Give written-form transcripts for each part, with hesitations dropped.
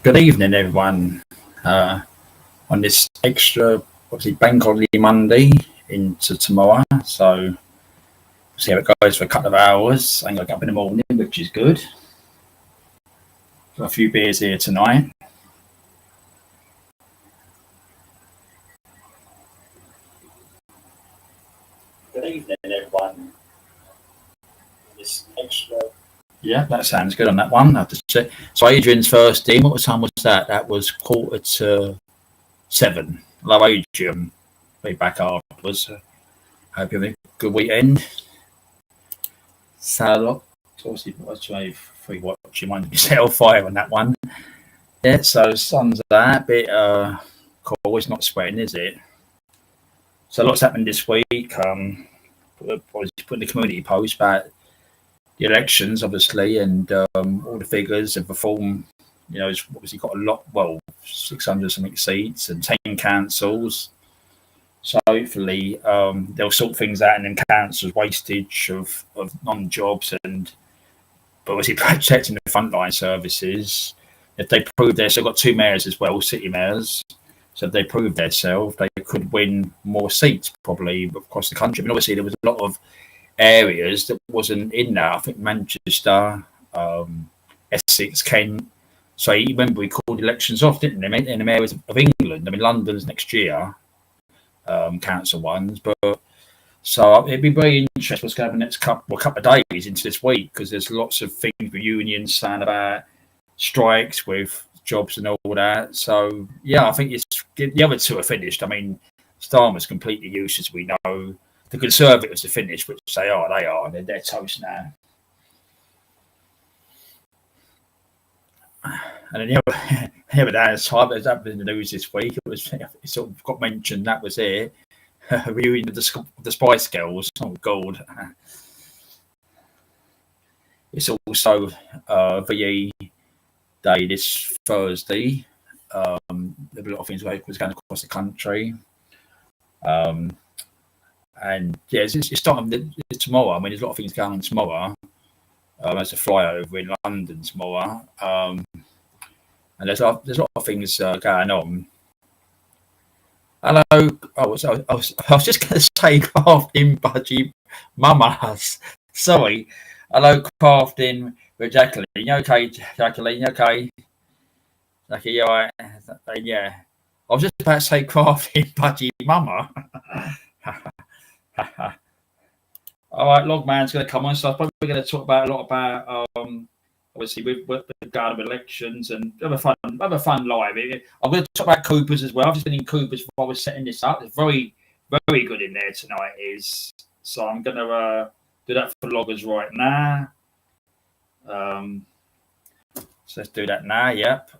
Good evening, everyone. On this extra, obviously, bank holiday Monday into tomorrow. So, see how it goes for a couple of hours. I'm going to get up in the morning, which is good. Got a few beers here tonight. Good evening, everyone. This extra. Yeah, that sounds good on that one. I have to say. So, Adrian's first team, what time was that? That was 7:15. Hello, Adrian. Be back afterwards. Hope you have a good weekend. So, obviously, what's my free watching one yourself fire on that one. Yeah, so sun's that bit cool. It's not sweating, is it? So lots happened this week. Putting the community post about the elections, obviously, and all the figures of reform. You know, it's obviously got a lot. Well, 600 something seats and 10 councils. So hopefully they'll sort things out and then cancel wastage of non-jobs and obviously protecting the frontline services. If they prove they've got two mayors as well, city mayors. So if they prove themselves, they could win more seats probably across the country. But obviously there was a lot of areas that wasn't in there. I think Manchester, Essex, Kent. So you remember we called elections off, didn't they? In the areas of England. I mean, London's next year, council ones. But so it'd be very interesting what's going to happen next couple of days into this week, because there's lots of things with unions saying about strikes with jobs and all that. So yeah, I think the other two are finished. I mean, Starmer's completely useless. We know the Conservatives are finished, which they are. They're toast now. And then the other day, as happened in the news this week, it sort of got mentioned. That was it. Reunion of the Spice Girls. Oh God! It's also VE Day this Thursday. There'll be a lot of things going across the country. And yeah, it's starting tomorrow. I mean, there's a lot of things going on tomorrow. There's a flyover in London tomorrow, and there's a lot of things going on. Hello. I was just going to say crafting budgie mamas. Sorry. Hello, crafting with Jacqueline. You okay, Jacqueline? You okay? Jackie, you all right? Yeah. I was just about to say crafting budgie mama. All right, Logman's going to come on. So I'm probably going to talk about a lot about obviously with regard to elections and have a fun live. I'm going to talk about Coopers as well. I've just been in Coopers while I was setting this up. It's very, very good in there tonight. So I'm going to do that for loggers right now. So let's do that now. Yep.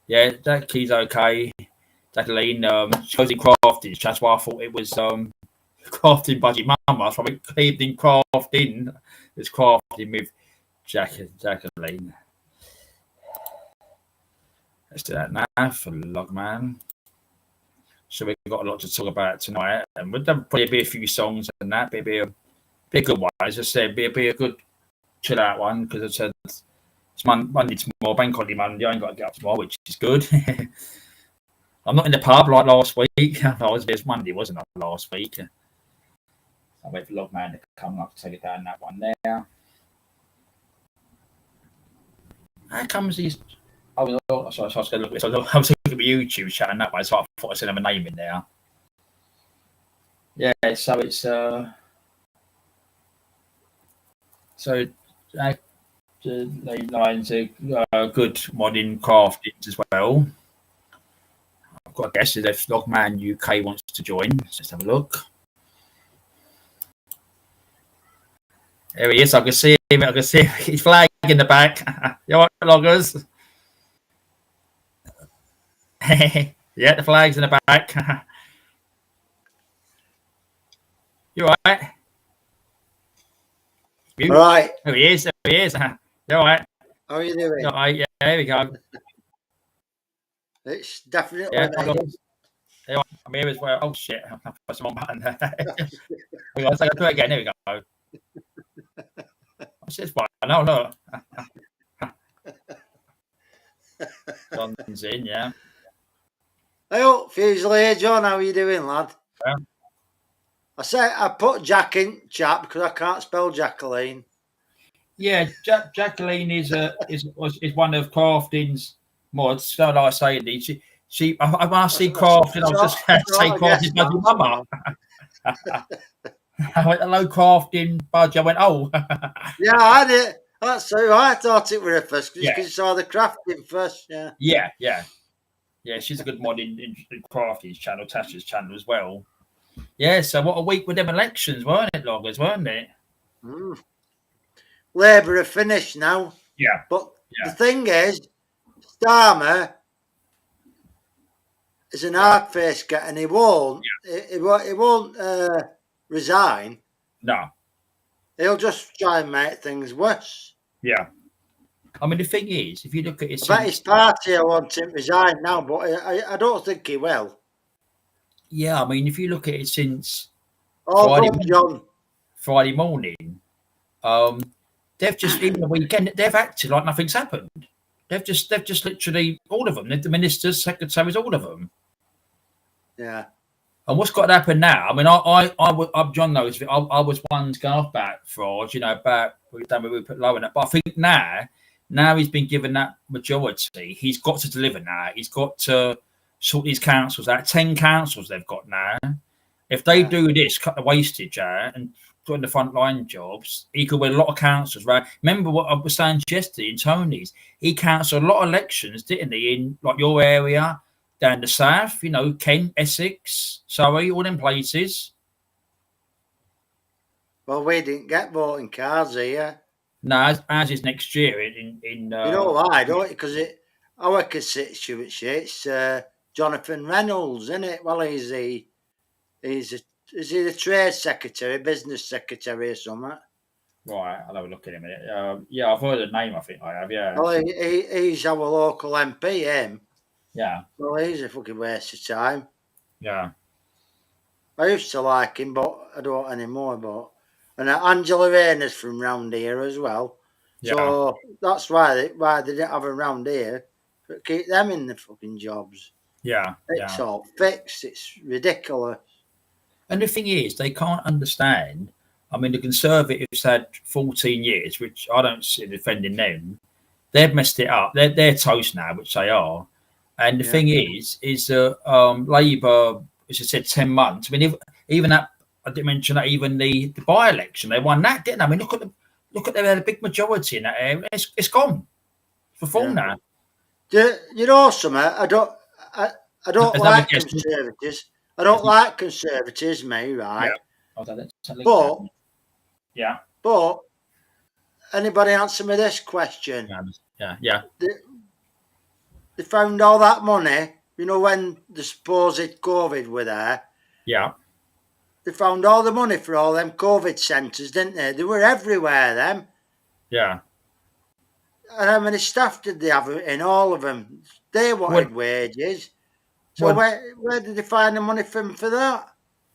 Yeah, that key's okay. Jacqueline, she goes in crafting. That's why I thought it was crafting budget mama. So I caved in crafting. It's crafting with Jacqueline. Let's do that now for Logman. So we've got a lot to talk about tonight, and we'll probably be a few songs and that. Be a good one. As I said, be a good chill out one, because I said it's Monday tomorrow, bank holiday Monday. I ain't got to get up tomorrow, which is good. I'm not in the pub like last week. It was Monday, wasn't it, last week? I'll wait for Logman to come up to take it down that one there. How comes these? I was going to look at this. I was looking at YouTube chat and that way, so I thought I said have a name in there. Yeah, so it's they lines are good modding craftings as well. I've got a guess if Logman UK wants to join. Let's have a look. There he is. I can see him. His flag in the back. You all right, loggers? Yeah, the flag's in the back. You all right? All right. There he is. You all right? How are you doing? All right, yeah, there we go. It's definitely there. I'm here as well. Oh shit! I pressed the wrong button there. I'll do it again. There we go. What's this one? No. John's in, yeah. Hey up, Fusilier. John, how are you doing, lad? Yeah. I put Jack in chat because I can't spell Jacqueline. Yeah, Jacqueline is one of Crafting's mods. So like I say, she when I see Crafting, I was just going to say Crafting's bloody mama. I went, hello, Crafting, Budge. I went, oh. Yeah, I did. That's so. I thought it were her first because Yeah. you saw the crafting first. Yeah. Yeah. She's a good mod in Crafting's channel, Tasha's channel as well. Yeah. So what a week with them elections, weren't it, loggers? Weren't it? Labour are finished now. Yeah. But the thing is, Starmer is an hard face cat, and he won't. He won't resign. No. He'll just try and make things worse. Yeah. I mean, the thing is, if you look at it, I bet his party will want him to resign now, but I don't think he will. Yeah, I mean, if you look at it since Friday morning, they've just in the weekend they've acted like nothing's happened. They've just literally all of them, the ministers, secretaries, all of them. Yeah. And what's got to happen now? I mean, I John knows I was one to go off back fraud, back we put low in it. But I think now he's been given that majority, he's got to deliver now. He's got to sort these councils out. 10 councils they've got now. If they do this, cut the wastage out and put in the frontline jobs, he could win a lot of councils, right? Remember what I was saying yesterday in Tony's? He cancelled a lot of elections, didn't he, in like your area, down the south, Kent, Essex, Surrey, all them places. Well, we didn't get voting cards here. No, ours is next year in you know why, don't you? Because our constituency, it's Jonathan Reynolds, isn't it? Well, is he the trade secretary, business secretary or something? Right, I'll have a look at him a minute. Yeah, I've heard the name, I think I have, yeah. Well, he's our local MP, him. Yeah. Well, he's a fucking waste of time. Yeah. I used to like him, but I don't anymore. And Angela Rayner's from round here as well. Yeah. So that's why they didn't have him round here. But keep them in the fucking jobs. Yeah. It's all fixed. It's ridiculous. And the thing is, they can't understand. I mean, the Conservatives had 14 years, which I don't see defending them. They've messed it up. They're toast now, which they are. And the thing is Labour, as I said, 10 months. I mean, even that, I didn't mention that, even the by-election, they won that, didn't they? I mean, look at they had a big majority in that area. It's gone. It's for full now. You know something? I don't like Conservatives. I don't like Conservatives, me, right? Yeah. But anybody answer me this question? Yeah. They found all that money, when the supposed COVID were there. Yeah. They found all the money for all them COVID centres, didn't they? They were everywhere, them. Yeah. And how many staff did they have in all of them? They wanted wages. So where did they find the money from for that?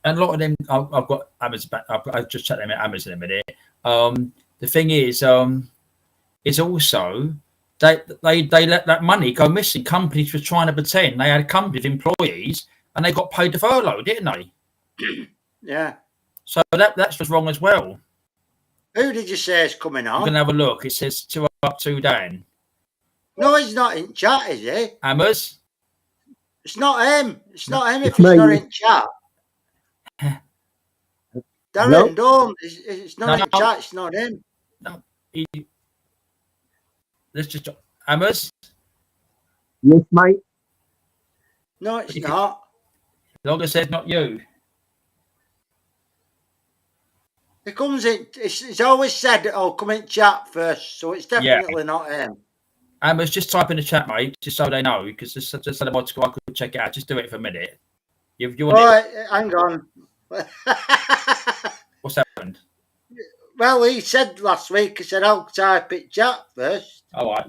And a lot of them, I've got Amazon. I've just checked them at Amazon a minute. The thing is, it's also they let that money go missing. Companies were trying to pretend they had a company of employees and they got paid the furlough, didn't they? Yeah. So that's just wrong as well. Who did you say is coming on? I'm going to have a look. It says 2 up, 2 down. No, he's not in chat, is he? Hammers? It's not him. It's not him if he's not in chat. Darren, don't. It's not in chat. It's not him. No. Let's just... Hammers? Yes, mate. No, it's not. Logger says not you. He comes in. It's always said, come in chat first, so it's definitely not him. Hammers, just type in the chat, mate, just so they know, because just so the mod squad could check it out. Just do it for a minute. You want it? Hang on. What's happened? Well, he said last week, he said, I'll type it chat first. All right.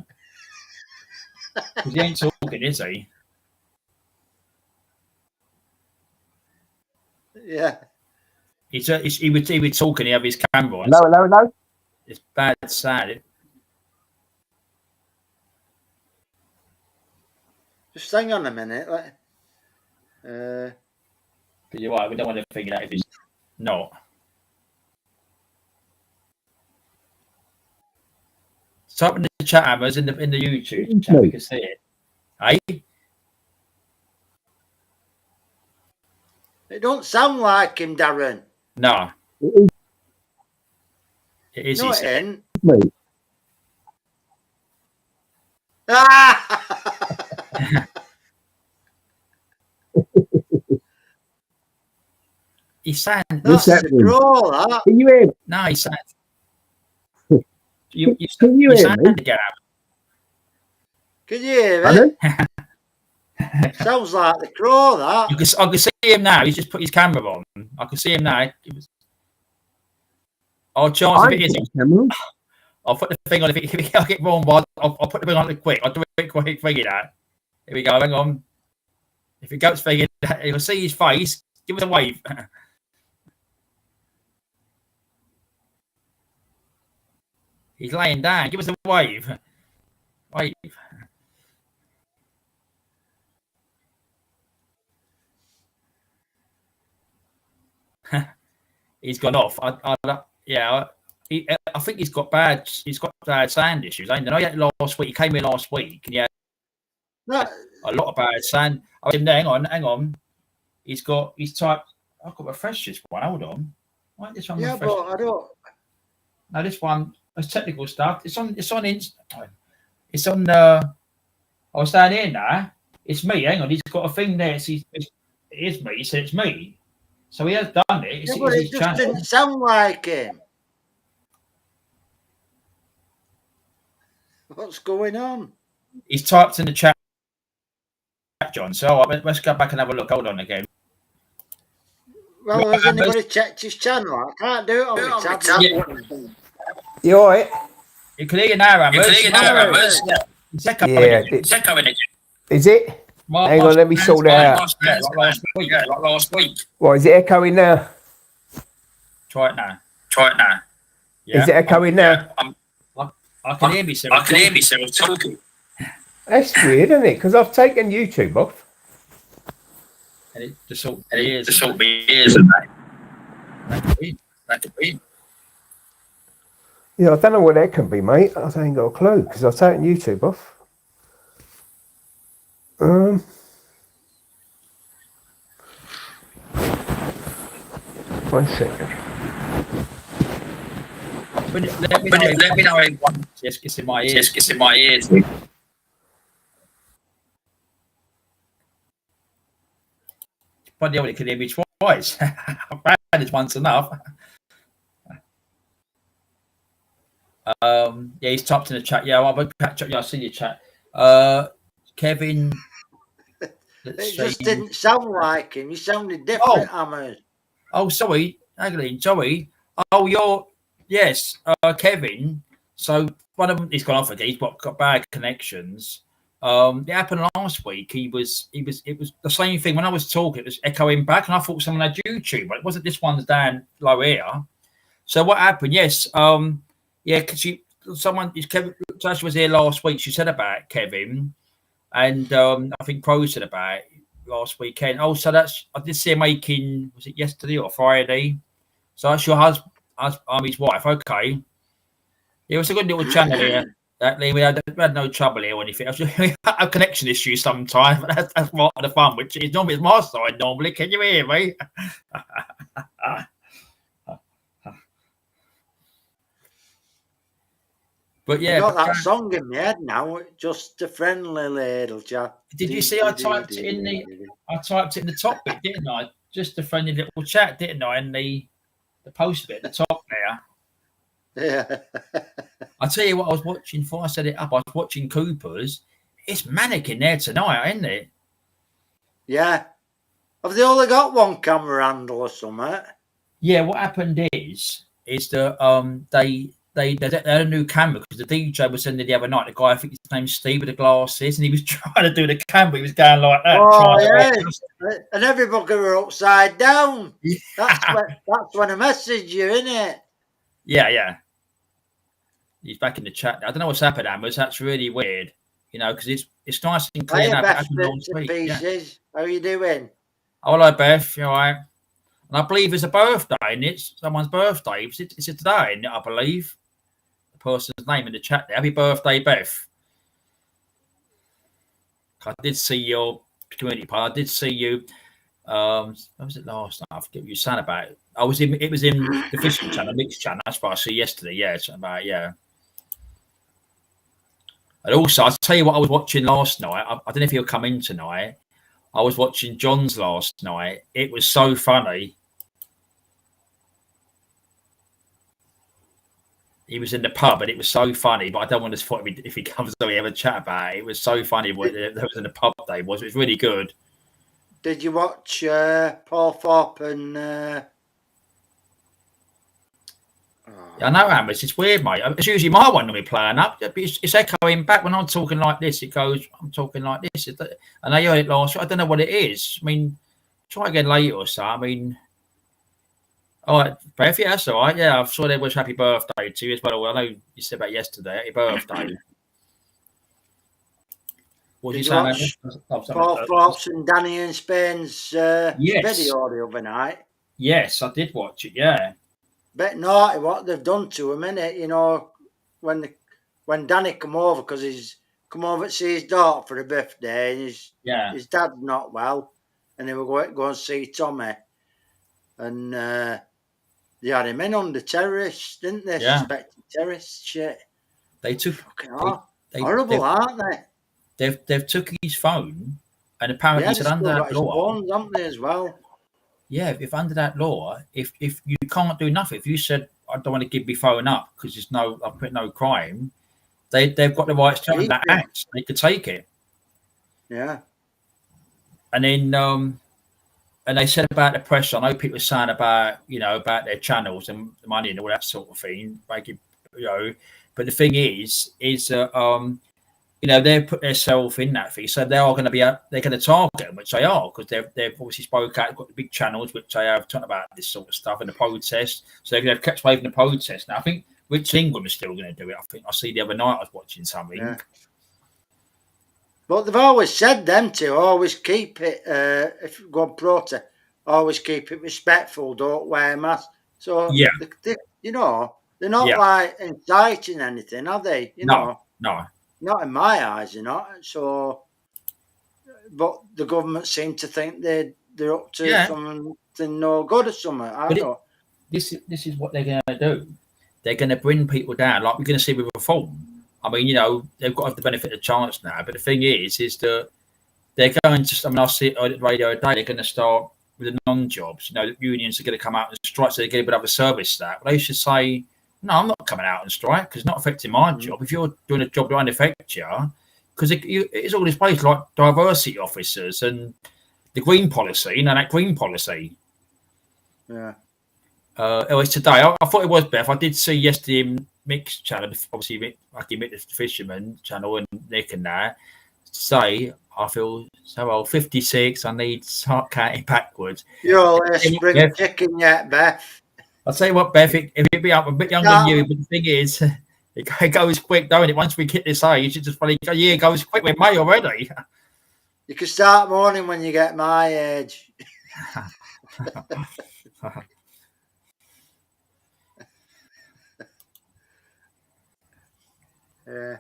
Because he ain't talking, is he? Yeah. He would talk and he have his camera on. Hello. It's bad, sad. Just hang on a minute. You're right. We don't want to figure out if it's not. Type in the chat, Hammers, in the YouTube chat. We can see it. Hey. It don't sound like him, Darren. No. It is. No, it ain't. Mate. He sang. That's a crawl, that. Can you hear me? No, he sang. Can you hear me? Again. Can you hear me? Sounds like the crow, that. I can see him now. He's just put his camera on. I can see him now. I'll chance if it is. I'll put the thing on. If I get wrong, I'll put the thing on quick. I'll do it quick. Figure that. Here we go. Hang on. If it goes figured, you'll see his face. Give us a wave. He's laying down. Give us a wave. Wave. He's gone off. I think he's got bad sound issues. I know he had last week. He came in last week and he had a lot of bad sound. Hang on. He's typed. I've got to refresh this one. Hold on. Why this one? Yeah, refresh? but I don't. No, this one. That's technical stuff. It's on. I was down here now. It's me. Hang on. He's got a thing there. It is me. He said it's me. So he has done it. Yeah, but it just didn't sound like him. What's going on? He's typed in the chat, John. So let's go back and have a look. Hold on again. Well, has anybody checked his channel? I can't do it on my tablet. You all right? You can hear you now, Hammers. It's echoing. It's echoing. Is it? Hang on, let me sort it out. Like last week. What, is it echoing now? Try it now. Yeah. Is it echoing now? I can hear myself. Talking. That's weird, isn't it? Because I've taken YouTube off. And it just sort of ears, isn't it? That could be. Yeah, I don't know what that can be, mate. I ain't got a clue because I've taken YouTube off. 1 second. Let me know. Just gets in my ears. But the only can hear me twice. I've managed once enough. Yeah, he's typed in the chat. Yeah, I'll catch up. Yeah, I see your chat. Kevin. It just didn't sound like him. He sounded different, Hammers. Oh, sorry, Adeline. Sorry. Oh, yes, Kevin. So one of them, he's gone off again. He's got bad connections. It happened last week. It was the same thing. When I was talking, it was echoing back, and I thought someone had YouTube, but it wasn't. This one's down low here. So what happened? Yes, because Kevin Tasha was here last week. She said about Kevin, and I think Pro said about it last weekend. Oh, so I did see him making, was it yesterday or Friday? So that's your husband. I'm his wife. Okay. Yeah, it was a good little channel here. We had no trouble here or anything. We have connection issues sometimes, but that's part of the fun, which is normally my side. Normally, can you hear me? But yeah, I've got that song in my head now. Just a friendly little chap. Did you see? I typed it in the top bit, didn't I? Just a friendly little chat, didn't I? And the post bit at the top there. Yeah. I'll tell you what I was watching before I set it up. I was watching Cooper's. It's manic in there tonight, isn't it? Yeah. Have they only got one camera handle or something? Yeah, what happened is that they had a new camera because the DJ was in there the other night. The guy, I think his name's Steve with the glasses, and he was trying to do the camera. He was going like that. Oh, yeah. And everybody were upside down. Yeah. That's when I message you, innit? Yeah. He's back in the chat. I don't know what's happened, Hammers. That's really weird. You know, because it's nice and clear Hiya, now. Beth On Bits and street. Yeah. Pieces. How are you doing? Oh, hello, Beth. You all right? And I believe it's a birthday, and it's someone's birthday. It's a today, isn't it, I believe. The person's name in the chat there. Happy birthday, Beth. I did see your community part. I did see you. What was it last night? I forget what you said about it. It was in the fishing channel, mixed channel. That's what I see yesterday. Yeah, something about And also, I'll tell you what I was watching last night. I don't know if he'll come in tonight. I was watching John's last night. It was so funny. He was in the pub and it was so funny, but I don't want to spot him if he comes so we have a chat about it. It was so funny what there was in the pub day. It was really good. Did you watch Paul Thorpe and I know, Amos. It's weird, mate. It's usually my one when we're playing up. It's echoing back when I'm talking like this. It goes, I'm talking like this. And I heard it last week. I don't know what it is. I mean, try again later or so. I mean, all right, Beth, yeah, that's all right. Yeah, I saw there was happy birthday to you as well. I know you said about yesterday. Happy birthday. What did you watch Paul Thorpe's and Danny in Spain's video the other night? Yes, I did watch it, yeah. Bit naughty what they've done to him, innit? You know, when Danny come over, because he's come over to see his daughter for her birthday, and his dad's not well, and they were going to go and see Tommy. And they had him in under terrorists, didn't they? Yeah. Suspected terrorist shit. They took horrible, aren't they? They've took his phone, and apparently said under that law, phones, haven't they, as well? Yeah, if under that law, if you can't do nothing, if you said I don't want to give my phone up because I've put no crime, they've got the rights to that act. They could take it. Yeah. And then and they said about the press. I know people are saying about about their channels and the money and all that sort of thing. But the thing is they've put themselves in that thing, so they are going to they're going to target them, which they are, because they've obviously spoke out, got the big channels which they have talking about this sort of stuff and the protest. So they've kept waving the protest. Now I think Rich Ingram is still going to do it. I think I see the other night I was watching something. Yeah. But they've always said them to always keep it. If you go on protest, always keep it respectful. Don't wear masks. So they're not like inciting anything, are they? No. Not in my eyes, So, but the government seem to think they're up to something no good or something. I don't know. This is what they're going to do. They're going to bring people down, like we're going to see with reform. I mean, they've got to have the benefit of the chance now. But the thing is that they're going to. I mean, I see it on the radio today. They're going to start with the non-jobs. The unions are going to come out and strike, so they get a bit of a service that. But they should say, no, I'm not coming out and strike because it's not affecting my job. If you're doing a job that won't affect you, because it's all this place like diversity officers and the green policy, that green policy. Yeah. It was today. I thought it was Beth. I did see yesterday in Mick's channel, obviously, Mick the Fisherman channel and Nick and that, say, I feel so old, 56, I need to start counting backwards. You're a spring chicken yet, Beth. I'll tell you what, Beth, if it'd be up a bit younger than you, but the thing is, it goes quick, don't it? Once we hit this age, it's just funny. A year goes quick with May already. You can start mourning when you get my age. Yeah.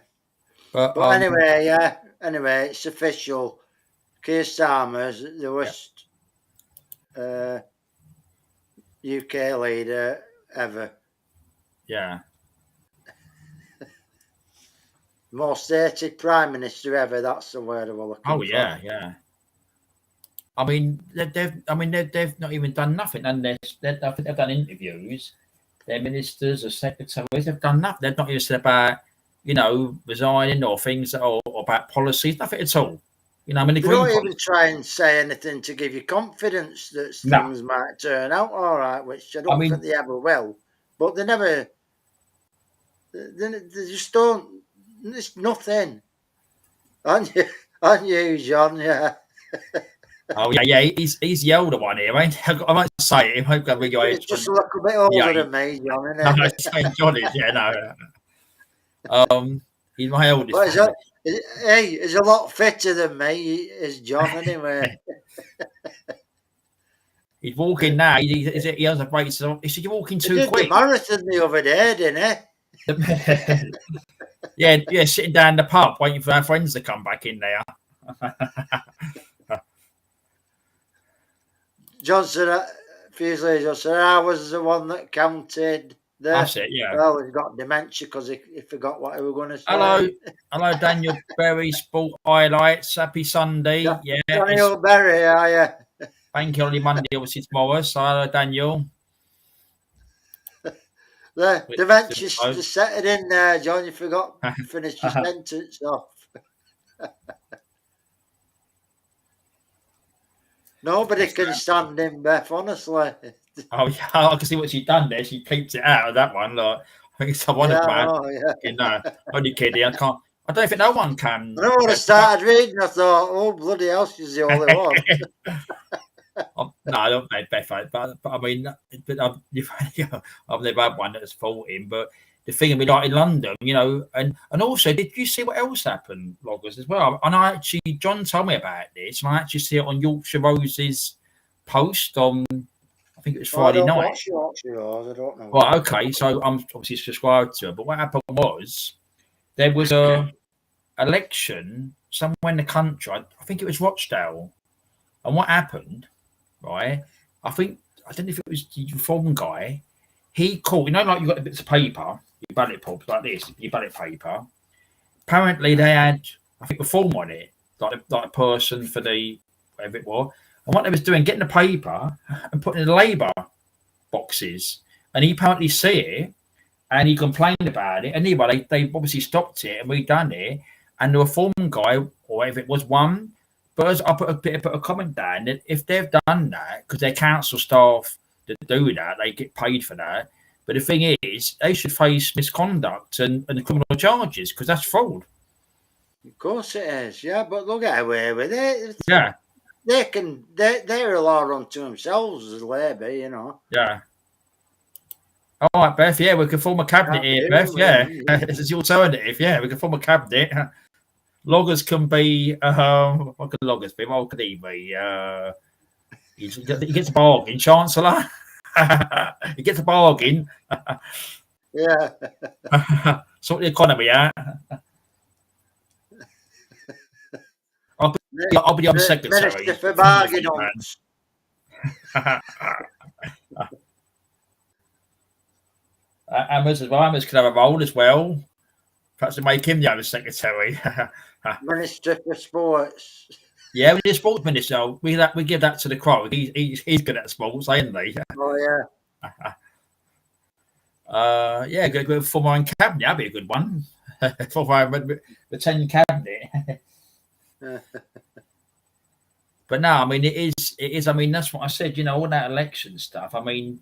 But anyway, it's official. Keir Starmer's the worst UK leader ever. Yeah. Most hated prime minister ever. That's the word I will look for. Oh yeah. I mean, they've not even done nothing, and I think they've done interviews. Their ministers or secretaries have done nothing. They've not even said about resigning or things or about policies. Nothing at all. They don't even try and say anything to give you confidence that things might turn out all right, which I don't think they ever will. But they never. They just don't. It's nothing. Aren't you, John? Yeah. Oh yeah. He's the older one here. I might say it. He's just a little bit older than me, John. Isn't it? No, John is. Yeah, no. He's my oldest. Hey, he's a lot fitter than me, is John, anyway. He's walking now. He has a break. So he said, "You're walking He too did the quick." marathon the other day, didn't yeah, sitting down in the pub waiting for our friends to come back in there. he? John said, a few days later, said, I was the one that counted That's it. Yeah. Well, he's got dementia because he forgot what he was going to say. Hello, Daniel Berry, Sport Highlights. Happy Sunday. Yeah, Daniel Berry, are you? Bank holiday Monday, obviously tomorrow. So hello, Daniel. The dementia just set it in there, John. You forgot to finish your sentence off. Nobody can stand him, Beth, honestly. Oh, yeah, I can see what she's done there. She peeped it out of that one. Like, I think someone had mad. You know, only kidding. I can't. I don't think no one can. I know when I started reading, I thought, oh, bloody hell, she's the only one. No, I don't know Beth, but I mean, I've never had one that's faulting. But the thing, I mean, like in London, you know, and also, did you see what else happened, Loggers, as well? And I actually, John told me about this, and I actually see it on Yorkshire Rose's post on, I think it was Friday night. Watch Yorkshire Rose, I don't know. Right, okay, so I'm obviously subscribed to her, but what happened was there was a election somewhere in the country. I think it was Rochdale, and what happened? Right, I don't know if it was the reform guy. He called, you know, like you got the bits of paper, your ballot pulp like this, your ballot paper. Apparently, they had, I think, reform on it, like a person for the whatever it was. And what they was doing, getting the paper and putting it in the Labour boxes. And he apparently see it, and he complained about it. And anyway, they obviously stopped it and redone it. And the reform guy, or whatever it was, won. But I put a comment down that if they've done that, because they're council staff that do that, they get paid for that. But the thing is, they should face misconduct and criminal charges because that's fraud. Of course it is, yeah, but they'll get away with it. Yeah. They're a law unto themselves as Labour, you know. Yeah. All right, Beth. Yeah, we can form a cabinet here, Beth. Yeah, this is the alternative. Yeah, we can form a cabinet. Loggers can be. What can Loggers be? What could he be? He gets a bargain, Chancellor. He gets a bargain. Yeah. Sort the economy out. I'll be the secretary. Minister for bargain hunts. Amos as well. Amos could have a role as well. Perhaps to make him the other secretary. Minister for sports. Yeah, with the sports minister, we give that to the Crow. He's good at sports, ain't he? Oh yeah. Yeah, good for my cabinet. That'd be a good one. For my returning cabinet. But no, I mean it is. I mean that's what I said. You know, all that election stuff. I mean,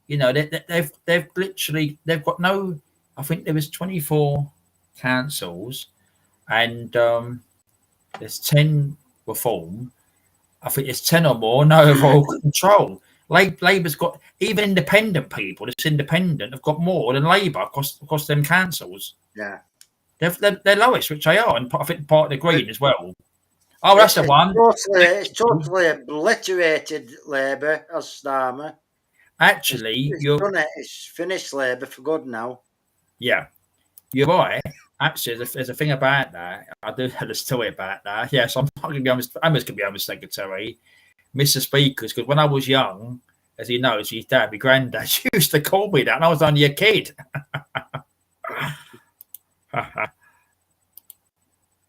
you know, they've literally got no. I think there was 24 councils, and there's 10 reform. I think there's 10 or more no overall control. Labour's got, even independent people that's independent have got more than Labour across them councils. Yeah, they're lowest, which they are, and I think part of the Green as well. Oh, that's the one. It's totally obliterated Labour as Starmer. Actually, it's finished Labour for good now. Yeah, you're right. Actually, there's a thing about that. I do have a story about that. Yes, I'm not going to be honest. I'm just going to be honest, secretary, Mr. Speakers, because when I was young, as he knows, his dad, my granddad, used to call me that, and I was only a kid.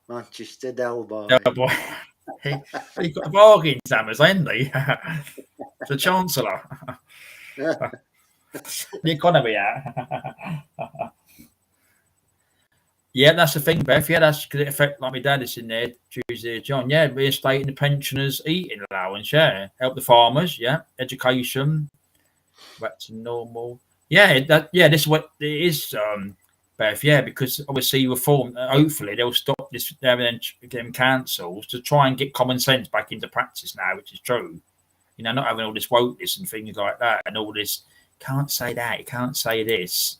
Manchester Del Boy. Oh boy, he got a bargain, Sammers, ain't he? The Chancellor. The economy out. Yeah, that's the thing, Beth. Yeah, that's because it affect like my dad is in there, Tuesday, John. Yeah, reinstating the pensioners' eating allowance. Yeah, help the farmers. Yeah, education. Back to normal. Yeah, this is what it is, Beth. Yeah, because obviously reform. Hopefully, they'll stop this them councils to try and get common sense back into practice now, which is true. You know, not having all this wokeness and things like that, and all this. Can't say that. You can't say this.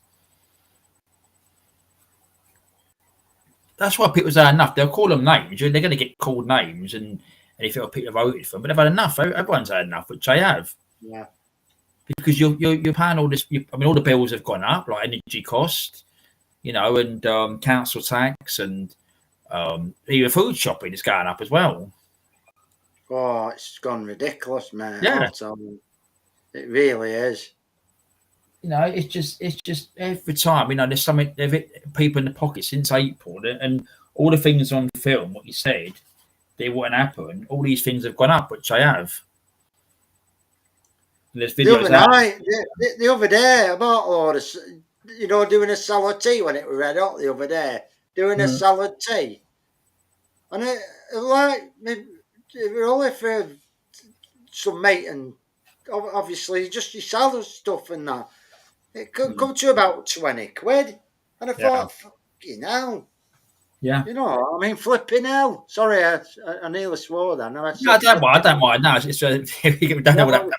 that's why people say enough. They'll call them names. They're going to get called names, and if people voted for them, but they've had enough. Everyone's had enough, which they have. Yeah. Because you're paying all this. I mean, all the bills have gone up, like energy cost, and council tax, and even food shopping is going up as well. Oh, it's gone ridiculous, man. Yeah. I'll tell you. It really is. It's just every time, there's something, people in the pocket since April, and all the things on film, what you said, they wouldn't happen. All these things have gone up, which I have. And there's videos the other day, I bought a load of, doing a salad tea when it was red hot the other day, doing a salad tea. And it was only for some mate and obviously just your salad stuff and that. It could come to about 20 quid. And I thought, fucking hell. Yeah. Flipping hell. Sorry, I nearly swore then. No, I don't mind. No, it's you don't know what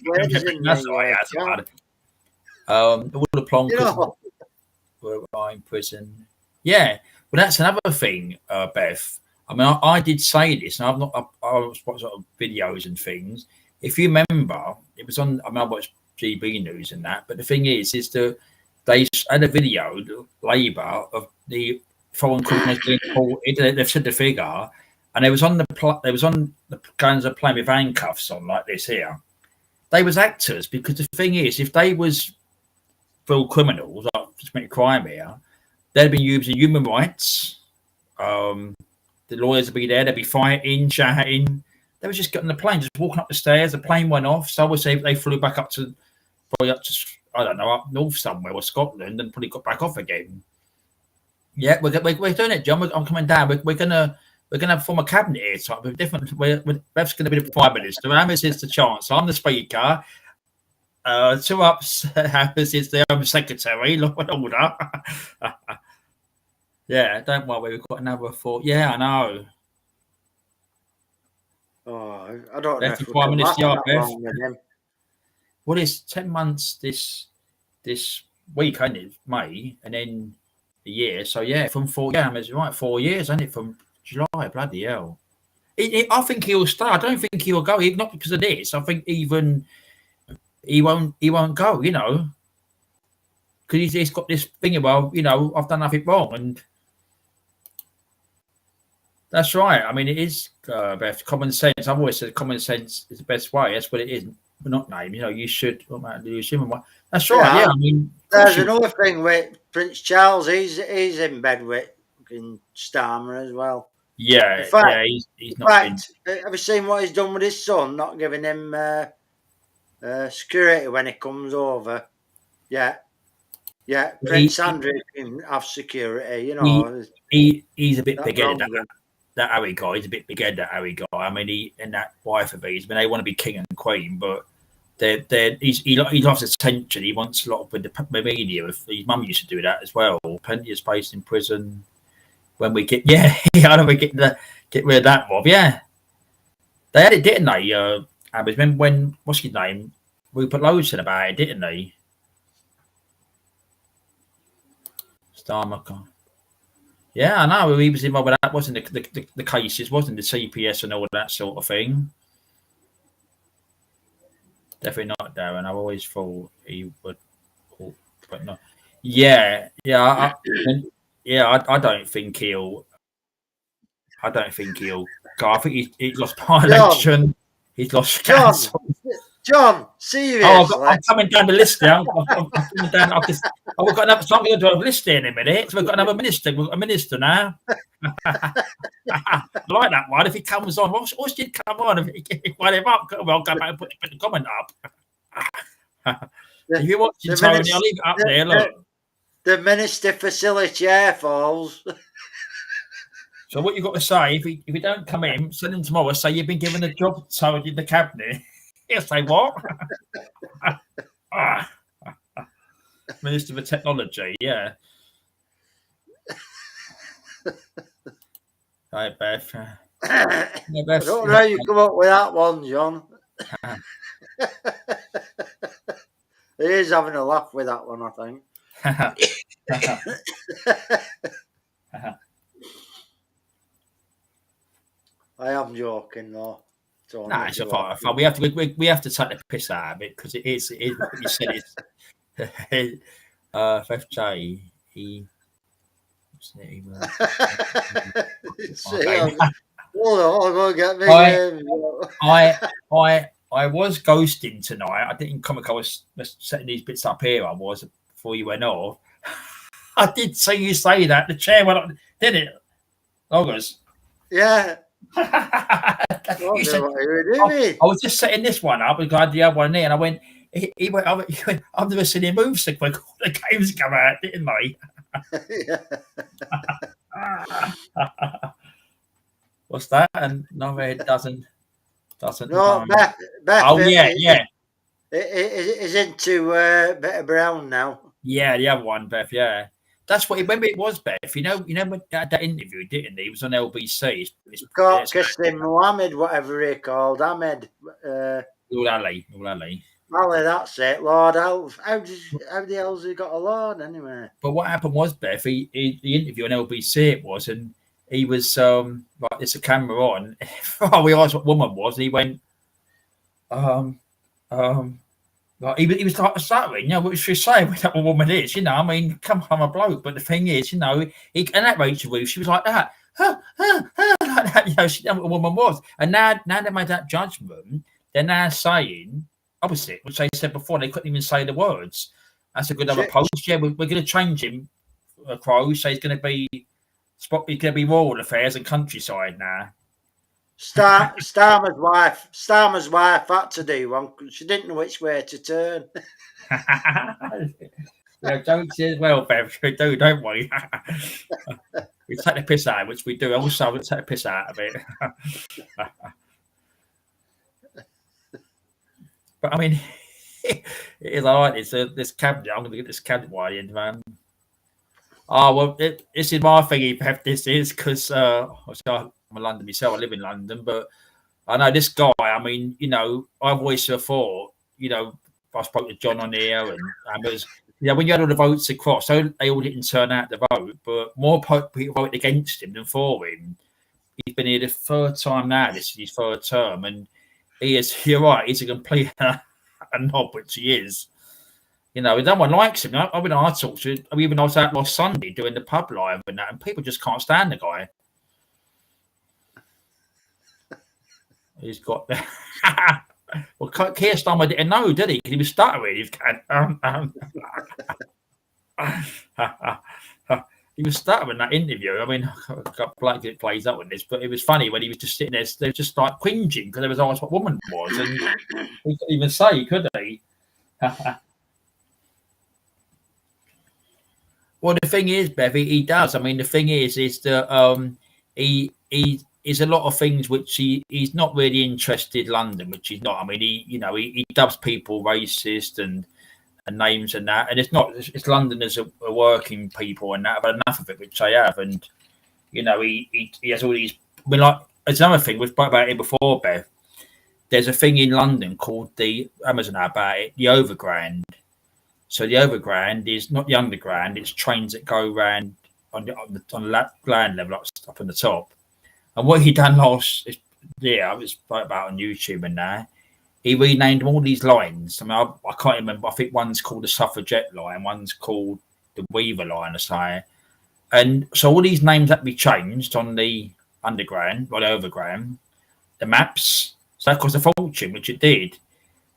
that's all right. All the plonkers were in prison. Yeah. Well, that's another thing, Beth. I mean, I did say this, and I was watching sort of videos and things. If you remember, it was on. I watched GB News and that. But the thing is that they had a video, Labour, of the foreign criminals being caught. They've said the figure, and they was on the guns of plane with handcuffs on like this here. They was actors, because the thing is, if they was real criminals, like just make a crime here, they'd been using human rights. The lawyers would be there. They'd be fighting, shouting. They were just getting the plane, just walking up the stairs. The plane went off. So I would say they flew back up to I don't know, up north somewhere or Scotland, and probably got back off again. Yeah, we're doing it, John. I'm coming down. We're gonna form a cabinet here. So we're different. Beth's going to be the Prime Minister. Hammers is the Chancellor. I'm the Speaker. Two ups. Hammers is the Home Secretary. Law and Order. Yeah, don't worry. We've got another 4. Yeah, I know. Oh, I don't know if the Prime Minister. him. Well, it's 10 months this week, ain't it? May, and then a year. So yeah, from 4. Yeah, it's right. 4 years, ain't it? From July. Bloody hell. I think he'll stay. I don't think he'll go. Not because of this. I think even he won't go. Because he's got this thing. Well, I've done nothing wrong, and that's right. I mean, it is Beth, common sense. I've always said common sense is the best way. That's what it is. But not name. You should. That's right. Yeah. I mean, there's another thing with Prince Charles. He's in bed with Starmer as well. Yeah. Fact, he's not. Have you seen what he's done with his son? Not giving him security when he comes over. Yeah. Prince Andrew can have security. He's a bit bigger than that Harry guy. He's a bit bigger than that Harry guy. I mean, he and that wife of his. I mean, they want to be king and queen, but he loves attention. He wants a lot with the media. His mum used to do that as well. Plenty of space in prison. When we get I know we get rid of that mob. Yeah, they had it, didn't they? I remember when what's his name? We put loads in about it, didn't they? Starmer. Yeah, I know he was involved with that. Wasn't the cases? Wasn't the CPS and all that sort of thing? Definitely not, Darren. I've always thought he would, but no. Yeah. I don't think he'll. I think he's lost by election. He's lost council. John, seriously. I'm coming down the list now. I'm coming down. We've got another. So I'm going to do a list here in a minute. So we've got another minister. We've got a minister now. I like that one. If he comes on, what's did come on? If he wind him up, I'll go back and put the comment up. If you watch it, Tony, I'll leave it up there. Look. The minister for silly chair falls. So what you've got to say, if you don't come in, send him tomorrow, say you've been given a job in the cabinet. He'll say, what? Minister for Technology, yeah. Hi, Beth. I don't know how you come up with that one, John. He is having a laugh with that one, I think. I'm joking though. No, it's a fun. We have to take the piss out of it because it is what you said. It's FJ. He Hold on, I'll go get me. I was ghosting tonight. I didn't come. I was setting these bits up here. I was before you went off. I did see you say that. The chair went up, did it? August. Yeah. You said, I was just setting this one up. We got the other one there, and I went. He went. I've never seen him move so quick. All the games come out, didn't they? What's that? And no, it doesn't. No, Beth. Oh yeah. Is into Better Brown now. Yeah, the other one, Beth. Yeah, that's what. Remember, it was Beth. You know, that interview, didn't he? It was on LBC. Kissim Mohammed, whatever he called, Ahmed. Lord Ali. Ali, that's it. Lord, how the hell's he got a Lord anyway? But what happened was, Beth, the interview on LBC it was, and he was like, there's a camera on. We asked what woman was, and he went, like he was like stuttering, you know, what should say what that woman is, you know? I mean, come on, I'm a bloke, but the thing is, you know, and that Rachel Ruth, she was like that, like that, you know, she knew what a woman was, and now they made that judgment. They're now saying opposite, which they said before. They couldn't even say the words. That's a good other post. Yeah, we're going to change him. Crow, so he's going to be Royal Affairs and Countryside now. Starmer's wife had to do one. She didn't know which way to turn. Yeah, jokes as well, Bev. We do, don't we? We take the piss out, which we do. Also, we take the piss out of it. But I mean, it is all right. It's this cabinet. I'm going to get this cabinet by the end, man. Oh well, this is my thingy, Bev. This is because I'm in London myself. I live in London, but I know this guy. I mean, you know, I've always thought, you know, I spoke to John on here, and was, you know, when you had all the votes across, so they all didn't turn out to vote, but more people voted against him than for him. He's been here the third time now. This is his third term, and he is. You're right. He's a complete a knob, which he is. You know, no one likes him. I mean, I talked to him. Even I was out last Sunday doing the pub live and that, and people just can't stand the guy. He's got the. Well, Keir Starmer didn't know, did he? Because he was stuttering. He was stuttering in that interview. I mean, like it plays up with this, but it was funny when he was just sitting there. They were just like cringing because they was asked what woman was, and he couldn't even say, could he? Well, the thing is, Bevy, he does. I mean, the thing is that he is a lot of things which he's not really interested in London, which he's not. I mean, he dubs people racist and names and that, and it's London as a working people and that. I've had enough of it, which I have, and you know, he has all these. I mean, like, there's another thing we've spoke about it before, Bev. There's a thing in London called the Amazon about it, the Overground. So the Overground is not the Underground; it's trains that go around on the land level, up on the top. And what he done last year, I was about on YouTube and that, he renamed all these lines. I mean, I can't remember. I think one's called the Suffragette line, one's called the Weaver line, or something. And so all these names had to be changed on the Underground, or the Overground, the maps. So that cost a fortune, which it did.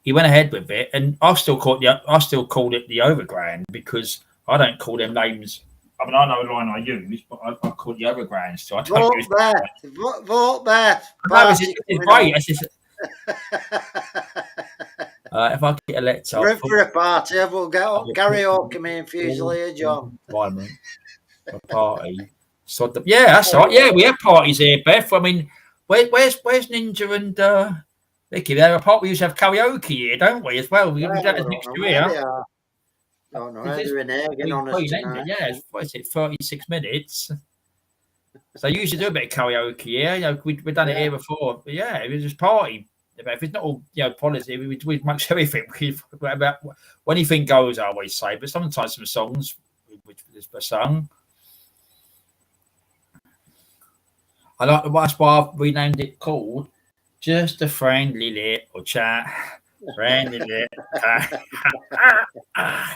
He went ahead with it, and I still called it the Overground because I don't call them names. I mean, I know the line I use, but I call it the Overground. So I don't use that. Vote there. No, it's great. If I get elected, we're in for a party. We'll get karaoke me and Fusel here, John. A party. So yeah, that's right. Yeah, we have parties here, Beth. I mean, where's Ninja and Vicky? They're a part. We used to have karaoke here, don't we? As well. We got that next to here. I don't know. They're in there, getting honest tonight. Yeah, what is it? 36 minutes. So I usually do a bit of karaoke here. You know, we've done it here before. But yeah, it was just party. If it's not all, you know, policy, we much everything. When anything goes, I always say. But sometimes some songs, which is a song. I like that's why I've renamed it called Just a Friendly Little Chat. Friendly little chat. I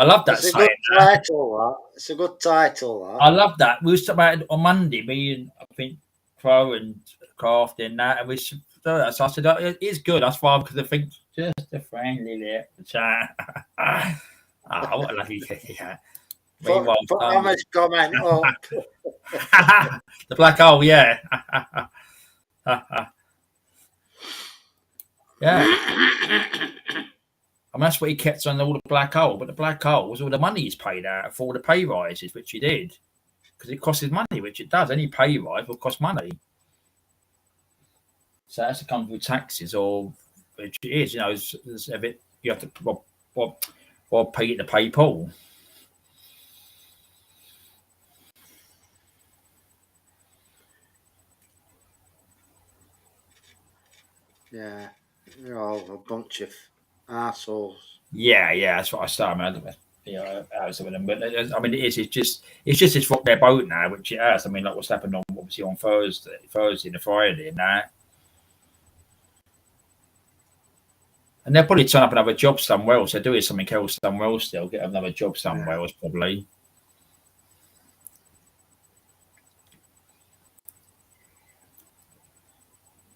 love that It's a saying. good title, that. It's a good title, that. I love that. We was talking about it on Monday, me and I think Crow and Craft and that, and we should do that. So I said, it is good. That's why, because I think just a friendly little chat. What a lucky yeah. Meanwhile, Put Emma's comment up. the black hole, yeah. Yeah. I mean, that's what he kept on all the black hole, but the black hole was all the money he's paid out for all the pay rises, which he did. Because it costs his money, which it does. Any pay rise will cost money. So that's to come with taxes, or which it is, there's a bit you have to pay it to pay Paul. Yeah, you're all a bunch of arseholes. Yeah, that's what I started. But I mean, it's just it's rocked their boat now, which it has. I mean, like what's happened on obviously on Thursday and Friday, and that. And they'll probably turn up another job somewhere else. They're doing something else somewhere else. They'll get another job somewhere else, probably.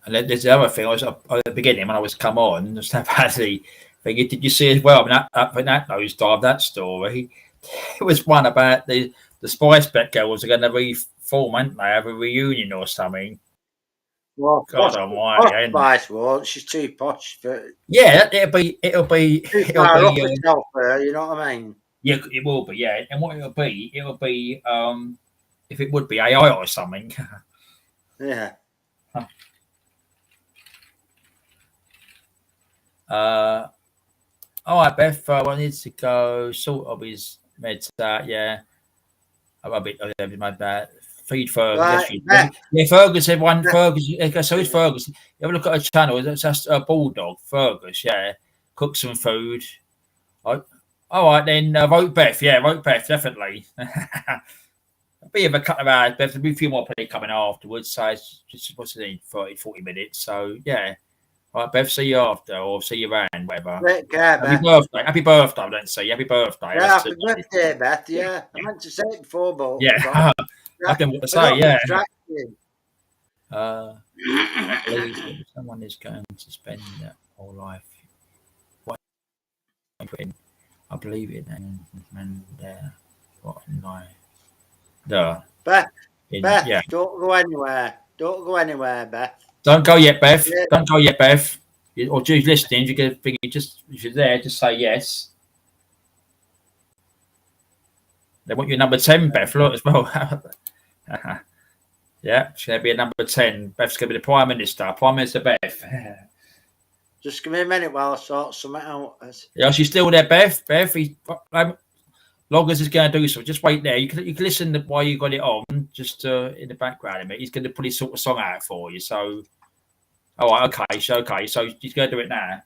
And then there's the other thing. I was at the beginning when I was come on. Just about the thing. Did you see as well? I mean, that nosedive, that story. It was one about the Spice Bet girls are going to reform, aren't they? Have a reunion or something. Well, God almighty! Spice won't. She's too posh for. Yeah, it'll be. Too far up herself for her. You know what I mean? Yeah, it will be. Yeah, and what it'll be. If it would be AI or something. Yeah. All right, Beth. I need to go sort of his meds out. Yeah, I'm a bit my bad. Feed Fergus. Right, yeah, Fergus. Everyone, Fergus. So is Fergus. You have a look at her channel. It's just a bulldog, Fergus. Yeah, cook some food. All right, then vote Beth. Yeah, vote Beth definitely. Be of a couple of hours. Beth. There'll be a few more probably coming afterwards. So it's just what's it, 30-40 minutes. So yeah. All right, Beth, see you after, or see you around, whatever. Take care, Happy birthday. Happy birthday, I don't say. Happy birthday. Yeah, happy birthday, Beth. Yeah, I meant to say it before, but yeah, I don't know what to say. Yeah. I believe someone is going to spend their whole life. What I believe it, and what life. Beth, yeah. Don't go anywhere. Don't go anywhere, Beth. Don't go yet, Beth. Yeah. Don't go yet, Beth. Or do listening. You can think if you're there, just say yes. They want you number 10, Beth. Look as well. Yeah, she's going to be a number 10. Beth's going to be the Prime Minister. Prime Minister Beth. Just give me a minute while I sort something out. Yeah, she's still there, Beth. Beth, Loggers is going to do so. Just wait there. You can listen to while you got it on, just in the background a minute. He's going to put his sort of song out for you. So, all right, okay. So he's going to do it now.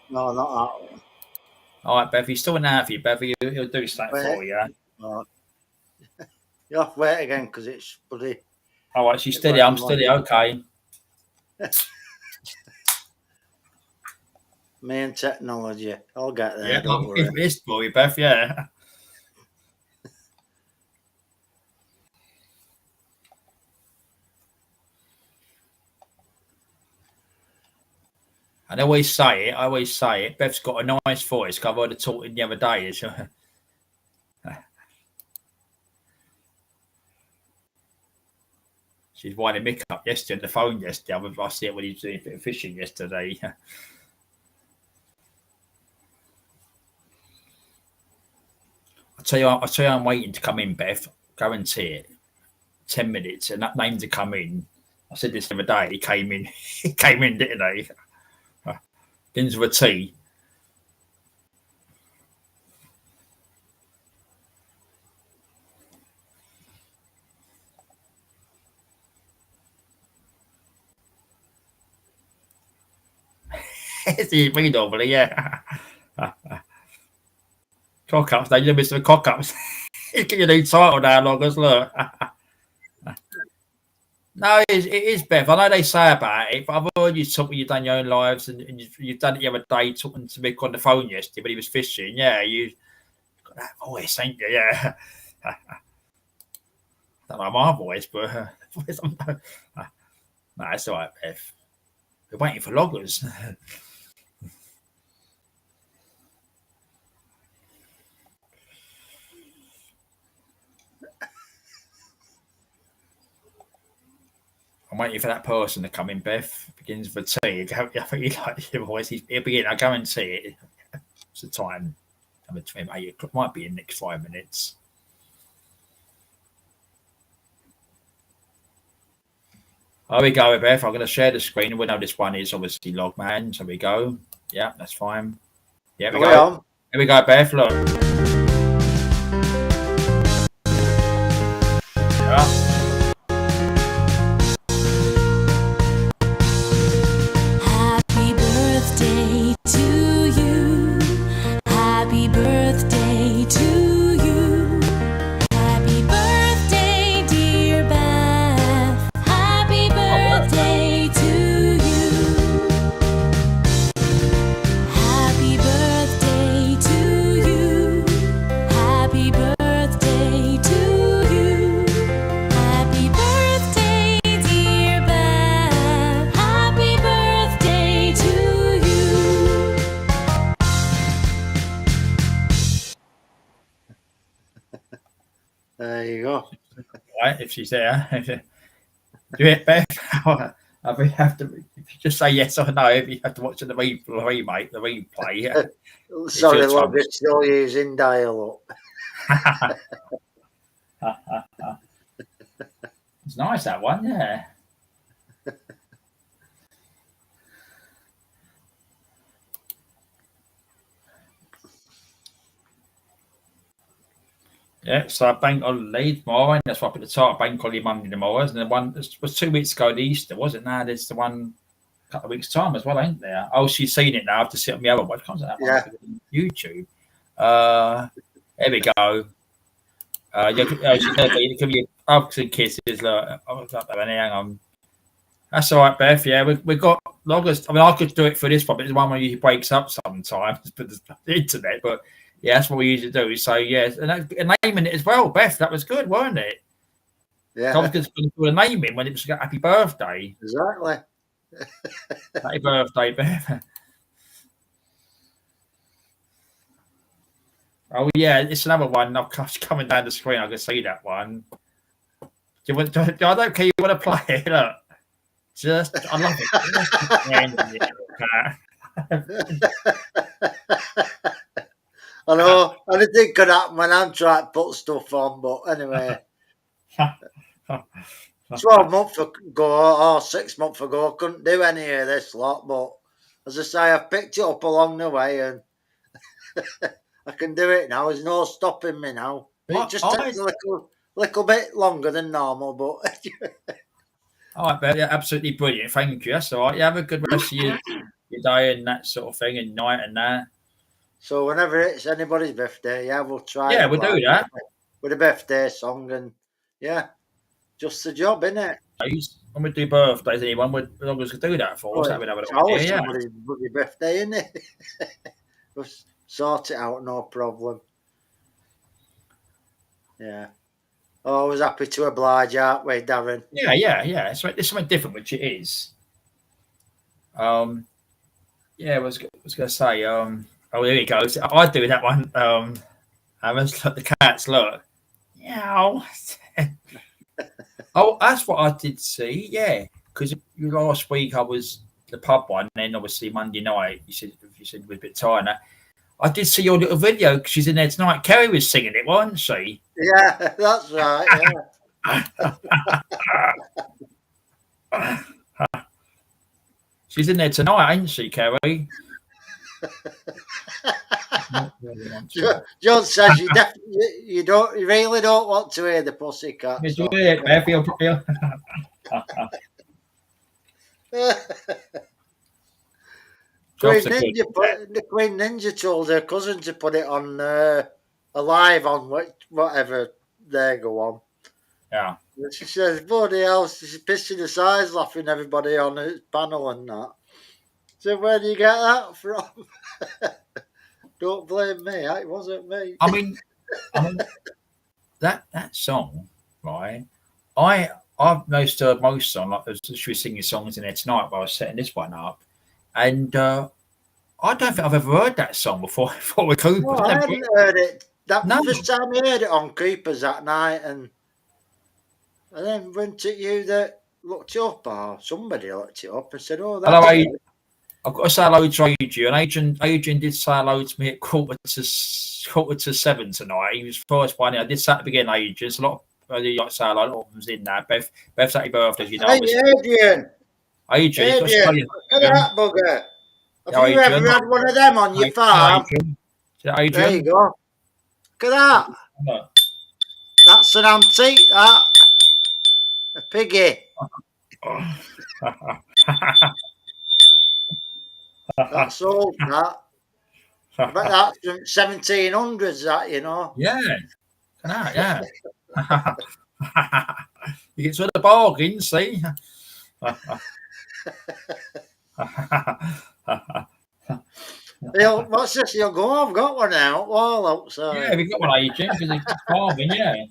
No, not that one. All right, Bev, he's still an for you, Bev. He'll do something for you. You'll have to wait again because it's bloody. All right, she's steady. I'm steady. Okay. Main technology. I'll get there. Yeah, don't worry. It's for you, Bev. Yeah. I always say it. Bev's got a nice voice. I've heard her talking the other day. She's winding Mick up yesterday on the phone yesterday. I see it when he was doing a bit of fishing yesterday. I tell you, I'm waiting to come in, Beth. Guarantee it. 10 minutes, and that name to come in. I said this the other day. He came in. He came in, didn't he? Begins with a T. It's me normally, yeah. Cock ups, they limit the cock ups. He's getting a new title now, Loggers. Look. No, it is, Beth. I know they say about it, but I've heard you talk when you've done your own lives, and you've done it the other day talking to Mick on the phone yesterday when he was fishing. Yeah, you got that voice, ain't you? Yeah. Don't know my voice, but no, it's all right, Beth. We're waiting for Loggers. I'm waiting for that person to come in, Beth. Begins with T. I think you like your voice. He'll begin. I'll go and see it. It's the time. Between 8 o'clock. Might be in the next 5 minutes. There we go, Beth. I'm going to share the screen. And we know this one is obviously Logman. So we go. Yeah, that's fine. Yeah, we go. Here we go, Beth. Look. Yeah. There you go. Right, if she's there. Do it, Beth. We have to. If you just say yes or no, if you have to watch the replay. Sorry, love, it's still using dial-up. It's nice, that one, yeah. Yeah, so bank holiday tomorrow. That's what I put the top bank holiday Monday tomorrow. And the one was 2 weeks ago, the Easter, wasn't there? There's the one a couple of weeks' time as well, ain't there? Oh, she's seen it now. I have to sit on the other one. Comes out on YouTube. There we go. You can be hugs and kisses. Look, hang on. That's all right, Beth. Yeah, we've got Loggers. I mean, I could do it for this one, but it's one where you breaks up sometimes, but the internet. But yeah, that's what we usually do. So yeah, and naming it as well, Beth. That was good, wasn't it? Yeah. I was going to do a naming when it was happy birthday. Exactly. Happy birthday, Beth. Oh yeah, it's another one. I'm coming down the screen. I can see that one. I don't care. You want to play it? Look, I love it. I know. Anything could happen when I'm trying to put stuff on, but anyway. 12 months ago or 6 months ago, I couldn't do any of this lot, but as I say, I've picked it up along the way and I can do it now. There's no stopping me now. It just takes a little bit longer than normal, but... All right, Ben. Yeah, absolutely brilliant. Thank you. That's all right. You have a good rest of your day and that sort of thing and night and that. So whenever it's anybody's birthday, yeah, we'll try. Yeah, we'll do that. With a birthday song and, yeah, just the job, innit? When we do birthdays, anyone would always do that for us. It's always somebody's birthday, isn't it? Just sort it out, no problem. Yeah. Always happy to oblige, aren't we, Darren? Yeah. So there's something different, which it is. Yeah, I was going to say, oh, here he goes. I do that one. I was like the cats, look. Meow. Oh, that's what I did see, yeah. Because last week I was the pub one, and then obviously Monday night, you said you were a bit tired. I did see your little video because she's in there tonight. Kerry was singing it, wasn't she? Yeah, that's right. Yeah. She's in there tonight, ain't she, Kerry? Not really want to. John says you really don't want to hear the Pussycat You song. it, Bev. You'll. Queen Jobs are good. The Queen Ninja told her cousin to put it on live on whatever they go on. Yeah. And she says, bloody hell, she's pissing her size laughing everybody on his panel and that. So where do you get that from? Don't blame me, it wasn't me. I mean that song, right? I've most heard most song, like she was singing songs in there tonight while I was setting this one up. And I don't think I've ever heard that song before with Cooper. No, I hadn't heard it. That was No. the first time I heard it on Creepers that night, and then went to you that looked it up, or somebody looked it up and said, "Oh, that's Hello, it." I've got to say hello to Adrian. Adrian did say hello to me at quarter to 7 tonight. He was first one. I did say at the beginning, Adrian. There's a lot of you like to say hello. A lot of them's in there. Beth's happy birthday, as you know. Hey, Adrian, Adrian, look at that bugger. Have you ever had one of them on your farm? Adrian. There you go. Look at that. That's an antique, that. A piggy. That's old, that. I bet that's from 1700s, that, you know. Yeah. Yeah. You get to the bargain, see? What's this? You'll go, I've got one out. Wall outside. Yeah, we got one, Adrian, because it's bargain, yeah.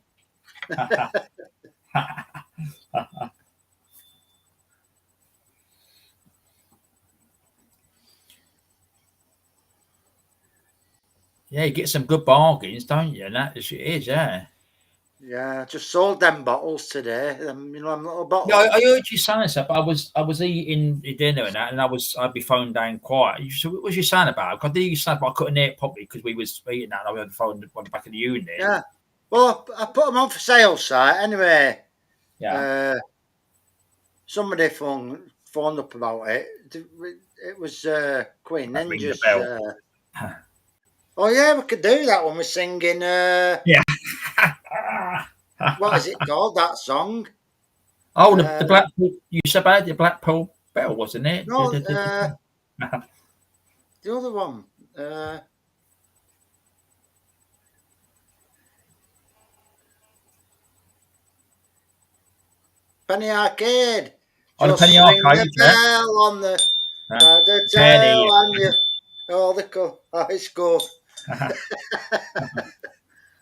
Yeah, you get some good bargains, don't you? And that is it is, yeah. Yeah, I just sold them bottles today. Them little bottles. Yeah, I heard you saying that, but I was eating dinner and that, and I'd be phoned down quiet. So what was you saying about? I did you say, but I couldn't hear it properly because we was eating that, and I had the phone went back in the unit. Yeah. Well, I put them on for sale site anyway. Yeah. Somebody phoned up about it. It was Queen Ninja's. Oh yeah, we could do that when we're singing. Yeah. What is it called? That song? Oh, the Blackpool. You said about the Blackpool Bell, wasn't it? No, the other one. Penny Arcade. Oh, the Penny Arcade. The bell on the tail on you. Oh, the high school.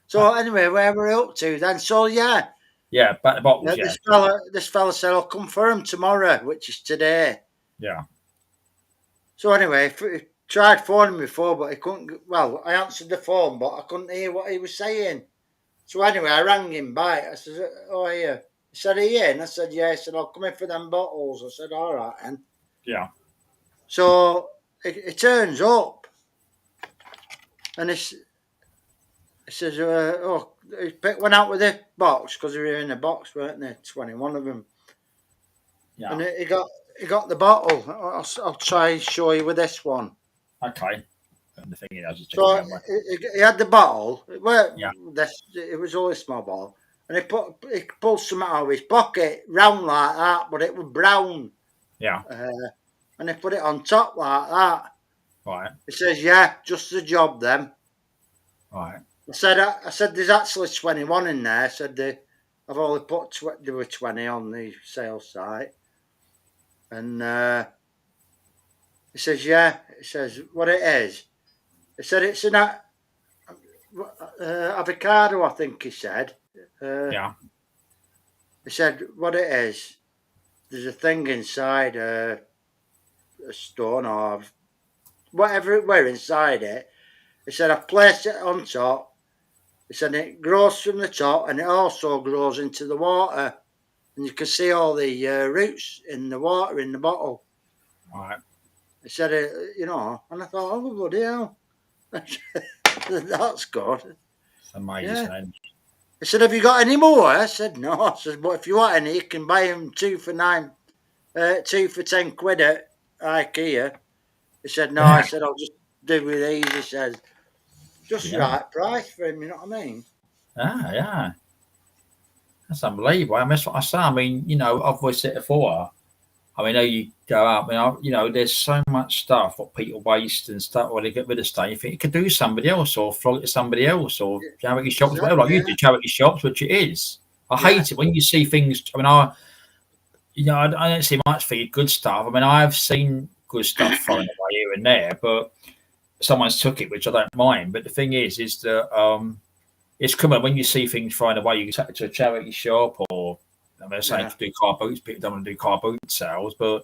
So anyway, where we're up to then? So yeah. Yeah, back the bottles. This fella said I'll come for him tomorrow, which is today. Yeah. So anyway, he tried phoning me before, but he couldn't. Well, I answered the phone, but I couldn't hear what he was saying. So anyway, I rang him back. I said, "Oh, yeah." He said, "Are you in?" I said, "Yeah." He said, "I'll come in for them bottles." I said, "All right, then." Yeah. So it turns up, and he says, he picked one out with the box because they were in a box, weren't they? 21 of them. Yeah. And he got the bottle. I'll try and show you with this one. Okay. The thing is, so he had the bottle. It was only a small bottle, and he pulled some out of his pocket, round like that, but it was brown. Yeah. And he put it on top like that. Right. He says, "Yeah, just the job then." Right. I said, "There's actually 21 in there." I said, "I've only put there were 20 on the sales site." And he says, "Yeah." He says, "What it is?" He said, "It's an avocado," I think he said. Yeah. He said, "What it is, there's a thing inside a stone or whatever it were inside it." He said, "I placed it on top." He said, "It grows from the top and it also grows into the water. And you can see all the roots in the water in the bottle." Right. He said, and I thought, "Oh, bloody hell." That's good. It's amazing. Yeah. He said, "Have you got any more?" I said, "No." I said, "But if you want any, you can buy them 2 for 10 quid at IKEA." He said, "No." I said, do with these. He says, just right price for him. You know what I mean? Yeah. That's unbelievable. I mean, that's what I say. I mean, you know, I've always said it before. I mean, you go up, you know, there's so much stuff what people waste and stuff, or they get rid of stuff. You think you could do somebody else, or flog it to somebody else, or charity shops, whatever. Like you do charity shops, which it is. I hate it when you see things. I mean, you know, I don't see much for good stuff. I mean, I've seen good stuff thrown away here and there, but someone's took it, which I don't mind. But the thing is that it's common when you see things thrown away. You take it to a charity shop, or I mean, saying to do car boots. People don't want to do car boot sales, but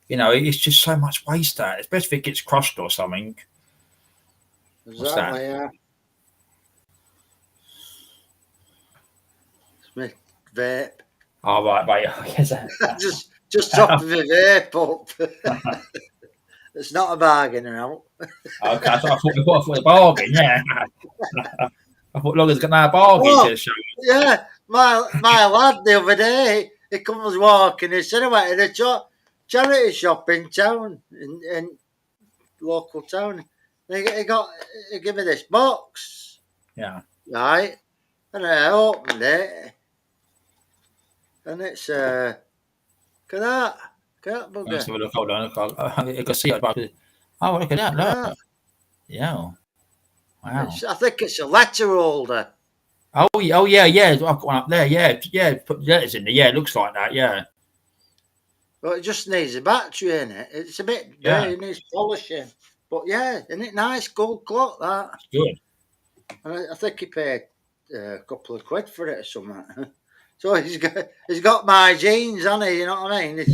you know, it's just so much waste. That especially if it gets crushed or something. Exactly. Yeah. It's my vape. Oh right, mate. just top of the vape up. It's not a bargain, out. Okay, I thought it was a bargain. Yeah. I thought Logan's got no bargain to show. Yeah, my lad the other day, he comes walking. He said, "I went to a charity shop in town, in local town. He gave me this box. Yeah. Right, and I opened it, and it's look at that bugger. Let's have a look. Hold on. I can see it. Oh, look at that. Look. Yeah. Wow. I think it's a letter holder. Oh yeah. I've got one up there. Yeah. Put letters in there. Yeah, it looks like that. Yeah. Well, it just needs a battery in it. It's a bit dirty. It needs polishing. But yeah, isn't it nice? Gold clock, that. It's good. And I think he paid a couple of quid for it or something. So he's got my jeans, hasn't he? You know what I mean?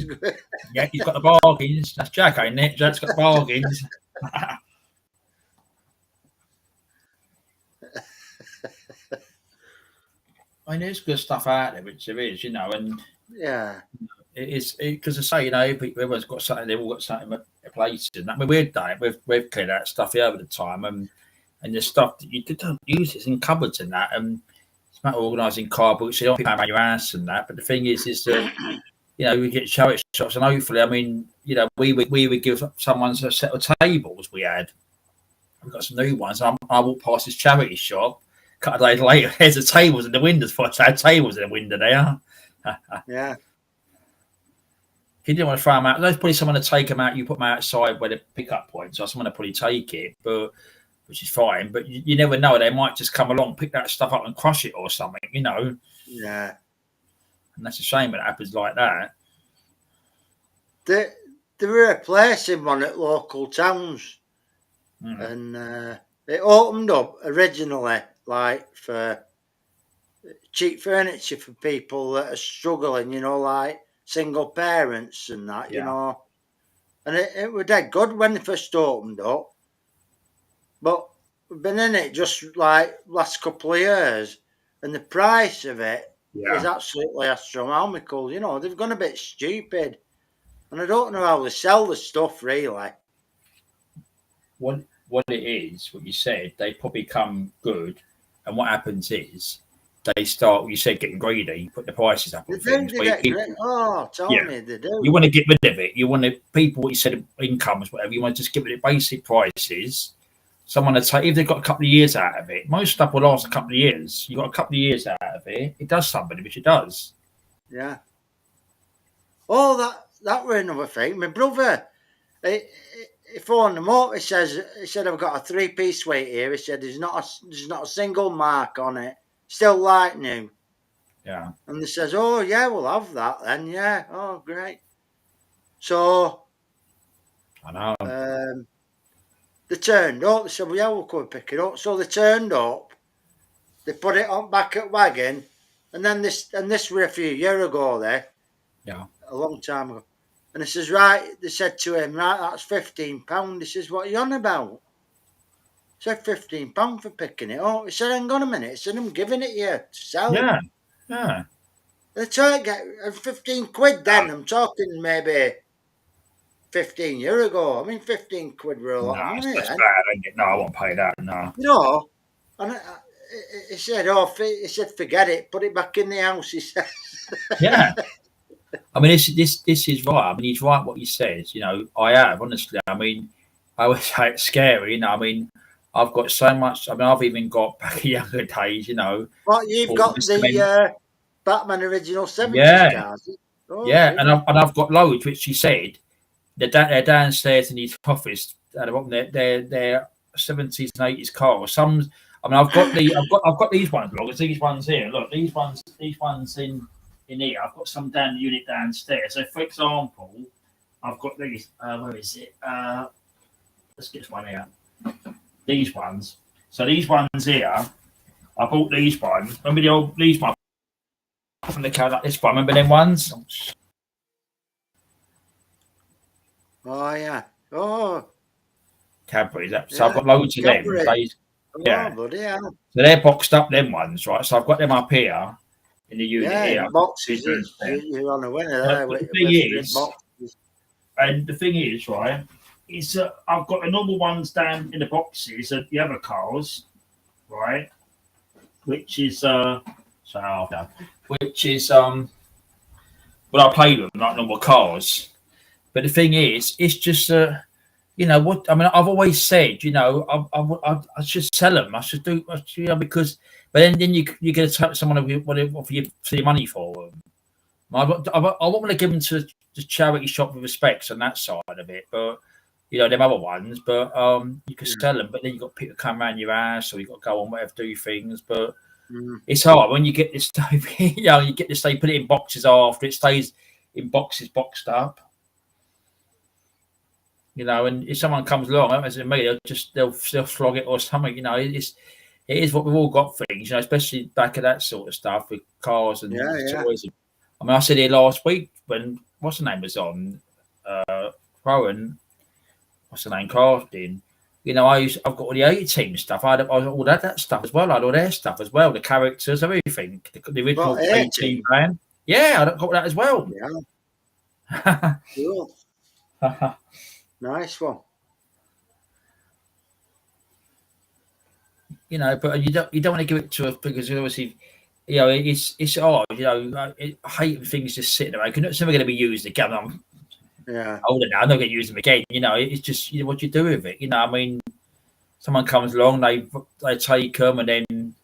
Yeah, he's got the bargains. That's Jack, ain't it? Jack's got the bargains. I mean, there's good stuff out there, which there is, you know, and yeah, it is because I say, you know, everyone's got something. They've all got something at places. And I mean, we've done it. We've cleared out stuff here over the time, and the stuff that you don't use it's in cupboards and that, and it's not organising car books. You don't people around your house and that. But the thing is that you know we get charity shops, and hopefully, I mean, you know, we would give someone a set of tables we had. We've got some new ones. I walked past this charity shop. A couple of days later, there's the tables in the windows. For tables in the window there. Yeah. He didn't want to throw them out. There's probably someone to take them out. You put them outside where the pickup point, so someone to probably take it, but which is fine. But you never know; they might just come along, pick that stuff up, and crush it or something. You know. Yeah. And that's a shame when it happens like that. They were replacing one at local towns, and it opened up originally like for cheap furniture for people that are struggling, you know, like single parents and that, you know. And it was dead good when they first opened up. But we've been in it just like last couple of years, and the price of it is absolutely astronomical. You know, they've gone a bit stupid. And I don't know how they sell the stuff, really. What it is, what you said, they probably come good. And what happens is they start, you said, getting greedy, put the prices up on things. Tell me they do. You want to get rid of it. You want to, people, what you said, incomes, whatever, you want to just get rid of basic prices. Someone to take, if they've got a couple of years out of it, most stuff will last a couple of years. You've got a couple of years out of it, it does somebody, which it does. Yeah. Oh, that were another thing. My brother, he phoned him up. He said, I've got a 3-piece suite here. He said, there's not a single mark on it. Still like new. Yeah. And they says, oh, yeah, we'll have that then. Yeah. Oh, great. So. I know. They turned up. They said, well, yeah, we'll come and pick it up. So they turned up. They put it on back at wagon. And then this were a few years ago there. Yeah. A long time ago. And he says, right, they said to him, right, that's £15. He says, what are you on about? He said, £15 for picking it up. He said, hang on a minute. He said, I'm giving it you to sell. Yeah, yeah. They try to get 15 quid then. I'm talking maybe 15 years ago. I mean, 15 quid were a lot of money. That's bad, ain't it? No, I won't pay that, no. No. And he said, forget it. Put it back in the house, he said. Yeah. I mean, this is right. I mean, he's right what he says. You know, I have, honestly. I mean, I would say it's scary. You know, I mean, I've got so much. I mean, I've even got back in younger days. You know, Well, you've got the Batman original 70s yeah, cars. Oh, yeah, cool. and I've got loads, which she said they're downstairs in his office. They're 70s and 80s cars. Some, I mean, I've got these ones. Look, it's these ones here. Look, these ones in here. I've got some down the unit downstairs. So, for example, I've got these. Where is it? Let's get this one here. These ones. So these ones here. I bought these ones. Remember these ones from the car like this one? Remember them ones? Oh, yeah. Oh. Cadbury's. So I've got loads of them. Yeah. Bloody hell. So they're boxed up, them ones, right? So I've got them up here in the unit here. Boxes. You're on a winner there. And the thing is, right, is I've got the normal ones down in the boxes of the other cars, right? Which is I play with them like normal cars. But the thing is, it's just you know what I mean. I've always said, you know, I should sell them. I should do, you know, because but then you get to someone what offer you money for them. I want to give them to the charity shop with respects on that side of it, but you know them other ones. But you can sell them, but then you got people come around your house, or you got to go on whatever, do things. But it's hard when you get this stuff. You know, you get this. They put it in boxes after it stays in boxes, boxed up. You know, and if someone comes along, as in me, they'll flog it or something. You know, it is what we've all got things. You know, especially back at that sort of stuff with cars and toys. I mean, I said here last week when what's the name was on, Rowan, what's the name, Crafting. You know, I've got all the A-Team stuff. I had all that stuff as well. I had all their stuff as well, the characters, everything, the original A-Team brand. Yeah, I got that as well. Yeah. Cool. Nice one. You know, but you don't want to give it to us because obviously, you know, it's hard. You know, I hate things just sitting around. It's never going to be used again. I'm older now. I'm not going to use them again. You know, it's just what you do with it. You know, I mean, someone comes along, they take them, and then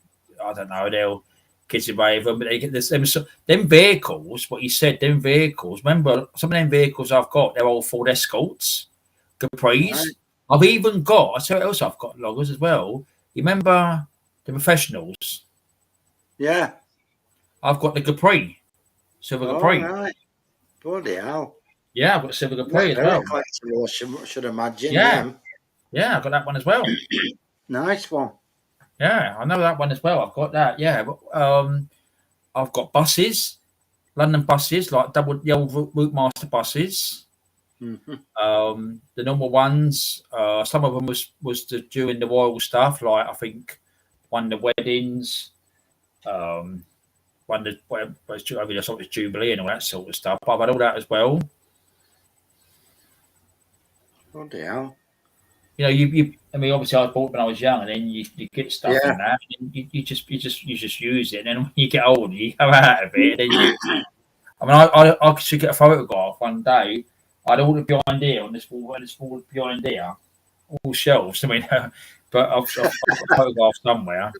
I don't know, they'll kiss away with them. But they get this them vehicles. What you said, them vehicles. Remember, some of them vehicles I've got, they're all Ford Escorts, Capris. Right. I've even got. I tell you what else I've got loggers as well. You remember the Professionals? Yeah. I've got the Capri, silver Capri. Right. Bloody hell. Yeah, I've got silver Capri as well. Collectible, should imagine. Yeah, I've got that one as well. Nice one. Yeah, I know that one as well. I've got that. Yeah, but I've got buses, London buses, like the old Route Master buses. Mm-hmm. The normal ones. Some of them was during the royal stuff. Like I think one of the weddings. One that was Jubilee and all that sort of stuff. But I've had all that as well. Oh dear. You know, I mean, obviously I bought when I was young, and then you get stuff in that, and you just use it. And then when you get older, you go out of it. And then I mean, I should get a photograph one day. I had all the behind here on this wall behind here, all shelves. I mean, but I've got a photograph somewhere.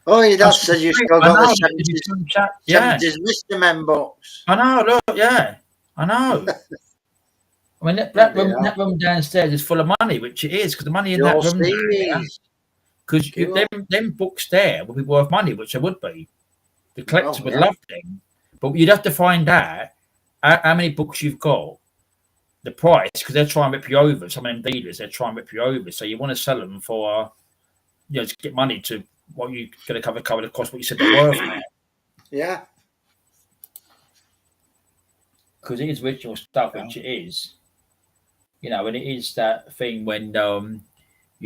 Oh, that's said you still got the 70s Mr. Men books. I know, look, yeah, I know. I mean, that room downstairs is full of money, which it is, because the money in that room, because them books there would be worth money, which they would be. The collectors would love them, but you'd have to find out how many books you've got, the price, because they'll try and rip you over. Some of them dealers, they'll try and rip you over. So you want to sell them for, to get money to what you're going to cover the cost, what you said they're worth. Yeah. Because it is original stuff, which it is. You know, and it is that thing when you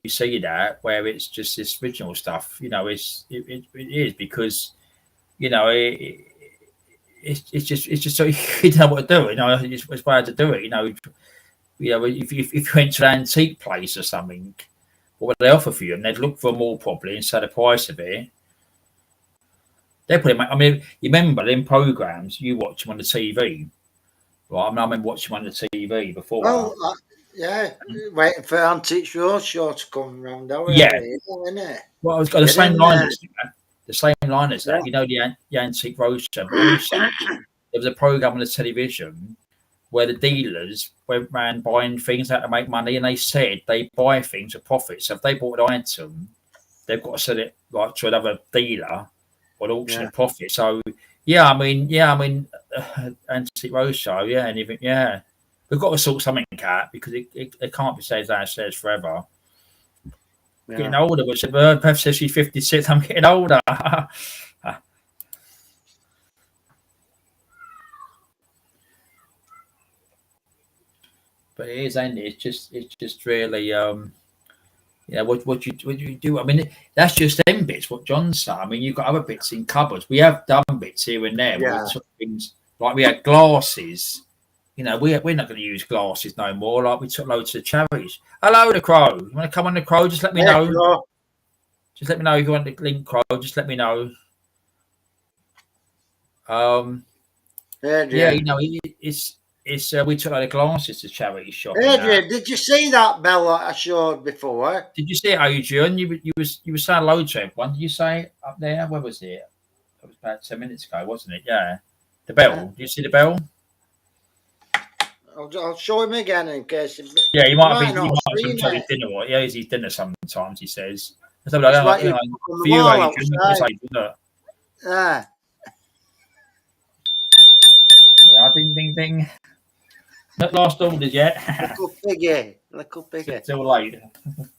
see that where it's just this original stuff. You know, it is because, you know, it's just so you know what to do. You know, it's hard to do it. You know, if you went to an antique place or something, what would they offer for you? And they'd look for them all properly and say the price of it. They put it. I mean, you remember them programs you watch them on the TV, right? I mean, I remember watching them on the TV before. Well, Yeah, waiting for Antiques Roadshow to come round, Yeah. isn't it? Well, I was got the Get same in line there. as that. The same line as that. Yeah. You know, the Antique Roadshow, but also there was a program on the television where the dealers went around buying things out to make money, and they said they buy things for profit. So if they bought an item, they've got to sell it like to another dealer or auction Yeah. at profit. So Antique Roadshow, yeah, and even we've got to sort something out because it can't be stayed downstairs forever. Yeah. Getting older, but Bev says she's 56. I'm getting older. But it is, and it's just really what you do. I mean, that's just them bits. What John said. I mean, you've got other bits in cupboards. We have done bits here and there. Yeah. We took things like we had glasses. You know, we're not going to use glasses no more. Like we took loads of charities. Hello, the Crow. You want to come on the Crow? Just let me know. Crow. Just let me know if you want the link, Crow. Just let me know. Adrian. You know, it's we took like the glasses to charity shop. Adrian, did you see that bell that I showed before? Did you see it, Adrian? You were saying hello to everyone. Did you say it up there? Where was it? It was about 10 minutes ago, wasn't it? Yeah. The bell. Yeah. Did you see the bell? I'll show him again in case. Yeah, he might have not been seen his it. dinner. Or, yeah, he's his dinner sometimes, he says. So, It's like, like you you know, put on for the you, wall Adrian, outside. look. Yeah. Yeah, ding, ding, ding. Not last orders yet. Little piggy. Still late.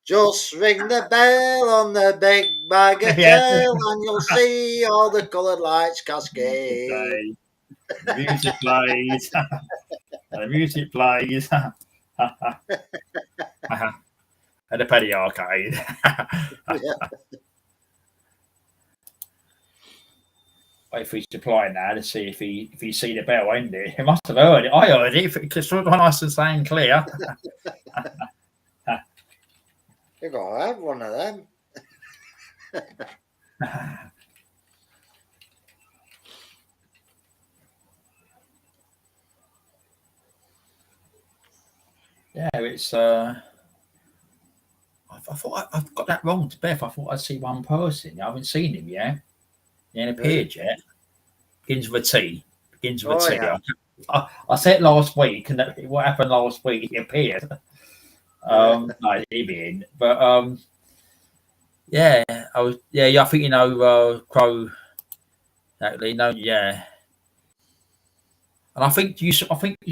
Just ring the bell on the big bag of Yeah. tail and you'll see all the coloured lights cascade. Okay. The music plays. The music plays. At the penny arcade. Yeah. Wait for his reply now to see if he see the bell, ain't it? He must have heard it. I heard it because it's nice and saying clear. You gotta have one of them. Yeah, it's I thought I've got that wrong to Beth. I thought I'd see one person. I haven't seen him yet. He ain't appeared yet. Begins with a T. Begins with a T. Yeah. I said it last week, and what happened last week? He appeared. No, he didn't. But I was. Yeah. I think you know Crow. Exactly. No. Yeah. And I think you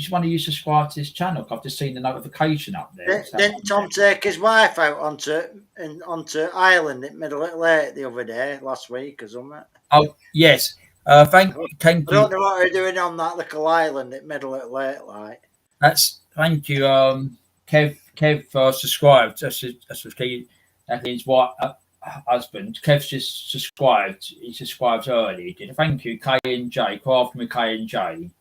want to subscribe to this channel. I've just seen the notification up there. Didn't Tom take his wife out onto Ireland at Middle of Lake the other day, last week or something? Oh yes. Thank you. I don't know what they're doing on that little island at Middle of Lake, like. Thank you. Kev subscribed. That's his wife, husband. Kev's just subscribed. He subscribed early. Thank you, K and J. Crafting with K and J.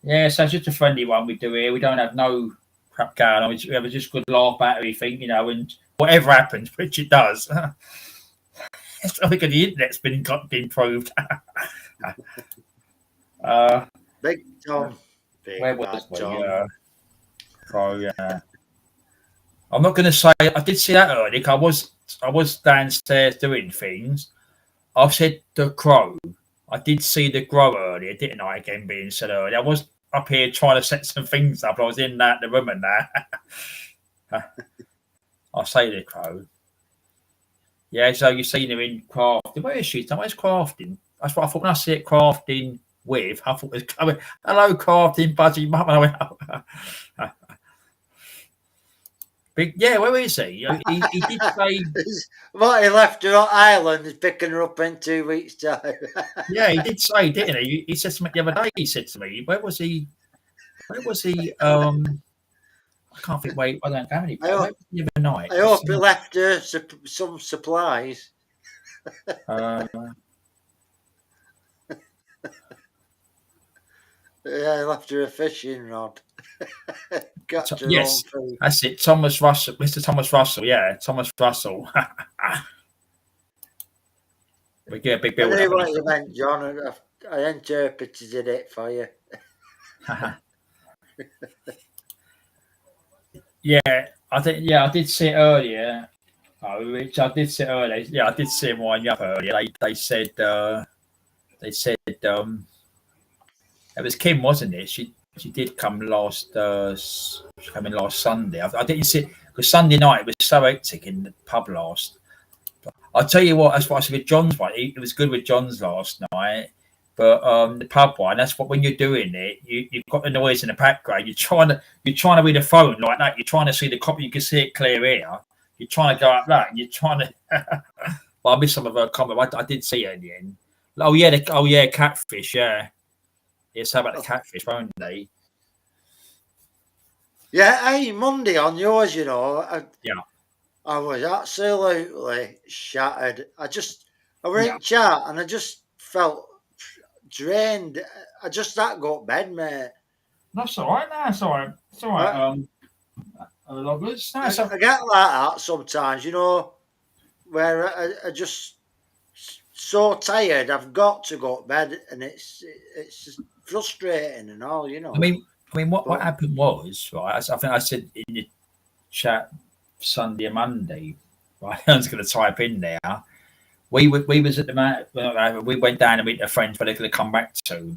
Yeah, so it's just a friendly one we do here. We don't have no crap going on. We have a just good laugh at everything, you know, and whatever happens, which it does. I think the internet's been improved. Big Tom. Where was Tom? Yeah. I'm not going to say I did see that earlier. I was downstairs doing things. I've said the Crow. I did see the Grow earlier, didn't I? Again, being said earlier, I was up here trying to set some things up. I was in the room and that. I'll say the Crow. Yeah, so you've seen her in crafting. Where is she? Where's crafting? That's what I thought when I see it crafting with. I thought it was coming. Hello, crafting, Budgie. Big, yeah, where is he? He did say. What, he left her on Ireland is picking her up in 2 weeks' time. Yeah, he did say, didn't he? He said to me the other day. He said to me, "Where was he? I can't think. Wait, I don't have any. Where was he the other night? I hope he left her some supplies. Yeah, he left her a fishing rod. Yes, that's it. Thomas Russell, Mr. Thomas Russell. Yeah, Thomas Russell. We get a big bill. I knew what you meant, John. I interpreted it for you. Yeah, I think. Yeah, I did see it earlier. Which I did see earlier. Yeah, I did see him winding up earlier. They said it was Kim, wasn't it? She did come last. She came in last Sunday. I didn't see because Sunday night it was so hectic in the pub last. I'll tell you what. That's what I said with John's one. It was good with John's last night. But the pub one, that's what when you're doing it, you've got the noise in the background. You're trying to read a phone like that. You're trying to see the copy. You can see it clear here. You're trying to go up that, and you're trying to. Well, I missed some of her comment. I did see it in the end. Oh yeah, catfish. Yeah, yes. How about the catfish, won't they? Yeah, hey, Monday on yours, Yeah, I was absolutely shattered. I were yeah. in chat and I just felt drained. I just had to go to bed, mate. That's all right. No, that's all right. It's all right. Loggers. No, I get like that sometimes, where I just so tired. I've got to go to bed, and it's just frustrating and all, I mean, what But happened was right. I think I said in the chat Sunday and Monday. Right, I was going to type in there. We was at the we went down and meet their friends where they're going to come back to.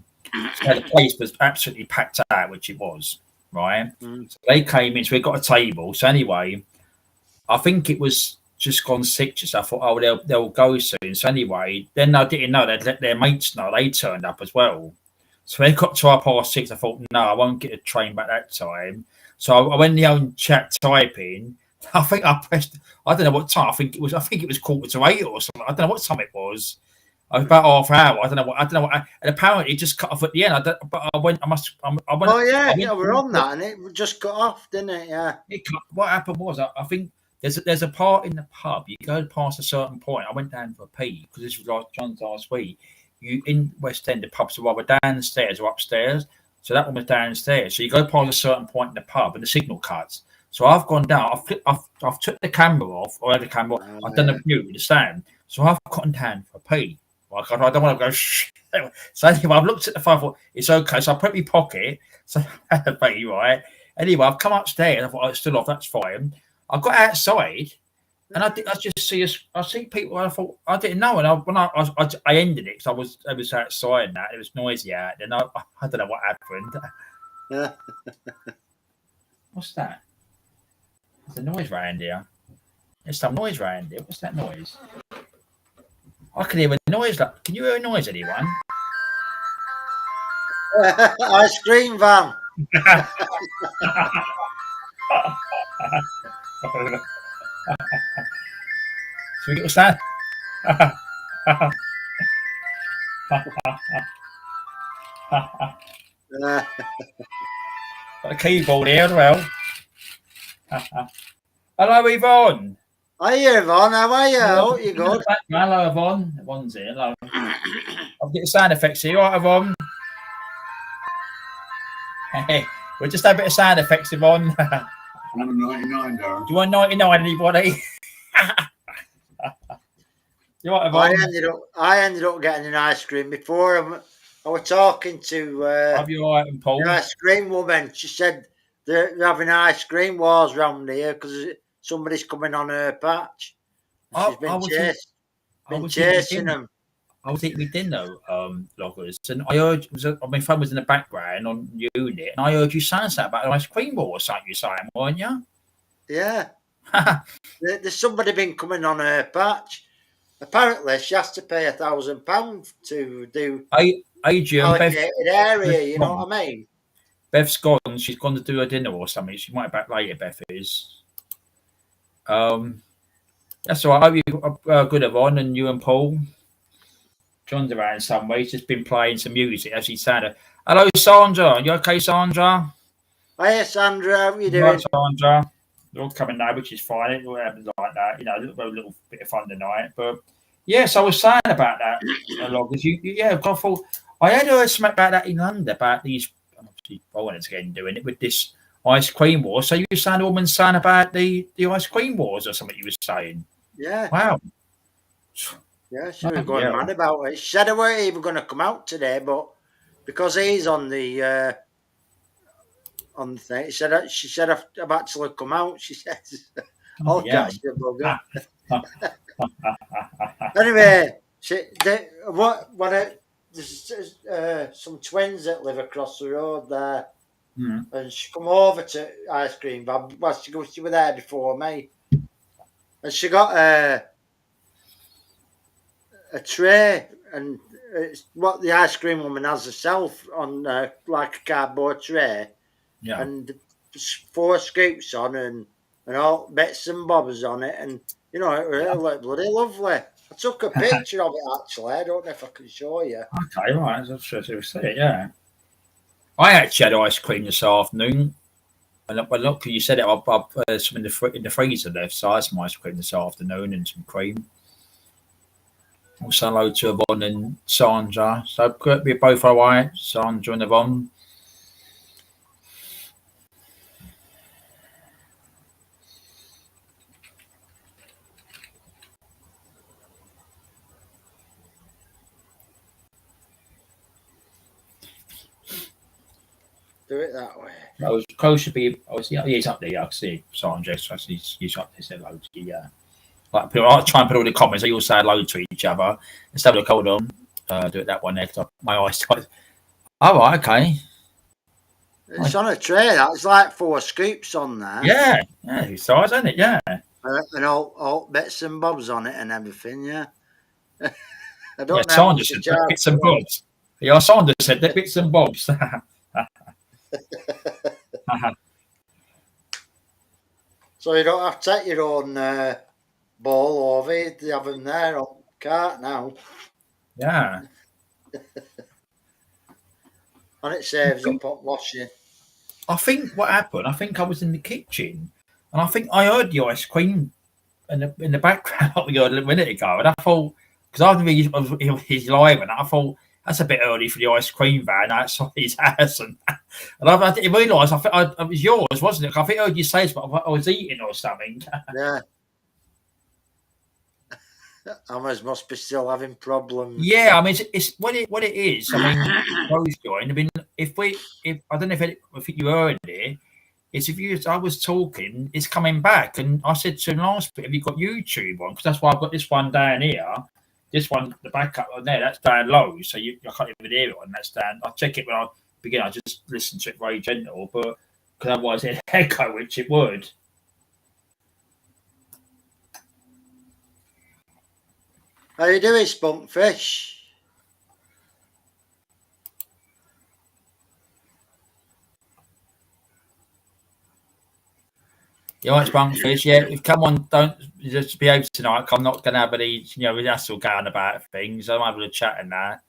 So the place was absolutely packed out, which it was. Right, so they came in, so we got a table. So anyway, I think it was just gone 6. So I thought, oh, they'll go soon. So anyway, then I didn't know they'd let their mates know. They turned up as well. So when it got to 6:30, I thought, no, I won't get a train back that time. So I went in the own chat typing. I think I pressed. I don't know what time. I think it was 8:15 or something. I don't know what time it was. About half hour. I don't know what. And apparently, it just cut off at the end. But I went. I must. I went. oh I yeah, went, we're on that, and it just got off, didn't it? Yeah. what happened was, I think there's a part in the pub. You go past a certain point. I went down for a pee because this was like John's last week. You in West End, the pubs are either downstairs or upstairs. So that one was downstairs. So you go past a certain point in the pub, and the signal cuts. So I've gone down. I've took the camera off, or had the camera off. I've done the mute with the sound. So I've gotten down for a pee. Like, I don't want to go. Shh. So anyway, I've looked at the phone. Thought, it's okay. So I put it in my pocket. So I had a pee, right. Anyway, I've come upstairs. I thought, oh, it's still off. That's fine. I got outside, and I just see us. I see people. And I thought I didn't know. And when I ended it, because I was outside and that it was noisy out. And I don't know what happened. Yeah. What's that? There's a noise round here. There's some noise round here. What's that noise? I can hear a noise. Can you hear a noise, anyone? Ice cream van. So we get what's that? Got a keyboard here as well. Hello, Yvonne. Hi, Yvonne. How are you? Oh, you good? Hello, Yvonne. Yvonne's here. Hello. I'll get the sound effects here. All right, Yvonne. Hey, we'll just have a bit of sound effects, Yvonne. I'm 99, Darren. Do you want 99, anybody? You right, Yvonne? I ended up getting an ice cream before. I was talking to Have you all right, and Paul? an ice cream woman. She said they're having ice cream wars round here because somebody's coming on her patch. She's been chasing them. I was eating with dinner, loggers, and I heard my phone was in the background on unit, and I heard you saying something about an ice cream ball or something. You saying, weren't you? Yeah. There's somebody been coming on her patch. Apparently, she has to pay £1,000 to do Adrian, allocated area. You know what I mean? Beth's gone. She's gone to do her dinner or something. She might be back later. Beth is. That's all right. I hope you good, Yvonne, and you and Paul. John's around somewhere. He's just been playing some music as he sounded. Hello, Sandra. Are you okay, Sandra? Hiya, Sandra. How are you doing? Right, Sandra. They're all coming now, which is fine. It all happens like that. A little bit of fun tonight. But yes, I was saying about that. Loggers. I thought I had heard something about that in London about these. Obviously, I wanted to get into doing it with this ice cream war. So you were saying a woman saying about the ice cream wars or something you were saying? Yeah. Wow. Yeah, she was going mad about it. She said they weren't even going to come out today, but because he's on the on the thing. She said I've actually come out. She says I'll catch the bugger. Anyway, there's some twins that live across the road there, and she come over to ice cream van. Well, she was there before me, and she got a tray, and it's what the ice cream woman has herself on like a cardboard tray, and 4 scoops on and all bits and bobs on it, and you know it looked bloody lovely. I took a picture of it actually. I don't know if I can show you. Okay, right. I'm sure to see it. Yeah, I actually had ice cream this afternoon. And look, you said it. I've some in the freezer left, so I had some ice cream this afternoon and some cream. Also, hello to Yvonne and Sandra. So we're both all right, Sandra and Yvonne. Do it that way. I was close to be. He's up there. I can see Sandra. So he's up there. Say hello to you. Yeah. Like, I'll try and put all the comments. They all say hello to each other. Let's have a look. Hold on. Do it that one there. My eyes tight. Oh, right, okay. It's on a tray. That's like 4 scoops on there. Yeah, it's size, isn't it? Yeah. And all bits and bobs on it and everything. Yeah. I don't know. Sandra said bits and bobs. Yeah, Sandra said that bits and bobs. So you don't have to take your own bowl over. You have them there on the cart now. Yeah. And it saves up on washing. I think what happened, I think I was in the kitchen and I think I heard the ice cream in the background a minute ago. And I thought, because I was he's live, and I thought, that's a bit early for the ice cream van outside his house. And I didn't realise, I think it was yours, wasn't it? I think I heard you say it, but I was eating or something. Yeah. Hammers must be still having problems. Yeah, I mean, it's what it is. I mean, Rose joined. I mean, if I don't know if you heard it, it's I was talking, it's coming back, and I said to him last bit, have you got YouTube on? Because that's why I've got this one down here. This one, the backup on there, that's down low, so I can't even hear it, and that's down. I check it when I begin. I just listen to it very gentle, but because otherwise it'd echo, which it would. How you doing, Spunkfish? You want Spunkfish? Yeah, come on, don't just behave tonight. I'm not going to have any, that's all going about things. I'm having a chat and that.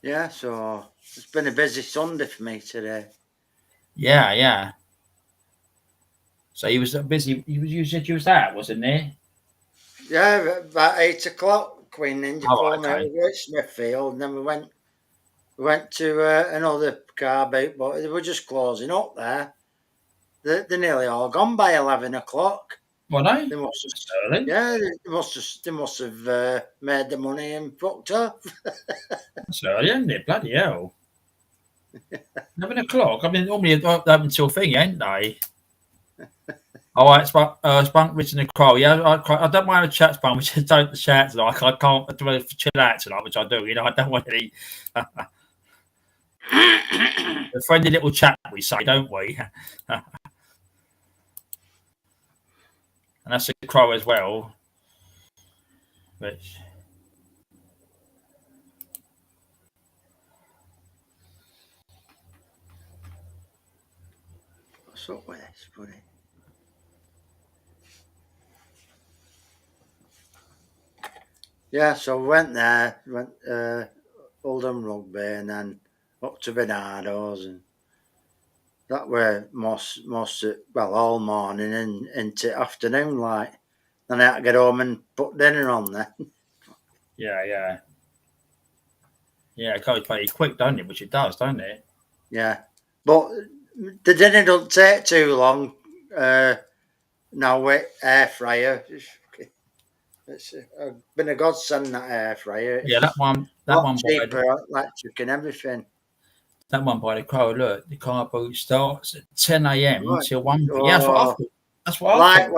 Yeah, so it's been a busy Sunday for me today. Yeah. So he was busy. You said you was out, wasn't he? Yeah, about 8 o'clock. Queen Ninja phoned me. We were at Smithfield, and then we went to another car boot, but they were just closing up there. They're nearly all gone by 11 o'clock. What they? They must have. Yeah, they must have made the money and fucked up. That's early, isn't it? Bloody hell. 11 o'clock. I mean, normally they're open until thing, ain't they? All right, Spunk, Rich and the Crow. Yeah, I don't mind a chat, Spunk. We just don't chat tonight. I can't chill out tonight, which I do. I don't want any. A friendly little chat, we say, don't we? And that's a Crow as well. Which. What's up with this, buddy? Yeah, so we went there, Oldham Rugby, and then up to Bernardo's, and that were most all morning and into afternoon, like. Then I had to get home and put dinner on there. Yeah, it goes pretty quick, don't it? Which it does, don't it? Yeah, But the dinner don't take too long now with air fryer. It's been a godsend, that air fryer. It's Yeah, that one cheaper, electric and everything. That one by the Crow. Look, the car boot starts at 10 a.m. Right. till 1 p.m. Yeah, that's what I thought. That's what I thought.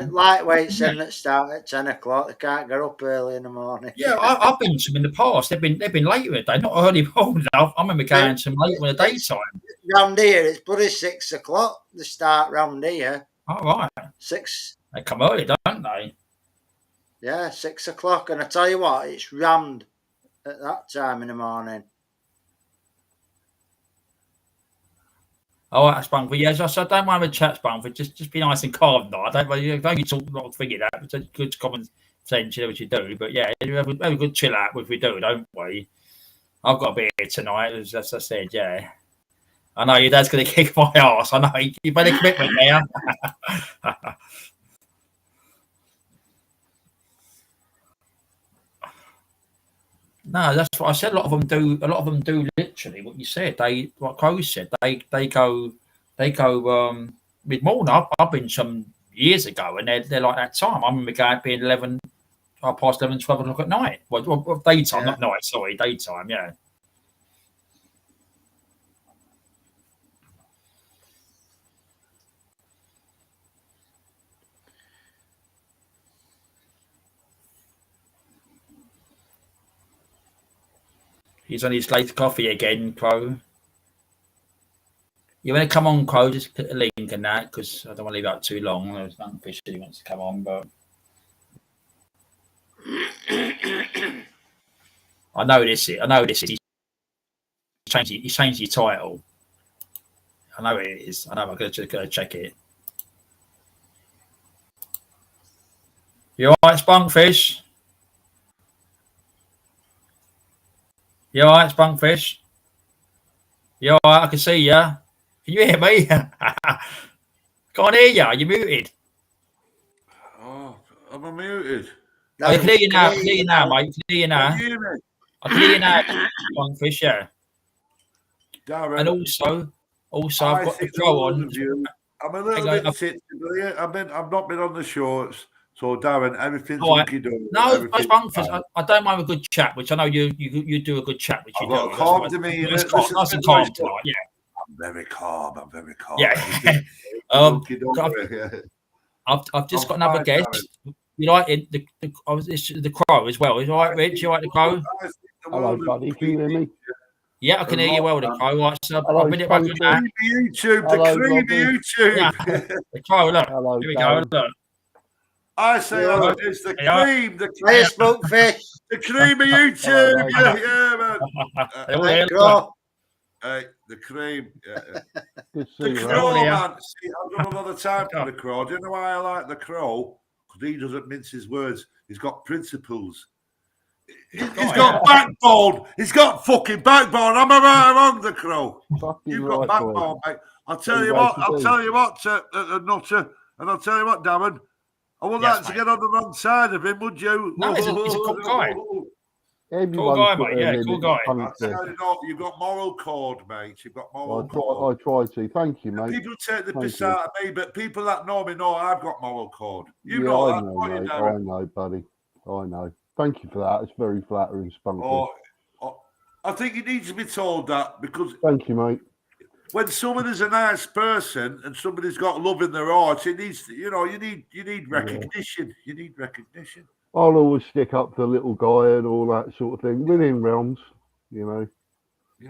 Lightweights that start at 10 o'clock. They can't get up early in the morning. Yeah, I've been to them in the past. They've been late in the day, not early morning. I remember going to them late in the daytime. Round here, it's bloody 6 o'clock. They start round here. All right. 6. They come early, don't they? Yeah, 6 o'clock. And I tell you what, it's rammed at that time in the morning. Oh, that's Spunkford. Yes, I don't mind with chat, Spunkford. Just be nice and calm. No, I don't you talk a lot of figure that. It's a good common sense, you know what you do. But yeah, we have a good chill out if we do, don't we? I've got to be here tonight, as I said. Yeah, I know your dad's going to kick my ass. I know you better commitment now. No, that's what I said. A lot of them do literally what you said. What Crow said. They go mid morning. I've been some years ago, and they're like that time. I remember going being 12 o'clock at night. Well, daytime, yeah. Not night. Sorry, daytime. Yeah. He's on his late coffee again, Crow. You want to come on, Crow? Just put a link in that because I don't want to leave out too long. There's nothing officially wants to come on, but I know this is. He's changed your title. I know it is. I know. I'm just going to check it. You all right, Spunkfish? You all right, Spunkfish? You all right? I can see you. Can you hear me? Can't hear you. You're muted. Oh, am I muted? No, I can hear you now. I can hear you now, mate. I can hear you now. Can you hear me? I can hear you now, Spunkfish, yeah. Darren, and also I've got the Crow on. I'm a little bit tipsy. I've not been on the shorts. So, Darren, everything's hunky dory. No, I don't mind a good chat, which I know you do a good chat, which you do. Calm demeanour. Nice and calm tonight, yeah. I'm very calm. Yeah. I've just got another guest. Darren. You like it? The Crow as well. Is all right, Rich? You like the Crow? Hello, buddy. Can you hear me? Yeah, I can hear you well, the Crow. Right, so hello, I've been back on that. The creamy YouTube. Yeah. The Crow, look. Hello, here we go. Look. I say hello. It's the cream. The cream. Spunkfish. The creamy YouTube. Yeah, man. Hey, the cream. Yeah. Good to the see Crow, you, man. See, I've done a lot of time for the Crow. Do you know why I like the Crow? Because he doesn't mince his words. He's got principles. He's got backbone. He's got fucking backbone. Am I right or wrong, the Crow? You've got backbone, mate. I'll tell you what, Nutter, and I'll tell you what, Darren. I wouldn't like to get on the wrong side of him, would you? No, he's a cool guy. Cool guy, mate. Yeah, cool guy. You've got moral code, mate. You've got moral code. I try to. Thank you, mate. People take the piss out of me, but people that know me know I've got moral code. I know, buddy. I know. Thank you for that. It's very flattering, Spunky. I think it needs to be told that because. Thank you, mate. When someone is a nice person and somebody's got love in their heart, it needs, you need recognition. Yeah. You need recognition. I'll always stick up for the little guy and all that sort of thing within realms, Yeah.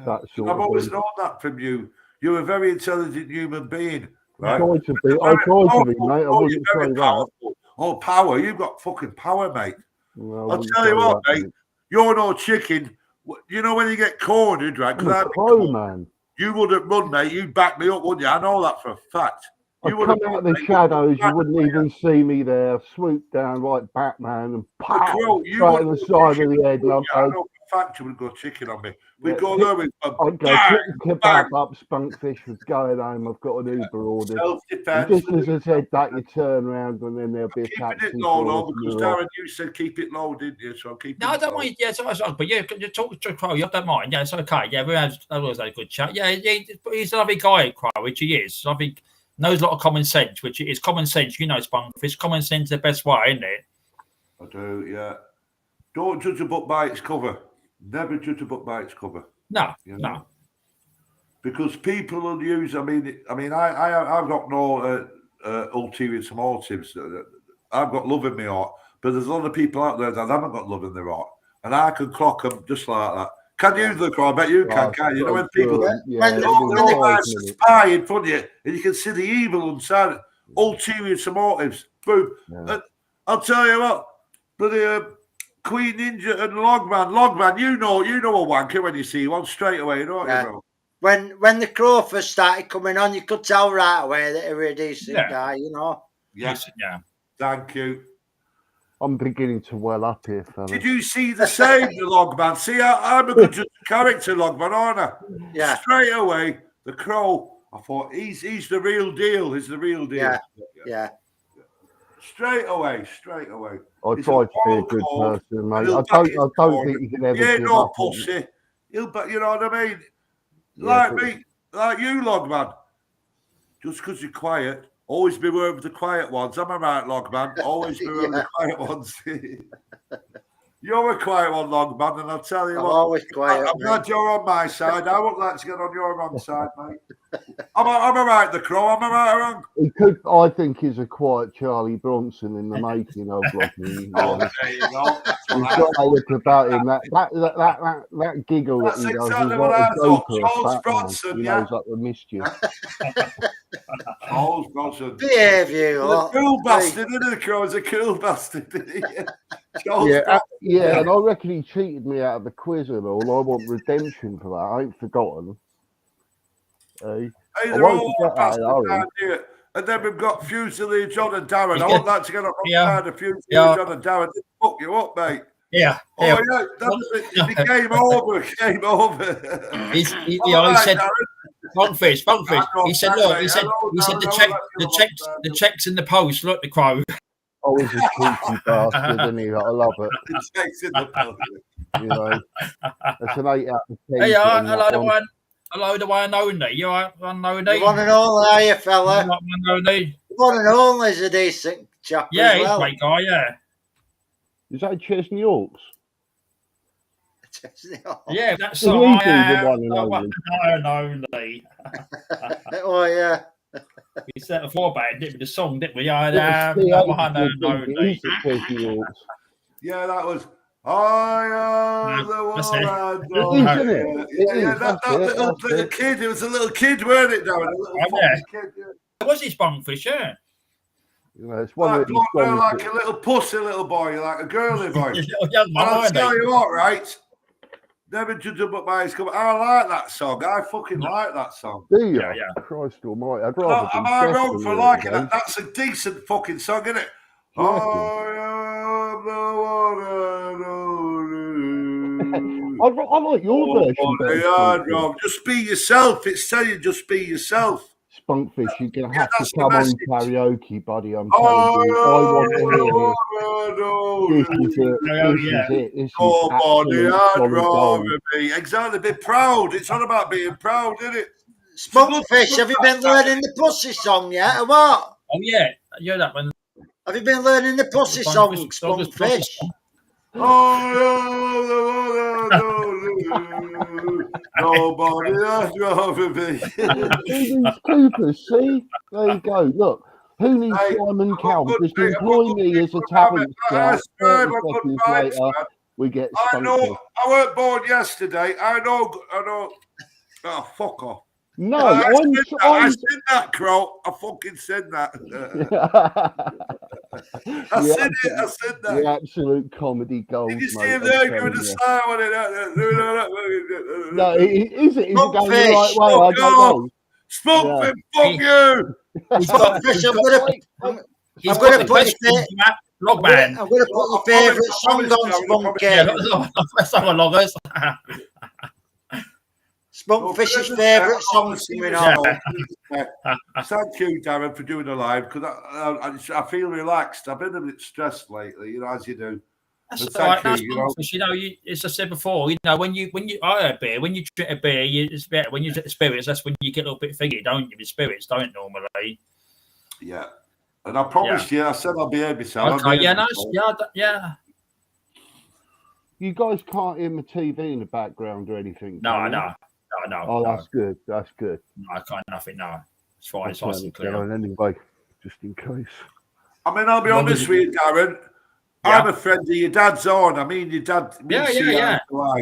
That sort I've always known that from you. You're a very intelligent human being. Right? I try to be, mate. I wouldn't say that. Oh, power. You've got fucking power, mate. Well, I'll tell you what, mate. You're no chicken. You know when you get cornered, right? I'm a Crow, man. You wouldn't run, mate. You'd back me up, wouldn't you? I know that for a fact. I'd come out of the shadows. You wouldn't even see me there. Swoop down like Batman and pow! Right in the side of the head. And I'd go, factory would go chicken on me. We'd go there with I'd go pick the kebab up, Spunkfish was going home. I've got an Uber order. Self-defense. Just as I said that, you turn around and then there'll be a taxi. Keeping it low, though, because Darren, you said keep it low, didn't you? So I'm keeping. No, I don't mind. Yeah, so but yeah, you talk to Crow. You don't mind. Yeah, it's okay. Yeah, we always had a good chat. Yeah, he's a lovely guy, Crow, which he is. I think knows a lot of common sense, which is common sense. You know, Spunkfish. Common sense is the best way, isn't it? I do. Yeah. Don't judge a book by its cover. Never judge a book by its cover. No, no. Because people will use. I've got no ulterior motives. I've got love in my heart, but there's a lot of people out there that haven't got love in their heart, and I can clock them just like that. Can you, the Crow? I bet you can. You know when people when they buy a spy in front of you, and you can see the evil inside, ulterior motives. Boom. Yeah. I'll tell you what, bloody. Queen Ninja and Logman, you know a wanker when you see one straight away, don't you, bro? When the Crow first started coming on, you could tell right away that he was a decent guy, you know. Yes, yeah. Thank you. I'm beginning to well up here, fella. Did you see the same, the Logman? See, I'm a good character, Logman, aren't I? Yeah. Straight away, the Crow. I thought he's the real deal. He's the real deal. Yeah. Straight away. I try to be a good person, mate. I don't think you can ever give no up pussy. You know what I mean? Like me, like you, Logman. Just because you're quiet, always beware of the quiet ones. Am I right, Logman? Always beware of the quiet ones. You're a quiet one, Logman, and I'll tell you I'm what. Always quiet. I'm glad you're on my side. I would like to get on your wrong side, mate. Am I right, the Crow? Am I right or wrong? He could. I think he's a quiet Charlie Bronson in the making of Logman. There you go. He's got a look about him. That giggle that he does is like a joker of Batman. He knows like the mischief. Charles Bronson. Behave you. A cool bastard, isn't it, Crow? He's a cool bastard. Yeah, and I reckon he cheated me out of the quiz and all. I want redemption for that. I ain't forgotten. Hey, they're all bastards, and then we've got Fusilier John and Darren. I want that to get up on side of Fusilier John and Darren. They fuck you up, mate. Yeah. It came over. He said, Spunkfish. He said, look, he said the checks in the post. Look, the Crow. Oh, he's a cheeky bastard, isn't he? I love it. The checks in the post. You know, that's an 8 out of 10. Hey, hello, the one and only. You are one and only. You want an only, are you, fella? One and only. One and only is a decent chap. Yeah, he's a great guy. Yeah. Is that Chesney Hawks? Yeah, that's the one and only. Oh yeah. We said before about it, didn't we? The song, didn't we? One and only. Yeah, that was. I am the one. That little kid. It was a little kid, weren't it, Darren? A little kid. Yeah. Was he Spunkfish? Yeah. You know, it's one like a little pussy little boy, like a girly boy. I'll tell you what, right? Never judge a book by his cover. I like that song. I fucking like that song. Do you? Yeah. Christ almighty. I'd rather am I wrong for liking that? That's a decent fucking song, isn't it? I am the one. I like your version better. Rob. Just be yourself. It's saying just be yourself. Spunkfish, you're going to have to come on karaoke, buddy. I'm telling you. I want to hear this. This is it. Exactly. Be proud. It's all about being proud, isn't it? Spunkfish, have you been learning the pussy song yet, or what? Oh, yeah. Yeah, that one. Have you been learning the pussy song, Spunkfish? Nobody has rather me. Coopers, see? There you go. Look, who needs Simon Cowell? Just employ me as a talent scout. 30 seconds later, we get Spunkfish. I weren't born yesterday. I know. Oh, fuck off. No, I said that, Crow. I fucking said that. I said that. The absolute comedy gold. Did you see him there giving a sign on it? No, is it? Is it going the right way? I don't know. Spunkfish, fuck you. Spunkfish, I'm going to put it. Logman. I'm going to put your favourite song on, Spunky. Yeah, let's have a loggers. Spunkfish's favourite song coming on. Thank you, Darren, for doing the live, because I feel relaxed. I've been a bit stressed lately, you know, as you do. That's right. As I said before, you know, when you I a beer, when you drink a beer, it's better. When you drink the spirits, that's when you get a little bit figgy, don't you? The spirits don't normally. Yeah, and I promised you. I said I'll behave myself. Okay, yeah. You guys can't hear my TV in the background or anything. No. Oh, that's good. That's good. No, I can't. Nothing. No, it's fine. It's nice and clear. Anyway, just in case. I mean, I'll be honest with you, Darren. Yeah. I'm a friend of your dad's on. I mean, your dad. Yeah. So, I know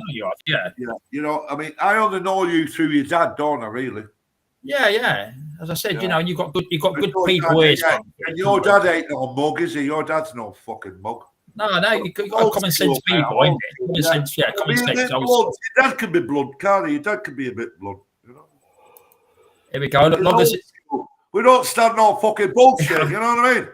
you are. Yeah. You know, I mean, I only know you through your dad, don't I? Really. Yeah. As I said, you know, you got good people here. And your dad ain't no mug, is he? Your dad's no fucking mug. No, you've got common sense people, ain't it? Common sense, yeah, common sense. Your dad can be blunt, can't he? Your dad can be a bit blunt, you know. Here we go. Look, we don't stand no fucking bullshit, you know what I mean?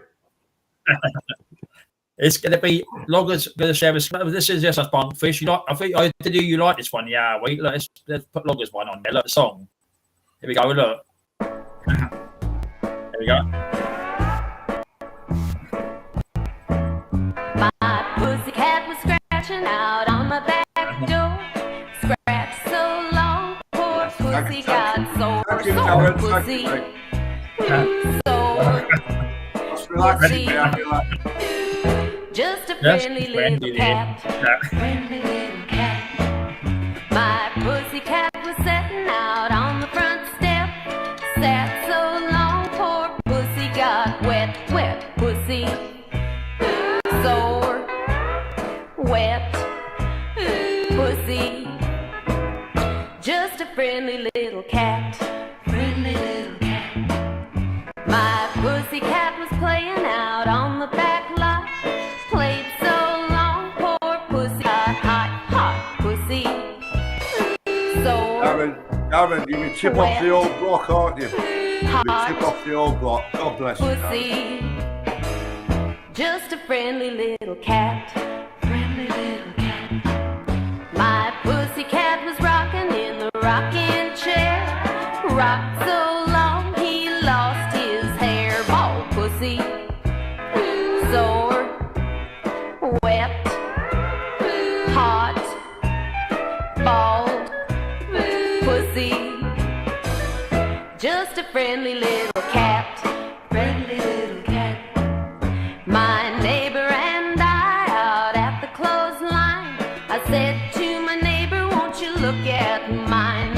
It's going to be Loggers going to share this. This is just a Spunkfish. You like this one? Yeah, wait, let's put Loggers one on there. Look, the song. Here we go. Look. Here we go. My pussycat was scratching out on my back door. Scratched so long, poor pussy got sore pussy. Sore pussy. Just a friendly little cat. Friendly little cat. My pussycat was sitting out on the front step. Sat so long, poor pussy got wet pussy. Sore, wet pussy. Just a friendly little cat. Friendly little cat. My pussycat was playing out on the back lot. Played so long, poor pussy got hot pussy. Sore, Darren, you can chip off the old block, aren't you? You can chip off the old block. God bless you. Pussy. Just a friendly little cat. Friendly little cat. My pussycat was rocking in the rocking chair. Rocked so long he lost his hair. Bald pussy. Sore. Wet. Hot. Bald. Pussy. Just a friendly little cat. Friendly little cat. My neighbor and I out at the clothesline. I said to my neighbor, won't you look at my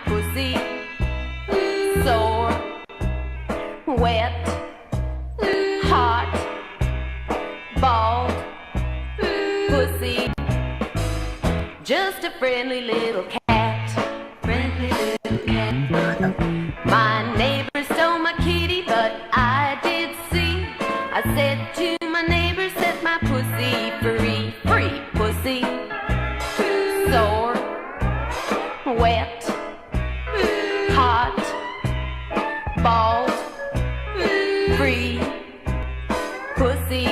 pussy? Sore, wet, hot, bald, pussy. Just a friendly little cat. Friendly little cat. My neighbor stole my kitty, but I did see. I said to my neighbor, set my pussy free, free pussy. Sore, wet, hot, bald, free pussy.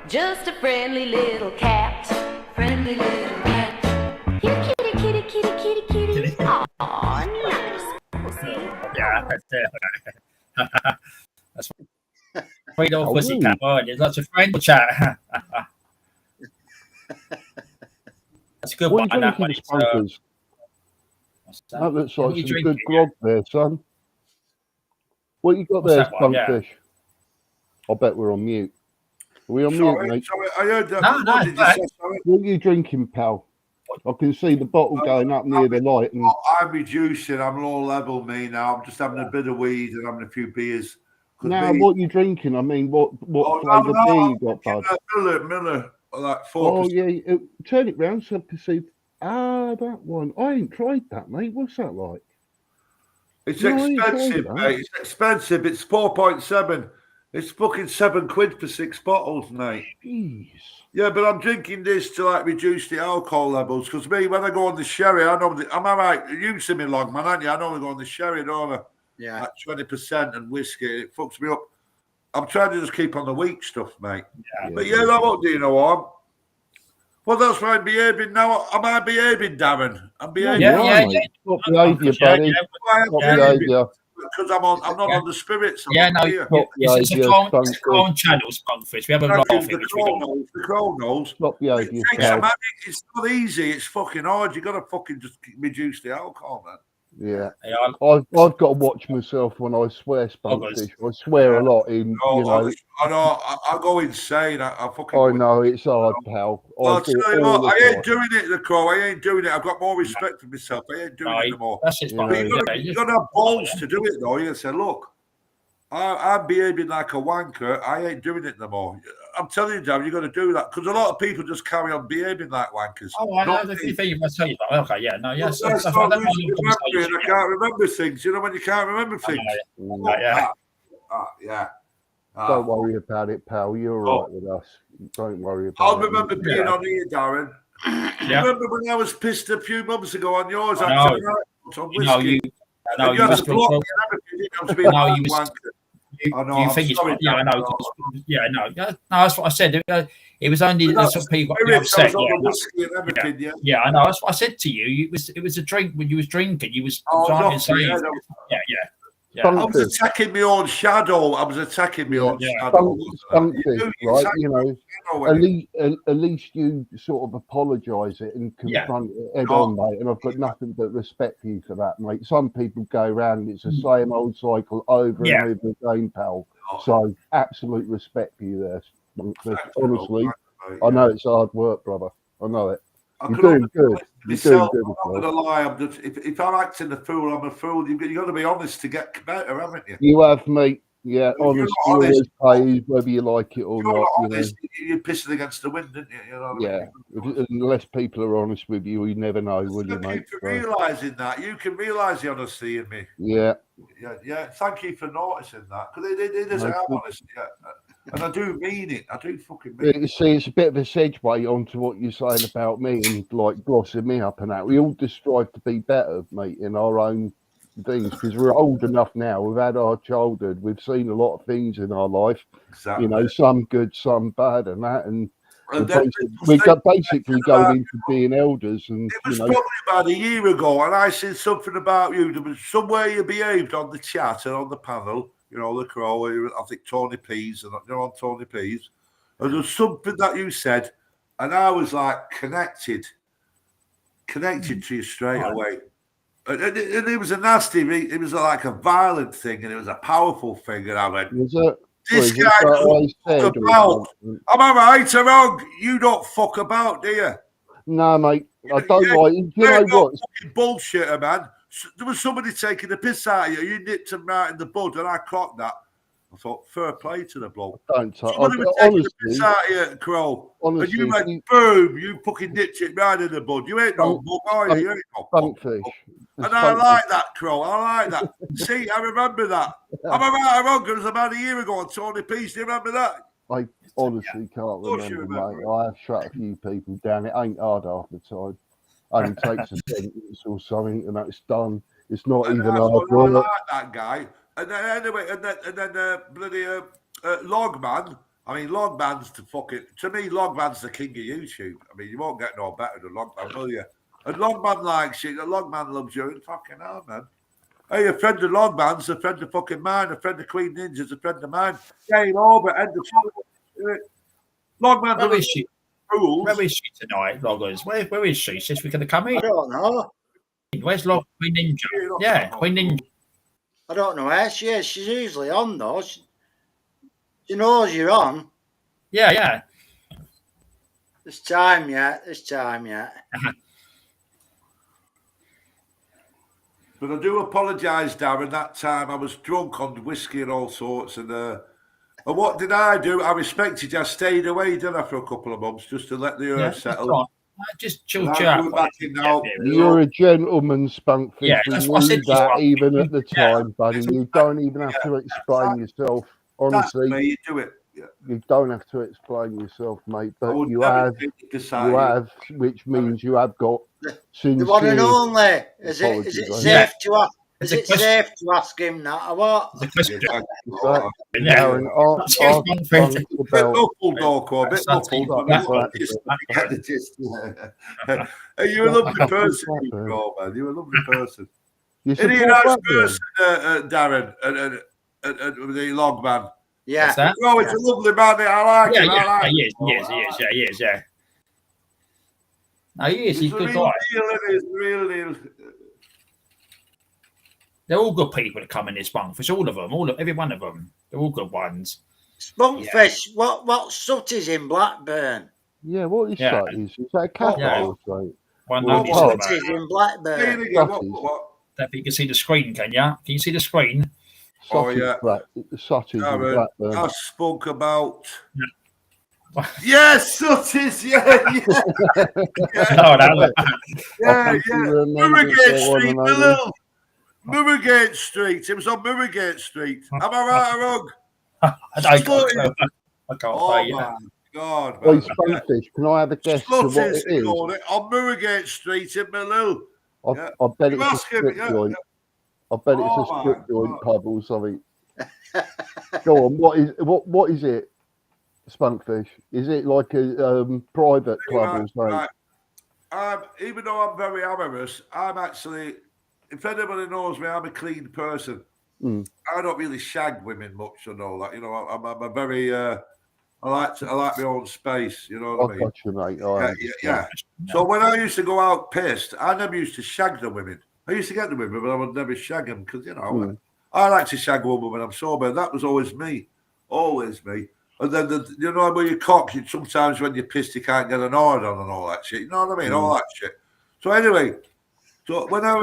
Just a friendly little cat. Friendly little cat. Here, kitty, kitty, kitty, kitty, kitty. Aw, nice pussy. Yeah, that's Sweet old pussycat. There's lots of friendly chat. That's a good one. That one. That looks like some good grog there, son. What you got there, Spunkfish? I bet we're on mute. Are we on mute, mate? Sorry, I heard that. No. What are you drinking, pal? I can see the bottle going up near the light. And... I'm reducing. I'm low level, me now. I'm just having a bit of weed and having a few beers. Now, what are you drinking? I mean, what flavour beer you got, bud? Miller, like 4%. Oh, yeah. Turn it round so I can see. Ah, that one. I ain't tried that, mate. What's that like? It's expensive, mate. It's expensive. It's 4.7. It's fucking £7 for 6 bottles, mate. Jeez. Yeah, but I'm drinking this to like reduce the alcohol levels. Because me, when I go on the sherry, I know I'm all right. You see me long, man, aren't you? I normally go on the sherry, don't I? Yeah. Like 20% and whiskey. It fucks me up. I'm trying to just keep on the weak stuff, mate. Yeah. But what do you know what? Well, that's why I'm behaving now. Am I behaving, Darren? I'm behaving. Yeah. Top behaviour, buddy. Top behaviour. Because I'm not on the spirits. It's a calm channel, Spunkfish. We have a laugh. The crow knows. Top behaviour. It's not easy. It's fucking hard. You got to fucking just reduce the alcohol, man. Yeah, I've got to watch myself when I swear, Spunkfish. I swear a lot in, I know. I go insane. I know it's hard, pal. Well, I'll tell you what, I ain't doing it, the crow. I ain't doing it. I've got more respect for myself. I ain't doing it anymore. That's it. You got to have balls to do it, though. You say, look, I'm behaving like a wanker. I ain't doing it no more. I'm telling you, Darren, you got to do that because a lot of people just carry on behaving like wankers. Oh, I know. The thing I tell you about. Okay, yeah, no, yes. I can't remember things. You know when you can't remember things. Yeah. Don't worry about it, pal. You're all right with us. Don't worry about it. I'll remember being on here, Darren. Yeah. Remember when I was pissed a few months ago on yours? I know. You must be. You think it's yeah, I know. Yeah, no, that's what I said. It was only some people got upset. Yeah, I know. That's what I said to you. It was a drink when you was drinking. You was trying to say, yeah. I was attacking my own shadow. Shadow. Right? You know, at least you sort of apologise it and confront it head on, mate. And I've got nothing but respect for you for that, mate. Some people go around, it's the same old cycle over and over again, pal. So absolute respect for you there. Honestly, I know it's hard work, brother. I know it. You're doing good. I'm not going to lie. If I'm acting a fool, I'm a fool. You've got to be honest to get better, haven't you? You have, mate. Yeah, honesty always pays, whether you like it or not. Honest, you're pissing against the wind, didn't you? You know what I mean? Unless people are honest with you, you never know, will you, mate? You can realising that. You can realise the honesty in me. Yeah. Thank you for noticing that because it is I'm honest. Yeah. And I do mean it. I do fucking mean it. You see, it's a bit of a segue onto what you're saying about me and like glossing me up and that. We all just strive to be better, mate, in our own things because we're old enough now. We've had our childhood. We've seen a lot of things in our life. Exactly. You know, some good, some bad, and that. And we got basically going into being elders. And it was probably about a year ago, and I said something about you. There was somewhere you behaved on the chat and on the panel. You know, the crow, I think Tony Pease, and you're on Tony Pease. And there was something that you said, and I was like connected to you straight away. And it was a nasty, it was like a violent thing, and it was a powerful thing. And I went, this guy doesn't fuck about. Am I right or wrong? You don't fuck about, do you? No, mate. I don't like. You know what? Fucking bullshitter, man. There was somebody taking the piss out of you. You nipped him right in the bud, and I clocked that. I thought, fair play to the bloke. Somebody was taking the piss out of you, Crow. Honestly, and you went, boom, you fucking nipped it right in the bud. You ain't no bug, are you? You ain't no Spunkfish. And I like that, Crow. I like that. See, I remember that. Am I right or wrong? It was about a year ago on Tony Pease. Do you remember that? I honestly can't remember, mate. I have shut a few people down. It ain't hard half the time. Only takes a sentence or something, and that's done. It's not even hard work. I like that guy. And then anyway, and then bloody Logman. I mean, Logman's to me, Logman's the king of YouTube. I mean, you won't get no better than Logman, will you? And Logman likes you. Logman loves you. And fucking hell, man. Hey, a friend of Logman's a friend of fucking mine. A friend of Queen Ninja's a friend of mine. Game over. End of story. Logman. Where is she? Where is she tonight, Loggers? Where is she? Since we're going to come in? I don't know. Where's Queen Ninja? Yeah, Queen Ninja. I don't know where she is. She's usually on, though. She knows you're on. Yeah. This time yet. But I do apologise, Darren. That time I was drunk on whiskey and all sorts. And what did I do? I respected you. I stayed away, didn't I, for a couple of months just to let the earth settle. Just chill out. You're a gentleman, Spunkfish. Yeah, that's what I said. That even at the time, buddy. You don't even have to explain yourself. Honestly, you do it. Yeah. You don't have to explain yourself, mate. But you have, which means you have got the one and only. Is it safe to Is it safe to ask him that or what? The question. Yeah. Bit muffled, Dorco. A bit muffled. You're a lovely person, man. You're a lovely person. Is he a nice person, Darren? And the log man. Yeah. Oh, it's a lovely man. I like him. Yeah, I like him. He is. No, he is. He's a good guy. He's real. They're all good people that come in this Spunkfish. All of them. Every one of them. They're all good ones. Spunkfish. What sut is in Blackburn? Yeah, what is that? Is that a capital? What sut is in Blackburn? You can see the screen, can you? Can you see the screen? Oh, yeah. Such is in Blackburn. I spoke about... Yes, Sutties, yeah. Murrogate Street. It was on Murrogate Street. Am I right or wrong? I can't oh, my God. Wait, Spunkfish, can I have a guess to what it is? On Murrogate Street in Millhill. I bet it's a strip joint. I bet it's a strip joint pub or something. Go on, what is it, Spunkfish? Is it like a private club or something? Right. Even though I'm very amorous, I'm actually, if anybody knows me, I'm a clean person. I don't really shag women much and all that. You know, I'm a very I like my own space. You know what I mean? Got you, mate. Yeah. So when I used to go out pissed, I never used to shag the women. I used to get the women, but I would never shag them because I like to shag a woman when I'm sober. That was always me. And then when you cock, sometimes when you're pissed, you can't get an order on and all that shit. You know what I mean? All that shit. So anyway, when I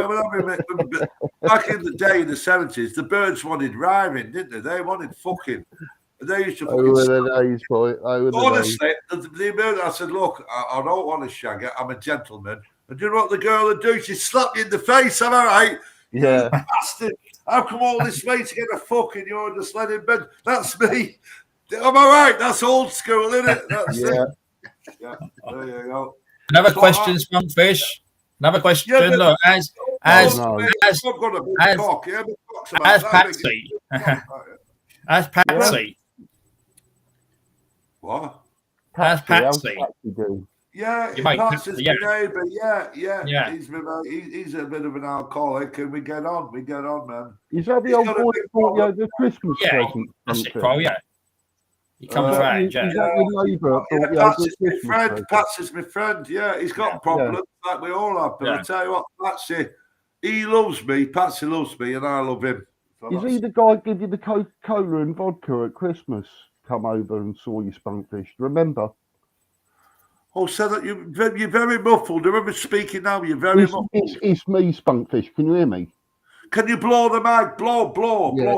back in the day in the 70s, the birds wanted rhyming, didn't they? They wanted fucking. And they used to fucking. Honestly, I said, look, I don't want to shag it. I'm a gentleman. And do you know what the girl would do? She'd slap you in the face. Am I right? Yeah. You bastard. I've come all this way to get a fucking you're in the sledding bed. That's me. Am I right? That's old school, isn't it? That's it. Yeah. There you go. Another question, Spunkfish. Another question. Look, as Patsy. As Patsy. What? As Patsy. Yeah, Patsy's my neighbour. Yeah. He's a bit of an alcoholic, and we get on, man. Is that the old boy that bought you the Christmas present? That's it, Paul, yeah. He comes around, yeah. Is that your neighbour? Patsy's my friend, yeah. He's got problems like we all have, but I tell you what, Patsy, he loves me, Patsy loves me, and I love him. So is he the guy who give you the Coca-Cola and vodka at Christmas? Come over and saw you, Spunkfish. Remember? Oh, so that you're very muffled. I remember speaking now. You're very muffled. It's me, Spunkfish. Can you hear me? Can you blow the mic? Blow.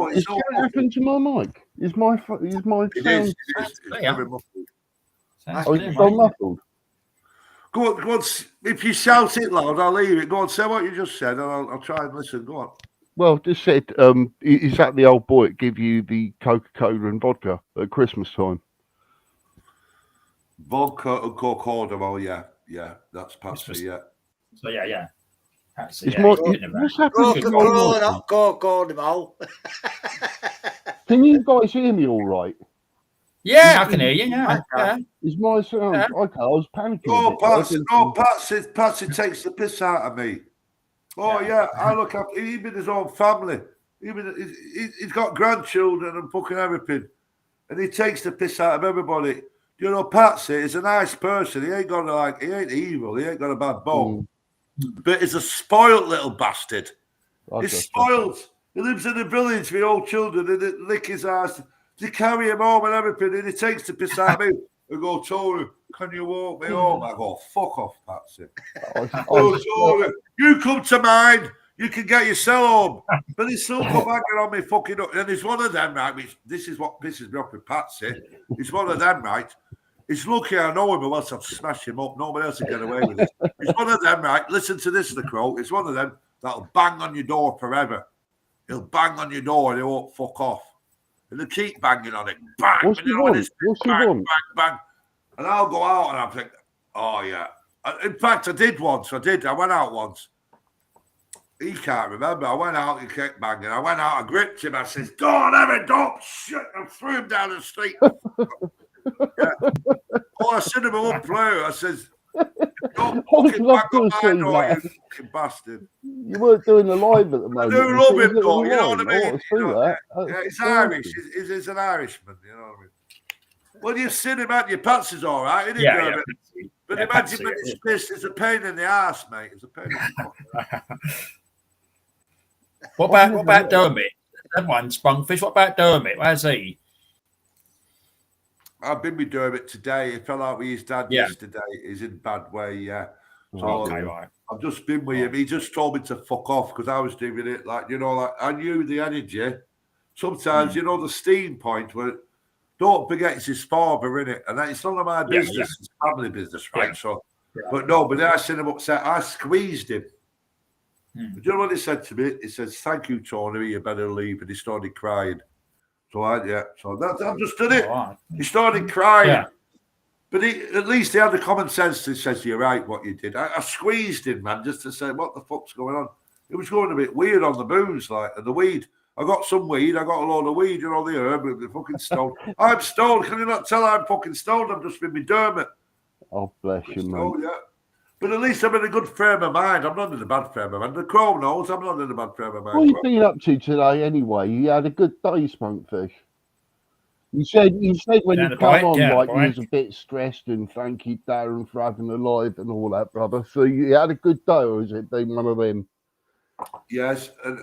It's what happened to my mic? Is my sound? It's very muffled. It's so muffled. Go on. If you shout it loud, I'll leave it. Go on, say what you just said, and I'll try and listen. Go on. Well, just said, is that the old boy that give you the Coca-Cola and vodka at Christmas time? Vodka and Coca-Cola, well, yeah, that's Patsy, yeah. So, yeah. Patsy, what's happening? Coca-Cola, not Coca-Cola. Can you guys hear me all right? Yeah, I can hear you, yeah. Is my sound... Okay, I was panicking. Patsy takes the piss out of me. Oh, yeah, I look after even his own family. He's got grandchildren and fucking everything. And he takes the piss out of everybody. You know, Patsy is a nice person. He ain't evil. He ain't got a bad bone. But he's a spoiled little bastard. He's spoiled. He lives in a village with old children and they lick his ass. They carry him home and everything. And he takes the piss out of me. I go, Tony, can you walk me home? I go, fuck off, Patsy. Tony, you come to mine. You can get yourself home. But he's still come back on me fucking up. And it's one of them, right? This is what pisses me off with Patsy. It's one of them, right? It's lucky I know him, or else I'd smash him up. Nobody else will get away with it. It's one of them, right? Listen to this, the crow. It's one of them that'll bang on your door forever. He'll bang on your door and he won't fuck off. And they'll keep banging on it. Bang! What's he want? Bang. And I'll go out and I'm thinking, oh, yeah. In fact, I did once. I went out once. He can't remember. I went out and kept banging. I went out and gripped him. I says, "Go on, Evan, don't shit." I threw him down the street. Oh, I said him a one player. I says, "Don't fucking bang on my door, you fucking bastard." You weren't doing the live at the moment. I do love him, though. You know what I mean? He's Irish. He's an Irishman. You know what I mean? Well, you've seen him at your pants is all right, isn't he? Yeah. But imagine when he's pissed, it's a pain in the ass, mate. It's a pain in the ass. What about Dermot? That one, Spunkfish. What about Dermot? Where's he? I've been with Dermot today. He fell out with his dad yesterday. He's in bad way, yeah. So okay, right. I've just been with him. He just told me to fuck off because I was doing it like, I knew the energy. Sometimes, the steam point where, don't forget it's his father, innit? And it's none of my business. It's family business, right? Yeah. So, but then I seen him upset. I squeezed him. But do you know what he said to me? He says, "Thank you, Tony. You better leave." And he started crying. So I've just done it. Right. He started crying. Yeah. But at least he had the common sense to say, "You're right, what you did." I squeezed him, man, just to say, "What the fuck's going on?" It was going a bit weird on the booze, like, and the weed. I got some weed. I got a load of weed, the herb, the fucking stoned. I'm stoned. Can you not tell I'm fucking stoned? I'm just with me Dermot. Oh, bless you, man. Yeah. But at least I'm in a good frame of mind. I'm not in a bad frame of mind. The crow knows I'm not in a bad frame of mind. What have you been up to today anyway? You had a good day, Spunkfish. You said when you come on, you was a bit stressed, and thank you, Darren, for having a live and all that, brother. So you had a good day, or has it been one of them? Yes, and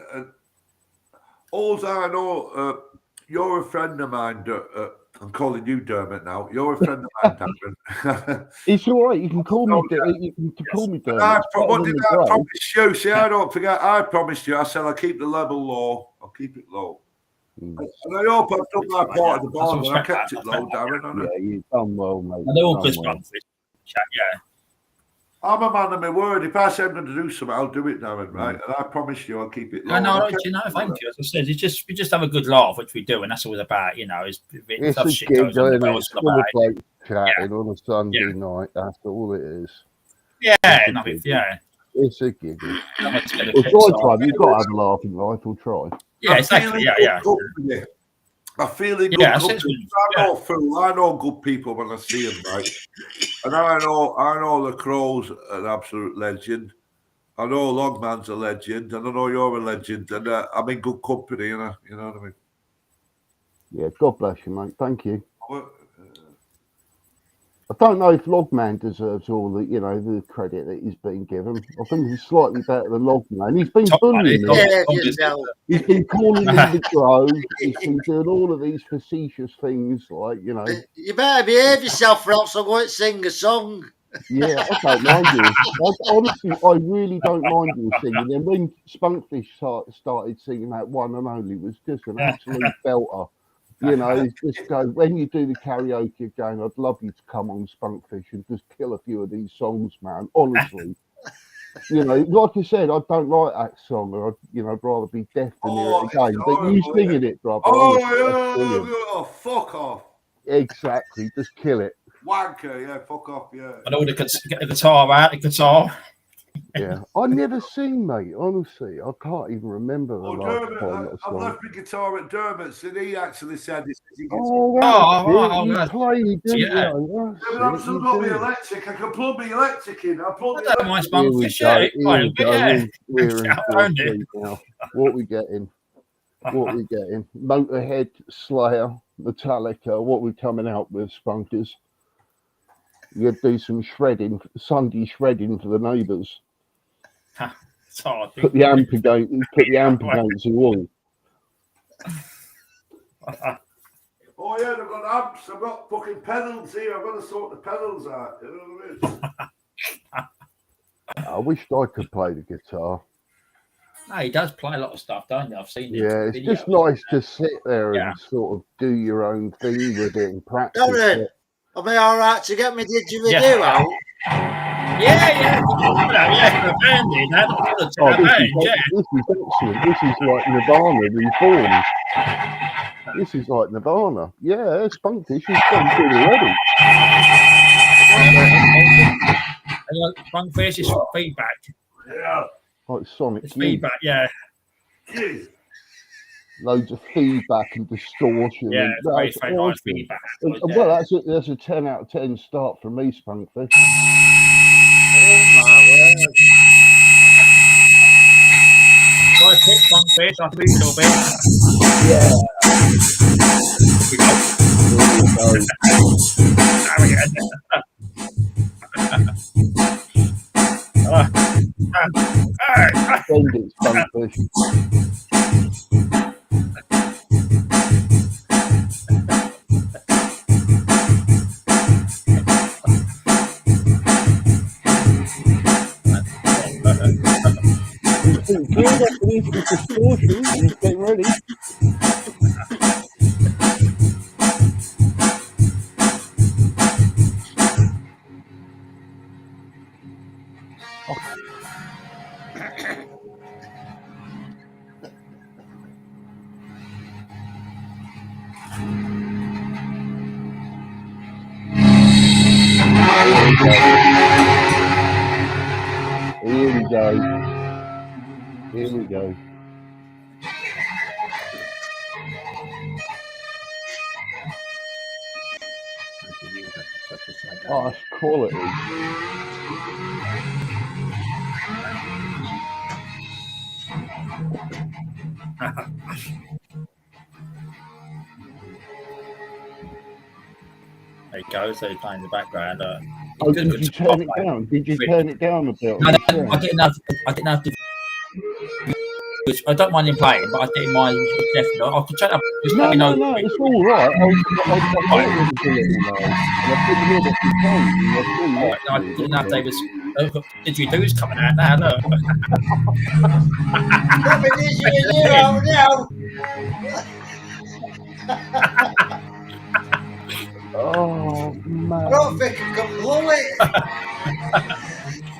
all I know, you're a friend of mine. I'm calling you Dermot now. You're a friend of mine, Darren. It's all right. You can call me. You can call me Dermot. What did I promise you? See, I don't forget. I promised you. I said I'll keep the level low. I'll keep it low. And I hope I've done my part of the ball, and I kept it low, Darren. Yeah, you've done well, mate. Yeah. I'm a man of my word. If I say I'm going to do something, I'll do it, Darren, right? And I promise you I'll keep it low. No, thank you. As I said, we just have a good laugh, which we do, and that's all it's about, It's a shit gig, goes on the it's full of bloke chatting on a Sunday night. That's all it is. It's a gig. Well, try. You've got to have a laugh in life, or try. Yeah, exactly. Yeah. I feel in good company. I know good people when I see them, right? And I know the Crow's an absolute legend. I know Longman's a legend, and I know you're a legend, and I'm in good company, you know what I mean? Yeah, God bless you, mate. Thank you. I don't know if Logman deserves all the, the credit that he's been given. I think he's slightly better than Logman. He's been bullying me. He's been calling me the Grove. He's been doing all of these facetious things, like, You better behave yourself, or else I'll go and sing a song. Yeah, I don't mind you. Honestly, I really don't mind you singing. And when Spunkfish started singing that One and Only, was just an absolute belter. Just go, when you do the karaoke again, I'd love you to come on Spunkfish and just kill a few of these songs, man. Honestly. Like I said, I don't like that song, or I'd rather be deaf than hear it again. But you singing it, brother. Oh, fuck off. Exactly, just kill it. Wanker, yeah, fuck off, yeah. And all get the guitar out, the guitar. Yeah, I never sing, mate. Honestly, I can't even remember the last time. I've left my guitar at Dermot's, and he actually said this. You played, didn't you? I've still got my electric. I can plug my electric in. I plug the electric. We're in now. What we getting? Motorhead, Slayer, Metallica. What we coming out with, Spunkers? You do some shredding, Sunday shredding for the neighbours. Put the amp against the wall. Oh yeah, they've got amps. I've got fucking pedals here. I've got to sort the pedals out. You know what I mean? I wished I could play the guitar. No, he does play a lot of stuff, don't you? I've seen it. Yeah, it's just nice to sit there and sort of do your own thing with it and practice it. Am I all right to get my didgeridoo out? Yeah. This is excellent. This is like Nirvana reformed. This is like Nirvana. Yeah, Spunkfish is done good already. Spunkfish is feedback. Yeah. like Sonic It's Youth. feedback, yeah. Jeez. Loads of feedback and distortion. Yeah, And very, that's very awesome. nice feedback. Well, that's a 10 out of 10 start from me, Spunkfish. Oh my word. Try a tip, Spunkfish. I think a little bit. Yeah. Send it, Spunkfish. He's been good after this distortion. He's getting ready. Here we go. Here we go. Oh, that's quality. There you go. So you're playing in the background. Oh, did you turn it down? Did you turn it down a bit? No, I didn't have. Which I don't mind him playing, but I didn't mind definitely. I could turn up. Just No, let me know. no, it's all right. I didn't know if they was. Didgeridoos coming out now. Look. What a didgeridoo out now. Oh, man. I don't think I can blow it.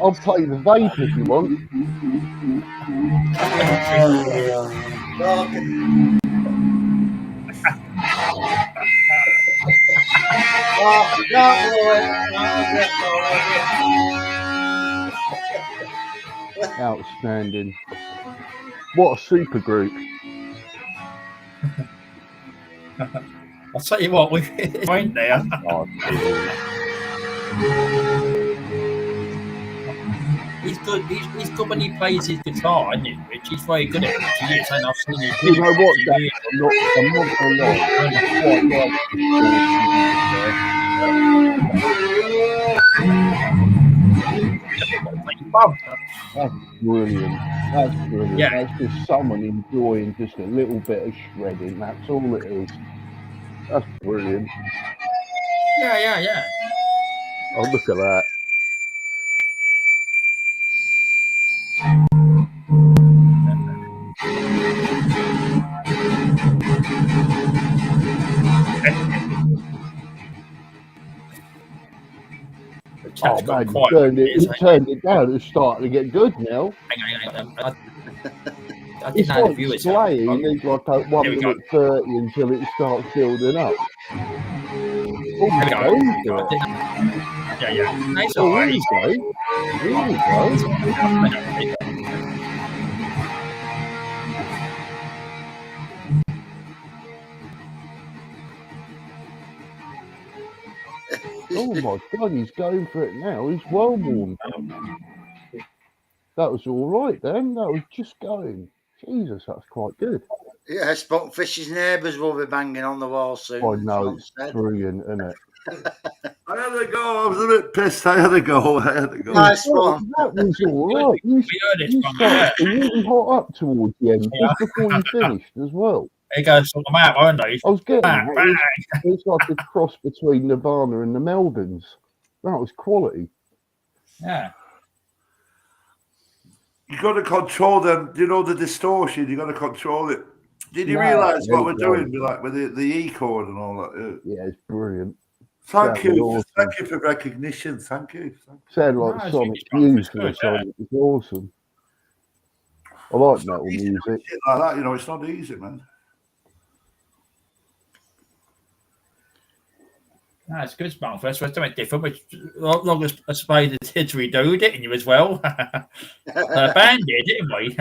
I'll play the vape if you want. Outstanding. What a super group. I'll tell you what, we ain't there. He's good. He's good when he plays his guitar, isn't he? Which he's very good at. Which he is, and I've seen his You know what, Dad? I'm not going to lie. That's brilliant. That's brilliant. Yeah. That's just someone enjoying just a little bit of shredding. That's all it is. That's brilliant. Yeah. Oh, look at that. Oh man, you turned it down. It's starting to get good now. Hang on. I It's didn't know the like viewers. slaying. It's like a 1 minute 30 until it starts building up. Oh, Yeah. Nice. Oh, here we go. Oh my God, he's going for it now. He's well warmed up. That was all right then. That was just going. Jesus, that's quite good. Yeah, Spunkfish's neighbours will be banging on the wall soon. I know, it's brilliant, isn't it? I had to go. I was a bit pissed. I had to go. Nice one. That was all right. You started really hot up towards the end, just before you finished as well. There you go, sort them out, won't they? I was getting it's like a cross between Nirvana and the Melvins. That was quality. Yeah. You got to control them. You know the distortion. You got to control it. Did you realise what we're doing with the E chord and all that? Yeah, it's brilliant. Thank you. Awesome. Thank you for recognition. Thank you. Sound like Sonic Youth for the Sonic. It's awesome. I like metal music. Shit like that, you know, it's not easy, man. No, it's good, Spunk. That's something different. Which, long as I suppose the didgeridoo, didn't you as well? The band did, didn't we?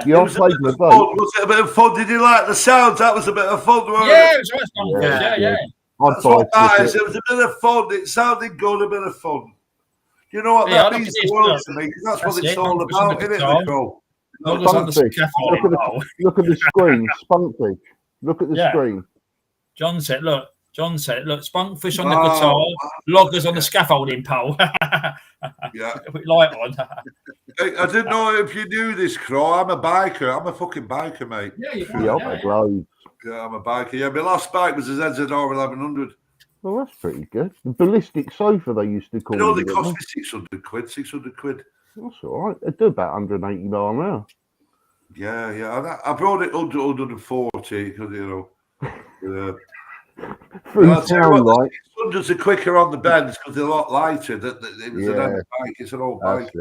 Yeah, I played the boat. Was it a bit of fun? Did you like the sounds? That was a bit of fun, wasn't Yeah, it? it was nice, Spunk. Yeah. That's what matters. It was a bit of fun. It sounded good, a bit of fun. You know what? That means the world to me, because that's what it's all about, isn't it, Nicole? Look at the screen, Spunkfish. Look at the screen. John said, look, Spunkfish on the guitar, loggers on the scaffolding pole. Yeah. Put light on. I didn't know if you knew this, Crow. I'm a biker. I'm a fucking biker, mate. Yeah, I'm a biker. Yeah, my last bike was a ZZR 1100. Well, that's pretty good. The ballistic sofa, they used to call it. You know, they cost me 600 quid. That's all right. They do about 180 mile an hour. Yeah. I brought it under 140 because, you know... Hundreds are quicker on the bends because they're a lot lighter. It was an heavy bike. It's an old bike.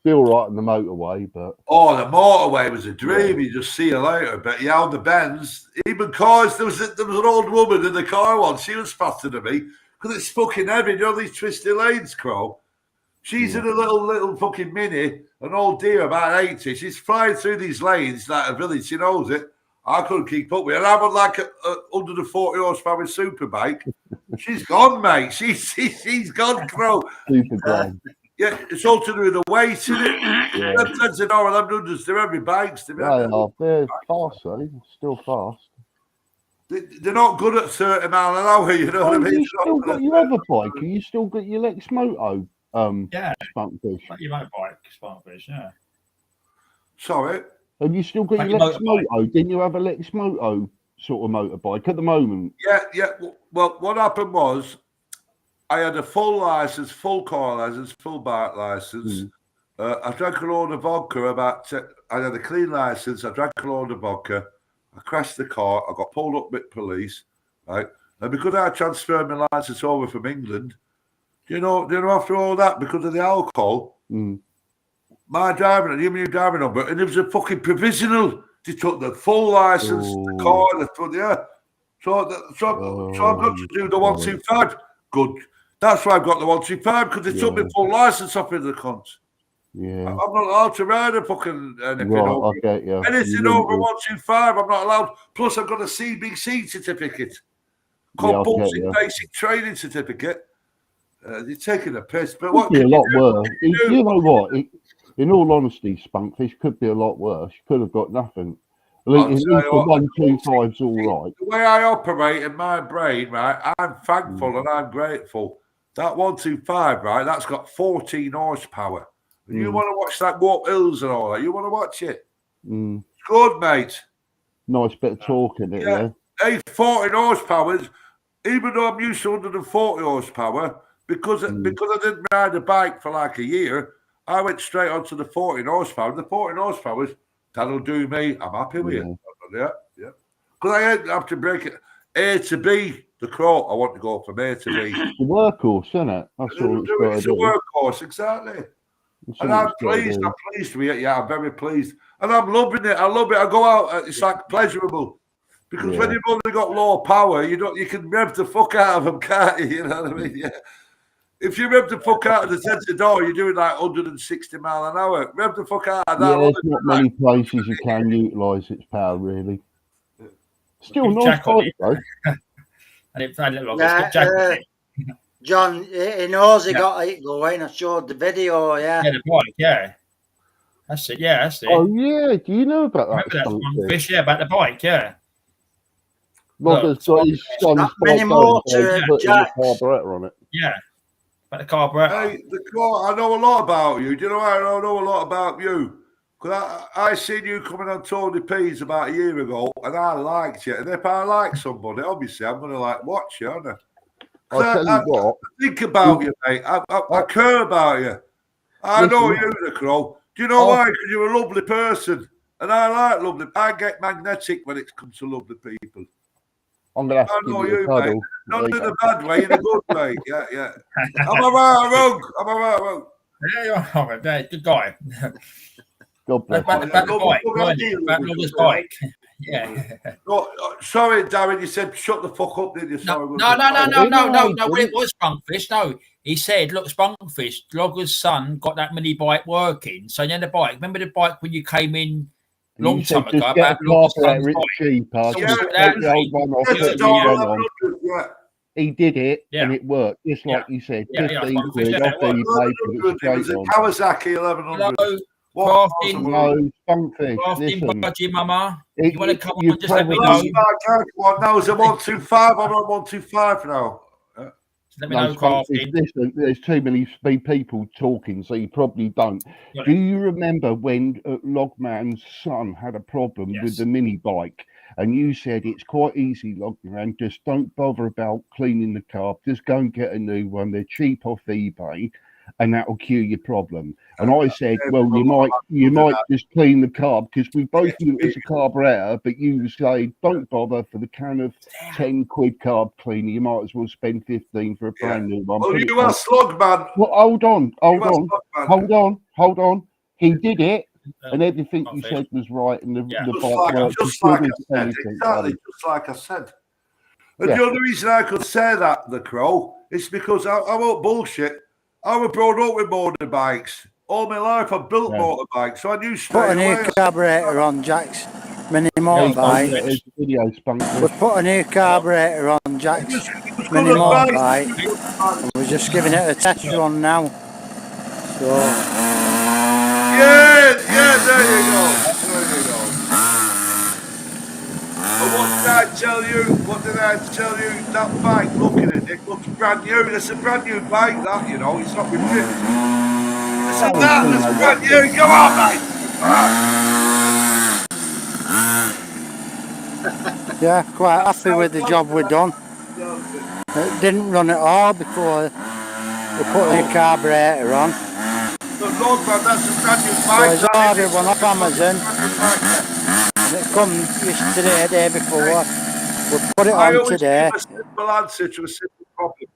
Be all right on the motorway, but the motorway was a dream. You just see you later. But on the bends, even cars. There was an old woman in the car once. She was faster than me because it's fucking heavy. You know these twisty lanes, Crow. She's in a little fucking mini, an old deer about 80. She's flying through these lanes like a village. She knows it. I couldn't keep up with her. I'm on like a 140 horsepower super bike. She's gone, mate. She's gone, Crow. Super gone. Yeah, it's all to do with the weight, isn't it? Yeah. That's an hour, 1100s. They're heavy bikes. They're fast, though. Still fast. They're not good at 30 mile an hour, you know what I mean? You still got your other bike. You still got your Lex Moto. Spunkfish. Your motorbike, Spunkfish, yeah. Sorry? Have you still got your Lex Moto? Didn't you have a Lex Moto sort of motorbike at the moment? Yeah. Well, what happened was I had a full license, full car license, full bike license. I drank a load of vodka I had a clean license. I drank a load of vodka. I crashed the car. I got pulled up with police, right? And because I transferred my license over from England, you know, after all that, because of the alcohol, my driving number, and it was a fucking provisional. They took the full license, the car, So I've got to do the 125. Good. That's why I've got the 125 because they took my full license off in the cunt. Yeah. I'm not allowed to ride a fucking anything over. Anything over 125, I'm not allowed. Plus, I've got a CBC certificate, compulsory basic training certificate. You're taking a piss, but what could be a lot worse. You know what? In all honesty, Spunkfish could be a lot worse. You could have got nothing. At least the 125's all right. The way I operate in my brain, right, I'm thankful and I'm grateful. That 125, right, that's got 14 horsepower. You want to watch that go up hills and all that? You want to watch it? It's good, mate. Nice bit of talk in it, yeah. Hey, 14 horsepower, even though I'm used to 140 horsepower, because I didn't ride a bike for like a year, I went straight onto the 14 horsepower. The 14 horsepower, that'll do me. I'm happy with it. Yeah. Because I have to break it. A to B, the Crow, I want to go from A to B. It's a workhorse, isn't it? That's all it's a workhorse, exactly. And I'm pleased with it. Yeah, I'm very pleased. And I'm loving it. I love it. I go out, it's like pleasurable. Because when you've only got low power, you can rev the fuck out of them, can't you? You know what I mean? Yeah. If you rev the fuck out of the sensor door, you're doing like 160 mile an hour. Rev the fuck out of that. Yeah, there's not many places you can utilise its power, really. Still nice bike, though. And it had a little John, he knows he got it going. I showed the video, Yeah, the bike, yeah. That's it. Oh, yeah. Do you know about that? Remember that Spunkfish, about the bike, yeah. Roger's got his son's many more to Jack. Carburetor on it. Yeah. About the carburetor. Hey, I know a lot about you. Do you know I know a lot about you? Because I seen you coming on Tony P's about a year ago, and I liked you. And if I like somebody, obviously, I'm going to watch you, aren't I? I'll tell you what. I think about you, mate. I care about you. I know you, the Crow. Do you know why? Because you're a lovely person. And I like lovely. I get magnetic when it comes to lovely people. I'm going to have to give you a cuddle. Not in a bad way, in a good way. Yeah. Am I right or wrong? Yeah, you're all right. Good guy. God bless About the bike. About Roger's bike. Yeah. No, sorry, Darren, you said shut the fuck up, didn't you? Sorry, No. What it was, Spunkfish. No, he said, look, Spunkfish, Logger's son got that mini bike working. So then the bike, remember the bike when you came in long time ago? Just get a carburetor, it's cheaper. So Just take the old one off, put the new one on. He did it, and it worked, just like you said. 15 quid off eBay, put it straight on. Kawasaki 1100. No, Spunkfish, listen. Budgie, Mama. You want to come on, just let me know. Now it's a 125. I'm on 125 now. Let me know, Crafting. Listen, there's too many people talking, so you probably don't. Right. Do you remember when Logman's son had a problem with the mini bike? And you said it's quite easy, Logman, just don't bother about cleaning the car. Just go and get a new one. They're cheap off eBay, and that'll cure your problem. And I said, well, you might just clean the carb, because we both knew it was a carburetor, but you say don't bother for the kind of 10 quid carb cleaner. You might as well spend 15 for a brand new one. Well, you are Slugman. Well, hold on. He did it. And everything you said was right, and the bike worked just like I said. Exactly, just like I said. And the only reason I could say that, the Crow, is because I won't bullshit. I was brought up with motorbikes. All my life I've built motorbikes, so I knew straight away. Put a new carburetor on Jack's mini motorbike. We put a new carburetor on Jack's mini motorbike, and we're just giving it a test run now. So. Yeah, there you go. And what did I tell you? That bike, look at it. It looks brand new. It's a brand new bike, that, you know. It's not been fixed. That's brand new. Go on, mate. Yeah, quite happy with the job we've done. It didn't run at all before we put the carburetor on. That's a brand new bike. So I ordered one off Amazon, and it come yesterday, the day before. We'll put it on today. Give a simple answer to a simple problem.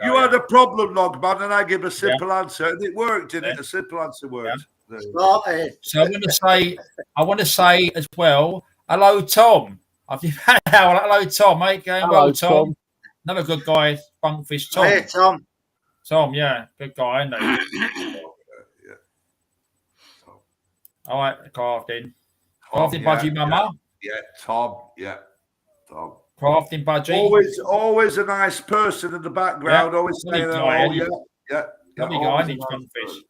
You had a problem, Logman, and I give a simple answer, and it worked, didn't it? A simple answer worked. So I want to say as well, hello, Tom. Hello, Tom, mate. Going well, Tom. Another good guy, Spunkfish, Tom. Hey, Tom. Tom, yeah, good guy, isn't he? All right, Crafting. Crafting Budgie, Mama. Yeah, Tom. Yeah, Tom. Crafting Budgie. Always a nice person in the background. Always saying, yeah. Lovely guy, isn't he, Spunkfish?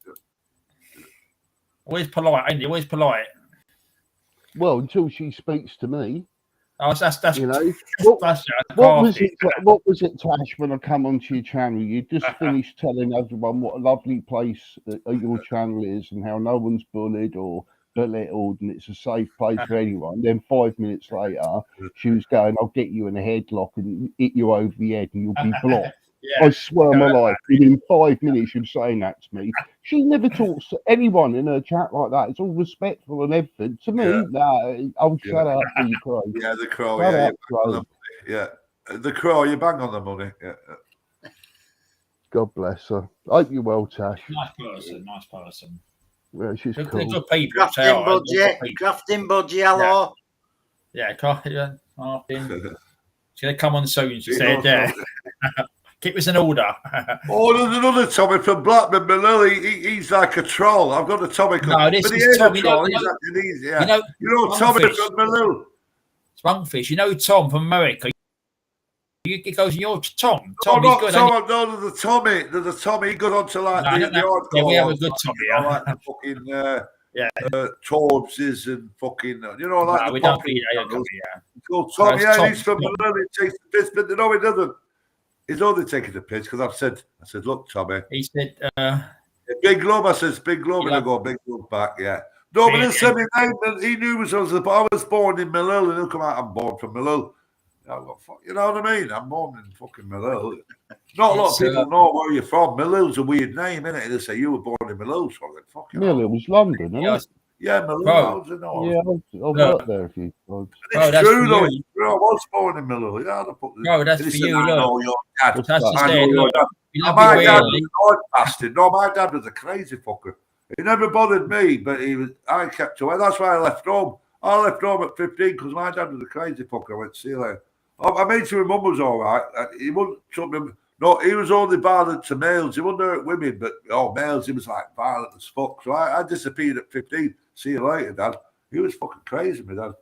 Always polite, ain't he? Always polite. Well, until she speaks to me. Oh, that's you know. What was it, Tash, when I come onto your channel? You just finished telling everyone what a lovely place your channel is, and how no one's bullied or belittled, and it's a safe place for anyone. Then 5 minutes later, she was going, "I'll get you in a headlock and hit you over the head, and you'll be blocked." I swear my life, within 5 minutes, she was saying that to me. She never talks to anyone in her chat like that. It's all respectful and everything. To me, I'll shut up for you, Crow. Yeah, the Crow. The Crow, you bang on the money. Yeah. God bless her. I hope you're well, Tash. Nice person. Yeah, she's good, cool. Good people. Crafting budgie, hello. Yeah, Crafting. She's going to come on soon, she said, yeah. Keep us in order. There's another Tommy from Blackburn, Manila. He's like a troll. I've got a Tommy. No, this is Tom. You know Tommy from Manila. Spunkfish. You know Tom from America. It goes in your Tom. Tom, he's good. No, there's the Tommy. He got onto like the yeah, we have a good Tommy. Yeah. Like the fucking Torbses and fucking like no, we don't be Tommy. Yeah, he's from Manila. He takes the piss, but no, he doesn't. He's only taking the piss because I said, look, Tommy. He said, Big Love. I says, Big Love, and I go, Big Love back, yeah. No, but he said my name, he knew I was born in Malil, and he'll come out, I'm born from Malil. You know what I mean? I'm born in fucking Malil. Not a lot of people know where you're from. Malil's a weird name, isn't it? They say you were born in Malil, so I'm like, fuck you. Malil was London, isn't it? Yeah, Malil. I've worked there a few times. It's true, though. I was born in Malil. Yeah, that's for you, look. Your dad. That's just it. My dad was an odd bastard. No, my dad was a crazy fucker. He never bothered me, but I kept away. That's why I left home. I left home at 15 because my dad was a crazy fucker. I went to see you later. I made sure my mum was all right. He wouldn't shut me. No, he was only violent to males. He wouldn't hurt women, but males, he was like violent as fuck. So I disappeared at 15. See you later, Dad. He was fucking crazy, my dad.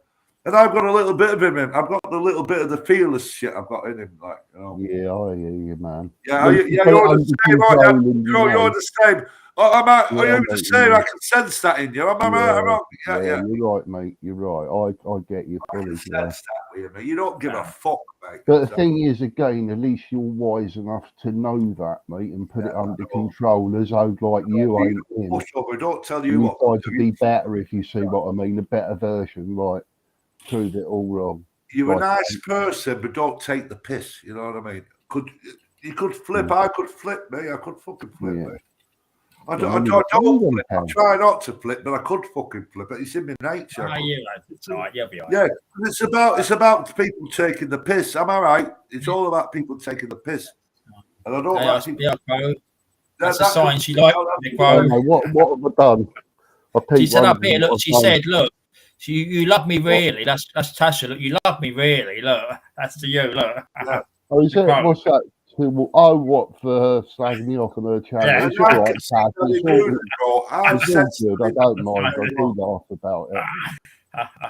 And I've got a little bit of him in. I've got a little bit of the fearless shit I've got in him, like, you know. Yeah, I hear you, man. Yeah, you're the same. You're the same. Are you the same? I can sense that in you. Am I right or wrong? Yeah, you're right, mate. You're right. I get you fully. I can sense that with you, mate. You don't give a fuck, mate. But the thing is, again, at least you're wise enough to know that, mate, and put it under control, as though like you ain't in. Don't tell you what. Try to be better, if you see what I mean, a better version, right? Prove it all wrong. You're a nice person, but don't take the piss. You know what I mean? You could flip? I could flip, mate. I could fucking flip, mate. I don't flip. I try not to flip, but I could fucking flip it. It's in my nature. You'll be all right. Yeah, it's about people taking the piss. Am I right? It's all about people taking the piss. And I don't like people. That's a sign she liked me, bro. What have I done? She said up here, look, she said, look, you love me really. That's Tasha. Look, you love me really. Look, that's to you. Look. Yeah. Oh, is it? What's that? What for slagging me off on her channel? Yeah, it's all right, Tash. It's all good. I don't mind. I do laugh about it.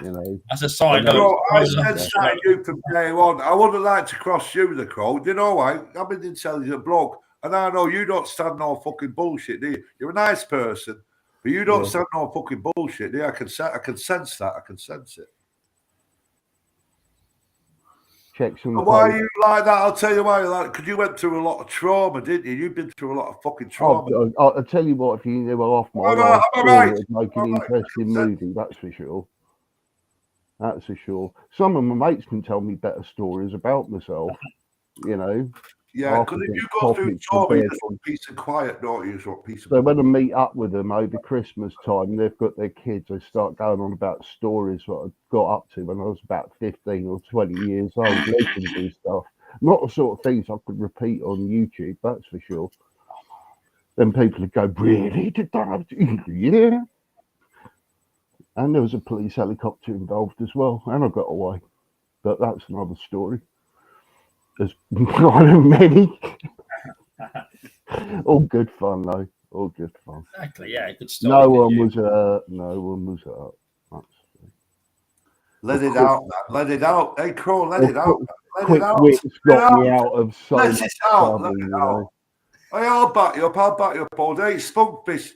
You know, that's a sign. I said you from day one. I wouldn't like to cross you, the Crow. Do you know why? I'm an intelligent bloke, and I know you don't stand no fucking bullshit, do you? You're a nice person. But you don't stand no fucking bullshit, do you? I can sense that. I can sense it. Why are you like that? I'll tell you why you're like, because you went through a lot of trauma, didn't you? You've been through a lot of fucking trauma. I'll tell you what, if you knew off my life, it would make an interesting movie, that's for sure. That's for sure. Some of my mates can tell me better stories about myself, you know. Yeah, because if you go through trauma, you just want peace and quiet, don't you? So when I meet up with them over Christmas time, they've got their kids, they start going on about stories that I got up to when I was about 15 or 20 years old, legendary stuff. Not the sort of things I could repeat on YouTube, that's for sure. Then people would go, really? Did that? Yeah. And there was a police helicopter involved as well, and I got away. But that's another story. There's one of many. All good fun, though. All good fun. Exactly, yeah, good story. No one was hurt. Let it out, man. Let it out. Hey, Crow, let it out. Quick wits got me out of so much trouble, you know. I'll back you up. Old. Hey, Spunkfish,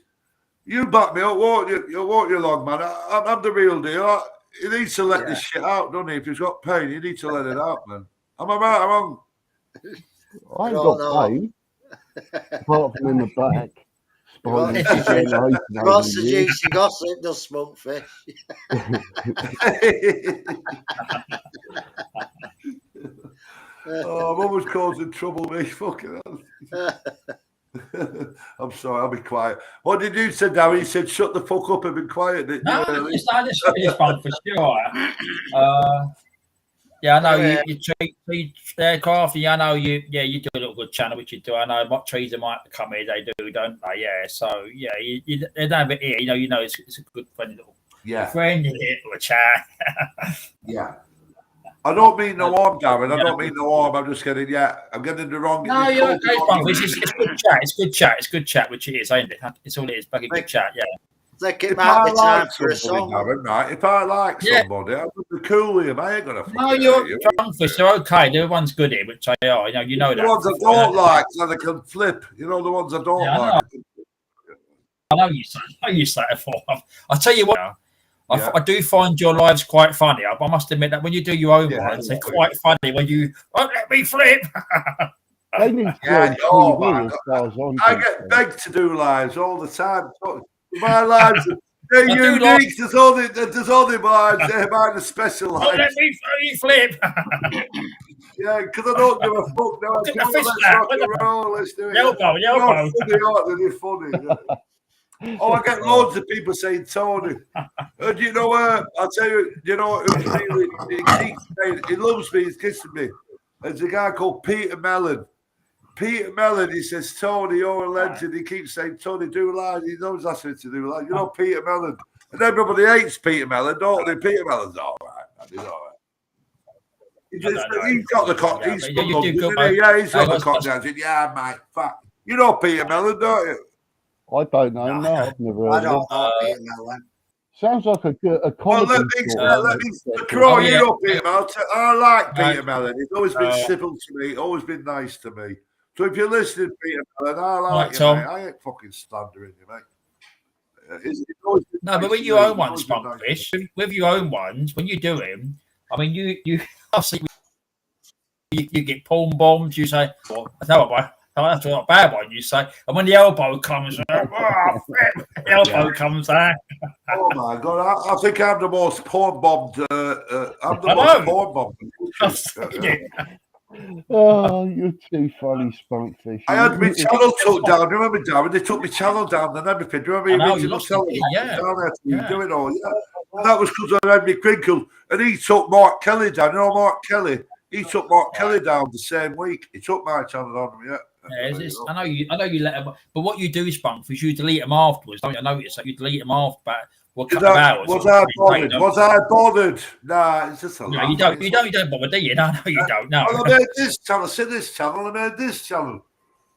you back me up, won't you? Won't you, long man? I'm the real deal. He needs to let this shit out, doesn't he? If he's got pain, he needs to let it out, man. Am I right or wrong? I ain't got pain. Apart from in the back. What's the juicy gossip, does Spunkfish? I'm always causing trouble, me. Fucking hell. I'm sorry, I'll be quiet. What did you say, Darry? He said, shut the fuck up and be quiet. No, it's fun for sure. Yeah, I know you treat aircraft. Yeah, I know you do a little good channel, which you do. I know what trees might come here, they do, don't they? Yeah, so yeah, they don't have it here. You know, it's a good friendly little chat. Yeah. I don't mean no harm, Darren. I don't mean no harm. I'm just getting, I'm getting the wrong. No, you're okay. It's good chat. It's good chat, which it is, ain't it? It's all it is. Fucking good chat, yeah. It might be time for a song. Right? If I like somebody, I'm going to be cool with him. I ain't going to. No, you're Spunkfish. They're okay. The one's good here, which they are. You know that. The ones I don't like, so they can flip. You know the ones I don't like. I know you say it for. I'll tell you what. I do find your lives quite funny. I must admit that when you do your own ones, they're quite funny. When you won't let me flip. I get begged to do lives all the time. My lives, they're unique. There's only lives. They're mine are special lives. Don't let me flip. Yeah, because I don't give a fuck now. Let's do it. Elbow. They're funny. I get loads of people saying, Tony, do you know I'll tell you, you know, he loves me, he's kissing me. There's a guy called Peter Mellon. He says, Tony, you're a legend. He keeps saying, Tony, do live. He knows asking to do live. You know, Peter Mellon. And everybody hates Peter Mellon, don't they? Peter Mellon's all right, man. He's all right. He's got the cock. He's from London, isn't he? Yeah, he's got the cock dancing. Yeah, mate. Fuck. You know Peter Mellon, don't you? I don't know. No, I've never heard I of don't it. know Peter Mellon. Sounds like a comedy. Well, let me Crow, you know Peter Mellon. I like Peter Mellon. He's always been civil to me, always been nice to me. So if you're listening, Peter Mellon, I like you, mate. I ain't fucking slandering you, mate. No, but when you own one, Spunkfish, with your own ones, when you do him, I mean, you obviously you get palm bombs. You say, well, that's not a bad one. You say, and when the elbow comes, the elbow comes out. Oh my god! I think I'm the most porn bombed. I'm the most porn bombed. Oh, you're too funny, Spunkfish. I had my channel took down. Remember, Darren? They took my channel down and everything. Remember the original television? Doing all. And that was because I had me crinkle, and he took Mark Kelly down. You know Mark Kelly? He took Mark Kelly down the same week. He took my channel down. I know you let him, but what you do is Spunkfish, you delete them afterwards. Don't you notice that you delete them after? But couple of hours. Was I bothered? Nah, it's just a no, you don't bother, do you? No, you don't. No. Well, I made this channel. See this channel. I made this channel.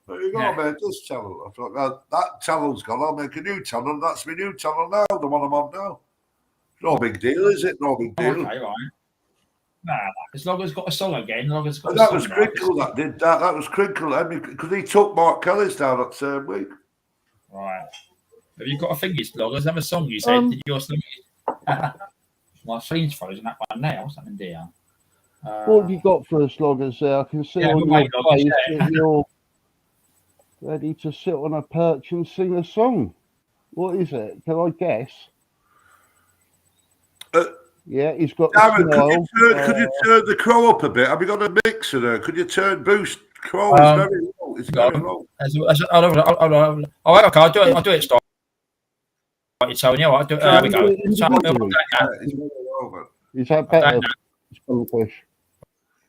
There you go. I made this channel. I thought, well, that channel's gone. I'll make a new channel. That's my new channel now. The one I'm on now. No big deal, is it? No big deal. Okay, right. Nah, as long as it's got a song again. That was Crinkle that did that. That was Crinkle, because he took Mark Kelly's down that same week. Right. Have you got a thingy, Loggers? Have a song you said? Did your song? My screen's frozen that one now. What's happened there? What have you got for us, Loggers? There, I can see on your face that you're ready to sit on a perch and sing a song. What is it? Can I guess? Yeah, he's got. Darren, could you turn the Crow up a bit? Have you got a mixer there? Could you boost Crow? It's very low. It's very low. Okay, I'll do it. Stop. So yeah, I'll do it. There we go. Is that better?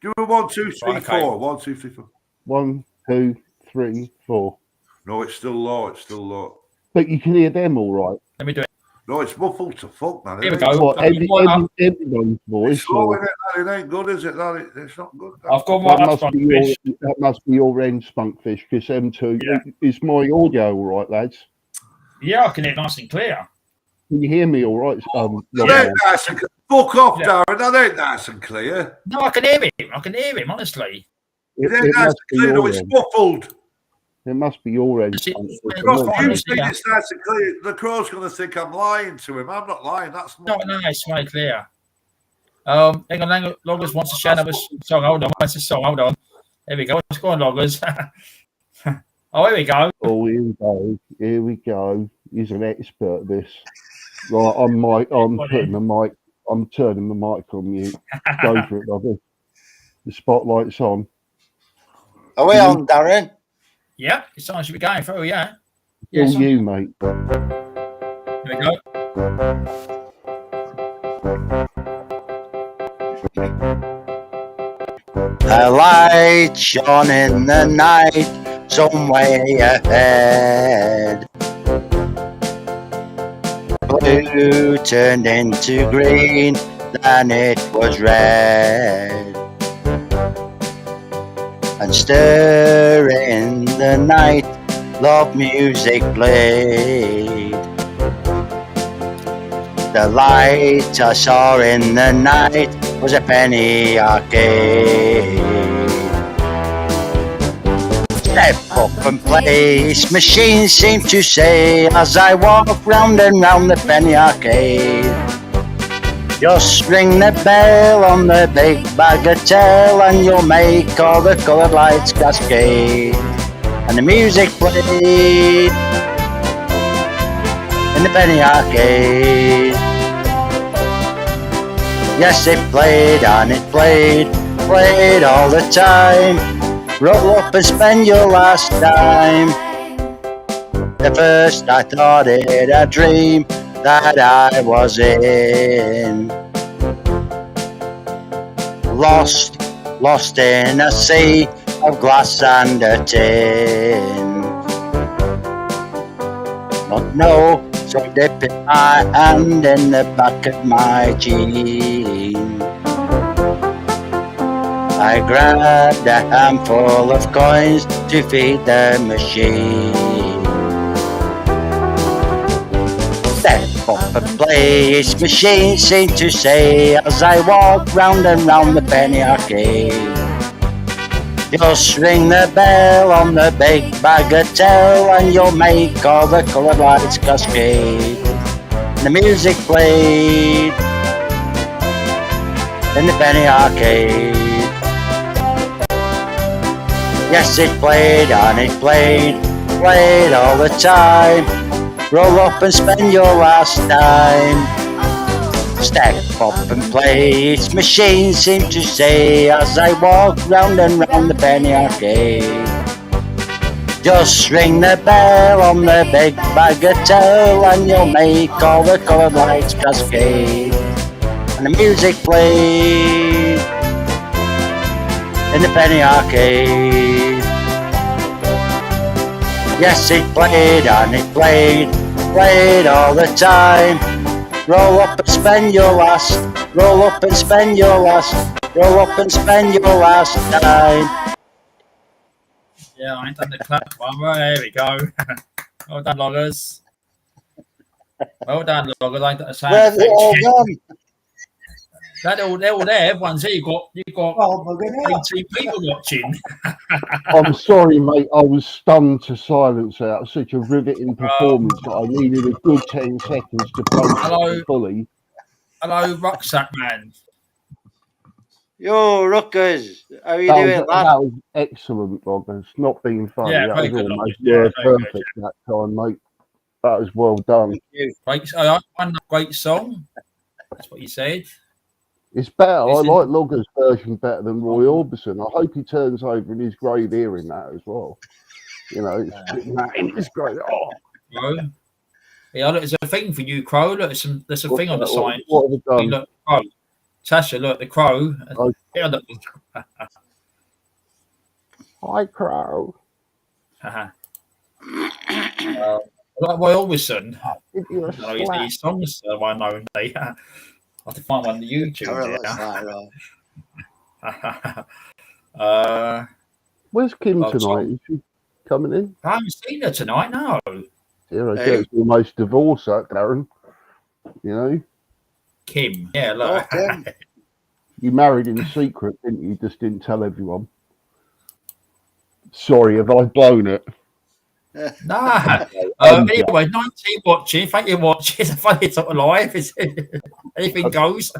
Do 1, 2, 3, 4. 1, 2, 3, 4. 1, 2, 3, 4. No, it's still low. It's still low. But you can hear them all right. Let me do it. No, it's muffled to fuck, man. Here we go. What, everyone's voice? It ain't good, is it? It's not good. I've got one. That must be your end, Spunkfish, because M2 is my audio all right, lads? Yeah, I can hear it nice and clear. Can you hear me all right? That ain't nice and clear. Fuck off, Darren. That ain't nice and clear. No, I can hear him, honestly. It ain't nice and clear. No, it's muffled. It must be your end. You think it's nice and clear. The Crow's going to think I'm lying to him. I'm not lying. That's no, it's very clear. Hang on. Loggers wants to share another song. Hold on. What's the song? Hold on. Here we go. Let's go on, Loggers. Oh, here we go. Oh, here we go. He's an expert at this. Right, I'm putting the mic. I'm turning the mic on mute. Go for it, Loggers. The spotlight's on. Are we on, Darren? Yeah, it's on. Should be going through. Yeah. All you, mate. Here we go. A light shone in the night, some way ahead. Blue turned into green, then it was red. And stirring the night, love music played. The light I saw in the night was a penny arcade. Step up and place, machines seem to say, as I walk round and round the penny arcade. Just ring the bell on the big bagatelle and you'll make all the coloured lights cascade. And the music played in the penny arcade. Yes, it played and it played all the time. Roll up and spend your last dime. At first I thought it a dream that I was in. Lost in a sea of glass and a tin. Not know, so they slipping my hand in the back of my jeans. I grabbed a handful of coins to feed the machine. Step up and play, its machine seemed to say as I walked round and round the penny arcade. Just ring the bell on the big bagatelle and you'll make all the coloured lights cascade. And the music played in the penny arcade. Yes, it played and it played all the time. Roll up and spend your last dime. Step up and play, its machine seemed to say as I walked round and round the penny arcade. Just ring the bell on the big bagatelle and you'll make all the coloured lights cascade. And the music played in the penny arcade. Yes, it played and it played all the time. Roll up and spend your last, roll up and spend your last, roll up and spend your last dime. Yeah, I ain't done the clap one. Right, there we go. Well done, loggers. Well done, loggers. I ain't got the sound Where's it all effects. gone? They're all there. Everyone's here. You've got 18 people watching. I'm sorry, mate. I was stunned to silence out of such a riveting performance that I needed a good 10 seconds to process fully. Hello, Rucksack Man. Yo, Ruckers, how are you That doing, lad? was excellent, Bob. It's not being funny. Yeah, that very was good, almost Logger. Yeah, very perfect that time, mate. That was well done. Great, great song. That's what you said. It's better. I like Logger's version better than Roy Orbison. I hope he turns over in his grave hearing that as well. You know, it's great. Oh. Crow. Yeah, look, there's a thing for you, Crow. Look, there's a thing on the side. What have we done? Look, Crow. Tasha, look, the Crow. Oh. Hi, Crow. Like Roy Orbison. These songs I know. I have to find one on the YouTube. Where's Kim tonight? Is she coming in? I haven't seen her tonight, no. Yeah, I guess almost divorced that, Darren. You know? Kim, yeah, look. You married in secret, didn't you? Just didn't tell everyone. Sorry, have I blown it? Nah. Anyway, 19 watching. Thank you for watching. It's a funny sort of life. Anything goes.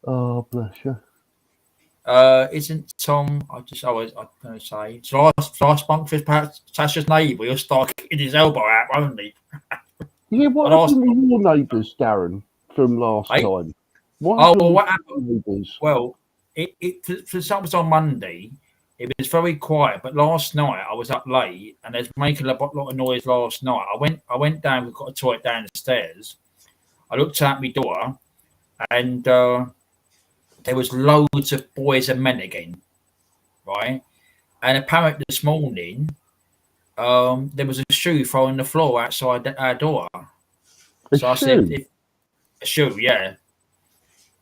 Oh, bless you. Isn't Tom? I don't know. Say last month is perhaps Tasha's neighbour. He'll start getting his elbow out, won't he? Yeah, what happened with your neighbours, Darren, from last time? What happened? Well, for some was on Monday. It was very quiet, but last night I was up late and there's making a lot of noise last night. I went down, we've got a toilet down the stairs. I looked out my door and there was loads of boys and men again, right? And apparently this morning there was a shoe thrown on the floor outside our door. I said, a shoe, yeah.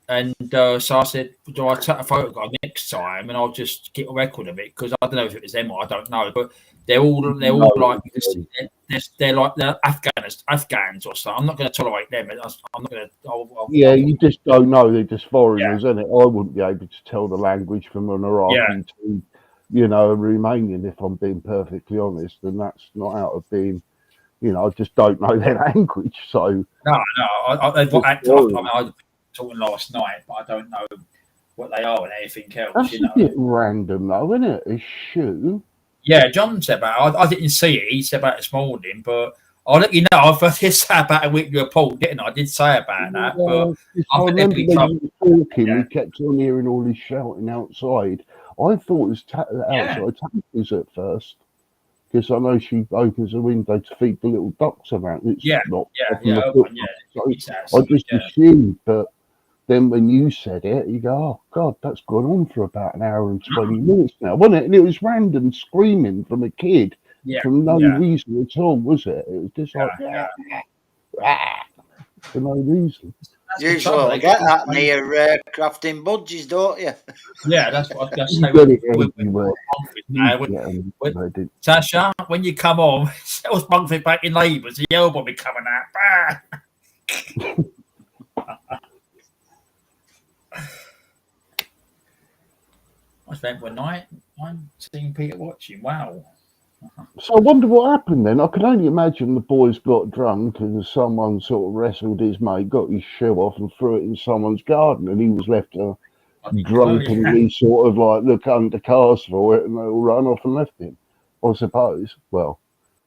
And so I said, do I take a photograph next time and I'll just get a record of it? Because I don't know if it was them or I don't know, but they're all like they're Afghans or something. I'm not going to tolerate them. I'm not going to. You just don't know. They're just foreigners, isn't it? I wouldn't be able to tell the language from an Iraqi to, a Romanian, if I'm being perfectly honest. And that's not out of being, I just don't know their language. So I talking last night, but I don't know what they are and anything else. That's a bit random, though, isn't it? A shoe. Yeah, John said about it. I didn't see it. He said about it this morning, but I'll let you know. I did say about a weekly report, didn't I? I did say about that. But I remember when we were talking, we kept on hearing all this shouting outside. I thought it was outside tankers at first, because I know she opens the window to feed the little ducks around. It's not. So I just assumed, but then when you said it, you go, oh, God, that's gone on for about an hour and 20 minutes now, wasn't it? And it was random screaming from a kid from no reason at all, was it? It was just like for no reason. Usually I get that near crafting budgies, don't you? Yeah, that's what I was going to say. Tasha, when you come on, I was bunking back in Neighbours, the elbow be coming out. I spent one night seeing Peter watching. Wow. So I wonder what happened then. I can only imagine the boys got drunk and someone sort of wrestled his mate, got his shoe off and threw it in someone's garden, and he was left drunkenly sort of like look under cars for it, and they all run off and left him. I suppose. Well,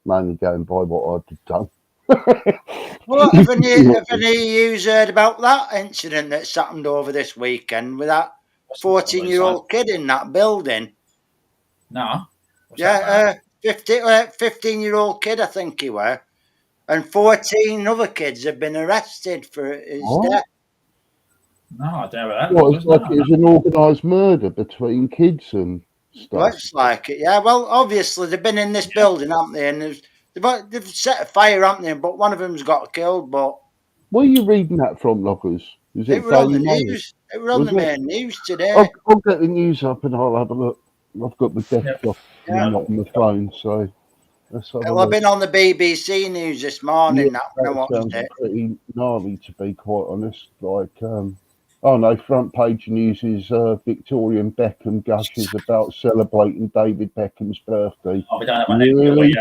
mainly going by what I'd done. Well, have any of you heard about that incident that's happened over this weekend with that 14-year-old kid in that building? No. 15-year-old kid, I think he were, and 14 other kids have been arrested for his death. No, I don't know that. Well, it's like it's an organised murder between kids and stuff. Looks like it, yeah. Well, obviously they've been in this building, haven't they? And they've set a fire, haven't they? But one of them's got killed. But where are you reading that from, Lockers? It was on the news. It was on the main news today. I'll get the news up and I'll have a look. I've got the desktop on the phone, so. I've been on the BBC News this morning. That sounds pretty gnarly, to be quite honest. Like, front page news is Victorian Beckham gushes about celebrating David Beckham's birthday. Oh, we don't have really?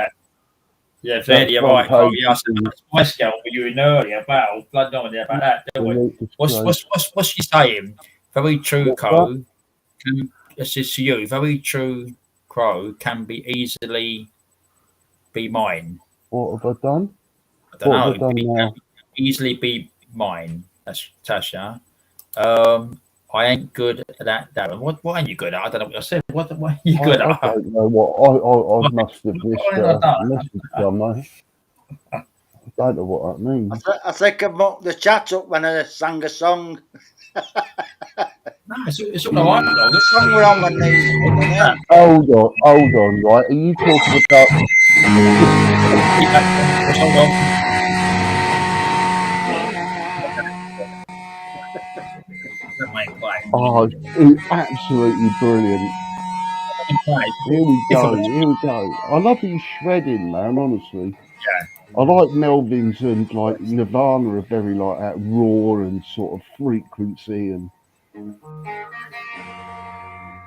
Yeah, fairly right. Oh, yeah, I said Spice Girl with you in earlier about blood no idea about that, do we? What's she saying? Very true, Crow. This is to you. Very true, Crow can be easily be mine. What have I done? I don't know. Easily be mine. That's Tasha. I ain't good at that, Darren. What ain't you good at? I don't know what I said. What are you good at? I don't know what I must have missed somewhere. I don't know what that means. I think I mucked the chat up when I sang a song. No, it's all right. The song we're on when they Hold on, right? Are you talking about? Hold on. Oh, it's absolutely brilliant. Here we go. I love his shredding, man, honestly. Yeah. I like Melvin's and like Nirvana are very like that raw and sort of frequency and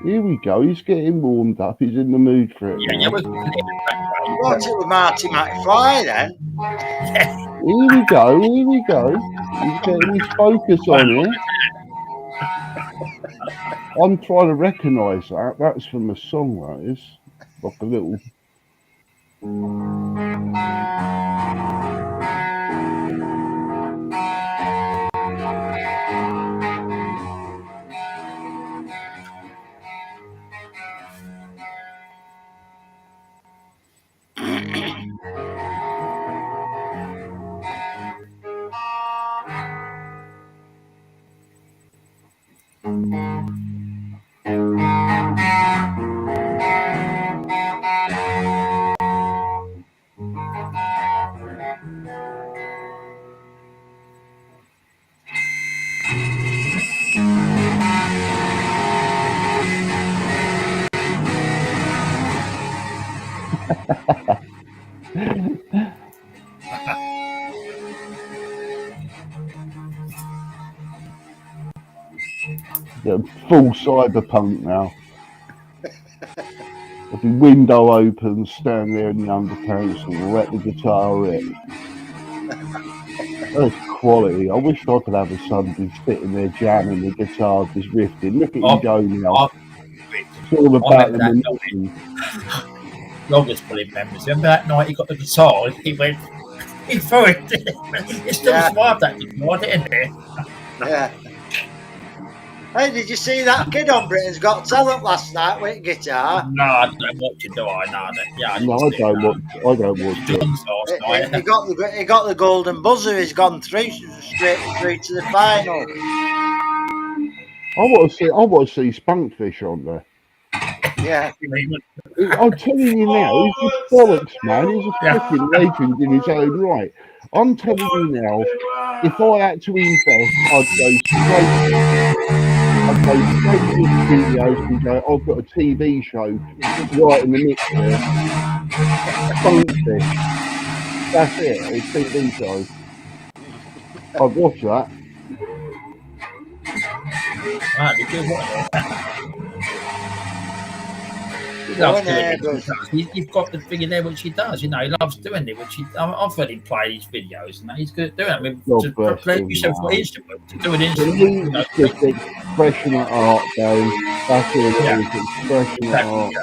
here we go, he's getting warmed up, he's in the mood for it. Yeah, what's it with Marty McFly then? Here we go. He's getting his focus on it. I'm trying to recognise that. That's from a song, that is. Like a little. Yeah, full cyberpunk now. If the window opens, stand there in the underpants and let the guitar rip. That's quality. I wish I could have a son who's sitting there jamming the guitar, just riffing. Look at him go now. It's all about the emotion. Longest fully members. Remember that night he got the guitar? He went, he threw it. It still survived that guitar, didn't it? Yeah. Hey, did you see that kid on Britain's Got Talent last night with guitar? No, I don't watch it, do I? No, I don't watch it. He got the golden buzzer. He's gone straight through to the final. I want to see Spunkfish on there. Yeah. I'm telling you now, he's a bollocks, man. He's a fucking legend in his own right. I'm telling you now, if I had to invest, I'd go straight to his studios and go, I've got a TV show right in the mix there. Funkfish. That's it, a TV show. I'd watch that. Right, because he loves doing it. You've got the thing in there which he does. You know, he loves doing it. Which I've heard him play his videos, and he's good at doing it. I mean, to play yourself for instrument, to do an instrument. It's just expression of art, though. That's all it is. Expression of art.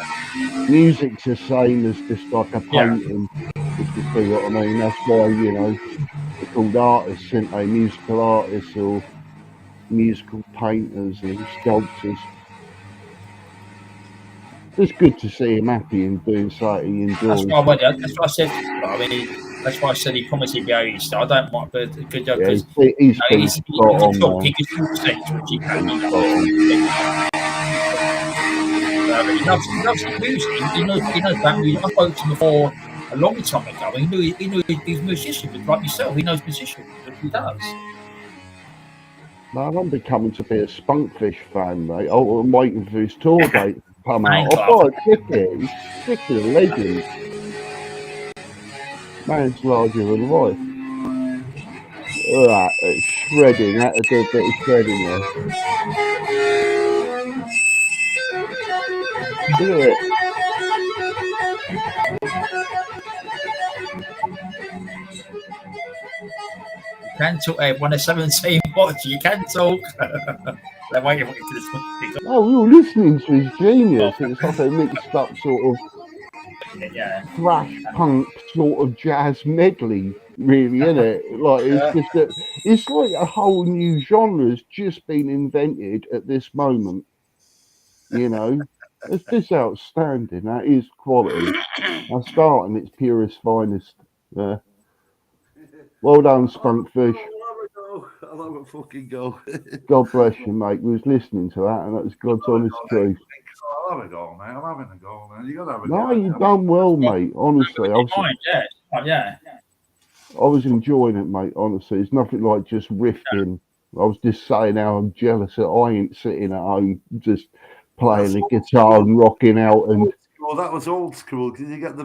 Music's the same as just like a painting. If you see what I mean. That's why, you know, they're called artists, aren't they? Musical artists or musical painters and sculptors. It's good to see him happy and doing something he enjoys. That's why I said. I mean, that's why I said he promised he'd be out. So I don't want the good job because he's he can talk sense, which he can. He loves music. He knows about music. I spoke to him before a long time ago. He knew he's musicians, like yourself. He knows musicians. He does. No, I'm becoming to be a Spunkfish fan, mate. Oh, I'm waiting for his tour date to come out. I've got a ticket. He's freaking a legend. Man's larger than life. That it's shredding. That a good bit of shredding there. Look at it. You can talk. When a 17 watch, you can talk. They're waiting for this one. Oh, we were listening to his genius. It's like a mixed up sort of thrash punk sort of jazz medley, really, isn't it? Like it's like a whole new genre has just been invented at this moment. You know, it's just outstanding. That is quality. I start in its purest finest. Yeah. Well done, Spunkfish. I'll have a fucking go. God bless you, mate. We was listening to that, and that was God's honest truth. I'll have a go, mate. I'm having a go, man. You got to have a go. No, you've done well, mate. Honestly, I was enjoying it, mate. Honestly, it's nothing like just riffing. I was just saying how I'm jealous that I ain't sitting at home just playing the guitar and rocking out. And well, that was old school. Did you get the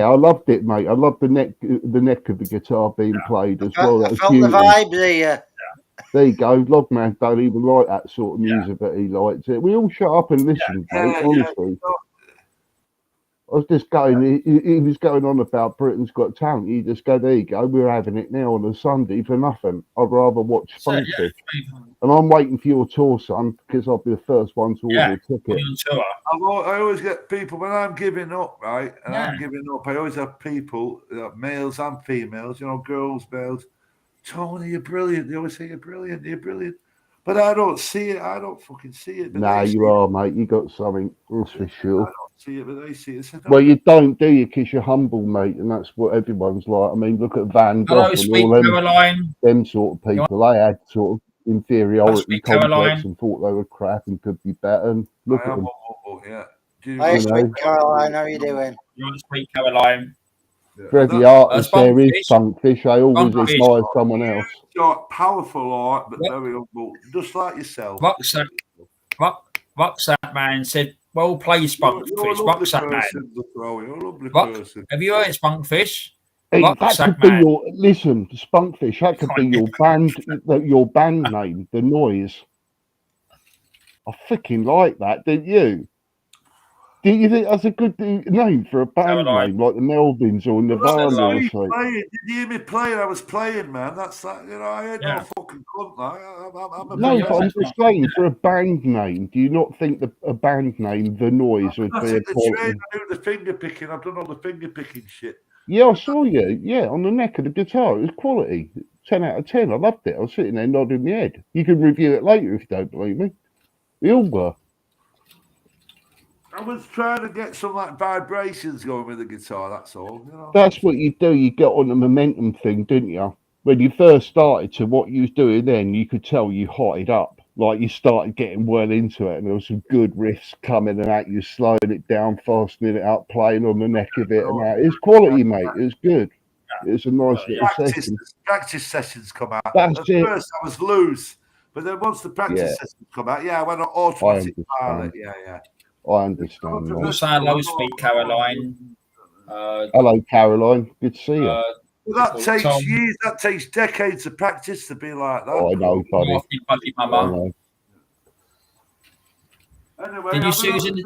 I loved it, mate. I loved the neck of the guitar being played as well. I felt the vibe there. There you go. Logman don't even like that sort of music, but he likes it. We all shut up and listened, mate. Honestly. I was just going, he was going on about Britain's Got Talent. You just go, there you go, we're having it now on a Sunday for nothing. I'd rather watch Spunkfish. And I'm waiting for your tour, son, because I'll be the first one to order a ticket. I always get people, when I'm giving up, right, and I'm giving up, I always have people, males and females, you know, girls, males, Tony, you're brilliant. They always say you're brilliant, you're brilliant. But I don't see it. I don't fucking see it. Nah, you are, mate. You got something, that's for sure. I don't see it, but they see it. Well, you don't, do you? Because you're humble, mate, and that's what everyone's like. I mean, look at Van Gogh and all them sort of people. They had sort of inferiority complex and thought they were crap and could be better. And look at them. Hi, Sweet Caroline. How are you doing? You're on Sweet Caroline. Freddie artist there is Spunkfish. I always admire someone else. Powerful art, but very humble, just like yourself. Rucksack Man said, "Well played, Spunkfish." Rucksack Man. You're a lovely person. Have you heard Spunkfish? Hey, that could be your Spunkfish. That could be your band name, The Noise. I freaking like that, didn't you? Do you think that's a good name for a band name, like the Melvins or Nirvana or something? Did you hear me playing? I was playing, man. That's that. You know, I ain't no fucking cunt. I'm just saying, for a band name, do you not think a band name, The Noise, would be a quality? I do the finger picking. I've done all the finger picking shit. Yeah, I saw you. Yeah, on the neck of the guitar. It was quality. 10 out of 10. I loved it. I was sitting there nodding my head. You can review it later if you don't believe me. We all were. I was trying to get some like vibrations going with the guitar, that's all. You know? That's what you do. You get on the momentum thing, didn't you? When you first started to what you was doing then, you could tell you hotted up. like you started getting well into it, and there was some good riffs coming and out. You slowing it down, fastening it up, playing on the neck of it, and that. It's quality, mate. It was good. It was a nice little session. Practice sessions come out. That's At it. first, I was loose, but then once the practice sessions come out, I went on automatic pilot. Yeah. I understand. We'll say hello, sweet Caroline. Hello, Caroline. Good to see you. Well, that takes years. That takes decades of practice to be like that. I know, buddy. Mama. Anyway, Did you see who's in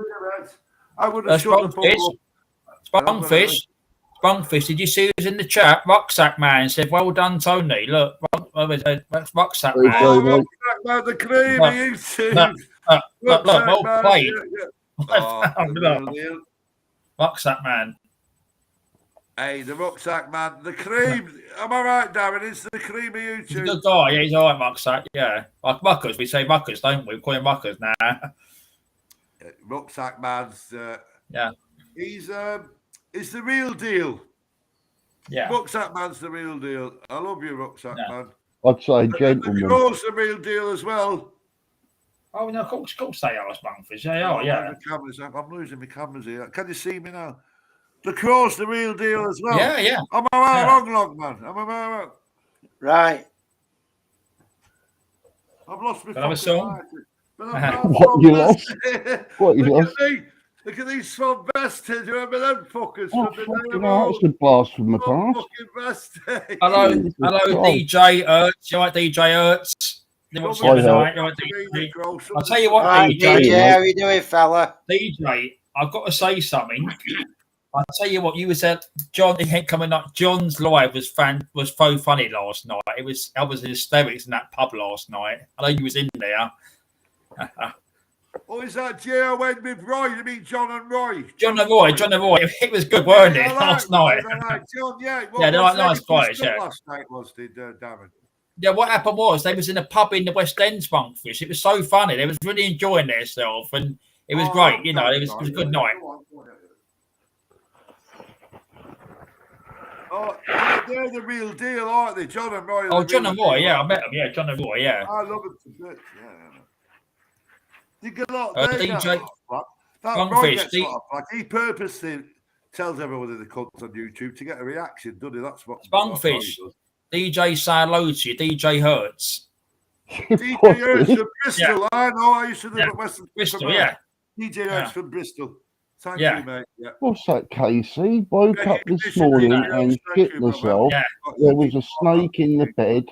I would have shot the Spunkfish, did you see who's in the chat? Rucksack Man said, "Well done, Tony." Look, Rucksack Man. Oh, Rucksack Man, the cream, YouTube. Look, well played. Yeah. Rucksack Man. Hey, the Rucksack Man, the cream. Am I right, Darren? It's the cream of YouTube. He's a good guy. Yeah, he's all right, Rucksack. Yeah, like Ruckers. We say Ruckers, don't we? We call him Ruckers now. Rucksack Man's. Yeah. He's the real deal. Yeah. Rucksack Man's the real deal. I love you, Rucksack Man. I'd say gentleman. The Crow's the real deal as well. Oh, no, of course they are, Spunkfish. They are, yeah. I'm losing my cameras here. Can you see me now? The Crow's the real deal as well. Yeah. Am I right wrong, Logman? Am I wrong? Right. I've lost my fucking song. What you lost? What you lost? Look at these swamp bastards. You remember them fuckers? Oh, fucking hell, that's a blast from the past. Hello, DJ Ertz. You like DJ Ertz? I'll tell you what, right, DJ. How you doing, fella? DJ, I've got to say something. I'll tell you what, you said, John, he ain't coming up. John's live was so funny last night. I was in hysterics in that pub last night. I know you was in there. Oh, is that J.O. went with Roy? You mean John and Roy? John and Roy. It was good, weren't it, last night? John, yeah. They're like nice guys, yeah. Last night was, Darren? Yeah, what happened was they was in a pub in the West End, Spunkfish. It was so funny. They was really enjoying themselves, and it was great. You know, it was a good night. Oh, they're the real deal, aren't they? John and Roy. Oh, John and Roy, yeah, I met them. Yeah, John and Roy, yeah. I love them to bits. Yeah. You get a lot. DJ He purposely tells everyone in the country on YouTube to get a reaction, doesn't he? That's what Spunkfish. DJ say hello to you, DJ Hertz. DJ Hertz from Bristol. Yeah. I know. I used to live at Western Bristol. Yeah. DJ Hertz from Bristol. Thank you, mate. Yeah. What's that, Casey? Woke up this morning and shit myself. Yeah. There was a snake in the bed.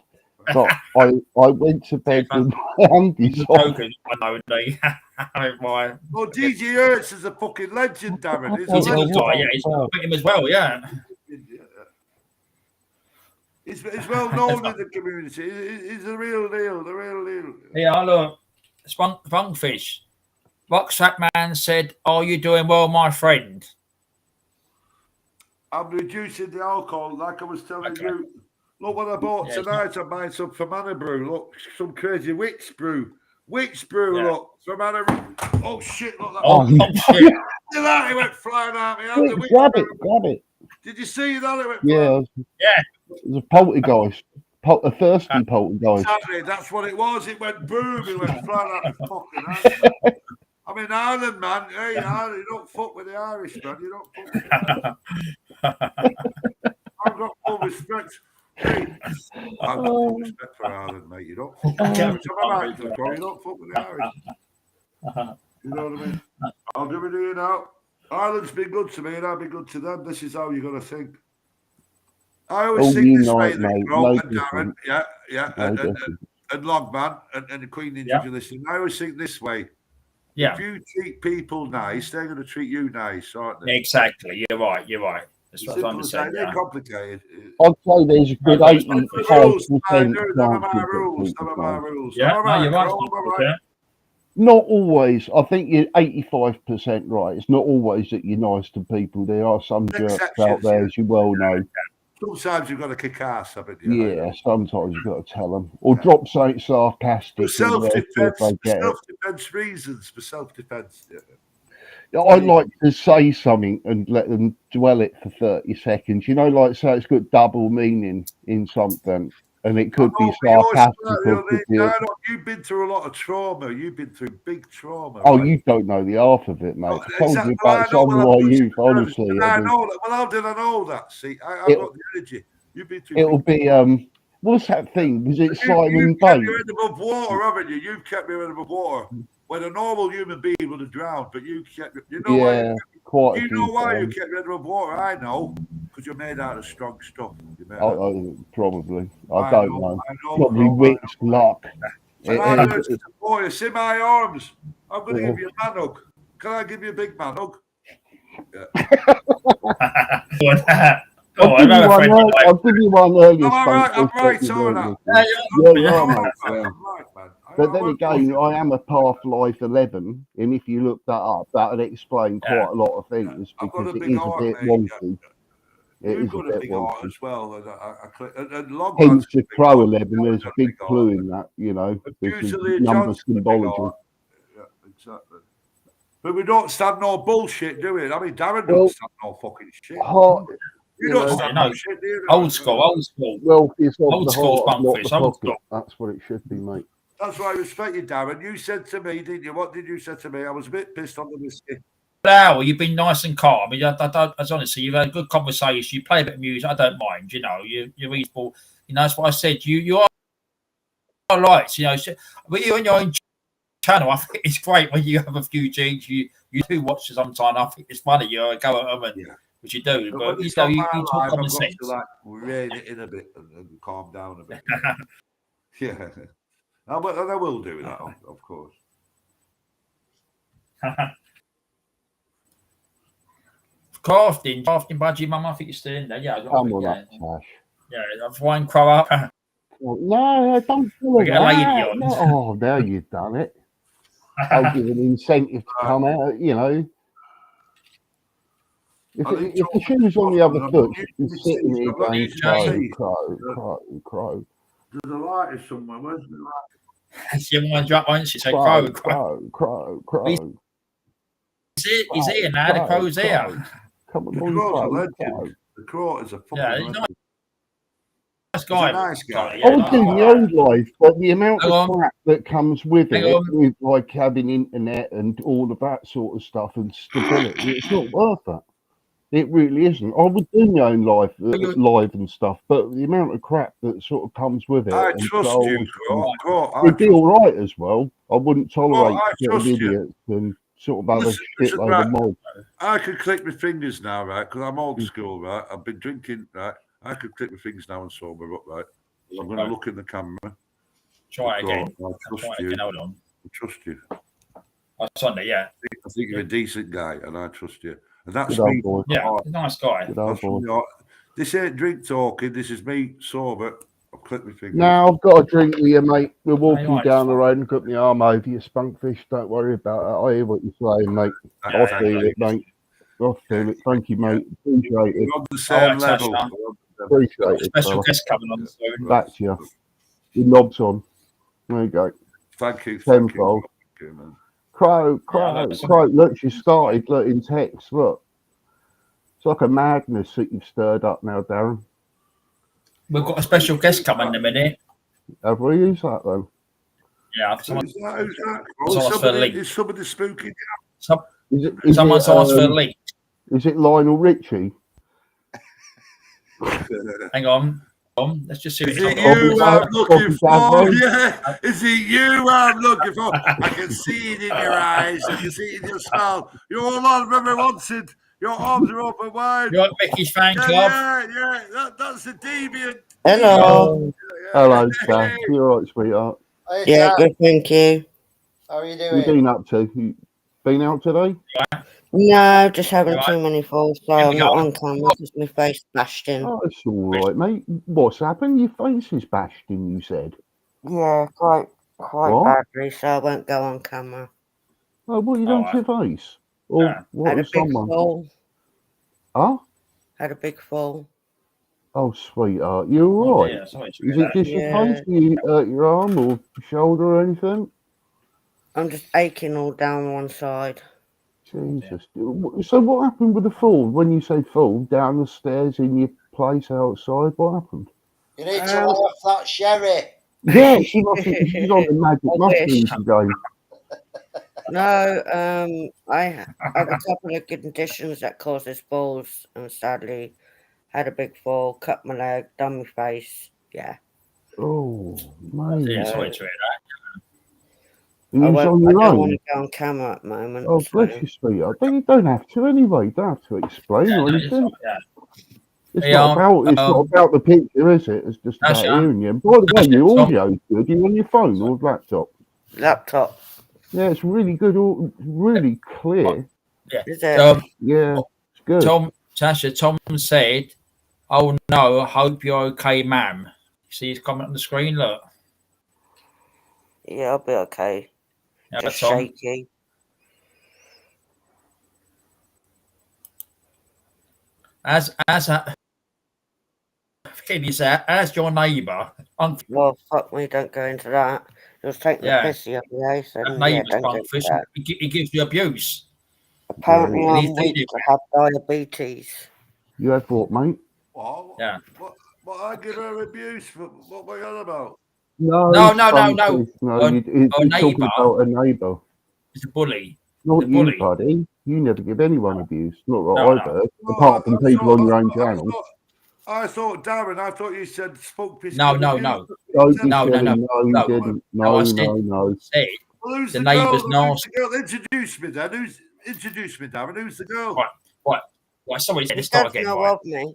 But I went to bed with my undies on. I know, Well, DJ Hertz is a fucking legend, Darren. He's a good guy, yeah. He's got him as well, yeah. He's well known in the community. He's the real deal, Yeah, look, Spunkfish. Rucksack Man said, "Are you doing well, my friend?" I'm reducing the alcohol, like I was telling you. Look what I bought tonight. I buying some from Anna Brew. Look, some crazy witch brew. Look, from Anna Brew. Oh, shit, look that. Oh, shit. Look at that, he went flying at me. Grab it. Did you see that? It went yeah. It was a poltergeist. A thirsty poltergeist. Exactly, that's what it was. It went boom. It went flying at the fucking house. I'm in Ireland, man. Hey, you don't fuck with the Irish, man. You don't fuck with the Irish. I've got full respect. Hey, I've got full respect for Ireland, mate. You don't fuck with the Irish. I'm right, you don't fuck with the Irish. You know what I mean? I'll give it to you now. Ireland's been good to me, and I'll be good to them. This is how you're going to think. I always think this way, Darren. Yeah. And Logman and the Queen Ninja, you listen. I always think this way. Yeah. If you treat people nice, they're going to treat you nice, aren't they? Exactly. You're right. That's what I'm saying. They're complicated. I'd say there's a good 85%. None of my rules. Yeah, no, you're right. Not always. I think you're 85% right. It's not always that you're nice to people. There are some jerks out there, as you well know. Sometimes you've got to kick ass, haven't you? Yeah, sometimes you've got to tell them. Or drop something sarcastic. For self-defense reasons, for self-defense. Yeah. I'd like to say something and let them dwell it for 30 seconds. You know, like say it's got double meaning in something. and it could be sarcastical. You've been through a lot of trauma. You've been through big trauma. Oh, right? You don't know the half of it, mate. I told you about some of my youth, honestly. I know that. Well, how did I know that? See, I've got the energy. You've been through. It'll be what's that thing? Was it Simon You've Bates? kept your head above water, haven't you? You've kept your head above water. When a normal human being would have drowned, but you kept. You know why? Quite. You know why you kept your head above water? I know, because you're made out of strong stuff. Probably. I don't know. Probably wits, luck. And I'm there to support you. See my arms. I'm going to give you a man hug. Can I give you a big man hug? Yeah. I'll give you one earlier. I'm right, sorry. But then again, I am a Path-Life 11, and if you look that up, that would explain quite a lot of things, because it is a bit wonky. You've got a big heart as well. Hence the Crow 11, there's a big clue in that, you know, this is number symbology. Yeah, exactly. But we don't stand no bullshit, do we? I mean, Darren don't stand no fucking shit. You don't stand no shit, do you? Old school. Well, it's old school's old school. That's what it should be, mate. That's why I respect you, Darren. You said to me, didn't you? What did you say to me? I was a bit pissed on the whiskey. Well, you've been nice and calm. I mean, as honestly, you've had a good conversation. You play a bit of music. I don't mind. You know, you're reasonable. You know, that's what I said. You are right. You know, but you on your own channel, I think it's great when you have a few G's. You do watch sometimes. I think it's funny. You go at them and which you do. But you talk common sense. Like rein it in a bit and calm down a bit. Yeah. But I will do that, of course. Crafting, budgie, mum. I think you're still in there. Yeah, come on up, Tash. Yeah, I've wine crow up. No, don't do that. Oh, now you've done it. I'll give an incentive to come out. You know, if the shoe's on the other foot, you're sitting here going crow. There's a light somewhere. Where's the light? She went up once. She said, "Crow." He's here now. The crow's here. Come on, the crow is a fucking nice guy. Nice guy. I was doing the old life, but the amount of crap that comes with it, with like having internet and all of that sort of stuff and stability, it's not worth that. It really isn't. I would do my own life live and stuff, but the amount of crap that sort of comes with it. I trust you, Crow. It'd be all right as well. I wouldn't tolerate idiots and sort of have a shitload of mob. I could click my fingers now, right? Because I'm old school, right? I've been drinking, right? I could click my fingers now and sober up, right? I'm going to look in the camera. Try again. I trust you. Hold on. I trust you. Sunday, yeah. I think you're a decent guy, and I trust you. And that's good me. Yeah, nice guy. This ain't drink talking. This is me sober. I've clicked my fingers. Now I've got a drink with you, mate. We're walking down the road and got my arm over you, Spunkfish. Don't worry about it. I hear what you're saying, mate. I feel it, mate. I feel it. Thank you, mate. Appreciate it. We're on the same level. Appreciate it. Special guest coming on soon. Back to you. Your knob's on. There you go. Thank you. Tenfold. Thank you, man. Crow. Look, she started. Look in text. Look, it's like a madness that you've stirred up now, Darren. We've got a special guest coming in a minute. Have we used that though? Yeah, Who's that? Is somebody spooky? Someone's asked for a link. Is it Lionel Richie? Hang on. Let's just see. Is it you I'm looking for? Yeah. Is it you I'm looking for? I can see it in your eyes. I can see it in your smile. You're all on. Remember, wanted. Your arms are open wide. You're at Becky's fan club. Yeah. That's the deviant. Hello. Hello, Seth. You all right, sweetheart? Hey, yeah, good, thank you. How are you What doing? you been up to? You been out today? No, just having too many falls, so I'm not on camera because my face bashed in. Oh, it's all right, mate. What's happened? Your face is bashed in, you said. Yeah, quite badly, so I won't go on camera. Oh, what you done to your face? Or what Had a was big someone? fall. Huh? Had a big fall. Oh, sweetheart, you all right? Yeah, sorry, is it just your face? You hurt your arm or shoulder or anything? I'm just aching all down one side. Jesus. So what happened with the fall? When you say fall, down the stairs in your place outside, what happened? You need to lay off that sherry. Yeah, she's on the magic mushrooms again. No, I have a couple of conditions that causes falls, and sadly had a big fall, cut my leg, done my face. Yeah. Oh, mate. Sorry to hear that. You was on your I don't own? want to go on camera at the moment. Oh, bless you, sweetheart. But you don't have to anyway. You don't have to explain or anything. It's not about the picture, is it? It's just about hearing you. And by the way, your audio's good. You on your phone or laptop? Laptop. Yeah, it's really good. Really clear. Yeah. Is it? Yeah, it's good. Tom said, "Oh no, I hope you're okay, ma'am." See his comment on the screen. Look. Yeah, I'll be okay. Yeah, just Tom. shaky. As your neighbour. Well, fuck me, don't go into that. He was taking the piss the other day, so he gives you abuse. Apparently, I'm weak to have diabetes. You had what, mate? What? Yeah. What I give her abuse for? What were you on about? No. You're talking about a neighbour. It's a bully. Not you, buddy. You never give anyone abuse. Not that I've heard. Apart from people on your own channel. I thought, Darren, I thought you said spoke piss. No. No, you didn't. No. Said, who's the neighbour's nasty. Introduce me then. Introduce me, Darren? Who's the girl? Right. Somebody said to start again. Right. Me. Do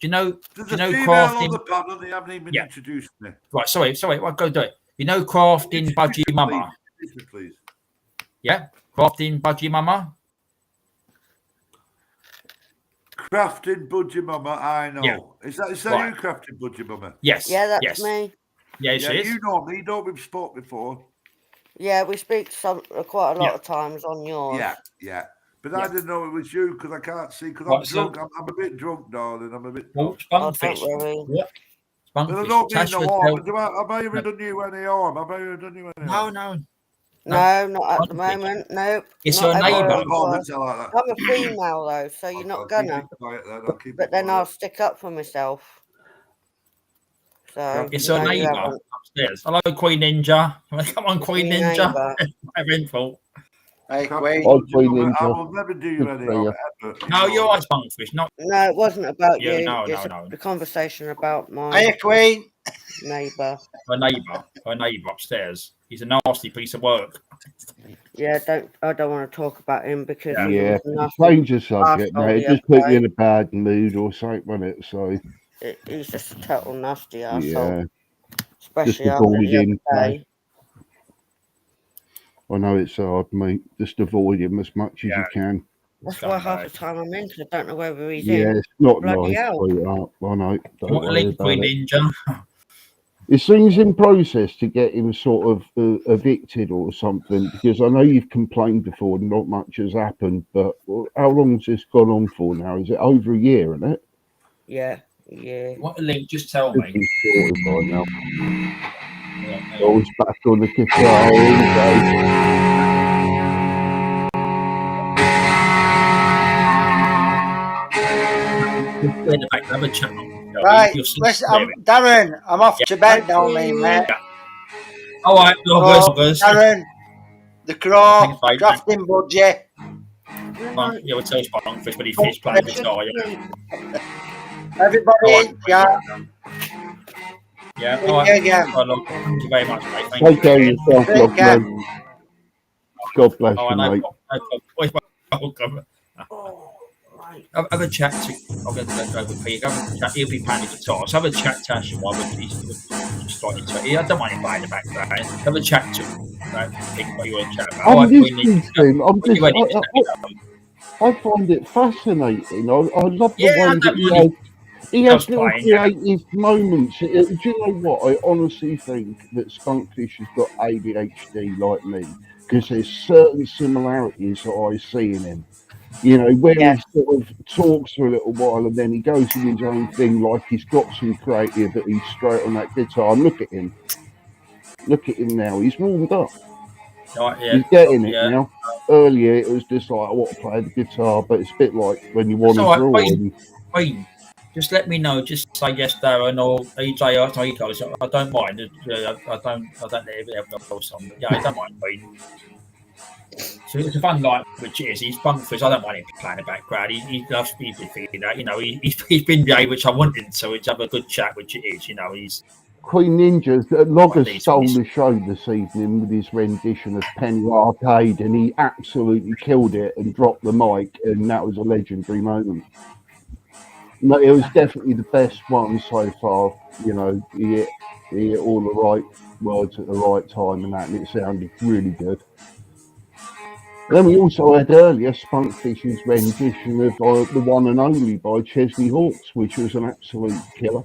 you know crafting on the panel? They haven't even introduced me. Right. Sorry. I'll go do it. You know crafting budgie mama. Please. Yeah. Crafting budgie mama. Crafting budgie mama. I know. Yeah. Is that you, crafting budgie mama? Yes. Yeah, that's me. Yeah, she is. You know me. Don't we've spoke before? Yeah, we speak quite a lot of times on yours. Yeah. But I didn't know it was you because I can't see because I'm drunk. I'm a bit drunk, darling. I'm a bit drunk. Spunkfish. Yeah. But I don't mean no harm. Have I ever done you any harm? No. No, not at the moment. Nope. It's your neighbour. I'm a female though, so you're not gonna. But then I'll stick up for myself. So it's your neighbour upstairs. Hello, Queen Ninja. Come on, Queen Ninja. My fault. Hey, Queen. I will never do you any harm. No, you're a Spunkfish. No, it wasn't about you. No. The conversation about my Hey, Queen. Neighbour. Her neighbour upstairs. He's a nasty piece of work. Yeah, I don't want to talk about him because change the subject, mate. It just put you in a bad mood or something, won't it? So he's just a total nasty asshole. Yeah. Especially after the other day. I know it's hard, mate. Just avoid him as much as you can. That's why half the time I'm in, because I don't know whether he's in. Yeah, it's not nice. I know. Queen Ninja. It seems in process to get him sort of evicted or something, because I know you've complained before and not much has happened, but how long's this gone on for now? Is it over a year, isn't it? Yeah. What a link, just tell me. By now. Oh, he's back on the guitar. Here we go. Right, listen, Darren, I'm off to bed now, mate. All right, loggers. Darren, the Crow, crafting budget. Yeah, we'll tell Spunkfish when he finished playing guitar. Everybody, Yeah, all right. Thank you very much, mate. Take care of yourself, man. God bless you, mate. Welcome. Have a chat to. I'm going to go over Pete. Have a chat. He'll be playing the guitar. So have a chat to Asher while he's starting to. I don't mind him playing the background. Have a chat to him. Think what you want to chat about. I find it fascinating. I love the way that he has little creative moments. Do you know what? I honestly think that Spunkfish has got ADHD like me, because there's certain similarities that I see in him. You know, where he sort of talks for a little while and then he goes in his own thing, like he's got some creativity straight on that guitar. And look at him now. He's warmed up. He's getting it now. Earlier, it was just like, I want to play the guitar, but it's a bit like when you want to draw. just let me know. Just say yes, Darren, or EJ. I don't mind. I don't let it have no song. But yeah, I don't mind. So it's a fun night with Cheers. He's bunkers. I don't mind him playing in the background. He loves me feeling that. You know, he's been the which I wanted. So it's have a good chat with Cheers. You know, he's Queen Ninja. Logger stole the show this evening with his rendition of Penny Arcade, and he absolutely killed it and dropped the mic, and that was a legendary moment. No, it was definitely the best one so far. You know, he hit all the right words at the right time, and it sounded really good. Then we also had earlier Spunkfish's rendition of The One and Only by Chesney Hawkes, which was an absolute killer.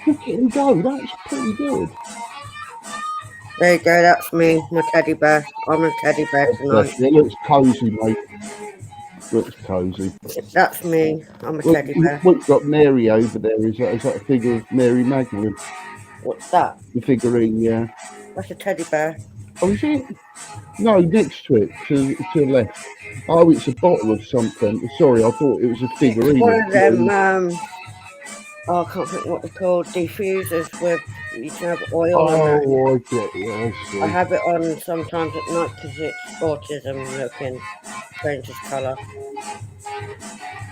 Look at him go, that's pretty good. There you go, that's me, my teddy bear. I'm a teddy bear tonight. It looks cosy, mate. Looks cosy. That's me, I'm a teddy bear. We've got Mary over there. Is that a figure of Mary Magdalene? What's that? The figurine, yeah. That's a teddy bear. Oh, is it? No, next to it, to the left. Oh, it's a bottle of something. Sorry, I thought it was a figurine. It's one of them, I can't think what they're called, diffusers with, you can have oil on it. Oh, I get it, I see. I have it on sometimes at night because it's autism looking, changes colour.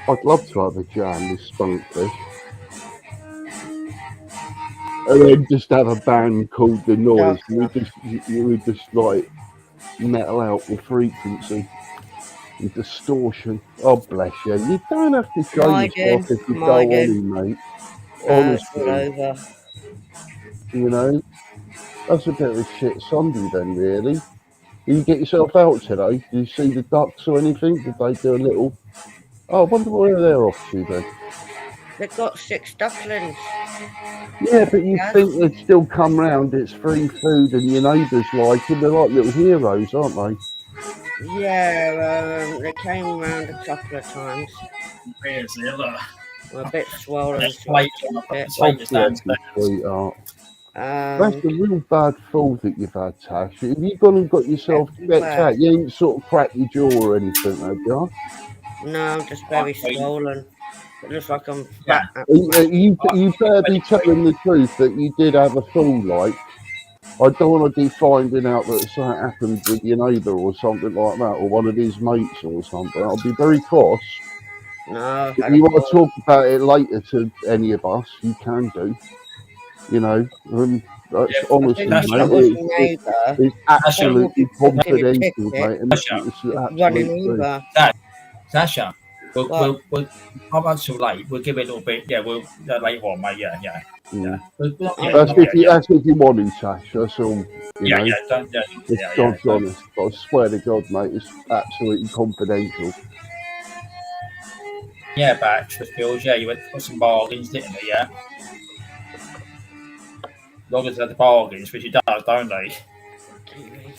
I'd love to have a jam with Spunkfish. And then just have a band called The Noise. You would just like metal out the frequency and distortion. Oh, bless you. You don't have to show yourself if you go on in, mate. Honestly. Over. You know, that's a bit of a shit Sunday then, really. Did you get yourself out today? Did you see the ducks or anything? Did they do a little... Oh, I wonder where they're off to then. They've got 6 ducklings. Yeah, but you think they'd still come round, it's free food and your neighbours like them. They're like little heroes, aren't they? Yeah, they came round a couple of times. Where's the other? A bit swollen. That's a real bad fall that you've had, Tash. Have you gone and got yourself checked out? You ain't sort of cracked your jaw or anything, have you? No, I'm just very swollen. It looks like I'm fat. You better be telling the truth that you did have a fall, like. I don't want to be finding out that something happened with your neighbour or something like that, or one of his mates or something. I'll be very cross. No. If you want to talk about it later to any of us, you can do. You know, that's honestly, mate. It's absolutely confidential, mate. And it's absolutely Sasha, we'll I'm not too late. We'll give it a little bit. Yeah, we'll later on, mate. Yeah. That's if you want to, Sash. That's all. You know. God's honest. But I swear to God, mate, it's absolutely confidential. Yeah, back to the fields. Yeah, you went for some bargains, didn't you? Yeah. Loggers had the bargains, which he does, don't they? In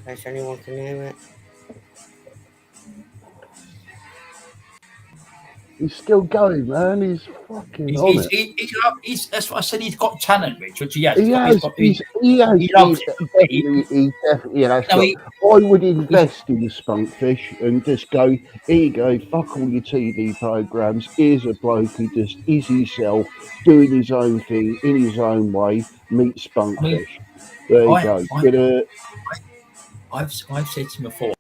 case anyone can hear it. He's still going, man. He's fucking on it. He's that's what I said. He's got talent, Rich. Which he has. He definitely has. I would invest in Spunkfish and just go, here you go, fuck all your TV programs. Here's a bloke who just is himself, doing his own thing in his own way. Meet Spunkfish. There you go. I've said to him before,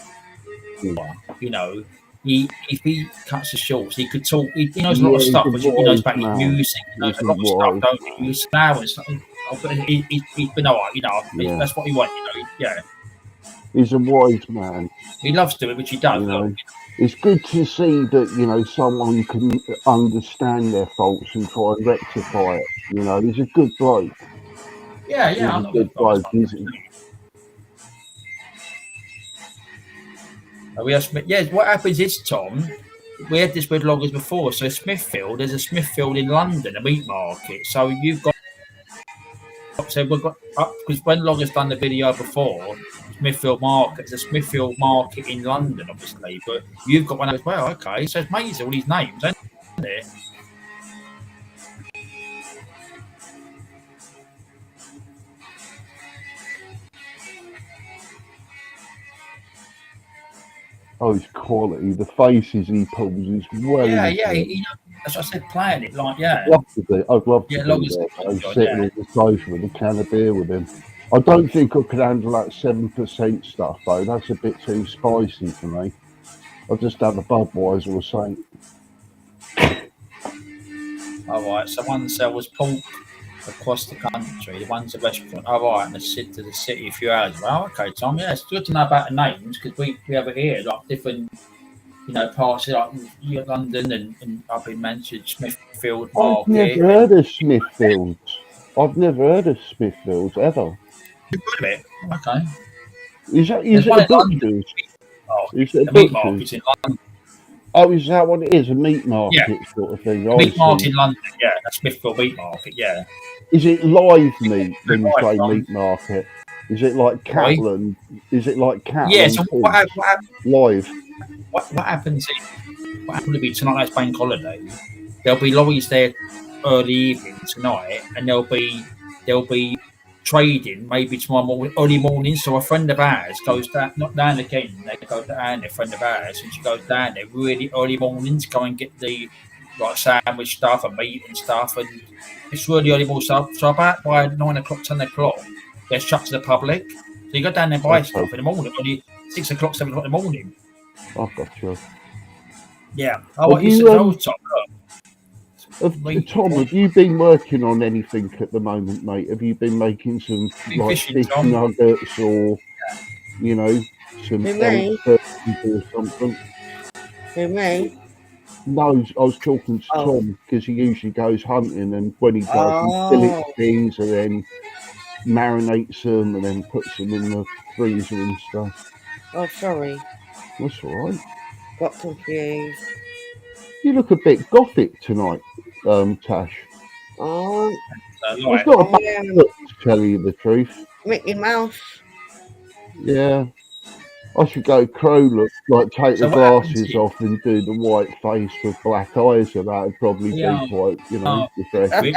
you know. If he cuts the shorts, he could talk. He knows a lot of stuff, which he knows about his music. He knows a lot of stuff, don't he? He's now and stuff. He's been all right, you know. That's what he wants, you know. Yeah. He's a wise man. He loves to it, which he does. You know, it's good to see that, you know, someone can understand their faults and try and rectify it. You know, he's a good bloke. Yeah. He's a good bloke, isn't he? What happens is, Tom, we had this with loggers before. So Smithfield, there's a Smithfield in London, a meat market. So you've got, we've got because when loggers done the video before, Smithfield Market, there's a Smithfield Market in London, obviously, but you've got one as well. Okay, so it's amazing all these names, isn't it? Oh, his quality. The faces he pulls is well Yeah, into yeah. it. That's what I said, playing it like, yeah. I'd love to Yeah, be long as there, it's though, on, sitting yeah. on the sofa with a can of beer with him. I don't think I could handle that 7% stuff, though. That's a bit too spicy for me. I'll just have a Budweiser or something. All right, so one sells pork across the country, the one's a restaurant. All right, and it's to the city a few hours. Well, okay, Tom, yeah, it's good to know about the names because we have it here, like different, parts of like London and up in Manchester, Smithfield I've never Market. heard of Smithfields. I've never heard of Smithfields ever. Okay. Is There's it one a in London. butcher's? Is it a The meat butcher's? market's in London. Oh, is that what it is? A meat Yeah, market sort of thing? the I meat market see. in London. Yeah, that's Smithfield Meat Market. Yeah. Is it live meat when you Right, say meat market? Is it like Sorry? cattle and is it like cattle Yeah. and So pigs? Live. what happens is what happened to be tonight's bank holiday? There'll be lorries there early evening tonight, and there'll be trading maybe tomorrow morning, early morning. So a friend of ours goes down, not down again. They go down. A friend of ours, and she goes down there really early mornings, go and get the like sandwich stuff and meat and stuff, and it's really early morning. So about by 9 o'clock, 10 o'clock, they're shut to the public. So you go down there and buy stuff in the morning, only 6 o'clock, 7 o'clock in the morning. I've got you. Yeah. Have you, Tom, have you been working on anything at the moment, mate? Have you been making some like fish nuggets or some or something? Who, me? No, I was talking to Tom because he usually goes hunting, and when he does, he fillets things and then marinates them and then puts them in the freezer and stuff. Oh, sorry. That's all right. Got confused. You look a bit gothic tonight, Tash. It's not a bad look, to tell you the truth. Mickey Mouse. Yeah. I should go crow look, like take the glasses off and do the white face with black eyes, and that would probably be quite, refreshing.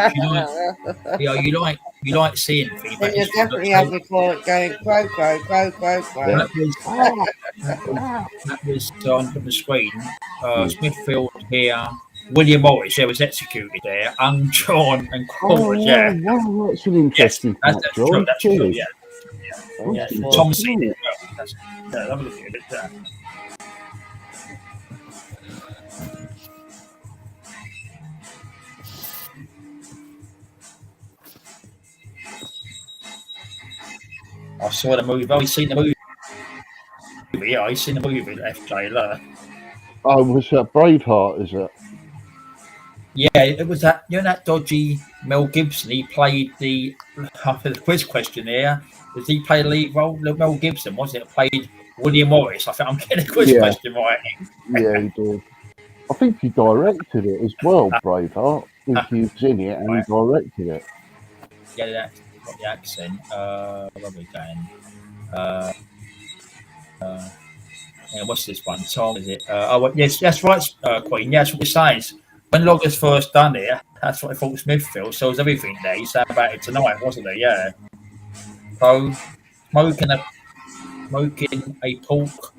You like seeing things. Then you definitely have to call it going crow, crow, crow, crow, crow. That was on the screen. Smithfield here. William Morris, was executed there. John and Corey. Wow, that's an interesting fact, John. That's true, yeah. Tom seen it. Have a look at it there. I saw the movie. I've always seen the movie. Yeah, I've seen the movie with FJ. Oh, was that Braveheart, is it? Yeah, it was that, that dodgy Mel Gibson. He played after the quiz question here, did he play the lead role? Mel Gibson, wasn't it? Played William Morris. I think I'm getting the quiz question right. Yeah, he did. I think he directed it as well, Braveheart. I think he was in it and he directed it. Yeah, that's got the accent. Where are we going? What's this one? Tom, is it? Yes, that's right, Queen. Yeah, that's what we're saying. When Loggers first done it, that's what I thought Smithfield. So was everything there. He said about it tonight, wasn't it? Yeah. So smoking a pork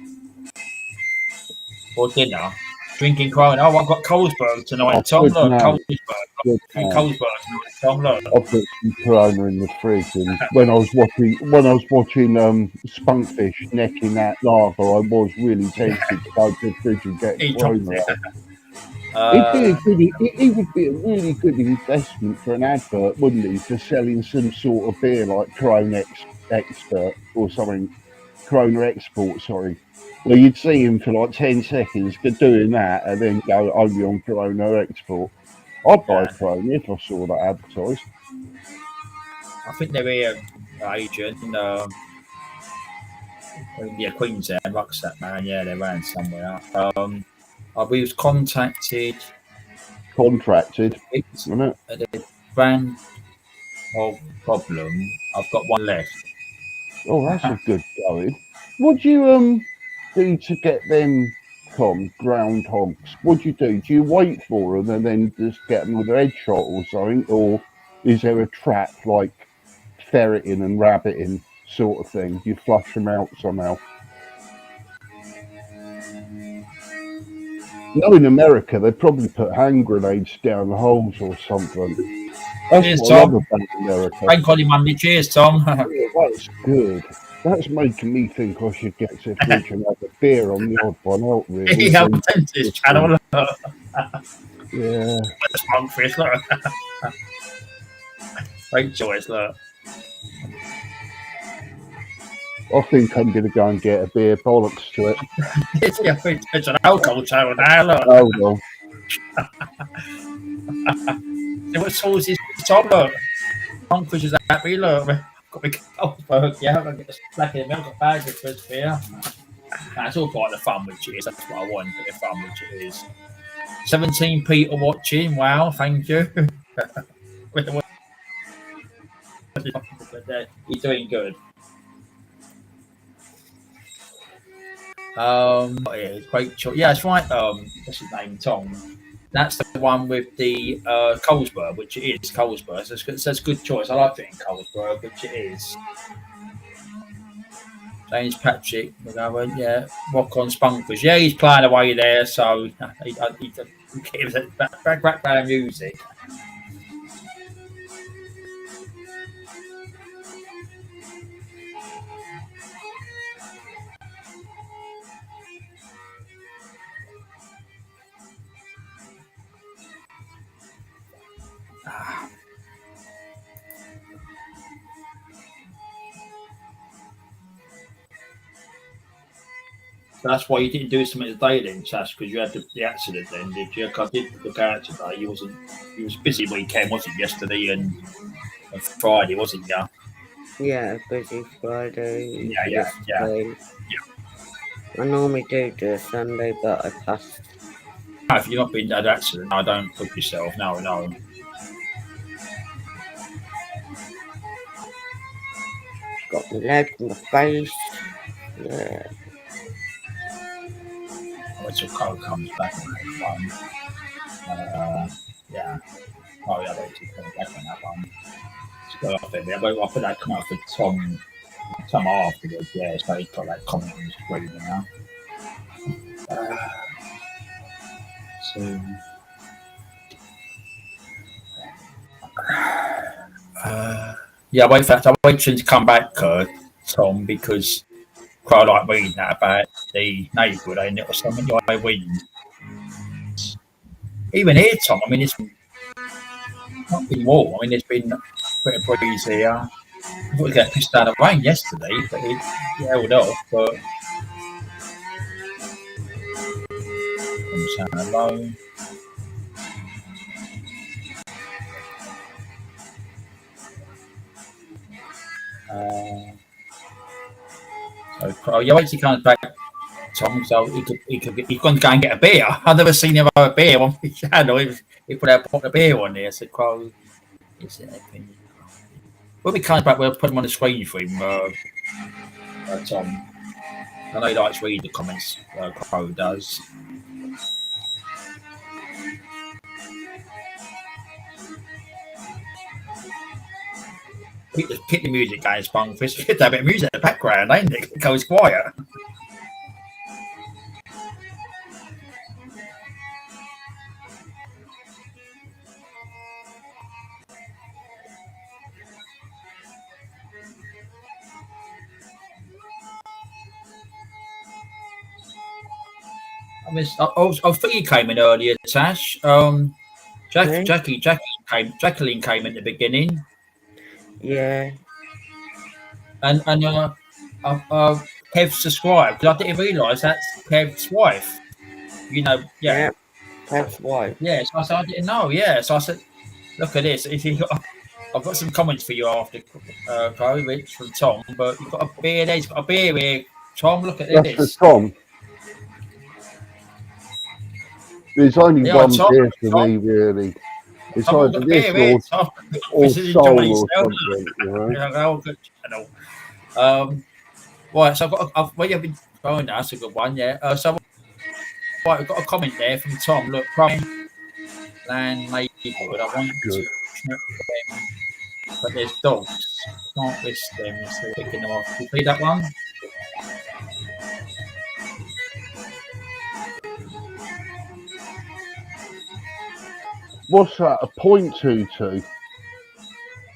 for dinner, drinking Corona. Oh, I've got Colesberg tonight. Tom, look, Colesberg. Tom, look. I've got some Corona in the fridge, and when I was watching Spunkfish necking that lava, I was really tempted to go to the fridge and get Corona out. It would be a really good investment for an advert, wouldn't it? For selling some sort of beer like Corona Expert or something, Corona Export, sorry. Well, you'd see him for like 10 seconds doing that and then go only on Corona Export. I'd buy Corona if I saw that advertised. I think they're here, agent. Queensland, Rucksack Man. Yeah, they're around somewhere. We was contracted, wasn't it? The brand of problem. I've got one left. Oh, that's a good going. What do you do to get them, Tom, groundhogs? What do you do? Do you wait for them and then just get them with a headshot or something? Or is there a trap like ferreting and rabbiting sort of thing? Do you flush them out somehow? No, in America, they probably put hand grenades down the holes or something. That's Cheers, what I love Tom. about America. Thank God, Monday. Cheers, Tom. That's good. That's making me think I should get to the fridge and have a beer on the odd one out, really. Yeah, I'm to this channel. Yeah. Monkfish, look. Great choice, look. I think I'm going to go and get a beer. Bollocks to it. It's an alcohol channel now, look. Hold on. See what sauce is Tom, look. Monkfish is happy, look. Got me Carlsberg, yeah. I'm going to get the black in the milk, a bag of crisp beer. That's all part of the fun with cheers. That's what I want, a bit of fun with cheers. 17 people watching. Wow, thank you. You're doing good. Yeah, great choice. Yeah, that's right. What's his name? Tom. That's the one with the Carlsberg, which it is Carlsberg. So it's a good choice. I like it in Carlsberg, which it is. James Patrick, yeah, Rock on Spunkers. Yeah, he's playing away there, so he gives it background music. So that's why you didn't do something today then, Sash, because you had the accident then, did you? Because I did look out today. You was busy weekend, wasn't it, yesterday and Friday, wasn't you? Yeah, busy Friday. Yeah. I normally do a Sunday, but I passed. If you've not been at an accident, I don't put yourself. No. Got my leg, my face. Yeah. Until Cole comes back on that one. Yeah. Oh, yeah, they took coming back on that one. Go off it. I put that come out for Tom afterwards. Yeah, so he got that comment on the screen now. Yeah, I wait for him to come back, Tom, because quite like reading that about the neighbourhood, ain't it, or something, the high wind. Even here, Tom, I mean, it's not been warm. I mean, there's been a bit of breeze here. I thought we'd get pissed out of rain yesterday, but it held off. But hello. So, yeah, once he comes back, Tom, so he's going to go and get a beer. I've never seen him have a beer on the channel. He put out a pot of beer on there. So, Crow, is it anything? When he comes back, we'll put him on the screen for him, Tom. I know he likes reading the comments, Crow does. Keep the music going, Spunkfish. Get that bit of music in the background, ain't it? It goes quiet. I mean, I think he came in earlier, Tash. Jacqueline came in the beginning. Yeah. And Kev subscribed because I didn't realise that's Kev's wife. You know, yeah. Kev's wife. Yeah, so I said I didn't know. Yeah, so I said, look at this. I've got some comments for you after, Rich from Tom. But you've got a beer there. He's got a beer here, Tom. Look at this. That's for Tom. There's only one beer for me, really. It's either this or Soul or something, you know. Good channel. Right, so I've you've been going now. That's a good one, yeah. So right, I've got a comment there from Tom. Look, from land neighbourhood. I want to snip them, but there's dogs. Can't list them, so picking them off. Can you see that one? What's that? A .22?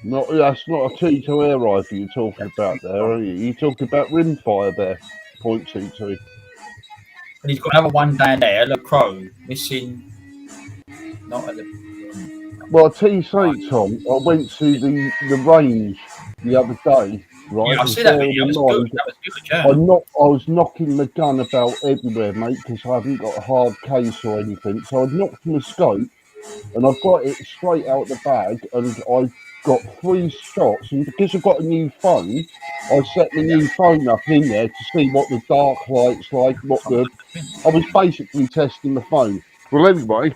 Not that's not a 2-2 air rifle you're talking about there, are you? You're talking about rimfire there. .22. And he's got another one down there, the crow, missing. Not at the. Well, I tell you something, Tom. I went to the range the other day, right? Yeah, I And see that bearing video. in That was good. mind, That was good. Yeah. I was knocking the gun about everywhere, mate, because I haven't got a hard case or anything. So I knocked my scope, and I've got it straight out the bag, and I got 3 shots. And because I've got a new phone, I set my new phone up in there to see what the dark light's like. I was basically testing the phone. Well, anyway,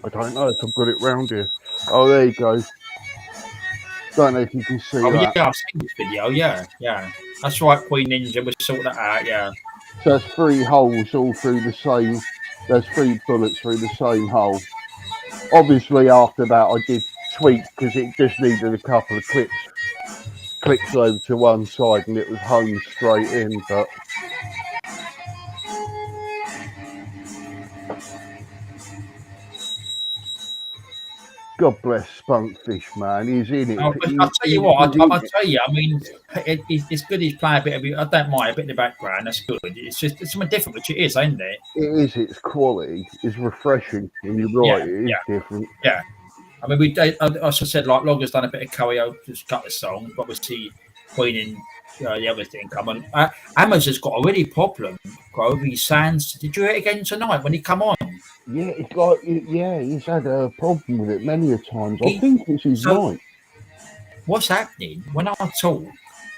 I don't know if I've got it round here. Oh, there you go. Don't know if you can see that. Yeah, I've seen this video. Yeah, yeah. That's right, Queen Ninja. We sort that out. Yeah. So there's 3 holes all through the same. There's 3 bullets through the same hole. Obviously, after that, I did tweak because it just needed a couple of clicks over to one side, and it was honed straight in. But God bless Spunkfish, man. He's in it. I'll tell you what. I'll tell you. I mean, it's good. He's playing a bit of it. I don't mind a bit in the background. That's good. It's just it's something different, which it is, ain't it? It is. It's quality. It's refreshing. And you're right. It is different. Yeah. I mean, as I said, like Logger's done a bit of karaoke, just a couple of songs, but obviously Queen and the other thing come on. Amaz has got a really problem. Grovey Sands. Did you hear it again tonight when he come on? Yeah, it's like he's had a problem with it many a times. I think it's his mic. What's happening when I talk?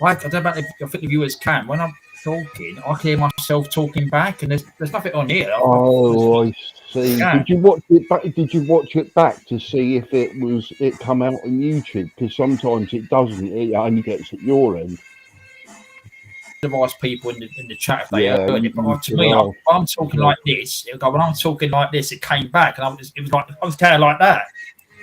Like I don't know about I think the viewers can. When I'm talking, I hear myself talking back, and there's nothing on here. Oh, I see. Yeah. Did you watch it back? Did you watch it back to see if it come out on YouTube? Because sometimes it doesn't. It only gets at your end. Device people in the chat if they heard it, but to me, I'm talking like this. When I'm talking like this, it came back, and it was like I was kind of like that.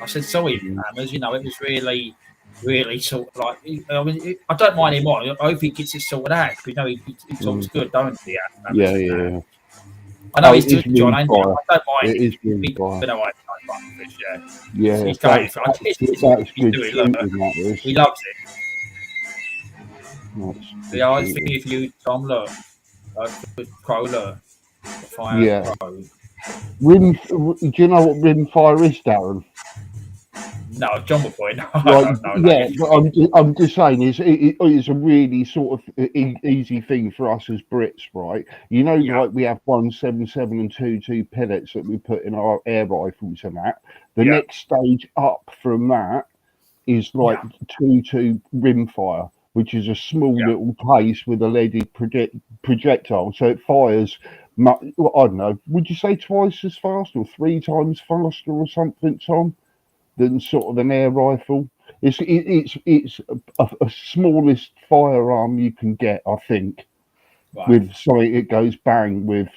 I said, "Sorry, Hammers, it was really, really sort of like. I mean, I don't mind him on. I hope he gets it sorted out because he talks good, don't he? Yeah. I know he's doing John. I don't mind. It is really fire. Yeah, he's going for it. He loves it. Yeah, I think if you, Tom, look, Pro, look, fire Pro. Do you know what rimfire is, Darren? No, John will point. I'm just saying, it's a really sort of easy thing for us as Brits, right? Like we have 177 and 2.2 pellets that we put in our air rifles and that. The next stage up from that is like 2.2 rimfire, which is a small little case with a leaded projectile. So it fires, I don't know, would you say twice as fast or 3 times faster or something, Tom, than sort of an air rifle? It's a smallest firearm you can get, I think, with something it goes bang with,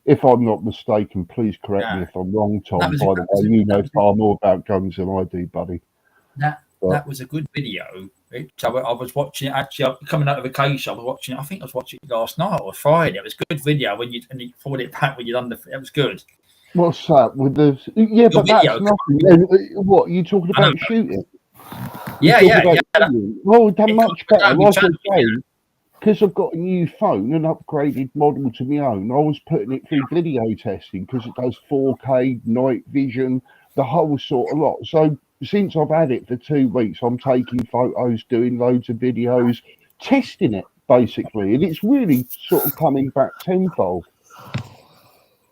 if I'm not mistaken, please correct me if I'm wrong, Tom, by the way, you know far more about guns than I do, buddy. That was a good video. I was watching it actually coming out of vacation. I was watching it. I think I was watching it last night or Friday. It was a good video and you forward it back when you done it was good. What's that with the? Yeah, but that's nothing. What you talking about shooting? Yeah. Well, done much better. Like I say, because I've got a new phone, an upgraded model to my own. I was putting it through video testing because it does 4K, night vision, the whole sort of lot. So since I've had it for 2 weeks, I'm taking photos, doing loads of videos, testing it basically, and it's really sort of coming back tenfold.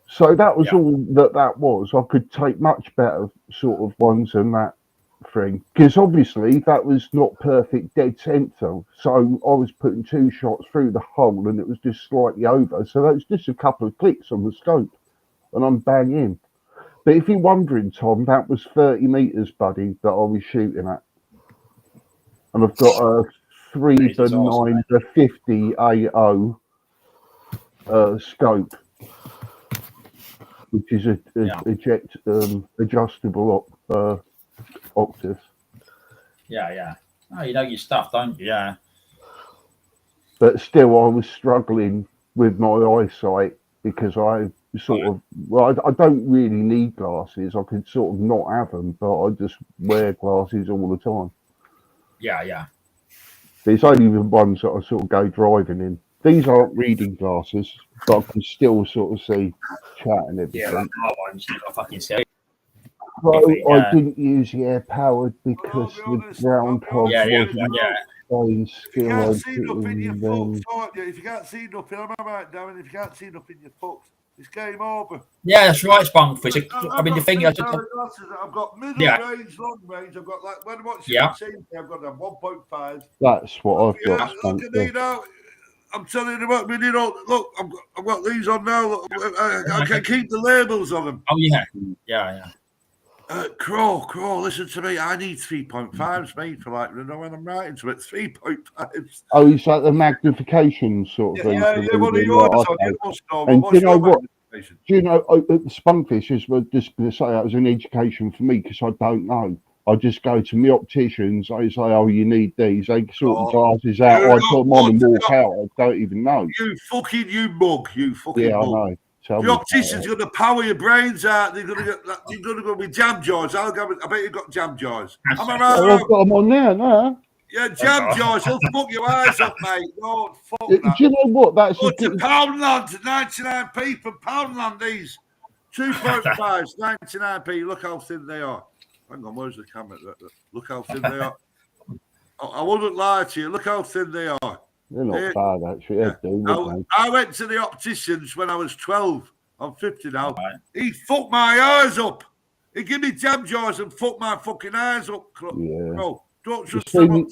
So that was all that was. I could take much better sort of ones than that thing, because obviously that was not perfect dead center. So I was putting 2 shots through the hole, and it was just slightly over. So that was just a couple of clicks on the scope, and I'm bang in. But if you're wondering, Tom, that was 30 meters, buddy, that I was shooting at. And I've got a 3-9 to 50 AO scope, which is adjustable octave. Yeah. Oh, you know your stuff, don't you? Yeah. But still, I was struggling with my eyesight because I sort of. Well, I don't really need glasses. I could sort of not have them, but I just wear glasses all the time. Yeah. There's only the ones that I sort of go driving in. These aren't reading glasses, but I can still sort of see chat and everything. Yeah, like my ones, you got fucking see. So I didn't use the air powered because the groundhog wasn't staying still. If you can't see nothing, am I right, Darren? If you can't see nothing, you're fucked. It's game over. Yeah, that's right, Spunkfish. I mean, the thing is, I've got middle range, long range. I've got like when I watch yeah. I've got a 1.5. That's what I've got. Look at me now. I'm telling you what, look, I've got these on now. Look, I can keep the labels on them. Oh yeah. Crow, listen to me. I need 3.5s, mate, for like, when I'm writing to it, 3.5s. Oh, is that the magnification sort of thing? Yeah, what are yours? And do you know what? Do you know, Spunkfish is just going to say that was an education for me because I don't know. I just go to my opticians. I say, "Oh, you need these." They sort the glasses out. I put them on and walk out. I don't even know. You mug. Yeah, I know. The optician's going to power your brains out. You're going to go with jam jars. I bet you've got jam jars. Am I right? I've got them on there now. Yeah, jam jars. They'll fuck your eyes up, mate. No, fuck that. Do you know what? That's to Poundland, 99p for Poundland. These 2.5s, 99p. Look how thin they are. Hang on, where's the camera? Look how thin they are. I wouldn't lie to you. Look how thin they are. They're not bad, actually. Yeah. I went to the opticians when I was 12. I'm 50 now. Right. He fucked my eyes up. He gave me jam jars and fucked my fucking eyes up. Yeah. No, don't trust them.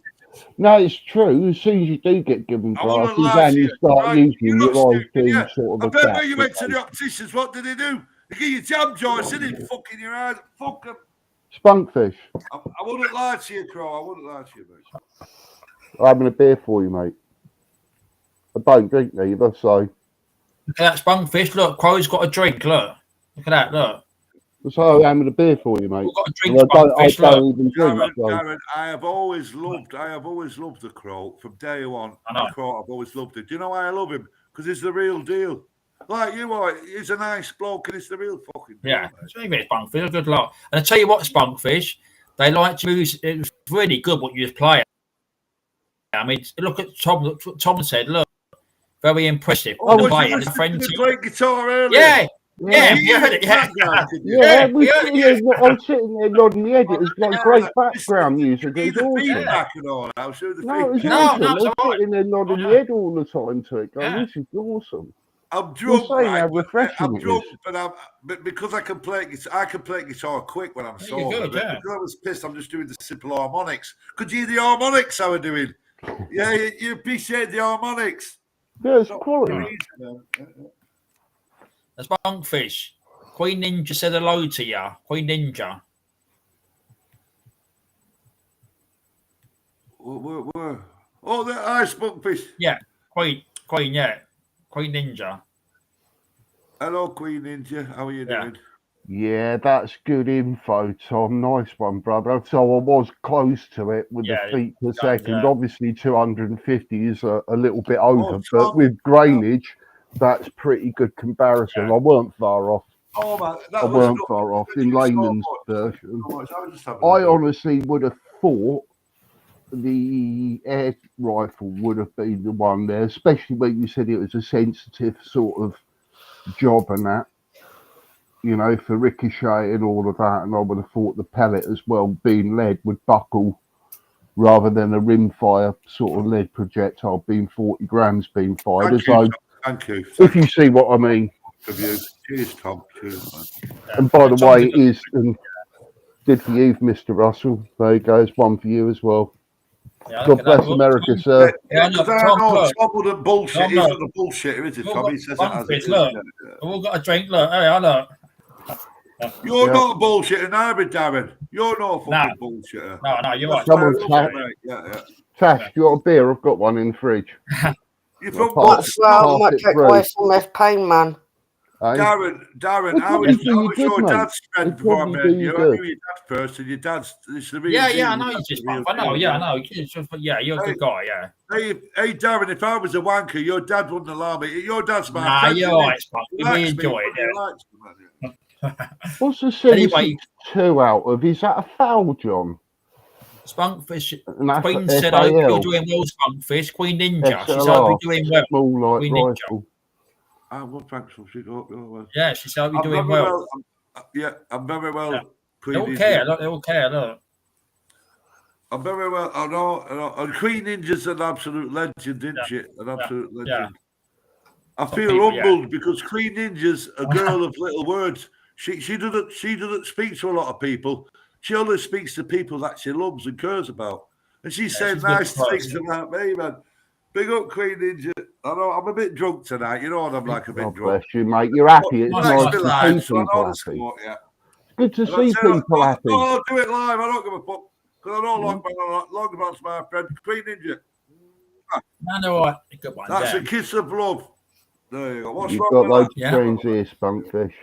No, it's true. As soon as you do get given glasses and you start using your eyes do sort of. I bet when you went to the opticians, what did he do? He gave you jam jars, didn't he? Fucking your eyes. Fuck them. Spunkfish. I wouldn't lie to you, Crow. I wouldn't lie to you, mate. I'm having a beer for you, mate. I don't drink neither, so. Look at that, Spunkfish. Look, Crow's got a drink. Look at that. Look. So I'm having a beer for you, mate. We've got a drink, Spunkfish. I don't even drink. Darren, I have always loved the Crow from day one. The Crow, I've always loved it. Do you know why I love him? Because he's the real deal. Like you are, he's a nice bloke and it's the real fucking deal. Yeah, it's really Spunkfish. Good luck. And I tell you what, Spunkfish, they like to use. It was really good what you was playing. I mean, look at Tom. Tom said, "Look, very impressive." Oh, was playing. Great guitar earlier. Yeah, you heard it. Yeah, I was sitting there nodding the head. It was like great background music. It was awesome. I was sitting there nodding the head all the time to it. Going, this is awesome. I'm drunk, but because I can play guitar quick when I'm sober. Because I was pissed, I'm just doing the simple harmonics. Could you hear the harmonics I was doing? Yeah, you appreciate the harmonics. Yeah, it's quality. That's Spunkfish. Queen Ninja said hello to you. Queen Ninja. Where? Oh, the ice Spunkfish. Yeah, Queen, yeah. Queen Ninja. Hello, Queen Ninja. How are you doing? Yeah, that's good info, Tom. Nice one, brother. So I was close to it with the feet per second. Yeah. Obviously, 250 is a little bit over, but with grainage, that's pretty good comparison. I weren't far off. Oh, man. I weren't far off in layman's version. I honestly would have thought the air rifle would have been the one there, especially when you said it was a sensitive sort of job and that, you know, for ricochet and all of that. And I would have thought the pellet as well, being lead, would buckle rather than a rimfire sort of lead projectile being 40 grams being fired. Thank you. If you see what I mean. Cheers, Tom. Cheers, man. And by the way, it is good for you, Mr. Russell. There you go. It's one for you as well. Yeah, God bless America, sir. Tom wouldn't bullshit. He's not a bullshitter, is it, Tom? He says it as it is. Look, we've all got a drink. Look, hey, I know. You're not a bullshitter, neither, Darren. You're not a fucking bullshitter. No, you're right. Come on, Tash, you got a beer? I've got one in the fridge. You're from might take away some of pain, man. Darren, how was your dad's friend before I met you? I knew your dad first, and your dad's the real deal. I know you just. I know, I know. Yeah, you're a good guy. Yeah. Hey, Darren, if I was a wanker, your dad wouldn't allow me. Your dad's my friend. You're right, Spunk. We enjoy it. What's the 762 out of? Is that a foul, John? Spunkfish. Queen said, "I hope you're doing well, Spunkfish." Queen Ninja. She said, "I hope you're doing well." Small like Queen rifle. Well, thanks for Yeah, she said, "I hope you're doing well." I'm very well. Yeah. They all care. They all care. Look. I'm very well. I know. And Queen Ninja's an absolute legend, isn't she? An absolute legend. Yeah. I feel humbled because Queen Ninja's a girl of little words. She doesn't speak to a lot of people. She only speaks to people that she loves and cares about. And she's saying nice things about me, man. Big up, Queen Ninja. I know I'm a bit drunk tonight. You know what I'm like, a bit drunk. Bless you, mate. You're happy. It's nice to see people happy. It's good to see people happy. I'll do it live. I don't give a fuck. Because I know Longman's my friend. Queen Ninja. I know what. Good one. That's a kiss of love. There you go. What's You've wrong got with loads that? of screens here, Spunkfish.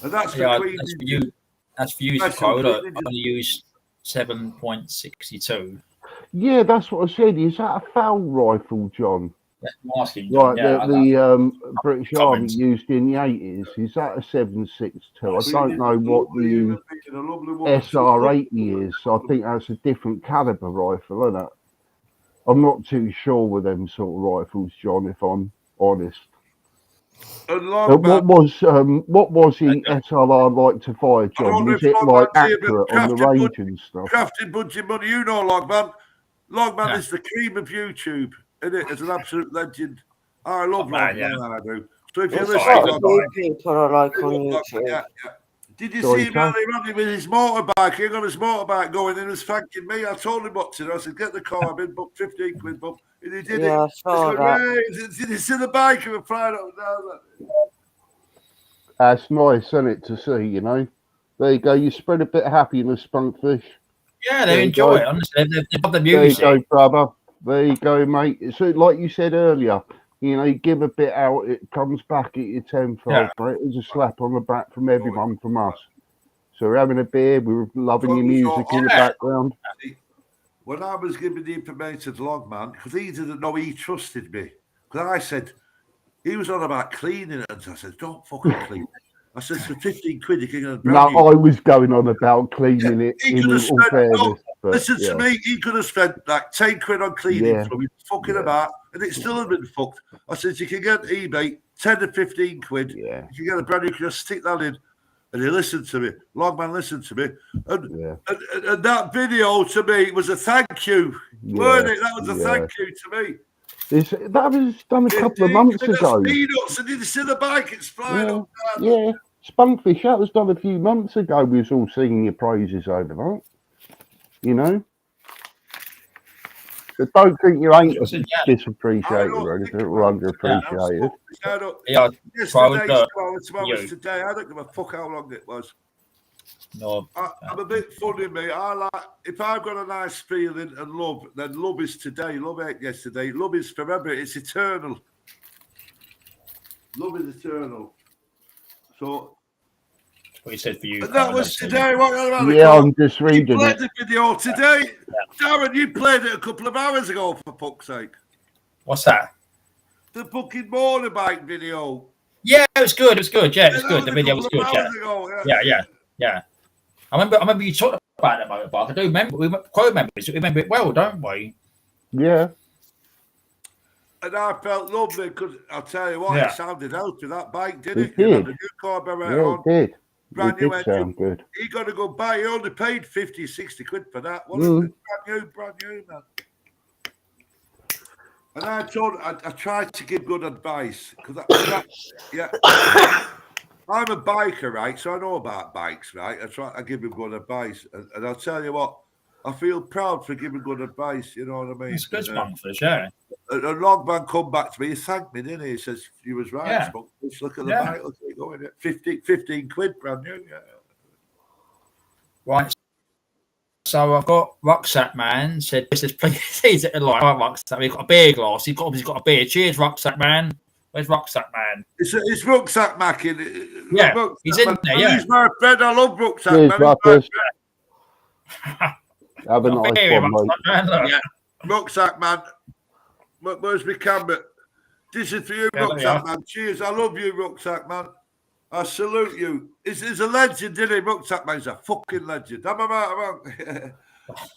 And that's for Queen Ninja. That's for you, Code. I'm going to use 7.62. Yeah, that's what I said. Is that a foul rifle, John? I'm asking. Right, the British Army used in the 80s. Is that a 7.62? I don't know what the SR80 is. I think that's a different caliber rifle, isn't it? I'm not too sure with them sort of rifles, John, if I'm honest. What was the SLR like to fire, John? Was it like accurate on the range and stuff? Crafting budget money, you know, Logman. Logman is the cream of YouTube, isn't it? It's an absolute legend. I love Logman, I do. So if you're listening, people are like on YouTube. Did you see him earlier with his motorbike? He got his motorbike going and he was thanking me. I told him what to do. I said, get the car, I've been booked 15 quid, but and he did it. I saw that. Did you see the bike and flying up and down? That's nice, isn't it, to see, you know? There you go. You spread a bit of happiness, Spunkfish. Yeah, they enjoy it. Honestly, they love the music. There you go, brother. There you go, mate. So, like you said earlier, you know, you give a bit out, it comes back at you tenfold, mate. It was a slap on the back from everyone, from us. So we're having a beer, we were loving your music in the background. When I was giving the information to Logman, because he didn't know he trusted me, because I said, he was on about cleaning it, and I said, don't fucking clean it. I said, for 15 quid, you can get a brand new. I was going on about cleaning it in all fairness. Listen to me, he could have spent like 10 quid on cleaning from him, fucking about, and it still had been fucked. I said, you can get eBay 10 to 15 quid. You can get a brand new, you can just stick that in. And he listened to me. Logman listened to me. And that video to me was a thank you. Weren't it? That was a thank you to me. That was done a couple of months ago. Speedups, and did you see the bike? It's flying up. Yeah, Spunkfish, that was done a few months ago. We was all singing your praises over that. You know? But don't think you ain't disappreciated or anything, or underappreciated. Today, I don't give a fuck how long it was. No, I'm a bit funny, mate. I like, if I've got a nice feeling and love, then love is today. Love ain't yesterday. Love is forever. It's eternal. Love is eternal. So, what you said for you. And that was today. I'm just reading you played the video today. Darren, you played it a couple of hours ago, for fuck's sake. What's that? The fucking motorbike video. Yeah, it was good. It was good. Yeah, it was good. The video was good. Yeah. I remember you talked about that motorbike. I do remember. We remember it well, don't we? Yeah. And I felt lovely because I'll tell you what, it sounded healthy, that bike, didn't it? Did. You had the new carburetor on. It did. Brand new engine. Sound good. He got to go buy. He only paid 50, 60 quid for that. Wasn't it? Brand new, man. And I tried to give good advice because I'm a biker, right? So I know about bikes, right? I give him good advice, and I'll tell you what, I feel proud for giving good advice. You know what I mean? It's good, Spunkfish, yeah. A Logman come back to me. He thanked me, didn't he? He says, "You was right, yeah. Spunkfish. Look at the bike. Look at it going. 15 quid, brand new." Yeah. Right. So I've got Rucksack Man said, "This is please." He's at the line. Rucksack. We've got a beer glass. He's got a beer. Cheers, Rucksack Man. Where's Rucksack Man? It's Rucksack Mac in Yeah, Rucksack he's in Man. there, yeah. He's my friend. I love Rucksack Cheers, Man. Ruckus. Have a Not nice fair, one, mate. Rucksack Man, look. Yeah, Rucksack Man. Where's my camera? This is for you, Yeah, Rucksack Man. Cheers. I love you, Rucksack Man. I salute you. He's a legend, isn't he? Rucksack Man. He's a fucking legend. Am I right or wrong?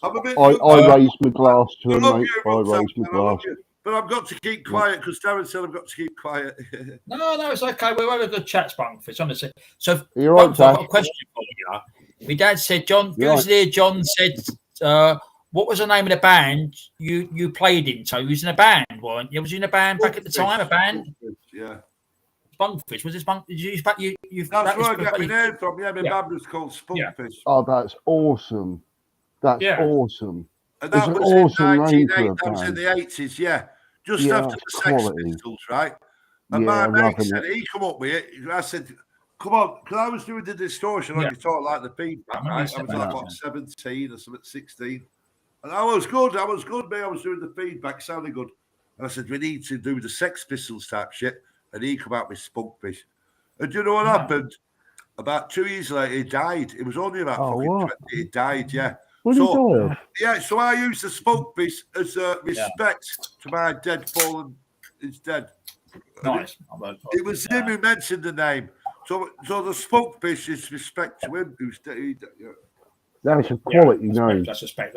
I'm a bit. I raised my glass to I him, love mate. you, I Rucksack raised my Man. I love glass. you. But I've got to keep quiet because Darren said I've got to keep quiet. No, it's okay. We're having a good chat, Spunkfish, honestly. So, You're right, Spunkfish, I've got a Tash. question for you. My dad said, John, You're who's there? John said, what was the name of the band you played in? So, you was in a band, weren't you? Was you in a band back at the time? A band? Yeah. Spunkfish. Was it Spunk? Did you That's where I get my name from. Yeah, my band was called Spunkfish. Yeah. Oh, that's awesome. That's awesome. And that it's was an awesome in name for a that was in band. the 80s, yeah. Just after the Sex Pistols, right? And yeah, my mate said, he come up with it. I said, come on, because I was doing the distortion on guitar like the feedback, right? I was like, what, 17 or something, 16. And I was good, mate. I was doing the feedback, sounding good. And I said, we need to do the Sex Pistols type shit. And he come out with Spunkfish. And do you know what happened? About 2 years later, he died. It was only about fucking 20. He died, yeah. What did he die of? Yeah, so I use the Spunkfish as a respect to my dead fallen. He's dead. Nice. It was him who mentioned the name. So the Spunkfish is respect to him who's dead. That's a quality name. That's respect.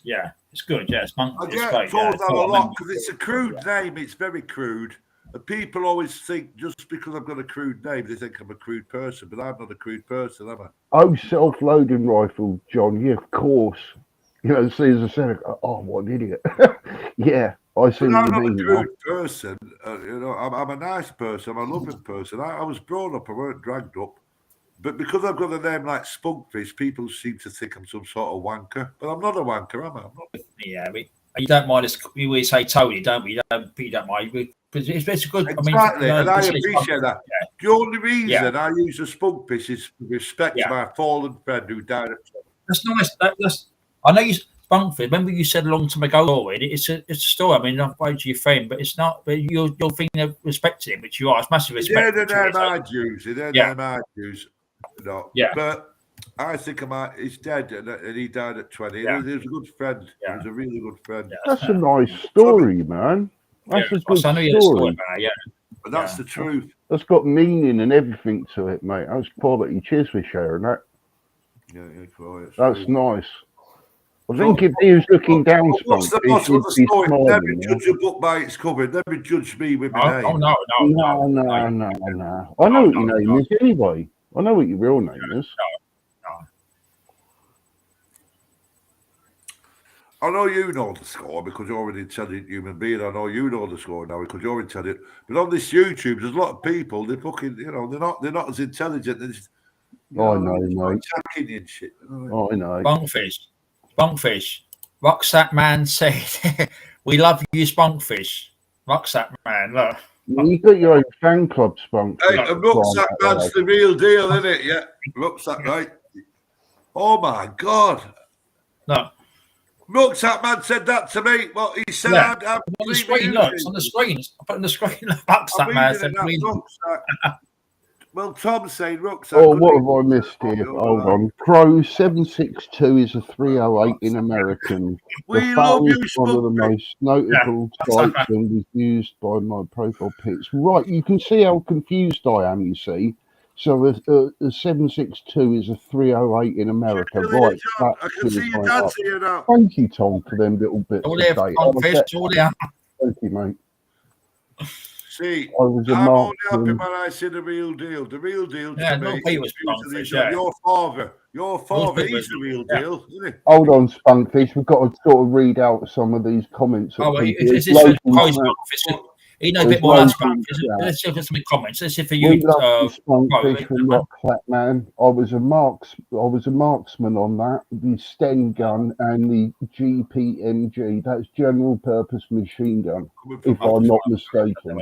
Yeah, it's good. Yeah, I get told that a lot because it's a crude name. It's very crude. And people always think just because I've got a crude name, they think I'm a crude person. But I'm not a crude person, am I? Oh, self-loading rifle, John. Yeah, of course. You know, see, as I said, oh, what an idiot. Yeah, I see what you mean. I'm not a crude person. You know, I'm a nice person. I'm a loving person. I was brought up. I weren't dragged up. But because I've got a name like Spunkfish, people seem to think I'm some sort of wanker. But I'm not a wanker, am I? I'm not. Yeah, you don't mind us. We say Tony, don't we? You don't mind. It's good. Exactly, I mean, and I appreciate that. Yeah. The only reason I use the Spunkfish is to respect my fallen friend who died at 20. That's nice. I know you Spunkfish. Remember you said a long time ago, it's a story. I mean, I've played to your friend, but it's not. But you're thinking of respecting him, which you are. It's massive respect. They're the name I'd use. They're the name I'd use. No. Yeah. But I think he's dead, and he died at 20. Yeah. He was a good friend. Yeah. He was a really good friend. Yeah. That's a nice story, man. That's a good story. Yeah. But that's the truth. That's got meaning and everything to it, mate. That's quality. Cheers for sharing that. Yeah, quite. That's nice. I think if he was looking down, what's the motto of the story? Never judge a book by its cover. Never judge me with my name. Oh, no. I know what your name is anyway. I know what your real name is. I know you know the score because you're an intelligent human being. I know you know the score now because you're intelligent. But on this YouTube, there's a lot of people. They're fucking, they're not as intelligent. They're just, I know, mate. Attacking you and shit. Oh, I know. Spunkfish. Rucksack Man said, "We love you, Spunkfish." Rucksack Man, look. You got your own fan club, Spunk. Hey, Rucksack Man's the real deal, isn't it? Yeah, Rucksack, right? Oh my God! No, Rucksack Man said that to me. Well, he said, "I'm on the screen. Look, it's on the screen. I put on the screen. Rucksack Man said, Well, Tom's saying Rucksack. Oh, what have I missed here? Hold on. Pro 762 is a 308 in American. We love you, one of the most notable sites and is used by my profile pics. Right, you can see how confused I am, you see. So a 762 is a 308 in America. Right. I can see your dad's here now. Thank you, Tom, for them little bits of data. Thank you, mate. See, I'm only happy when I see the real deal. The real deal to me is your father. Your father, he's the real deal, isn't he? Hold on, Spunkfish. We've got to sort of read out some of these comments. He knows a bit more about Spunkfish. Let's see if there's some comments. Let's see for you. Spunkfish from Rock Man. I was a marksman on that. The Sten gun and the GPMG. That's General Purpose Machine Gun, if I'm not mistaken.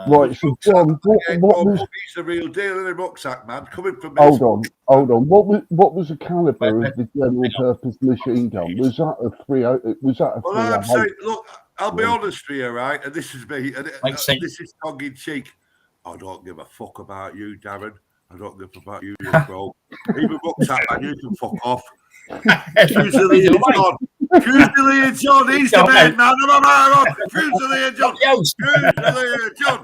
Right, so John, what was the real deal in the Rucksack Man coming from? Hold on. What was the caliber of the General Purpose Machine Gun? Was that a 308? Was that a 308? Well, I'm saying, look. I'll be honest with you, right? And this is me, and this is tongue in cheek. I don't give a fuck about you, Darren. I don't give a fuck about you, bro. Even Rucksack Man, you can fuck off. Fusilier John. Fusilier John, he's the main man. I'm a Fusilier John. Fusilier John.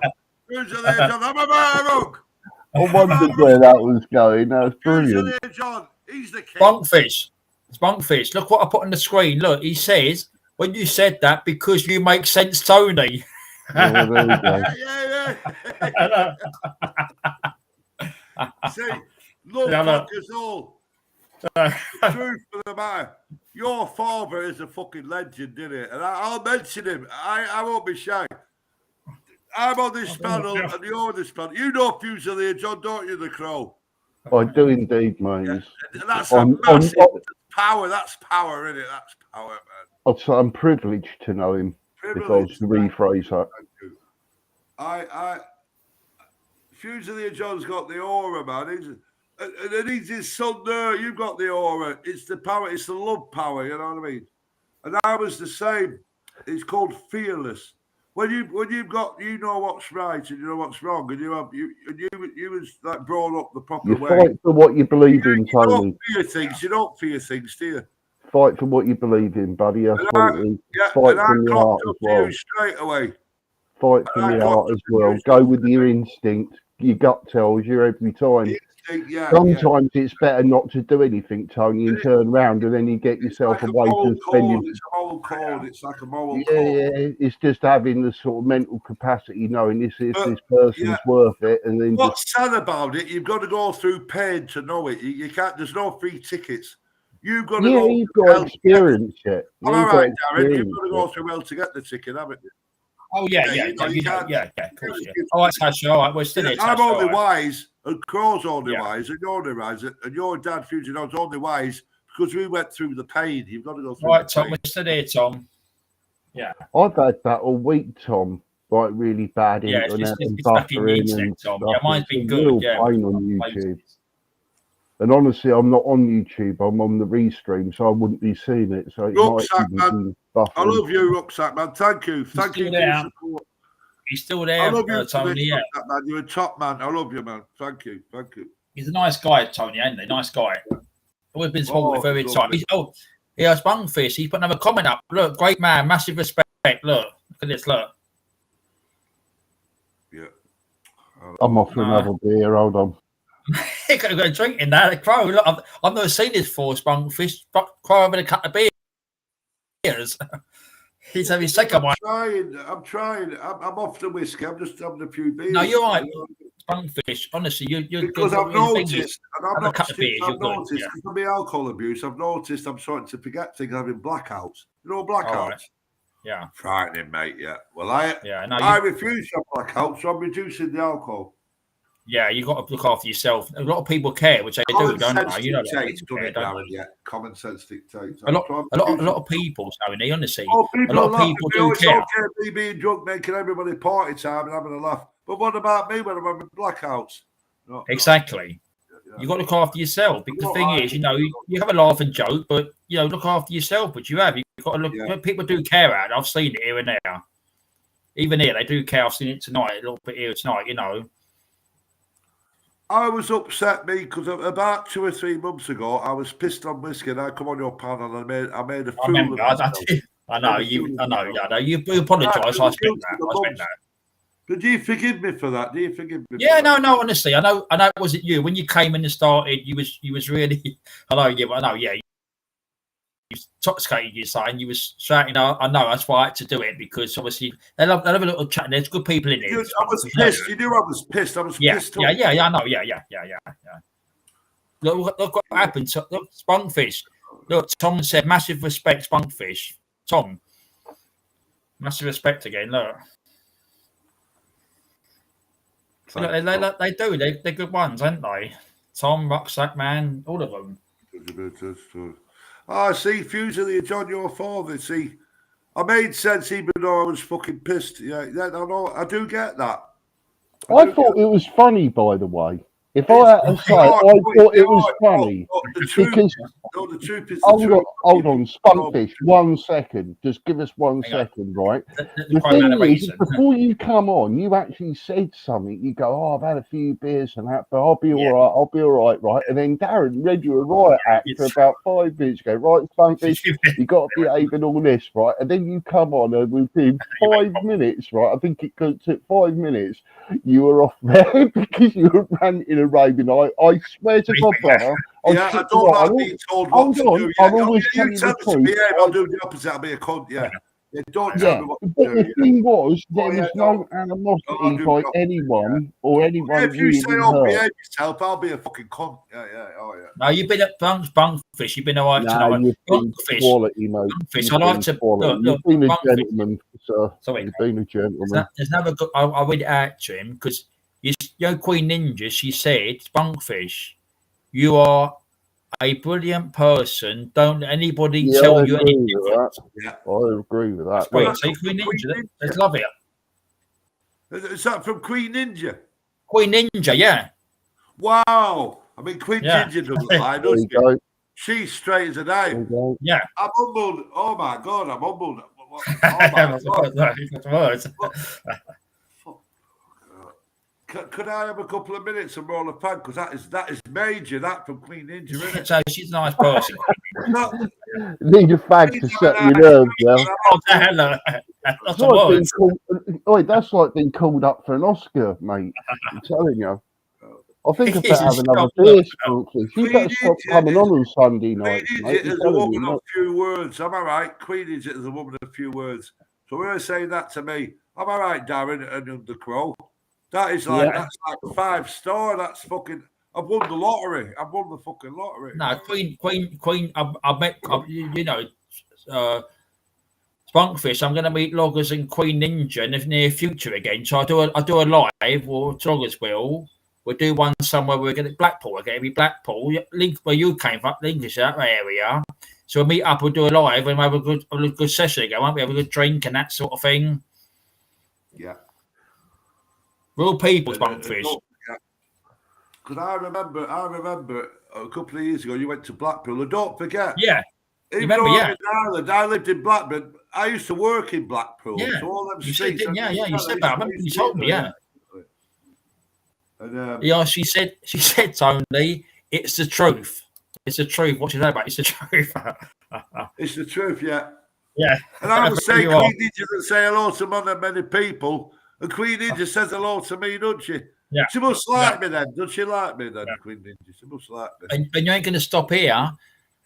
Fusilier John. I'm a Marog. I wondered where that was going. That was brilliant. Fusilier John, he's the king. Spunkfish. Look what I put on the screen. Look, he says, when you said that, because you make sense, Tony. Oh, there you go. See, love fuckers all. Truth of the matter, your father is a fucking legend, isn't it? And I'll mention him. I won't be shy. I'm on this panel and you're on this panel. You know Fusilier John, don't you, the Crow? I do indeed, mate. Yeah. That's a massive power. That's power, isn't it? That's power, man. I'm privileged to know him. If I was to rephrase that. Fusilier John's got the aura, man. And he's his son there. You've got the aura. It's the power. It's the love power. You know what I mean? And I was the same. It's called fearless. When you've got, you know what's right and you know what's wrong, and you was like brought up the proper way. You fight for what you believe in, Tony. You don't fear things. You don't fear things, do you? Fight for what you believe in, buddy. That's what it is. Yeah, Fight from the heart as well. You straight away. Fight from the heart as well. Go with your instinct. Your gut tells you every time. Sometimes it's better not to do anything, Tony, and turn around, and then you get yourself like away to spend. It's a moral code. It's like a moral code. Yeah, it's just having the sort of mental capacity, knowing this person's worth it, and then. What's sad about it? You've got to go through pain to know it. You can't. There's no free tickets. You've got to go. You've got to experience it. All right, Darren. You've got to go through hell to get the ticket, haven't you? Oh yeah, of course. Yeah. All right, Sasha. All right, we're still here. I'm only wise, and Crow's only wise, and you're only wise, and your dad, Fusion's only wise because we went through the pain. You've got to go through. All right, Tom. We're still here, Tom. Yeah. I've had that all week, Tom. Like really bad internet and buffering and stuff. Yeah, mine's been good. Yeah. Pain on YouTube. And honestly, I'm not on YouTube. I'm on the restream, so I wouldn't be seeing it. So it Rucksack Man, I love you, Rucksack Man. Thank you. Thank you for your support. He's still there. I love you, Tony. Yeah, man. You're a top man. I love you, man. Thank you. Thank you. He's a nice guy, Tony, ain't he? Nice guy. We've been supportive every time. It's Spunkfish. He's put another comment up. Look, great man. Massive respect. Look at this. Look. Yeah. I'm off for another beer. Hold on. He could have got a drink in there. The Crow. Look, I've never seen this before, Spunkfish. Crow having a couple of beers. He's having his second one. I'm trying. I'm off the whiskey. I'm just having a few beers. No, you're right. Spunkfish. Honestly, you're because I've noticed, and I'm not I've noticed because of my alcohol abuse. I've noticed I'm starting to forget things. Having blackouts. You know, blackouts. Right. Yeah. Frightening, mate. Yeah. Well, I refuse to have blackouts, so I'm reducing the alcohol. Yeah, you got to look after yourself. A lot of people care, which they do, don't they? You know, Common sense dictates. A lot of people, Tony, honestly. A lot of people do care. It's okay me being drunk, making everybody party time and having a laugh. But what about me when I'm having blackouts? No, exactly. You got to look after yourself. Because the thing is, you know, you have a laugh and joke, but you know, look after yourself. But you've got to look. People do care out. I've seen it here and there. Even here, they do care. I've seen it tonight, a little bit here tonight. You know. I was upset, me, because about 2 or 3 months ago, I was pissed on whiskey, and I come on your panel and I made a fool of myself. I know. You apologise. I respect that. But do you forgive me for that? Do you forgive me? Yeah, no. Honestly, I know. It wasn't you when you came in and started. You was really. I know. Yeah, I know. Yeah. You intoxicated you saying you was shouting. I know that's why I had to do it because obviously they love a little chat. And there's good people in here. I was pissed. You knew I was pissed. I was pissed. Yeah. I know. Yeah. Look what happened. Look, Spunkfish. Look, Tom said massive respect, Spunkfish. Tom, massive respect again. Look. They do. They're good ones, aren't they? Tom, Rucksack Man, all of them. Oh, see, Fusilier John, your father, see. I made sense even though I was fucking pissed. Yeah, I know. I do get that. I thought it was funny, by the way. If I had to say, I thought it was funny because. The truth is hold on, Spunkfish, 1 second. Just give us 1 second, right? The thing is, before you come on, you actually said something. You go, "Oh, I've had a few beers and that, but I'll be all right, right?" And then Darren read you a riot act for about 5 minutes ago, right? Spunkfish, you got to behave and all this, right? And then you come on and within 5 minutes, right? I think it took 5 minutes. You were off there because you were ranting and raving. I swear to God, brother. I don't like being told what to do. I'll always tell you the truth. I'll do the opposite. I'll be a cunt. Yeah. Don't tell me what to do. But the thing was, there was no animosity by anyone or anyone if you really say, hurt. behave yourself, I'll be a fucking cunt. Yeah. No, you've been at Spunkfish. You've been all right tonight. You've been quality, mate. Spunkfish, I like to look, you've been a gentleman, sir. Sorry, you've been a gentleman. There's another good. I'll read it out to him because you know Queen Ninja. She said, "Spunkfish, you are a brilliant person. Don't let anybody tell you anything." Yeah, I agree with that. Great. So Queen Ninja, let's love it. Is that from Queen Ninja? Queen Ninja, yeah. Wow. I mean, Queen Ninja doesn't lie, does she? She's straight as a dime. Yeah. I'm humbled. Oh my God, I'm humbled. Oh my God. Could I have a couple of minutes and roll a pan? Because that is major. That from Queen Ninja, isn't it? So she's a nice person. Need a fag to set your nerves, yeah. That's like being called up for an Oscar, mate. I'm telling you. I think I better have another beer, Spunkfish. You better stop coming on Sunday night. Queen Ninja is a woman of few words. Am I right? Queen Ninja is a woman of few words. So when I say that to me, am I right, Darren and the Crow? That's like 5-star. That's fucking. I've won the lottery. I've won the fucking lottery. No, Queen. I met. Spunkfish. I'm going to meet Loggers and Queen Ninja in the near future again. So I do a live, or Loggers will. We'll do one somewhere. We're going to Blackpool again. It'll be Blackpool, where you came from, Lincolnshire, that area. So we'll meet up. We'll do a live and we'll have a good session again. Won't we have a good drink and that sort of thing? Yeah. Real people, Spunkfish. Because I remember a couple of years ago you went to Blackpool, and don't forget. Yeah. Even though I'm in Ireland, I lived in Blackburn. I used to work in Blackpool. Yeah. So all them You streets. said, you said that. I remember you told me, yeah. And, she said, Tony, it's the truth. It's the truth. What you know about? It's the truth. It's the truth, yeah. Yeah. And I would say Queen Ninja doesn't say hello to many people. And Queen Ninja says hello to me, don't she? Yeah. She must like me then. Does she like me then, Queen Ninja? She must like me. And you ain't going to stop here.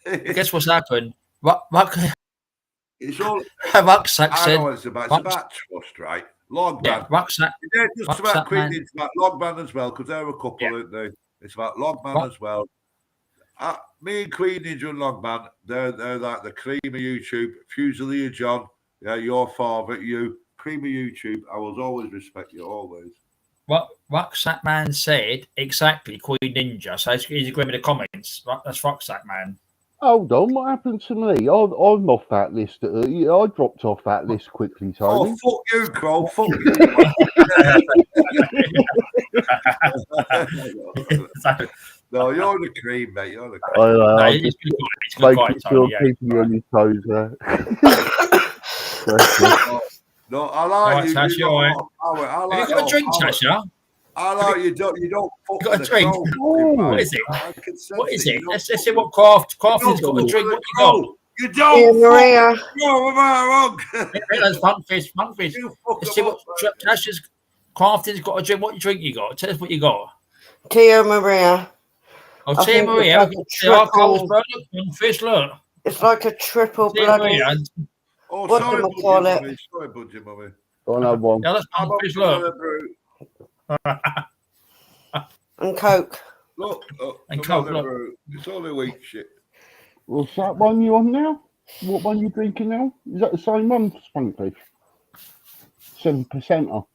Guess what's happened? It's all. Rucksack I said. know what it's about. It's about trust, right? Logman. Yeah, Rucksack. It's just about Queen Ninja. It's about Logman as well, because they're a couple, aren't they? It's about Logman as well. Me and Queen Ninja and Logman, they're like the cream of YouTube. Fusilier John, yeah, your father, you. Cream of YouTube. I will always respect you, always. What Rucksack Man said exactly, Queen Ninja. So he's agreeing with the comments. That's Rucksack Man. Hold on, what happened to me? I'm off that list. I dropped off that list quickly, Tony. Oh, fuck you, Crow. Fuck you. No, you're the cream, mate. You're the cream. It's making sure keeping you on your toes. No, I like you. Tasha, I like have you got a drink, Tasha? I like you. You don't fuck got a drink. What is it? What is it? Let's see what Crafton's got a drink. What you got? You don't. Maria. No, am I wrong? That's Spunkfish. Let's see what Tasha's Crafton's got a drink. What drink you got? Tell us what you got. Tia Maria. Oh, Tia Maria. Fish, look. It's like a triple bloody. Oh, what sorry, do I call it? Sorry, Budgie, Mummy. Don't have one. Yeah, that's Spunkfish, look. And Coke. Look, and Coke, look. It's only weak shit. What's that one you on now? What one you drinking now? Is that the same one, Spunkfish? 7%er.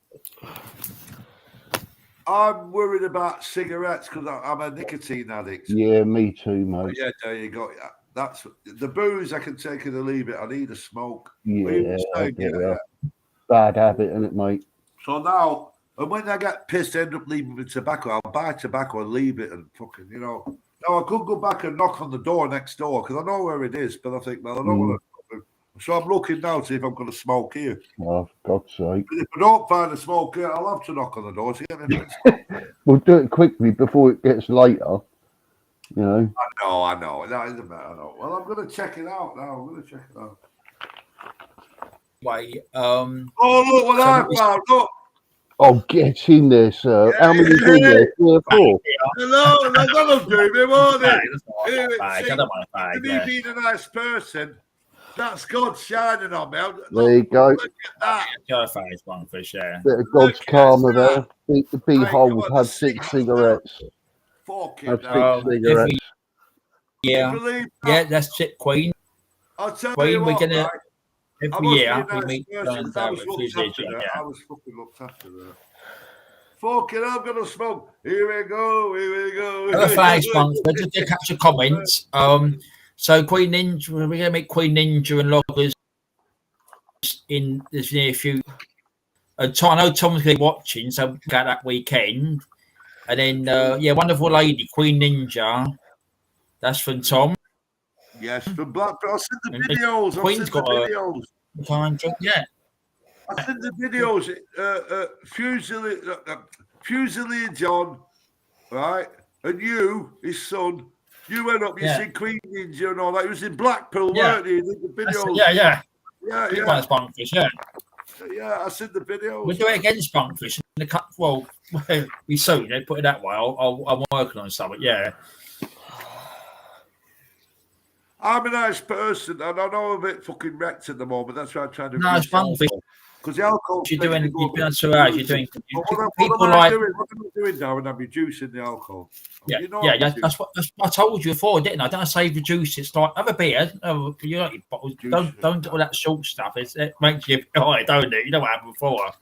I'm worried about cigarettes because I'm a nicotine addict. Yeah, me too, mate. Yeah, there you go. That's the booze I can take it or leave it. I need a smoke. Yeah. Bad habit, isn't it, mate? So now And when I get pissed, I end up leaving the tobacco. I'll buy tobacco and leave it and fucking, you know. Now, I could go back and knock on the door next door because I know where it is, but I think, well, I don't want to. So I'm looking now to see if I'm going to smoke here. Oh, for God's sake. But if I don't find a smoke here, I'll have to knock on the door to get me. We'll do it quickly before it gets later. You know. I know. That isn't bad. I know. Well, I'm going to check it out now. I'm going to check it out. Wait. Oh, look what I found. Look. Oh, get in there, sir. Yeah, How many is in there? 3 or 4? Hello, they're going to do me, won't they? I don't want to bag. Me being a nice person, that's God shining on me. There you go. Look at that. Your face one for sure. Bit of God's karma there. The behold had 6 cigarettes. Fucking Have 6 cigarettes. Yeah, that's it, Queen. I'll tell Queen, you what, we're gonna. right? Every year we meet. I was fucking looked after that. Fucking, I'm gonna smoke. Here we go. Other flags, but just to capture comments. So Queen Ninja, we're gonna meet Queen Ninja and Loggers in this near future. I know Tom's gonna be watching, so we'll get that weekend. And then wonderful lady, Queen Ninja. That's from Tom. Yes, from Blackpool. I've seen the videos. Queen's got videos. Yeah. I've seen the videos. Fusilage on, right? And you, his son, you went up, you see Queen Ninja and all that. He was in Blackpool, weren't he? The videos. Yeah. Yeah. Spunkfish, yeah. Yeah, I seen the videos. We'll do it against Spunkfish. Well, we soon, they put it that way. I'm working on something, yeah. I'm a nice person, and I know I'm a bit fucking wrecked at the moment. That's why I'm trying to. No, it's Spunkfish. Because the alcohol. You're doing 2 hours. You're doing. What am I doing now? And I'm reducing the alcohol. Yeah, that's what I told you before, didn't I? Don't I say reduce? It's like have a beer. Don't do all that short stuff. It makes you alright, don't it? You know what happened before.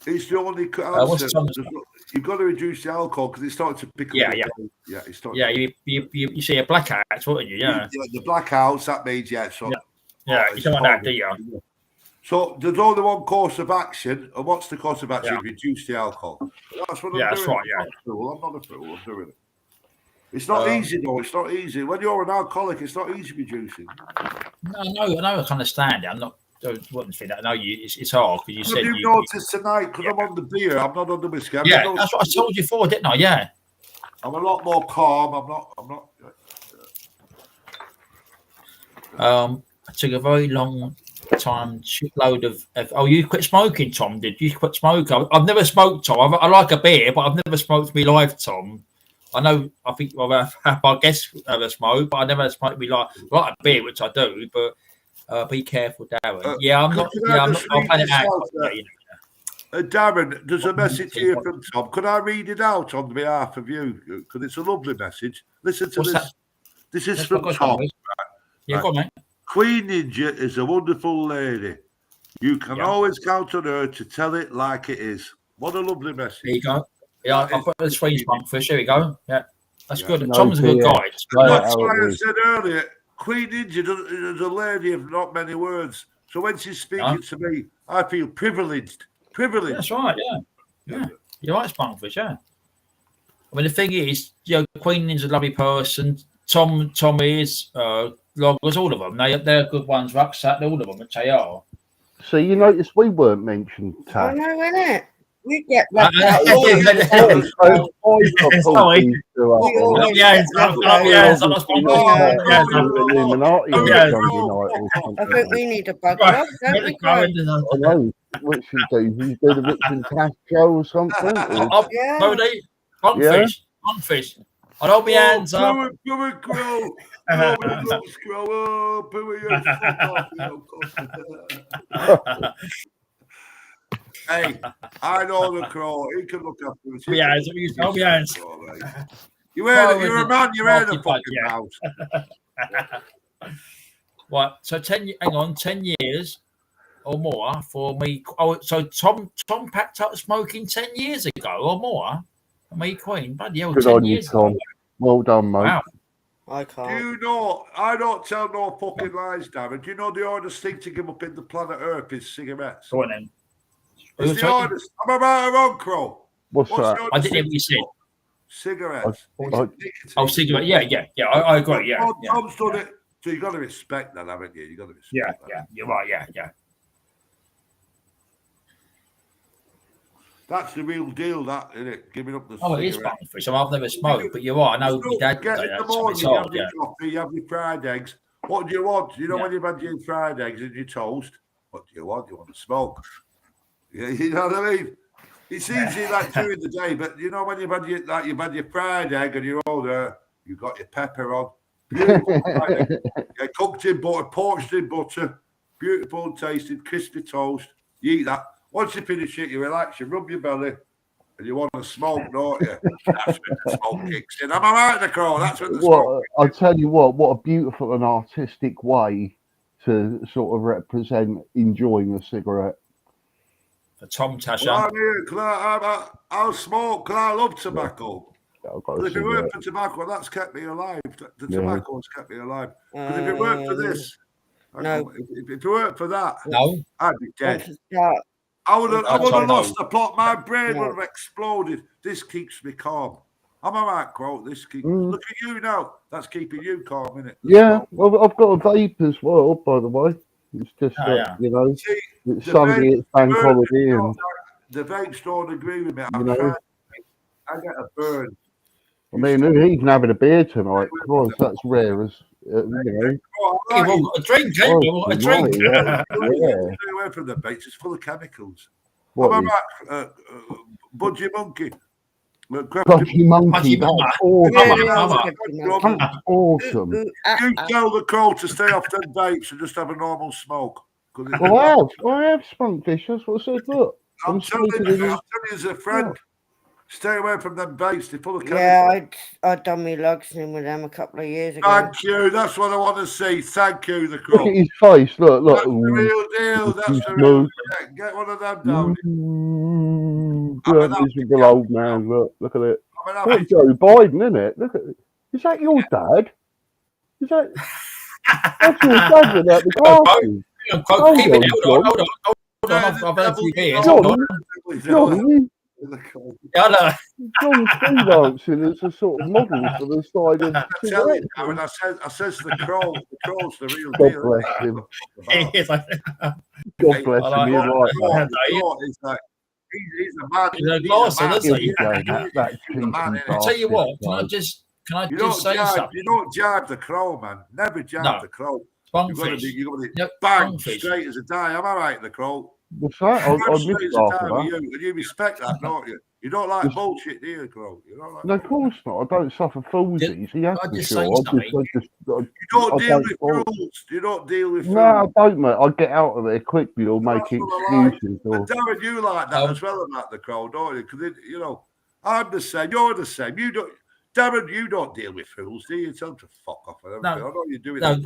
It's the only answer. You've got to reduce the alcohol because it's starting to pick up. It's starting. Yeah, you see a blackout, wouldn't you? Yeah. The blackouts. That means So you don't want that, do you? So there's only one course of action, and what's the course of action? Reduce the alcohol. That's what I'm doing. That's right. Yeah. I'm not a fool. I'm doing it. It's not easy though. It's not easy. When you're an alcoholic, it's not easy reducing. No, I know. I can understand it. I'm not. I wouldn't say that. No, it's hard because you said you noticed tonight because I'm on the beer. I'm not on the whiskey. That's what I told you before, didn't I? Yeah. I'm a lot more calm. I'm not. I took a very long time, shitload of. Oh, you quit smoking, Tom? Did you quit smoking? I've never smoked, Tom. I like a beer, but I've never smoked in my life, Tom. I know. I think I guess I've smoked, but I never smoked me like a beer, which I do. But be careful, Darren. I'm not. I'll plan it out. Darren, there's a message here from Tom. Could I read it out on behalf of you? Because it's a lovely message. Listen to this. That? This is from Tom. Yeah, go on, mate. Queen Ninja is a wonderful lady. You can always count on her to tell it like it is. What a lovely message. There you go. Yeah, I've got the Swedish Spunkfish. Here we go. Yeah, that's good. Tom's a good guy. That's why I said earlier, Queen Ninja is a lady of not many words. So when she's speaking to me, I feel privileged. That's right, yeah. You're right, Spunkfish, yeah. I mean, the thing is, Queen Ninja's a lovely person. Tom is, Loggers, all of them. They're good ones, Rucksack, all of them, which they are. So you notice we weren't mentioned, Tad. I know, innit? We get that. I think we need a bug up, don't we? I know. What should do? You do the Rich and Cash show or something? Monkfish. I'll hold my hands up. Hey, I know the crow. He can look after us. You're a man. You're in a fucking house. Right. So 10 years or more for me. Oh, so Tom packed up smoking 10 years ago or more. For me, Queen. Bloody hell, good 10 on years you, Tom. ago. Well done, mate. Wow. I can't. Do you know? I don't tell no fucking lies, Darren. Do you know the hardest thing to give up in the planet Earth is cigarettes? Go on then. It's the hardest. Am I right or wrong, Crow? What's that? I didn't hear what you said. Cigarettes. Cigarette. Yeah. I agree. Yeah. Tom's done it. So you got to respect that, haven't you? You got to respect that. Yeah. You're right. Yeah. That's the real deal, that, isn't it? Giving up the it is Bunkfish. I've never smoked, but you're right. I know my dad get did in the that. morning, It's you hard, have your coffee, you have your fried eggs. What do you want? You know when you've had your fried eggs and your toast, what do you want? You want to smoke. Yeah, you know what I mean? It's easy like during the day, but you know when you've had your fried egg and you're older, you've got your pepper on. Beautiful fried egg. Cooked in butter, poached in butter, beautiful tasting, crispy toast. You eat that. Once you finish it, you relax, you rub your belly, and you want to smoke, don't you? That's when the smoke kicks in. Am I right, Nicole? That's when the smoke kicks in. I'll tell you what a beautiful and artistic way to sort of represent enjoying a cigarette. For Tom Tasha. Well, I'll smoke because I love tobacco. But if it weren't for tobacco, that's kept me alive. The tobacco's kept me alive. Because if it weren't for this, if it weren't for that, I'd be dead. I would have lost the plot. My brain would have exploded. This keeps me calm. Am I right, Crow? This keeps. Look at you now. That's keeping you calm, isn't it? Yeah. Well, I've got a vape as well, by the way. It's just you know, it's Sunday, it's bank holiday, and the vapes don't agree with me. I get a burn. I mean, even having a beer tonight, Christ, that's rare as you know. A drink, a drink. Yeah. Stay away from the vapes. It's full of chemicals. What am I right? Budgie Monkey. Budgie Monkey, that's awesome. That's awesome. You tell the Crow to stay off them vapes and just have a normal smoke. Well, I have Spunkfish. That's what I said. Look, I'm telling you as a friend. Stay away from them vapes. They're full of chemicals. Yeah, I'd done me lugs in with them a couple of years ago. Thank you. That's what I want to see. Thank you, the Crow. Look at his face. Look. That's the real deal. That's the real deal. Get one of them down. Miserable old man. Look at it. That's Joe Biden, isn't it? Look at it. Is that your dad? Is that? That's your dad without the glasses. Hold on. John freelancing as a sort of model for the side of. I tell you, when I says the Crow's the real deal. God bless him. God bless him. You're right. He's a man. He's a glasser, isn't he? I'll tell you what. Can I just say something? You don't jibe the Crow, man. Never jibe the Crow. You've got to be bang straight as a die. Am I right, the Crow? What's that? I missed that. And you respect that, don't you? You don't like bullshit, do you, Crow? You don't like no, of course not. I don't suffer fools easy. That's for sure. You don't deal with fools. You don't deal with fools. No, I don't, mate. I get out of there quickly or make excuses. And Darren, you like that as well about the Crow, don't you? Because, you know, I'm the same. You're the same. You don't. Darren, you don't deal with fools, do you? Tell them to fuck off. I know you're doing that.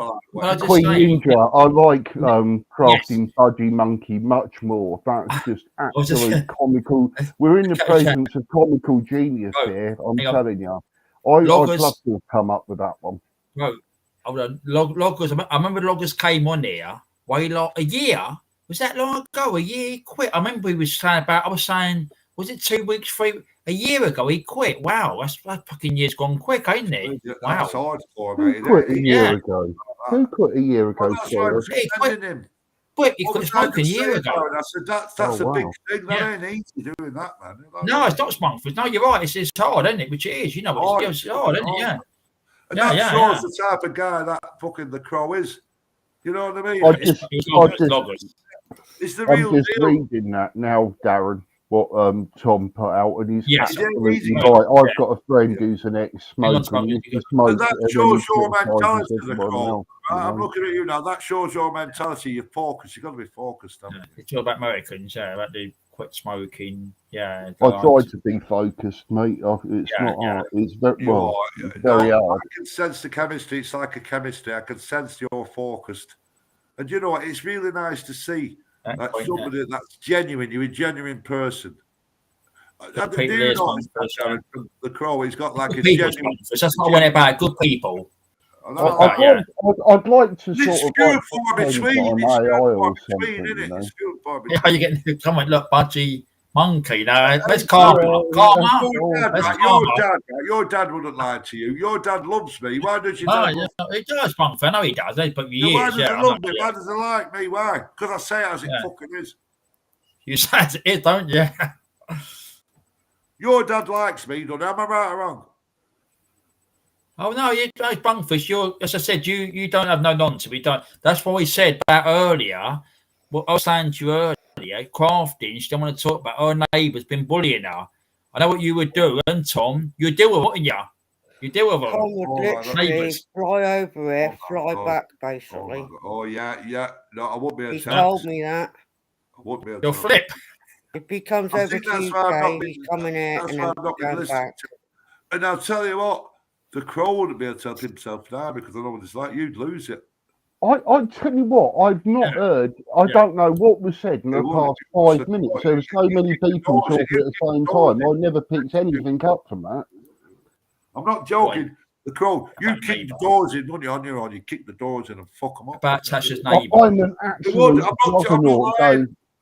Queen Ninja, I like crafting Budgie Monkey much more. That's just absolute comical. We're in the presence of comical genius here. I'm telling you. I'd love to have come up with that one. Right. Hold on. Loggers, I remember Loggers came on here way like a year. Was that long ago? A year he quit. I remember he was saying was it 2 weeks, 3 a year ago he quit? Wow, that's fucking year's gone quick, ain't it? Wow. That's hard for me. Who quit a year ago? Who quit a year ago? He quit smoking a year ago. I said that's a big thing. That ain't easy doing that, man. No, it's not Smonkford. No, you're right. It's hard, isn't it? Which it is. You know, it's hard, isn't it? Yeah. And that shows the type of guy that fucking the Crow is. You know what I mean? It's the real deal. I'm just reading that now, Darren. What Tom put out, and he's absolutely right. I've got a friend who's an ex-smoker. And that shows your mentality, the Crow. I'm looking at you now. That shows your mentality. You're focused. You've got to be focused. It's all about Americans, about the quit smoking. Yeah, I try to be focused, mate. It's not hard. It's very hard. I can sense the chemistry. It's like a chemistry. I can sense you're focused, and you know what? It's really nice to see. That's somebody that's genuine. You're a genuine person. Do you know the Crow? He's got like a genuine. That's not what about good people. I'd like to it's sort few of far between. It's AI or something, something, you know. Yeah, you get come and look, Budgie Monkey. Now, where's Karma? Your dad wouldn't lie to you. Your dad loves me. Why does your dad? He does, Monkey. I know he does. But why does he love me? Why does he like me? Why? Because I say it as it fucking is. You say as it is, don't you? Your dad likes me, don't he? Am I right or wrong? Oh no, Bunkfish. As I said, you don't have no nonsense. We don't. That's what we said about earlier. What I was saying to you earlier, Crafting. She don't want to talk about her neighbour's been bullying her. I know what you would do, and Tom, you deal with it, wouldn't you? You deal with them. Tom would literally fly over here, fly back, basically. Oh yeah. No, I won't be able to. He's told me that. I won't be able to. You'll flip. If he comes over to UK, he's coming here and then going back. And I'll tell you what, the Crow wouldn't be able to help himself now because I know what it's like. You'd lose it. I tell you what, I've not heard. I don't know what was said in the past 5 minutes. There were so many people talking at the same time. I never picked anything up from that. I'm not joking. The Crow, you kick the doors in, don't you, on your own? You kick the doors in and fuck them up. About Tasha's neighbour. I'm an absolute juggernaut.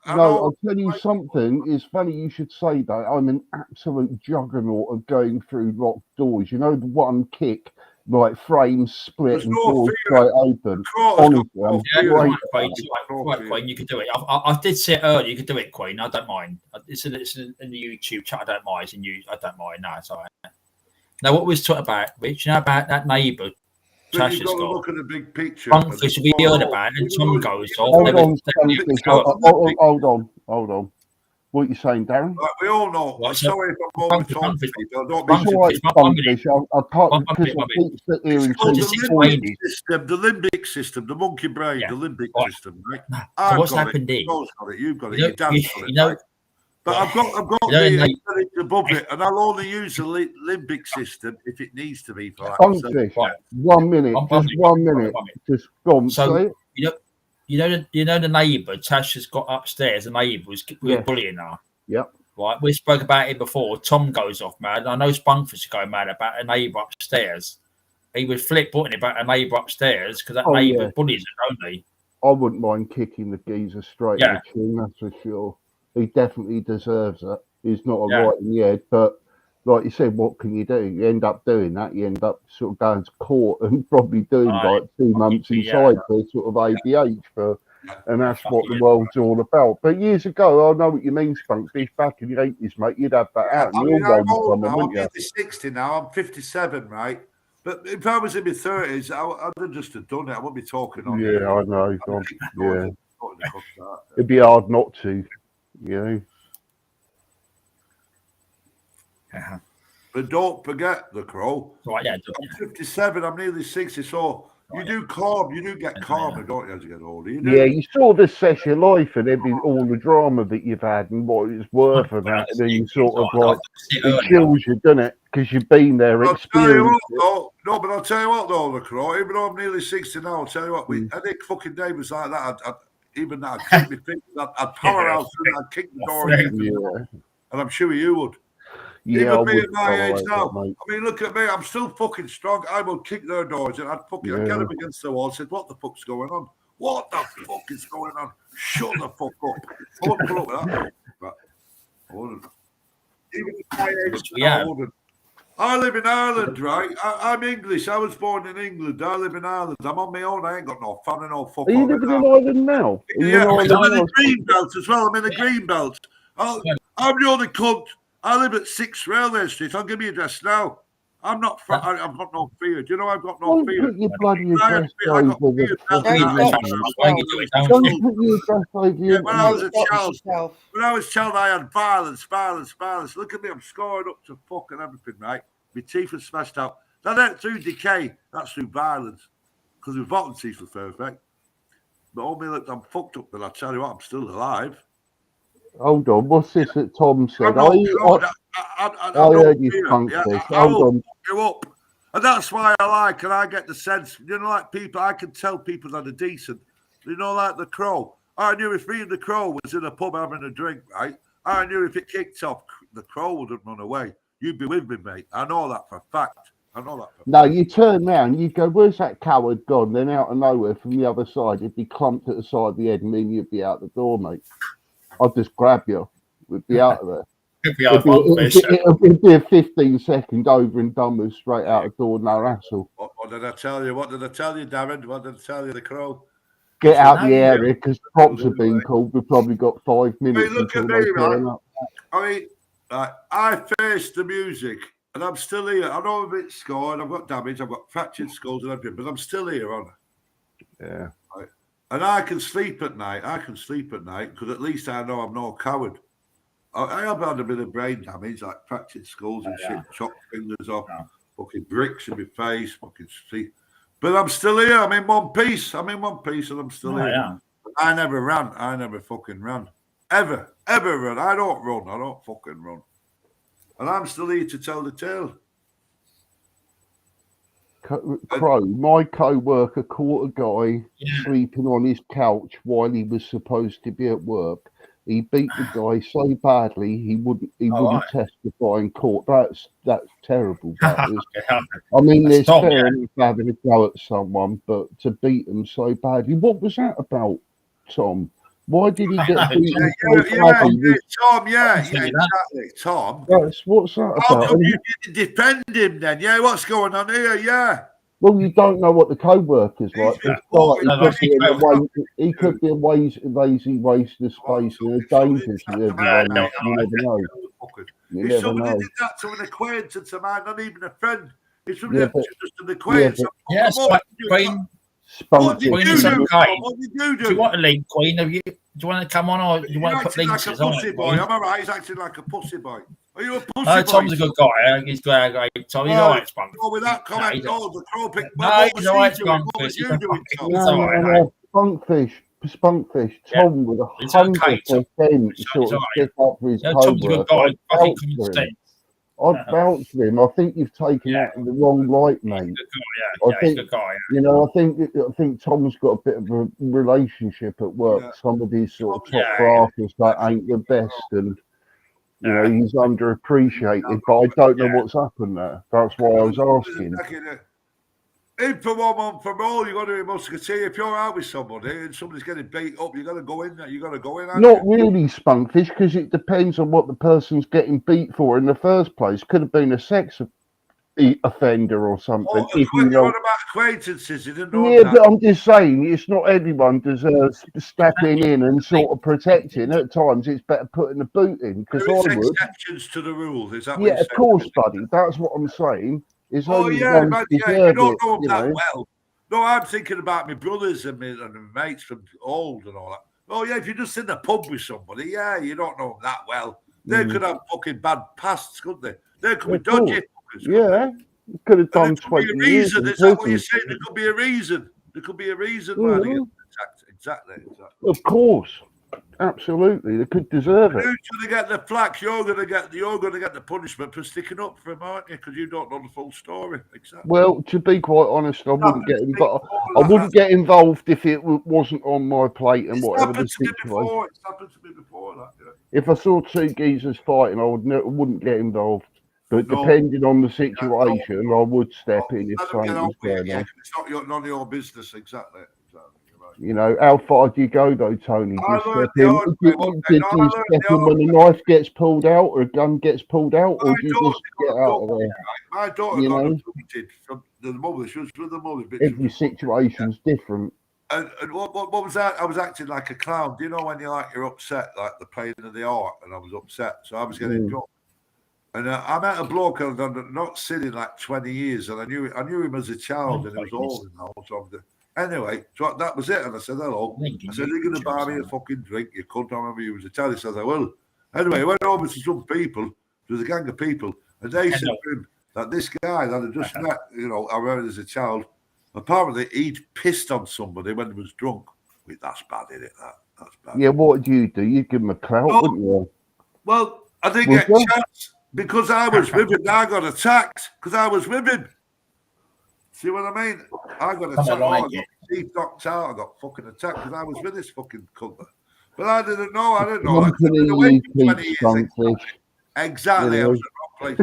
No, I'll tell you something. It's funny you should say that. I'm an absolute juggernaut of going through locked doors. You know, the one kick, like frames split and doors straight open. Honestly, I'm great. Queen, you can do it. I did say it earlier. You can do it, Queen. I don't mind. It's in the YouTube chat. I don't mind. It's in you. I don't mind. No, it's all right. Now, what we was talking about, Rich? You know about that neighbour. You've got to look at the big picture. Bunkfish, we heard about it, and Tom goes off. Hold on. What are you saying, Darren? We all know. I'm sorry if I'm over talking. I can't because I keep sitting here and the limbic system, the monkey brain, the limbic system, right? So what's happened is, you've got it, your dad's got it, right? But I've got the above it, and I'll only use the limbic system if it needs to be for that. Bunkfish, 1 minute, just 1 minute, just go on. So you know the neighbour Tasha's got upstairs. The neighbour was bullying her. Yep. Right, we spoke about it before. Tom goes off mad. I know Bunkfish is going mad about a neighbour upstairs. He would flip putting about a neighbour upstairs because that neighbour bullies her, don't he? I wouldn't mind kicking the geezer straight in the chin, that's for sure. He definitely deserves it. He's not right in the head, but like you said, what can you do? You end up doing that. You end up sort of going to court and probably doing like 2 months inside for sort of ADH and that's what the world's all about. But years ago, I know what you mean, Spunkfish. Back in the 80s, mate, you'd have that out. I'm 60 now. I'm 57, right? But if I was in my 30s, I'd have just done it. I wouldn't be talking on it. Yeah, I know. It'd be hard not to. You know. But don't forget the Crow. Right, yeah. I'm 57. I'm nearly 60. So you do get calmer, don't you, as you get older? You sort of assess your life and all the drama that you've had and what it's worth and that, and then you sort of like it kills you, doesn't it? Because you've been there, experienced it. No, but I'll tell you what, though, the Crow. Even though I'm nearly 60 now, I'll tell you what. I think fucking neighbours like that. Even that, I'd kick my feet, I'd power out and I'd kick the door in. And I'm sure you would. Yeah, even me at my age now. I mean, look at me. I'm still fucking strong. I will kick their doors and I'd get them against the wall and said, what the fuck's going on? What the fuck is going on? Shut the fuck up. I wouldn't put up with that. But I wouldn't. Even at my age now, I wouldn't. I live in Ireland, right? I'm English. I was born in England. I live in Ireland. I'm on my own. I ain't got no family, no fuck. Are you living in Ireland now? I'm in the green belt as well. I'm in the green belt. I'm the only cunt. I live at 6 Railway Street. I'll give you address now. I've got no fear. Do you know I've got no fear? Put your bloody address over the Don't put your address over the when I was a child, I had violence. Look at me. I'm scored up to fucking everything, right? My teeth are smashed out. That ain't through decay. That's through violence. Because my bottom teeth were perfect. But all me look, I'm fucked up, but I tell you what, I'm still alive. Hold on, what's this that Tom said? I heard you punk this. Hold on. You up. And that's why and I get the sense, like people, I can tell people that are decent. Like the Crow. I knew if me and the Crow was in a pub having a drink, right? I knew if it kicked off, the Crow wouldn't run away. You'd be with me, mate. I know that for a fact. I know that. No, you turn round, you go, where's that coward gone? Then out of nowhere from the other side, he'd be clumped at the side of the head, and then you'd be out the door, mate. I'd just grab you. We'd be out of there. It'd be a 15-second over and done with, straight out the door, no hassle. What did I tell you? What did I tell you, Darren? What did I tell you, the Crow? Get out the area, because cops have been called. We've probably got 5 minutes until they turn up. I mean, I faced the music, and I'm still here. I know I'm a bit scarred. I've got damage. I've got fractured skulls and everything, but I'm still here, on it. Yeah. Right. And I can sleep at night. Because at least I know I'm no coward. I have had a bit of brain damage, like fractured skulls and shit, chopped fingers off, fucking bricks in my face, fucking sleep. But I'm still here. I'm in one piece. and I'm still here. Yeah. I never ran. I never fucking ran. Ever run. I don't run. I don't fucking run. And I'm still here to tell the tale. Crow, my co-worker caught a guy sleeping on his couch while he was supposed to be at work. He beat the guy so badly he wouldn't testify in court. That's terrible. That is. I mean, there's fair enough having a go at someone, but to beat them so badly, what was that about, Tom? Why did he get beaten so badly? Tom, exactly. Tom. What's that about? You defend him then, what's going on here, Well, you don't know what the co-worker's like. He could be a lazy waste of space and a danger to everyone. You never know. If somebody did that to an acquaintance of mine, not even a friend, if somebody just an acquaintance. What do you do? Do you want to lead, Queen? Do you want to come on, or do you want to put links like on it? Boy, am I right? He's acting like a pussy boy. Are you a pussy boy? No, Tom's a good guy. He's great. Tom, he's all right, Spunk. Well, with that comment, the Crow pick. No, he's all right, Spunk. Spunkfish. Tom with 100% sort of stick up for his co-worker. I'd vouch for him. I think you've taken that in the wrong light, mate. I think Tom's got a bit of a relationship at work. Some of these sort of top grafters that ain't the best, and he's underappreciated. But I don't know what's happened there. That's why I was asking. In for one, on for all, you got to be musketeer. If you're out with somebody and somebody's getting beat up, you got to go in there. You got to go in. Not really, Spunkfish, because it depends on what the person's getting beat for in the first place. Could have been a sex offender or something. You're on about acquaintances, you didn't know. Yeah, but I'm just saying, it's not everyone deserves stepping in and sort of protecting. At times, it's better putting the boot in. Because I would. Exceptions to the rule. Is that? Yeah, of course, buddy. That's what I'm saying. You don't know them that well. No, I'm thinking about my brothers and my mates from old and all that. Oh, yeah, if you're just in the pub with somebody, you don't know them that well. They could have fucking bad pasts, couldn't they? They could be dodgy. Yeah, could have done 20 years. Is that what you're saying? There could be a reason. There could be a reason why they get attacked. Exactly. Of course. Absolutely, they could deserve it. Who's going to get the flack? You're going to get the punishment for sticking up for him, aren't you? Because you don't know the full story. Exactly. Well, to be quite honest, I wouldn't get involved. I wouldn't get involved if it wasn't on my plate and whatever the situation. It's happened to me before. That. If I saw two geezers fighting, I wouldn't get involved. But depending on the situation, I would step in if something was going on. It's not none of your business, exactly. How far do you go though, Tony? Do you step in when a knife gets pulled out or a gun gets pulled out, or do you just get out of there? My daughter got abducted from the mother. She was with the mother. Every situation's different. And what was that? I was acting like a clown. Do you know when you're upset, like the pain of the heart? And I was upset, so I was getting drunk. And I met a bloke I'd not seen in like 20 years, and I knew him as a child, and he was old and all. So anyway, so that was it. And I said, hello. I said, you're going to buy me a fucking drink? You couldn't remember you was a child. He said, I will. Anyway, I went over to some people. There was a gang of people. And they said to him that this guy that I just met, I remember as a child, apparently he'd pissed on somebody when he was drunk. Wait, that's bad, isn't it? That's bad. Yeah, what do? You'd give him a clout, wouldn't you? Well, I didn't get a chance because I was with him. I got attacked because I was with him. See what I mean? I got attacked. I got knocked out. I got fucking attacked because I was with this fucking cunt. But I didn't know. Exactly. I was in the wrong place.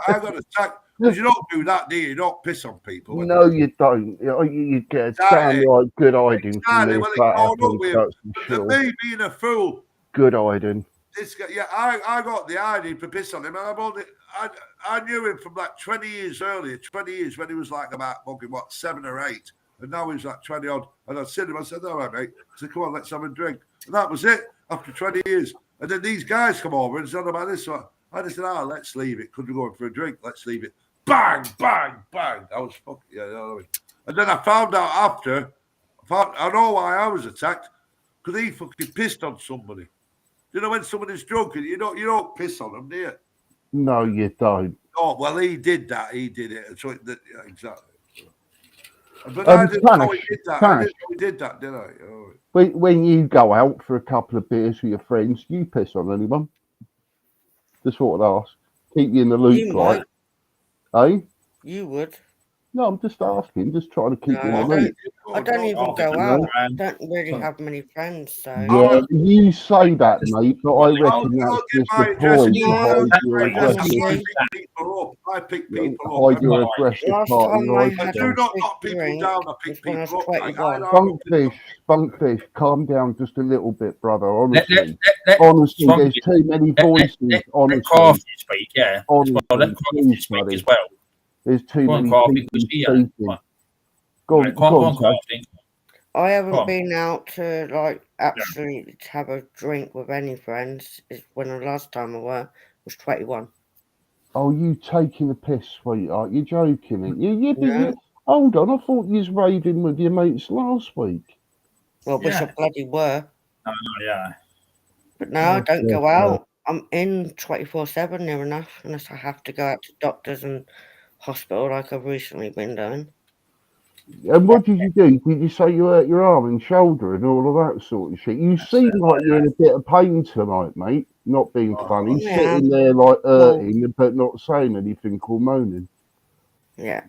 I got attacked. Because you don't do that, do you? You don't piss on people. No, you don't. You get downright good hiding from me if that happens, that's for sure. Me being a fool. Good hiding. This guy, yeah, I got the idea to piss on him, and I knew him from like 20 years earlier, 20 years when he was like about, 7 or 8. And now he's like 20 odd. And I'd seen him, I said, all right, mate. I said, come on, let's have a drink. And that was it after 20 years. And then these guys come over and said about this. So I just said, let's leave it. Could we go in for a drink? Let's leave it. Bang, bang, bang. I was fucking, yeah, you know what I mean? And then I found out after, I know why I was attacked, because he fucking pissed on somebody. You know, when somebody's drunk, you don't piss on them, do you? No, you don't. Oh, well, he did that. He did it. So exactly. But I didn't know he did that. I didn't know he did that, did I? Oh. When you go out for a couple of beers with your friends, do you piss on anyone? Just thought I'd ask. Keep you in the loop, right? Eh? You would. No, I'm just asking, just trying to keep you in the loop. I don't even go out. I don't really have many friends, so. Yeah, you say that, mate, but I reckon that's just the point to hide your aggressive. I pick people up. Hide your aggressive part of your life. I do not knock people down. I pick people up. Spunkfish, calm down just a little bit, brother. Honestly, honestly, there's too many voices. Honestly, Crafty speak, yeah. Honestly, Let Crafty speak as well. There's too many people speaking. Go on, I haven't been out to actually have a drink with any friends. Is when the last time I was 21. Oh, you taking the piss, sweetheart? You're joking, ain't you? Hold on, I thought you was raving with your mates last week. Well, wish I bloody were. Yeah. But no, I don't go out. I'm in 24/7 near enough, unless I have to go out to doctors and hospital like I've recently been doing. And what did you do? Did you say you hurt your arm and shoulder and all of that sort of shit? You seem like you're in a bit of pain tonight, mate. Not being funny, sitting there like hurting, but not saying anything or moaning. Yeah.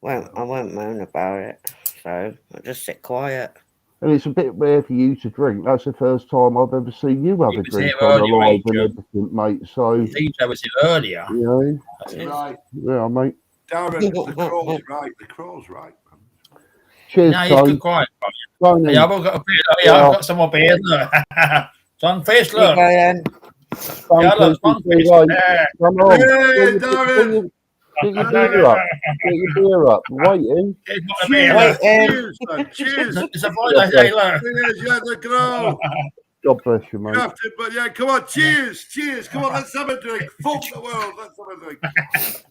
Well, I won't moan about it, so I'll just sit quiet. And it's a bit rare for you to drink. That's the first time I've ever seen you have a drink on the live and everything, mate. So DJ was here earlier. You know, right. Yeah, mate. Darren, the crow's right. The crow's right, man. Cheers, no, you can quiet. Yeah, I've got a beer. I've got some more beers. Sunfish, look. Yeah, look, Sunfish. Come on. Hey, Darren. Get your beer up. Get your beer up. Waiting. Cheers. Cheers. It's a Friday day, look. Cheers, yeah, the crow. God bless you, mate. But yeah, come on, cheers. Come on, let's have a drink. Fuck the world, let's have a drink.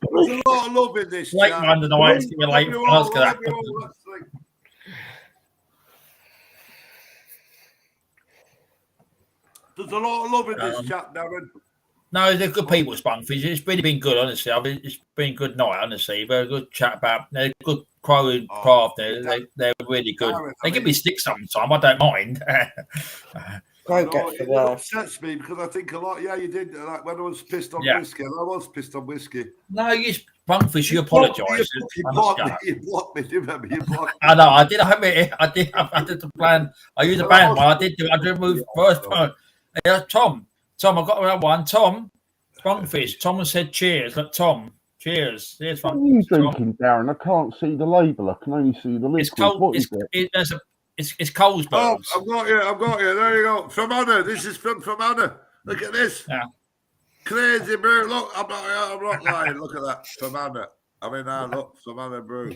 There's a lot of love in this. Late Monday night, it's gonna be late for us. There's a lot of love in this chat, Darren. No, they're good people, Spunkfish. It's really been good, honestly. It's been a good night, honestly. Very good chat about. They're good crow and craft. They're really good. They give me sticks sometimes. I don't mind. It upsets me because I think a lot. Yeah, you did. Like when I was pissed on whiskey, and I was pissed on whiskey. No, you Spunkfish. You apologise. You blocked me. Remember, you blocked me. I know. I did. I did the plan. I used a band one. I did move first. Tom, I've got another one. Tom, Spunkfish. Tom said cheers. Look, Tom, cheers. Cheers, what are you drinking, Darren? I can't see the label. I can only see the liquid. It's cold. What is it? It's Colesberg's. Oh, I've got you. There you go. From Anna. This is from Anna. Look at this. Yeah. Crazy brew. Look, I'm not lying. Look at that. From Anna. I mean, look, from Anna brew.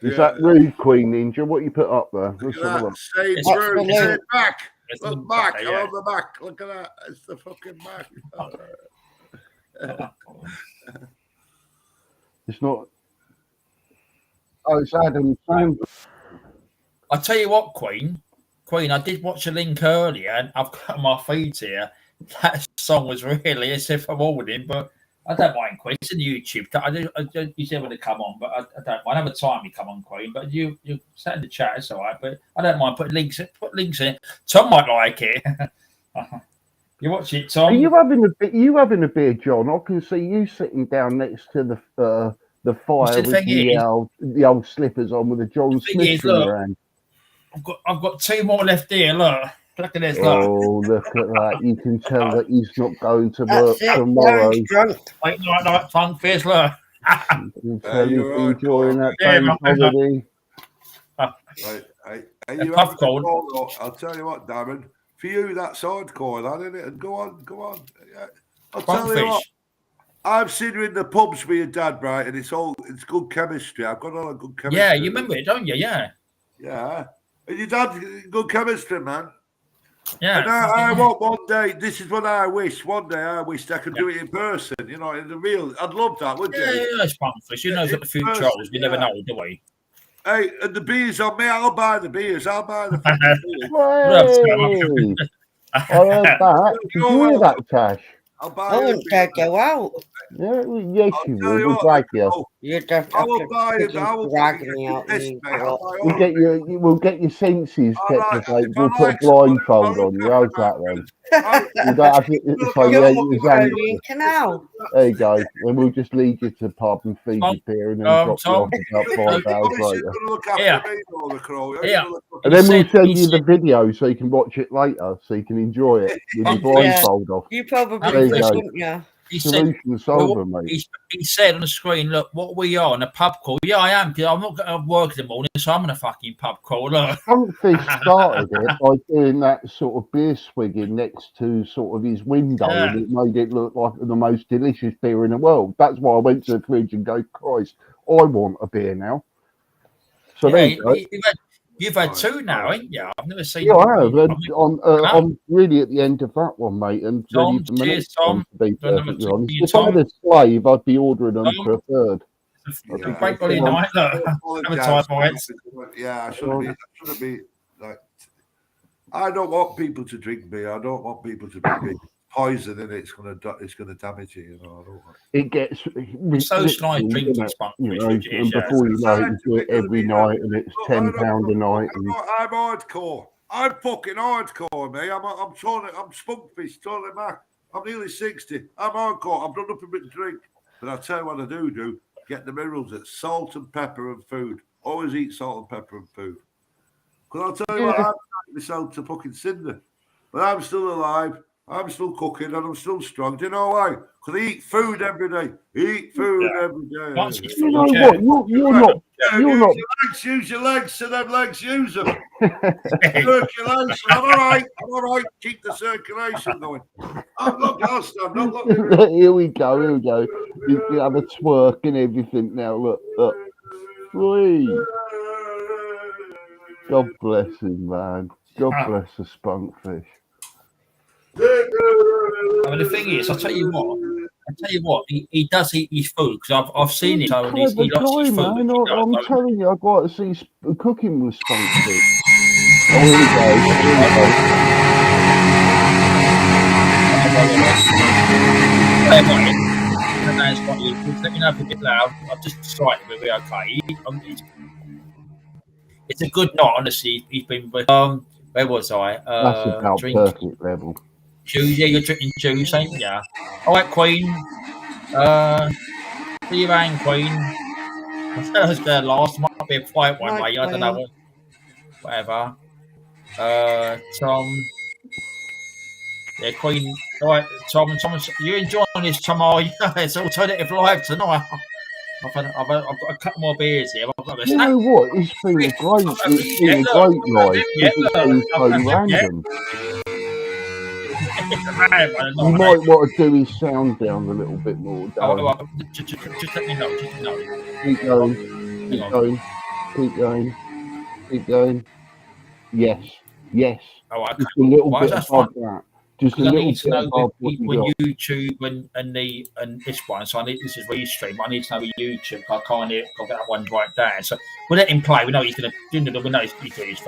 Is that Rude Queen Ninja? What you put up there? Look at that. Sage brew. Say back. Look back. I'm on the back. Look at that. It's the fucking back. It's not. Oh, it's Adam Sandler. I tell you what, Queen, I did watch a link earlier, and I've got my feeds here. That song was really as if I'm warning, but I don't mind, Queen. It's on YouTube. You said when to come on, but I don't mind. Every time you come on, Queen, but you sat in the chat, it's all right. But I don't mind putting links. Put links in. Tom might like it. You watch it, Tom? Are you having a beer, John? I can see you sitting down next to the fire with the old slippers on with the John Smith in your hand. I've got 2 more left here. Look, Look at this. Oh, look at that. You can tell that he's not going to work That's it. tomorrow. Darren's drunk. Like tongue fist, look. You can tell he's you're right, enjoying that Yeah, bank holiday. Are you puff having a cold. call? I'll tell you what, Darren. For you, that's hardcore, that, isn't it? And go on. Yeah. I'll tell you what. I've seen you in the pubs with your dad, right? And it's good chemistry. I've got all a good chemistry. Yeah, you remember it, don't you? Yeah. Yeah. And your dad's good chemistry, man. Yeah. And I want one day, this is what I wish. One day I wished I could do it in person, in the real. I'd love that, wouldn't you? Yeah, it's Punkfish. You know what the future holds. We never know, do we? Hey, and the beers on me. I'll buy the beers. I'll buy the beers. Hey, I heard that. Did you hear that, Tash? I'll buy I wouldn't dare go out. Yeah, yes, you will. We'll drag you. You'd have to dragging me out. We'll get your senses kept. We'll put a blindfold on you. How's that then? You don't have to say, Canal. There you go. And we'll just lead you to the pub and feed you beer and then drop you off about 5 hours later. And then we'll send you the video so you can watch it later, so you can enjoy it with your blindfold off. You probably wouldn't, yeah. He said, mate. He said on the screen, look, what we are on a pub crawl. Yeah, I am, because I'm not going to work in the morning, so I'm on a fucking pub crawl. Punkfish started it by doing that sort of beer swigging next to sort of his window, and it made it look like the most delicious beer in the world. That's why I went to the fridge and go, Christ, I want a beer now. So you've had two now, ain't you? I've never seen. Yeah, I have. I'm really at the end of that one, mate. And Tom, cheers, Tom. If I had a slave, I'd be ordering them for a third. Yeah, I shouldn't be like. I don't want people to drink beer. I don't want people to drink beer. Poison in it. It's gonna damage you. I don't want it. Gets so slight drinking, and before you know it, you do it every night, and it's £10 a night. I'm hardcore. I'm fucking hardcore, mate. I'm spunkfish, totally Mac. I'm nearly 60. I'm hardcore. I've done up a bit of drink, but I tell you what I do. Get the minerals. It's salt and pepper and food. Always eat salt and pepper and food. Because I'll tell you what, I've taken myself to fucking cinder, but I'm still alive. I'm still cooking and I'm still strong. Do you know why? Because I eat food every day. Every day. You know what? You're not. Use your legs, so them legs use them. Circulation. I'm all right. Keep the circulation going. I'm not lost. Here we go. You have a twerk and everything now. Look. Sweet. God bless him, man. God bless the spunkfish. I mean, the thing is, I'll tell you what, he does eat his food because I've seen it. So he likes his food. Man. I'm telling you, I've got to see cooking with spunkfish. Oh, here we go. Let me know if it's a bit loud. I've just decided we'll be okay. It's a good night, honestly. He's been with where was I? That's about perfect level. Juice, yeah, you're drinking juice, ain't you? All right, Queen. See you around, Queen. I was there last. Might be a quiet one, mate. I don't know. Whatever. Tom. Yeah, Queen. All right, Tom. You enjoying this, Tom? It's alternative live tonight. I've got a couple more beers here. You know what? It's been a great night. It's been so random. You might want to do his sound down a little bit more. Just let me know. Keep going. Yes. Oh, okay. Just a little bit above that. Just a little bit above when YouTube and this one. So this is restream. I need to know the YouTube. I can't get that one right down. So we'll let him play. We know he's going to do it. We know he's doing it.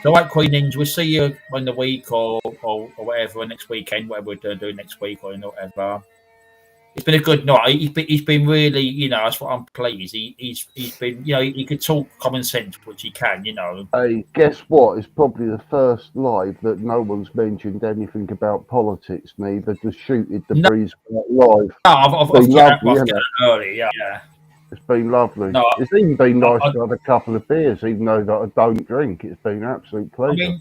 So, right, Queen Ninja, we'll see you in the week or whatever, next weekend, whatever we're doing next week or whatever. It's been a good night. He's been really, that's what I'm pleased. He's been, he could talk common sense, which he can, Hey, guess what? It's probably the first live that no one's mentioned anything about politics, neither. Just shooted the breeze live. No, I've early, yeah. It's been lovely. No, it's even been nice to have a couple of beers, even though that I don't drink. It's been an absolute pleasure. I mean,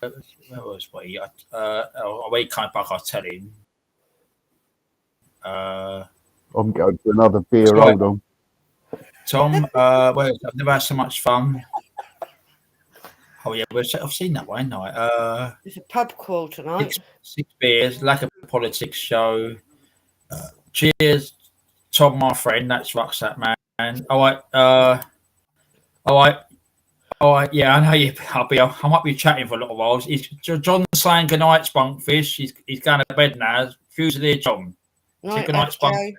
Where was we? When he came back, I tell him. I'm going for another beer. Sorry. Hold on. Tom, I've never had so much fun. Oh yeah, I've seen that one, haven't I? There's a pub crawl tonight. Six beers, lack of politics show. Cheers, Tom, my friend. That's Rucksack Man. All right. Yeah, I know you. I might be chatting for a little while. John's saying good night, Spunkfish. He's going to bed now. Fuse there, John. Night, Good night, Spunkfish.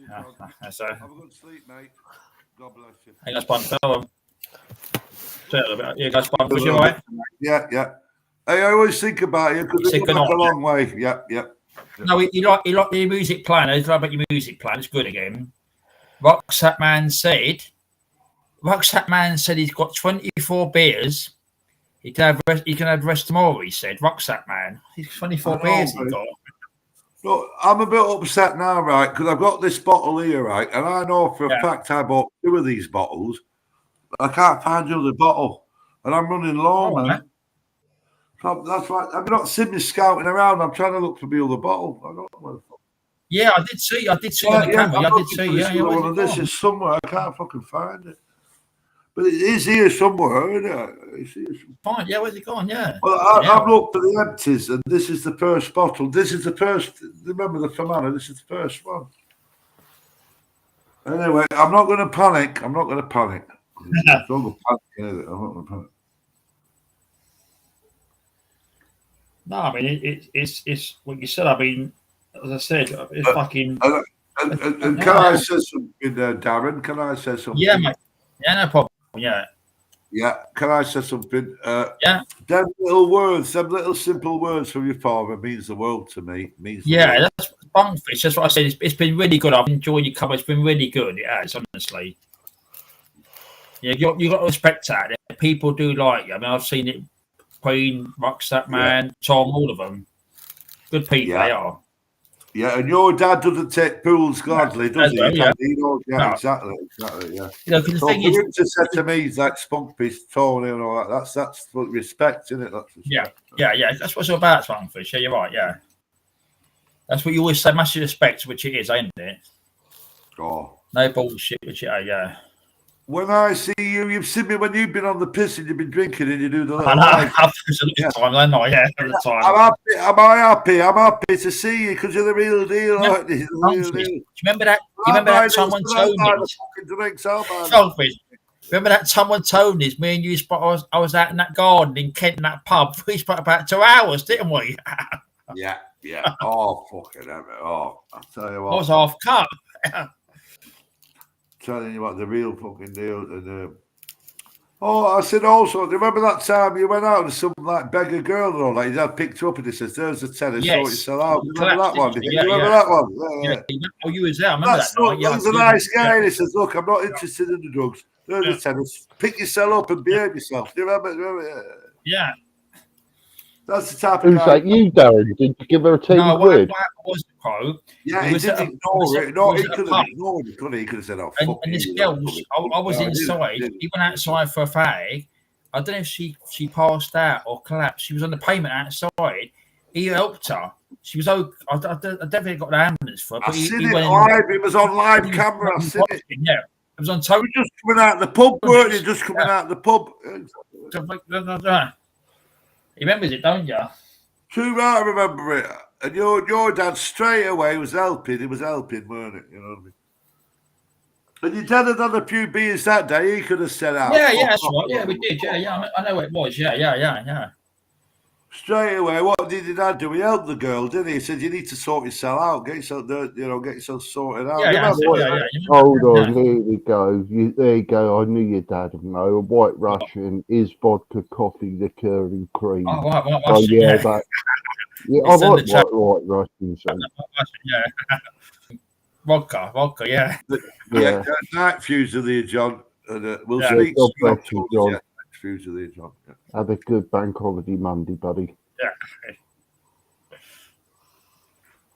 Have a good sleep, mate. God bless you. Hey, guys, Spunkfish. Yeah, guys, Spunkfish, you all right? Yeah. Hey, I always think about you because it's a long way. Yeah. No, you like your music playing. I like about your music playing. It's good again. Rucksack Man said he's got 24 beers. He can have the rest tomorrow. He said, Rucksack Man. He's 24 beers he got. Look, I'm a bit upset now, right? Because I've got this bottle here, right? And I know for a fact I bought 2 of these bottles. I can't find the other bottle, and I'm running low, man. So that's why I've not seen me scouting around. I'm trying to look for the other bottle. I don't know where the fuck. Yeah, I did see on the camera. I did see. Yeah, this is somewhere. I can't fucking find it. But it is here somewhere, isn't it? It's here somewhere. Fine, yeah, where's it gone? Yeah. Well, I've looked for the empties, and this is the first bottle. This is the first. Remember the Fermanagh? This is the first one. Anyway, I'm not going to panic. I'm not going to panic. I'm not going to panic. No, I mean it's what you said. I mean, as I said, it's fucking. And can I say something, Darren? Can I say something? Yeah, mate. Yeah, no problem. Yeah. Yeah. Can I say something? Yeah. Them little words, them little simple words from your father means the world to me. That's Spunkfish. That's what I said. It's been really good. I've enjoyed your cover. It's been really good. It has, honestly. Yeah, you got to respect that. People do like you. I mean, I've seen it. Queen, Rucksack Man, Tom, all of them. Good people they are. Yeah, and your dad doesn't take pools gladly, does he? Yeah. Exactly. Yeah. You know, the so thing for him is, to say to me, he's like Spunkfish, Tony, and all that. That's respect, isn't it? That's respect. Yeah. That's what it's all about, Spunkfish. Yeah, you're right. Yeah, that's what you always say. Massive respect, which it is, ain't it? Oh, no bullshit, which yeah. When I see you, you've seen me when you've been on the piss and you've been drinking and you do the little I know, time, the time. I'm happy. I'm happy to see you because you're the real deal. Do you remember that? Remember that time when Tony's? Remember that time when Tony's? Me and you I was out in that garden in Kent in that pub. We spent about 2 hours, didn't we? Yeah. Oh, fucking hell. Oh, I'll tell you what. I was half cut. Telling you what, the real fucking deal. And I said also, remember that time you went out and some like beggar girl and all that? His dad picked you up and he says, "There's the tennis, sort yourself out." Remember that one? Remember that one? Yeah. Oh, you was there. I remember that night. He was a nice guy. And he says, "Look, I'm not interested in the drugs. There's the tennis. Pick yourself up and behave yourself." Do you remember? Yeah. That's the type of guy. Who's like you, Darren? Did you give her a team word? Was the pro? Yeah, he didn't ignore it. No, he could have ignored it, couldn't he? He could have said, "Oh, fuck." And this girl, I was inside. He went outside for a fag. I don't know if she passed out or collapsed. She was on the pavement outside. He helped her. She was okay. I definitely got the ambulance for her. I've seen it live. It was on live camera. I've seen it. Yeah, it was on Tony. You just coming out of the pub, weren't you? Just coming out of the pub. You remembers it, don't you? True, right, I remember it. And your dad straight away was helping. He was helping, weren't it? You know what I mean? And your dad had done a few beers that day. He could have said out. Yeah, that's right. Yeah, we did. Yeah. I know what it was. Yeah. Straight away, what did your dad do? He helped the girl, didn't he? He said, "You need to sort yourself out. Get yourself sorted out." Yeah. Hold on, here we go. There you go. I knew your dad would know. A White Russian is vodka, coffee, liqueur, and cream. Oh, right, I like White Russians. Yeah. Vodka, yeah. Yeah. Night fuse of the John. We'll speak to John. Fuse of the John. Have a good bank holiday Monday, buddy. Yeah.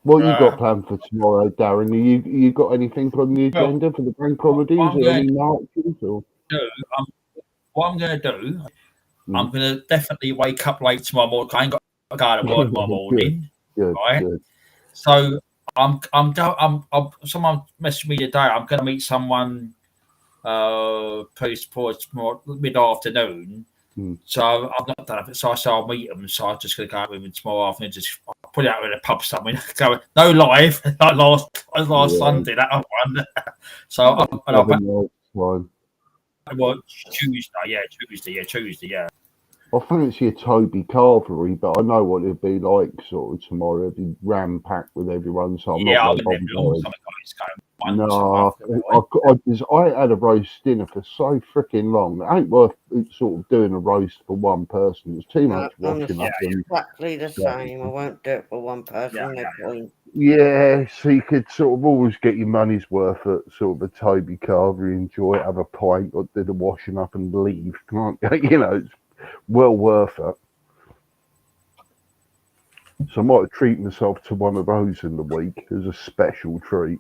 What you got planned for tomorrow, Darren? You got anything on the agenda for the bank holidays or any marches? Or? What I'm going to do, I'm going to definitely wake up late tomorrow morning. I ain't got to go to work tomorrow morning. Right? Good. So I'm someone messaged me today. I'm going to meet someone tomorrow mid-afternoon. So I've not done it. So I said I'll meet them. So I'm just going to go out with them tomorrow afternoon. Just put it out in a pub somewhere. Go no live like last Sunday. That one. So well, Tuesday. I fancy a Toby Carvery, but I know what it'd be like sort of tomorrow. It'd be ram-packed with everyone, so I'm not going to No, I had a roast dinner for so freaking long. It ain't worth sort of doing a roast for one person. It's too much washing up. Exactly the same. I won't do it for one person. Yeah, so you could sort of always get your money's worth at sort of a Toby Carvery, enjoy it, have a pint, or do the washing up and leave. Can't you know? It's well worth it. So I might treat myself to one of those in the week as a special treat.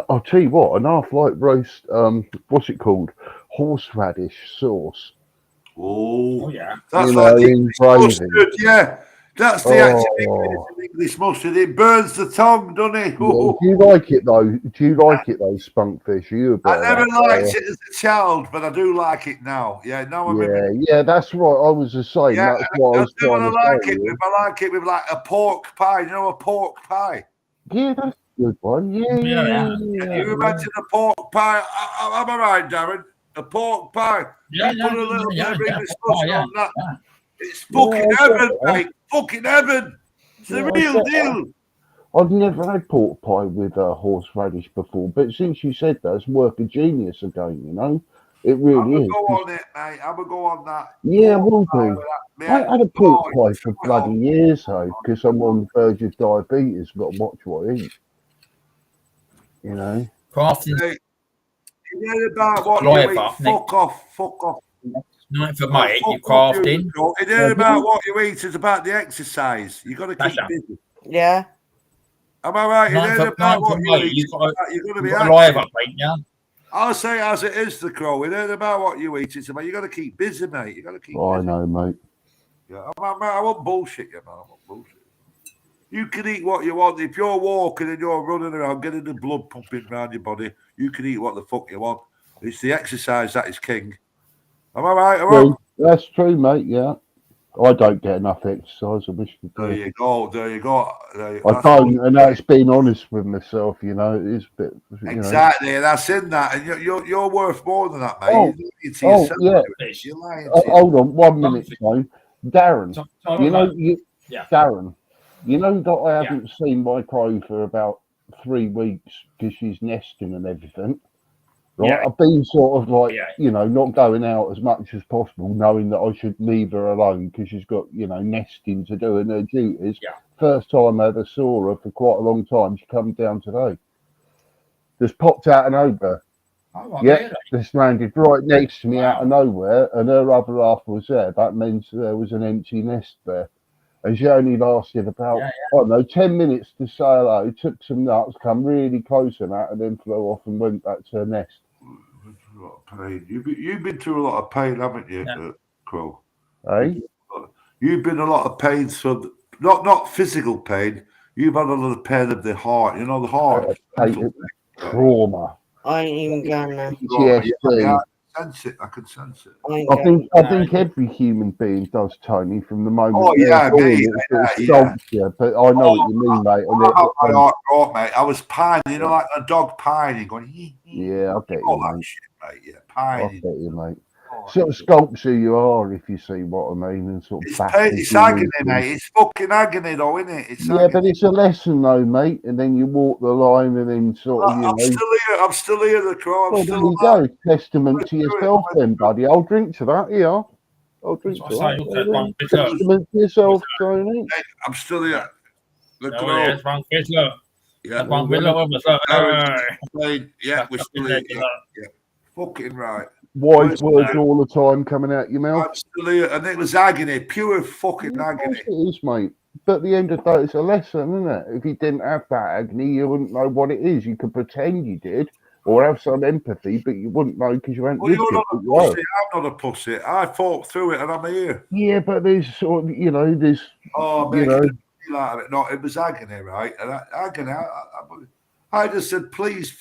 I'll tell you what, an half-light roast, what's it called? Horseradish sauce. Oh yeah. That's like the English mustard, yeah. That's the actual English mustard. It burns the tongue, doesn't it? Yeah. Do you like it, though? Do you like it, though, Spunkfish? I never liked it as a child, but I do like it now. Yeah, yeah, that's right. I was the same. Yeah, that's what I was trying to say. I like it with like a pork pie. You know, a pork pie? Yeah, that's a good one. Yeah. Can you imagine a pork pie? Am I right, Darren? A pork pie. You put a little bit of English mustard on that. It's fucking heaven, mate. Fucking heaven. It's the real deal. I've never had pork pie with horseradish before, but since you said that, it's work of genius again, you know? It really is. Go on it, mate. I will go on that. Yeah, we'll do. I had a pork pie for bloody years, though, because I'm on the verge of diabetes. Got to watch what I eat. You know? Hey, you know about what you eat? Fuck off. Not for mate, you crafting. It ain't about what you eat, it's about the exercise. You got to keep busy. Yeah. Am I right? It ain't about what you eat. You've got to be live up, mate, yeah. I'll say as it is, the Crow. It ain't about what you eat. It's about you got to keep busy, mate. You got to keep busy. I know, mate. Yeah, I won't bullshit you, man. I won't bullshit. You can eat what you want. If you're walking and you're running around, getting the blood pumping around your body, you can eat what the fuck you want. It's the exercise that is king. Am I right? That's true, mate. Yeah. I don't get enough exercise. I wish to do. There you go. I don't, and that's being honest with myself. You know, it is a bit. Exactly, and that's in that, and you're worth more than that, mate. Yeah. You're lying. Hold on, 1 minute, Tone. Darren, Darren, you know that I haven't seen my crow for about 3 weeks because she's nesting and everything. Right? Yeah. I've been sort of like, you know, not going out as much as possible, knowing that I should leave her alone because she's got, you know, nesting to do and her duties. Yeah. First time I ever saw her for quite a long time, she come down today. Just popped out of nowhere. Just landed right next to me out of nowhere, and her other half was there. That means there was an empty nest there. And she only lasted about, I don't know, 10 minutes to say hello, took some nuts, come really close and that, and then flew off and went back to her nest. A lot of pain. You've been through a lot of pain, haven't you, Crow? Hey? You've been a lot of pain, so not physical pain. You've had a lot of pain of the heart. You know, the heart. Trauma. I ain't even gonna. PTSD. I can sense it. I think every human being does, Tony, from the moment. Oh yeah, mate. But I know what you mean, mate. My heart broke, mate. I was pining, you know, like a dog pining, going. Yeah, I bet all you, that shit, mate. Yeah, pining. I bet you, mate. Sort of sculpts who you are, if you see what I mean, and sort of. It's agony, mate. It's fucking agony, though, isn't it? It's agony. But it's a lesson, though, mate. And then you walk the line, and then sort of. I'm still here, the Crow. Well, there you go. Testament to yourself, then, buddy. I'll drink to that. Yeah, I'll drink to that. Testament to yourself, Tony. I'm still here. The Crow. Yeah, we're still here. Yeah, fucking right. Wise words all the time coming out your mouth. I'm still here, and it was agony, pure fucking agony. It is, mate. But at the end of the day, it's a lesson, isn't it? If you didn't have that agony, you wouldn't know what it is. You could pretend you did, or have some empathy, but you wouldn't know because you hadn't lived you're it. not a pussy. I'm not a pussy. I fought through it, and I'm here. Yeah, but there's sort of, there's. Oh, you know. Like it. No, it was agony, right? And agony. I just said, please,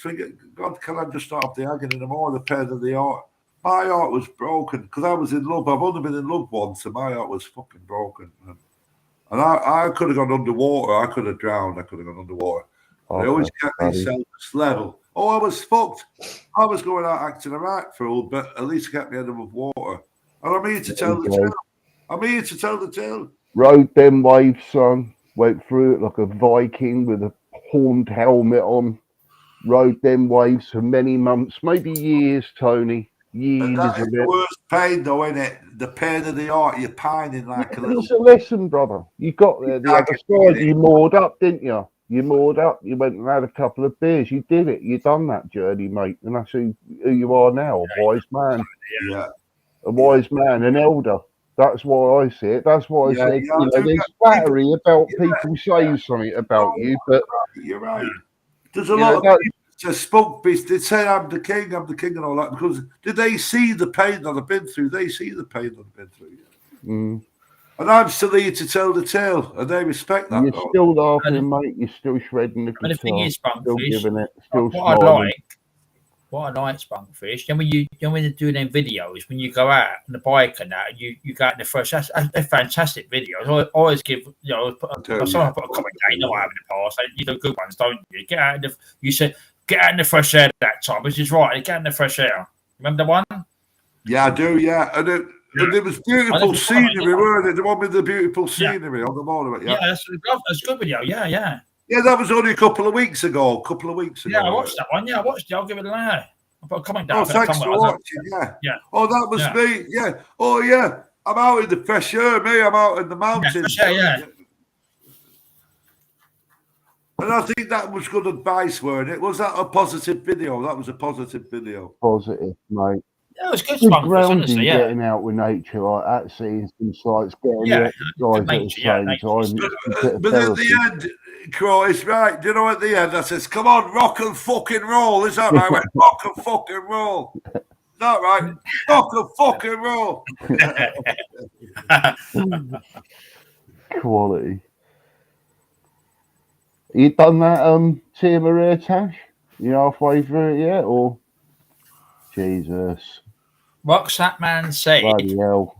God, can I just stop the agony no more? The pain of the heart. My heart was broken because I was in love. I've only been in love once, and my heart was fucking broken. And I could have gone underwater. I could have drowned. I could have gone underwater. I always kept myself level. Oh, I was fucked. I was going out acting a right fool, but at least kept me above water. And I'm here to tell the tale. I'm here to tell the tale. Rode them waves, son. Went through it like a Viking with a horned helmet on. Rode them waves for many months, maybe years, Tony. Years. That is the worst pain, though, isn't it? The pain of the heart. You're pining like a little. It's a lesson, brother. You got there. The other side, you moored up, didn't you? You moored up. You went and had a couple of beers. You did it. You done that journey, mate. And that's who you are now. A wise man. Yeah. A wise man, an elder. That's why I see it. That's why I said, there's flattery about people saying something about you, but you're right. There's a lot of people that spoke. They say I'm the king, and all that. Because did they see the pain that I've been through? They see the pain that I've been through. Mm. And I'm still here to tell the tale, and they respect that. You're still laughing, mate. You're still shredding the guitar. And the thing is, still giving it. Still smiling. What I like, Spunkfish, when you're doing them videos, when you go out on the bike and that, you go out in the fresh. They're fantastic videos. I always give, someone put a comment down. You know what I have in the past. You do good ones, don't you? Get out in the fresh air that time, which is right. Get out in the fresh air. Remember the one? Yeah, I do. Yeah, and it was beautiful scenery, weren't it? The one with the beautiful scenery on the motorway. Yeah, that's a good video. Yeah. Yeah, that was only a couple of weeks ago. Yeah, I watched that one. Yeah, I watched it. I'll give it a lie. I'll put a comment down. Oh, thanks for watching. Yeah. Oh, that was me. Yeah. Oh, yeah. I'm out in the fresh air, me. I'm out in the mountains. Yeah. And I think that was good advice, weren't it? Was that a positive video? That was a positive video. Positive, mate. Yeah, it was good. Grounding, getting out with nature like that, seeing some sights, getting the exercise at the same time. But at the end, Crow, it's right. Do you know at the end I says, come on, rock and fucking roll. Is that right? I went, rock and fucking roll. Is that right? Rock and fucking roll. Quality. You done that Tia Maria Tash? You halfway through it yet? Or Jesus. Rucksack Man said, bloody hell.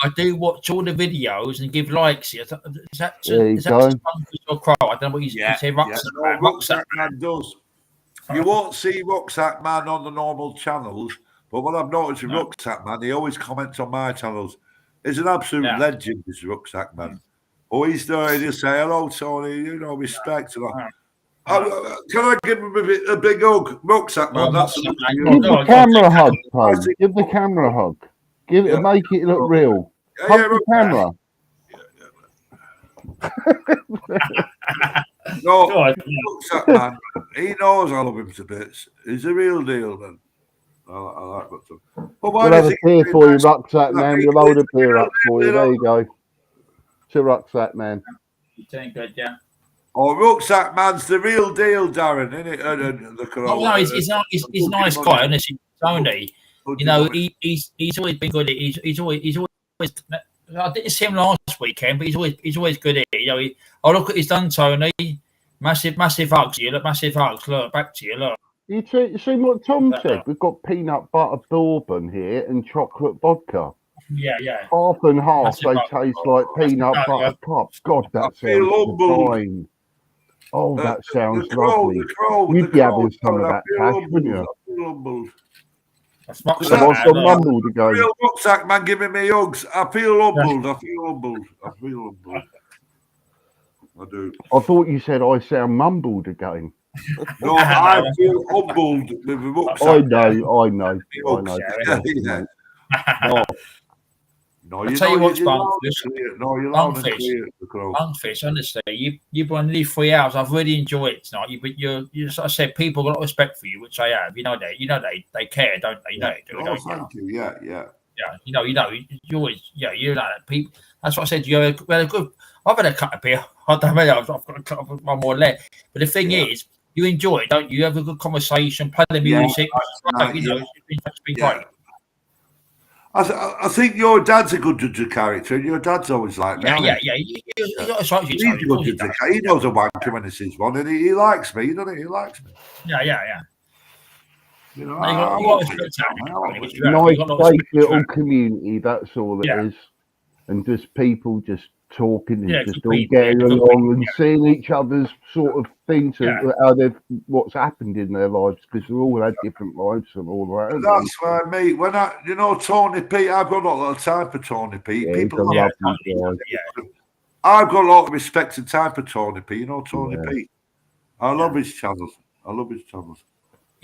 I do watch all the videos and give likes. Is that or Crow? I don't know what you say. Rucksack Man does. You won't see Rucksack Man on the normal channels, but what I've noticed with Rucksack Man, he always comments on my channels. He's an absolute legend, this Rucksack Man. Oh, he's there. He'll say, hello, Tony, respect. Can I give him a big hug? Rucksack Man. That's give the camera a hug, Tony. Give the camera a hug. Make it look real. Hug the camera. No, Rucksack Man. He knows I love him to bits. He's a real deal, man. I like that. We'll have a beer for you, Rucksack Man. We'll load a beer up for you. There you go. To Rucksack Man. You're doing good, yeah. Oh, Rucksack Man's the real deal, Darren, isn't it? No, he's a nice guy, isn't he? Tony. He's always been good. He's always. I didn't see him last weekend, but he's always good at it. Look what he's done, Tony. Massive hugs. Massive hugs. Look, back to you. Look. You see what Tom said? We've got peanut butter bourbon here and chocolate vodka. Yeah. Half and half. They taste like peanut butter cups. God, that sounds divine. Oh, that sounds lovely. You'd be having some of that, Tash, wouldn't you? I've got mumbled again. I feel Rucksack Man giving me hugs. I feel humbled. I feel humbled. I do. I thought you said I sound mumbled again. No, I feel humbled with the Rucksack. I know. No, I'll tell you what's Spunkfish, honestly, you've won nearly 3 hours. I've really enjoyed it tonight. You I said, people got a lot of respect for you, which I have. You know they care, don't they? Thank you. Yeah. You always, people. That's what I said. I've had a cut of beer. I don't know. I've got a cut of one more left. But the thing is, you enjoy it, don't you? You have a good conversation, play the music. It's been great. I think your dad's a good judge of character, and your dad's always like me. Yeah. He's a good judge of character. He knows a wanker when he sees one, and he likes me, doesn't he? He likes me. Yeah. You know, nice, safe little community. That's all it is, and just people just talking and just all getting along and seeing each other's sort of things how they've what's happened in their lives, because they all had different lives and all that. That's why, mate. When Tony P, I've got a lot of time for Tony P. People love I've got a lot of respect and time for Tony P. You know Tony P. I love his channels.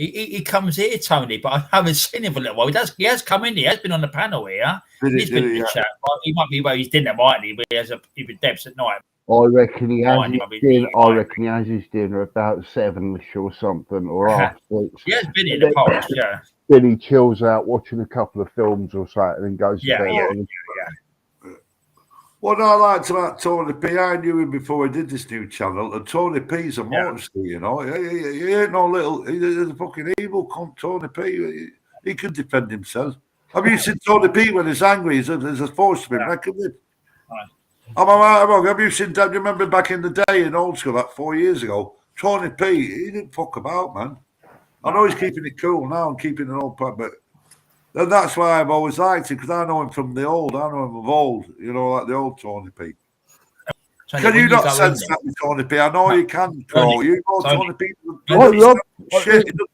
He comes here, Tony, but I haven't seen him for a little while. He has come in. He has been on the panel here. He's been in the chat. He might be where he's dinner, mightn't he? But he's been Debs at night. I reckon he has his dinner about 7ish or something, or half 6. He has been in the past, Then he chills out watching a couple of films or something and goes to bed. What I liked about Tony P, I knew him before he did this new channel, and Tony P's a monster, you know. He ain't no little, he's a fucking evil cunt, Tony P. He can defend himself. Have you seen Tony P when he's angry? He's a force to be reckoned with. Am I right or wrong? Have you seen, do you remember back in the day in old school, like 4 years ago, Tony P, he didn't fuck about, man. I know he's keeping it cool now and keeping it all, but and that's why I've always liked him, because I know him from the old. I know him of old, you know, like the old Tony P. Can you not sense that with Tony P? I know you can, Cole. You know Tony P. He doesn't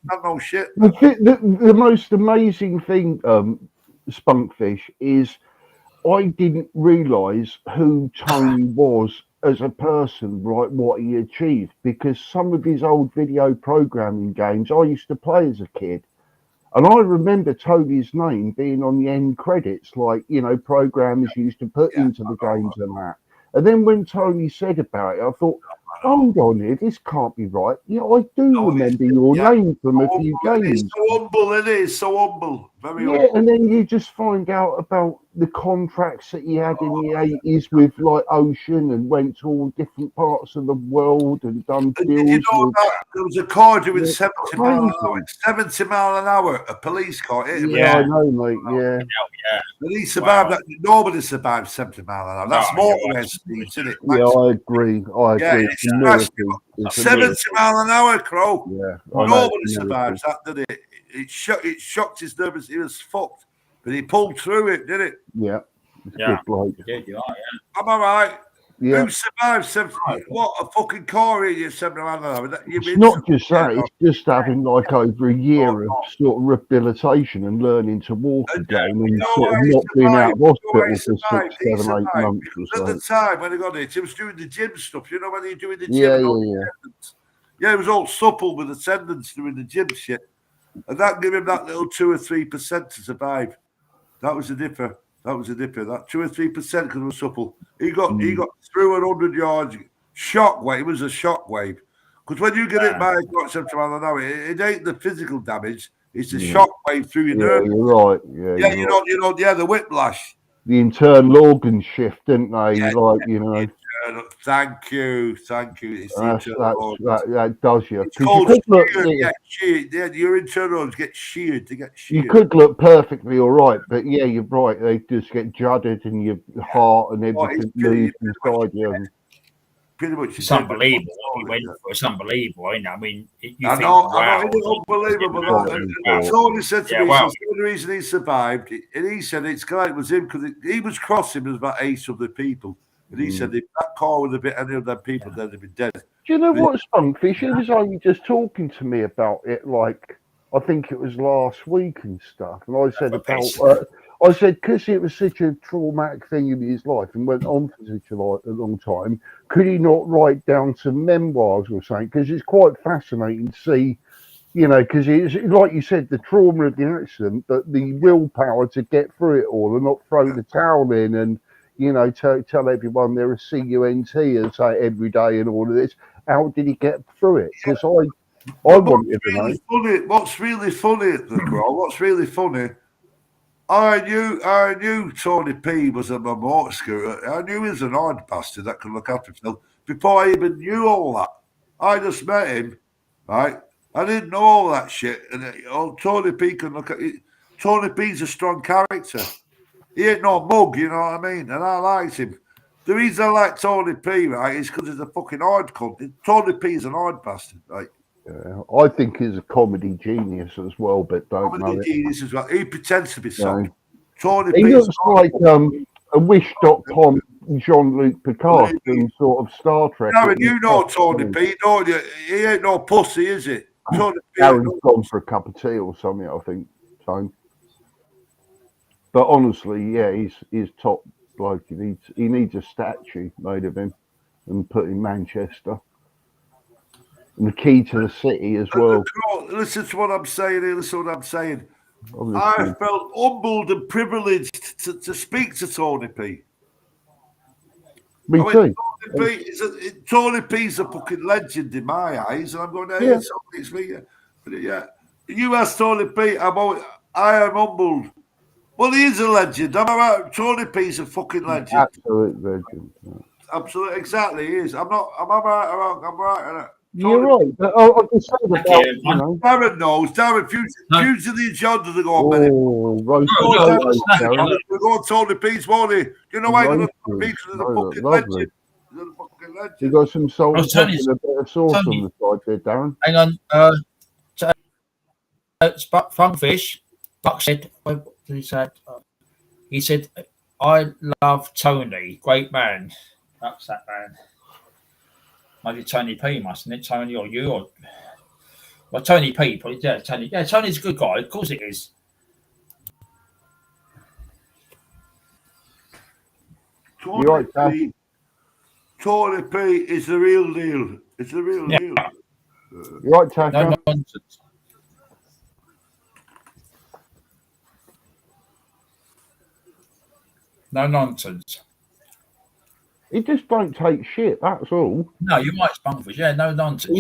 have no shit. The most amazing thing, Spunkfish, is I didn't realise who Tony was as a person, right, what he achieved, because some of his old video programming games I used to play as a kid. And I remember Tony's name being on the end credits, like, you know, programmers used to put into the games and that. And then when Tony said about it, I thought, hold on here, this can't be right. Yeah, I do remember your name from a few games. It's so humble, it is, so humble. Very humble. And then you just find out about the contracts that he had in the 80s with, like, Ocean, and went to all different parts of the world and done deals. You know that there was a car doing 70 mile an hour. 70 mile an hour, a police car. I know, mate, But he survived that. Nobody survived 70 mile an hour. That's motorway speed, isn't it? Yeah, I agree. It's a miracle. 70 mile an hour, Crow. Yeah. Nobody survives that, did it? It shocked his nervous. He was fucked. But he pulled through it, did it? Yeah. Good bloke. You are, Am I right? Yeah. Who survived 70? What a fucking car in 70 mile an hour. It's not just that, it's just having like over a year of sort of rehabilitation and learning to walk again and sort of not being out of hospital for 6, 7, 8 months or so. At the time when he got it, he was doing the gym stuff. You know when you're doing the gym? Yeah, he was all supple with attendance doing the gym shit. And that gave him that little 2 or 3% to survive. That was a dipper. That 2 or 3% because it was supple. He got through 100 yards. Shockwave. It was a shockwave. Because when you get hit by a 70 mile an hour, it ain't the physical damage. It's the shockwave through your nerve. You're right. The whiplash. The internal organ shift, didn't they? Thank you. It's that does you. It's called your internals get sheared. You could look perfectly all right, but yeah, you're right. They just get judded, and your heart and everything moves inside you. Pretty much, it's unbelievable what he went for. It's unbelievable. I mean, I know, it's unbelievable. Tony said to me, the only reason he survived, and he said it's glad it was him because he was crossing with about 8 other people. And he said if that car would have been any of them people, they'd have been dead. Do you know what, Spunkfish? He was only just talking to me about it, like, I think it was last week and stuff. And I said because it was such a traumatic thing in his life and went on for such a long time, could he not write down some memoirs or something? Because it's quite fascinating to see, you know, because it's like you said, the trauma of the accident, but the willpower to get through it all and not throw the towel in and, you know, tell everyone they're a CUNT and say every day and all of this. How did he get through it? Because I wanted to know. What's really funny, what's really funny, I knew Tony P was a motor scooter. I knew he was an odd bastard that could look after himself before I even knew all that. I just met him right? I didn't know all that shit. And Tony P can look at it. Tony P's a strong character. He ain't no mug, you know what I mean? And I liked him. The reason I like Tony P, right, is because he's a fucking odd cunt. Tony P's an odd bastard, right? Yeah, I think he's a comedy genius as well, but don't know it. Genius as well. He pretends to be soft. Tony P looks like a Wish.com Jean-Luc Picard from sort of Star Trek. Darren, you know Tony P, don't you? He ain't no pussy, is it? Tony P. Darren's gone for a cup of tea or something, I think. So, but honestly, yeah, he's top bloke. He needs a statue made of him and put in Manchester. And the key to the city as well. Listen to what I'm saying here. Listen to what I'm saying. I felt humbled and privileged to speak to Tony P. Me too. Tony P's a fucking legend in my eyes, and I'm going, hey, it's me. Yeah. You ask Tony P, I am humbled. Well, he is a legend. Tony P's a fucking legend. Absolute legend. Absolutely, exactly, he is. I'm right or wrong. I'm right. You're right. I can say that. Darren knows. Darren, Future the agenda to go on, We're going to Tony P's, won't he? You know why? Because of the fucking legend. You got some salt and a bit of sauce on the side there, Darren. Hang on. Funfish, Buck said, what did he say? He said, I love Tony, great man. That's that man. Maybe Tony P, mustn't it? Tony or you? Or... Well, Tony P, probably. Yeah, Tony. Yeah, Tony's a good guy. Of course it is. Tony P is the real deal. It's the real deal. You're right, Taka. No nonsense. No nonsense. He just don't take shit, that's all. No, you might Spunkfish. Yeah, no nonsense.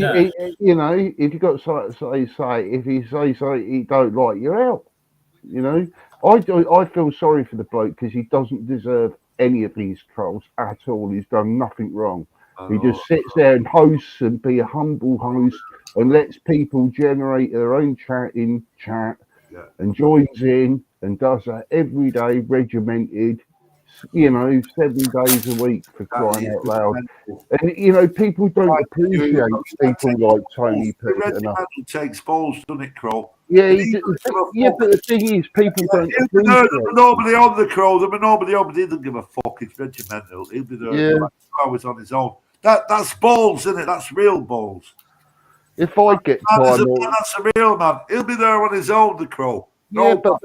You know, if you got something to say, if you say something he don't like, you're out. You know, I feel sorry for the bloke because he doesn't deserve any of these trolls at all. He's done nothing wrong. He just sits there and hosts and be a humble host and lets people generate their own chat in chat and joins in and does that every day, regimented. 7 days a week for crying out loud. And people don't appreciate people like Tony P. It takes balls, doesn't it, Crow? Yeah, but the thing is, people don't appreciate it. Nobody on the Crow, there were nobody on, but he didn't give a fuck. It's regimental. He'll be there like 2 hours on his own. That's balls, isn't it? That's real balls. If I get time, that's a real man. He'll be there on his own, the Crow. No, but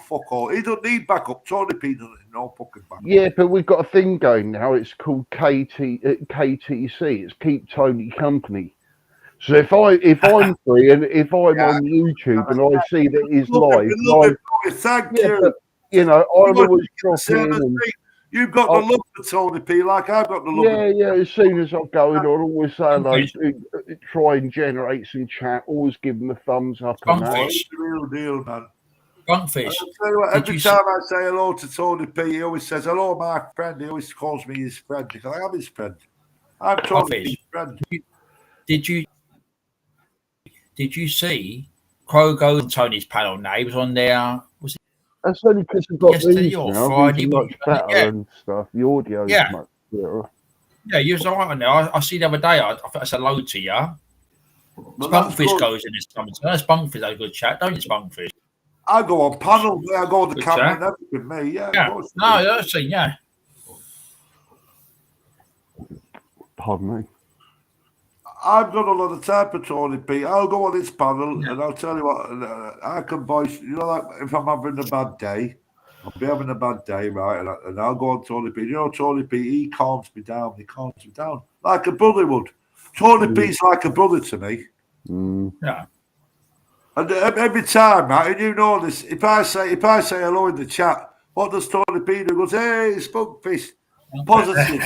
fuck all. He don't need backup. Tony P doesn't need no fucking backup. Yeah, but we've got a thing going now. It's called KTC. It's Keep Tony Company. So if I'm free and if I'm on YouTube and I see that he's live, thank you. But, I'll always drop in. And, you've got the love for Tony P, like I've got the love. Yeah. As soon as I go in, I'll always say hello. Try and generate some chat. Always give them a thumbs up. It's the real deal, man. Spunkfish. Every time I say hello to Tony P, he always says, hello, my friend. He always calls me his friend because I am his friend. I'm Tony P's friend. Did you see Crow go on Tony's panel now? He was on there. Was it? That's only because we've got these now. Friday, much better and stuff. The audio is much better. Yeah, you was all right on there. I see the other day. I think I said hello to you. Spunkfish goes in this time. Spunkfish had a good chat, don't you, Spunkfish? I go on panel. I go on the camera and everything. Me, yeah. Pardon me. I've got a lot of time for Tony P. I'll go on this panel and I'll tell you what, I can voice, like if I'm having a bad day, I'll be having a bad day, right? And I'll go on Tony P. Tony P, he calms me down. He calms me down like a brother would. Tony P's like a brother to me. Yeah. And every time, right, and you know this, if I say hello in the chat, what does Tony P do? He goes, hey, Spunkfish. Positive.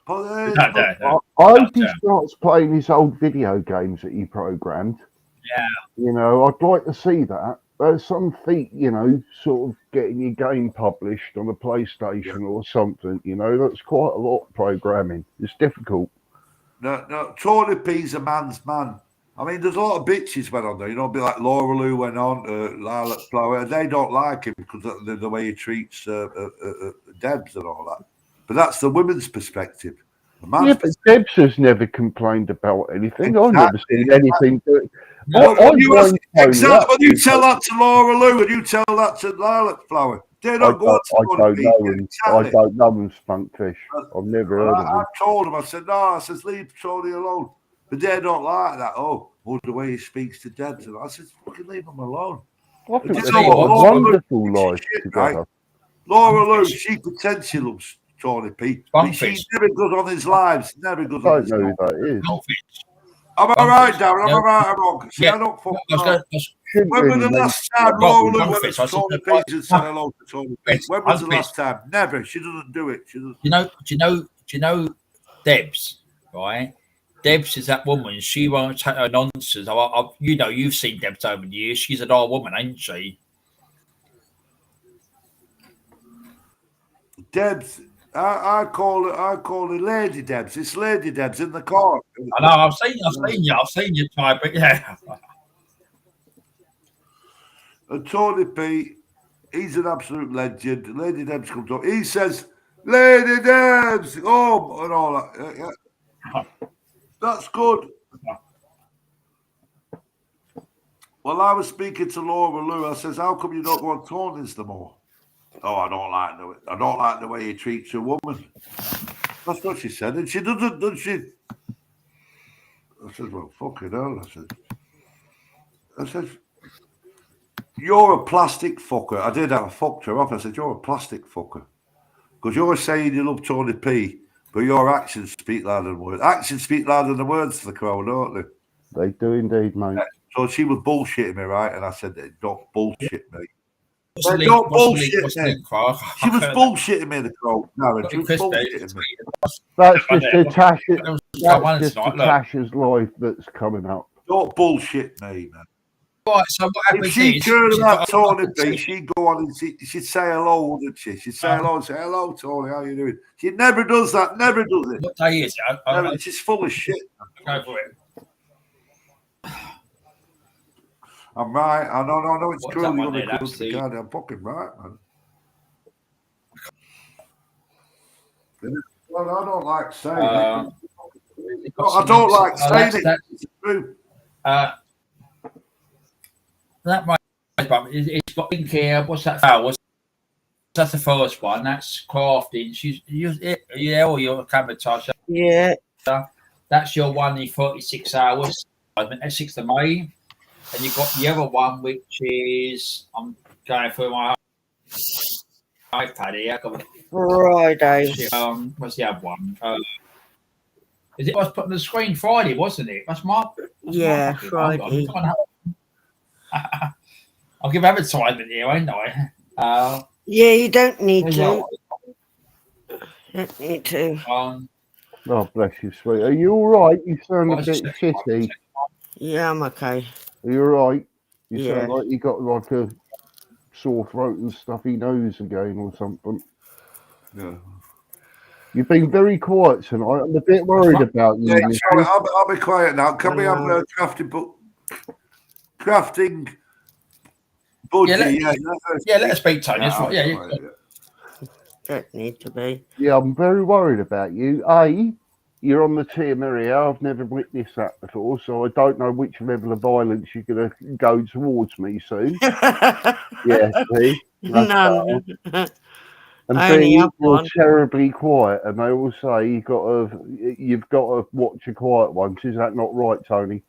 I hope he starts playing his old video games that he programmed. Yeah. I'd like to see that. There's some feat, sort of getting your game published on a PlayStation or something. That's quite a lot of programming. It's difficult. No, Tony P's a man's man. I mean, there's a lot of bitches went on there. You know, be like Laura Lou went on, Lilac Flower, and they don't like him because of the way he treats Debs and all that. But that's the women's perspective. Yeah, but Debs has never complained about anything. I've never seen anything. When you tell that to Laura Lou and you tell that to Lilac Flower, they don't go to I don't know them, Spunkfish. I've never heard of them. I told them, I said, no, I says, leave Tony alone. But they don't like that. Oh, the way he speaks to Debs. And I said, fucking leave him alone. I think they've got a wonderful life together. Right? Laura Lou, she pretends she loves Tony P, but she never goes on his lives. Never goes on his lives. I don't know who that is. Am I right, Darren? Am I right or wrong? See, I don't fuck around. When was the last time Laura Lou went to Tony P and said hello to Tony P? When was the last time? Never. She doesn't do it. She doesn't. Do you know Debs, right? Debs is that woman. She won't take her nonsense. You've seen Debs over the years. She's an old woman, ain't she? Debs, I call her Lady Debs. It's Lady Debs in the car. I know. I've seen you type it. Yeah. And Tony P, he's an absolute legend. Lady Debs comes up. He says, "Lady Debs, home," and all that. Yeah. That's good. Well, I was speaking to Laura Lou. I says, "How come you don't go on Tony's no more?" "Oh, I don't like the way he treats a woman." That's what she said, and she doesn't, does she? I said, "Well, fucking hell." I said, "You're a plastic fucker." I did have a fucked her off. I said, "You're a plastic fucker because you're saying you love Tony P, but your actions speak louder than words. Actions speak louder than words to the crowd, don't they?" They do indeed, mate. So she was bullshitting me, right? And I said, "Don't bullshit me." Don't bullshit me. She was bullshitting me in the crowd. No, she was bullshitting me. That's just Tasha's life that's coming up. Don't bullshit me, man. Right, so what happens if she cared about Tony B, she'd go on and she'd say hello, wouldn't she? She'd say hello and say, "Hello, Tony, how you doing?" She never does that, never does it. What day is it? She's full of shit. Go for it. I'm right. I know it's true. You're going to the goddamn fucking right, man. Well, I don't like saying it. I don't like saying it. It's true. That might, but it's got pink here. What's that? That's the first one. That's crafting. Or your camera touch. Yeah. That's your one in 36 hours. That's 6th of May. And you've got the other one, which is I'm going through my iPad here. Friday. What's the other one? Is it? I was put on the screen Friday, wasn't it? That's my. Friday. I'll give advertisement here, ain't I? Yeah, you don't need to. Don't need to. Oh, bless you, sweet. Are you all right? You sound a bit shitty. Yeah, I'm okay. Are you all right? You sound like you got like a sore throat and stuffy nose again or something. Yeah. You've been very quiet tonight. I'm a bit worried about you. Yeah, sorry, I'll be quiet now. Can we have a crafting budget? Yeah, let us speak, Tony. Don't need to be. Yeah, I'm very worried about you. You're on the Tia Maria. I've never witnessed that before, so I don't know which level of violence you're going to go towards me soon. Yeah, see? None. And B, you're terribly quiet, and they all say you've got to watch your quiet ones. Is that not right, Tony?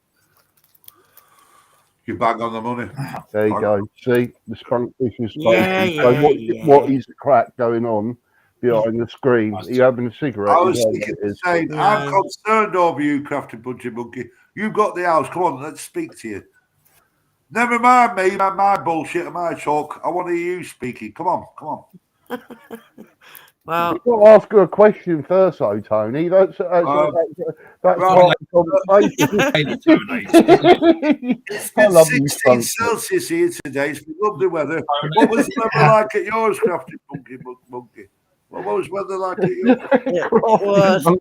You bang on the money. There you go. See, the Spunkfish is spoken. What is the crack going on behind the screen? Are you having a cigarette? I was thinking the same. I'm concerned over you, Crafty Budgie Monkey. You've got the house. Come on, let's speak to you. Never mind me, my bullshit and my talk. I want to hear you speaking. Come on. Well, you've got to ask her a question first, though, Tony. That's part of the conversation. It's been 16 Celsius here today. It's been lovely weather. What was the weather like at yours, Crafty Monkey? What was weather like at yours?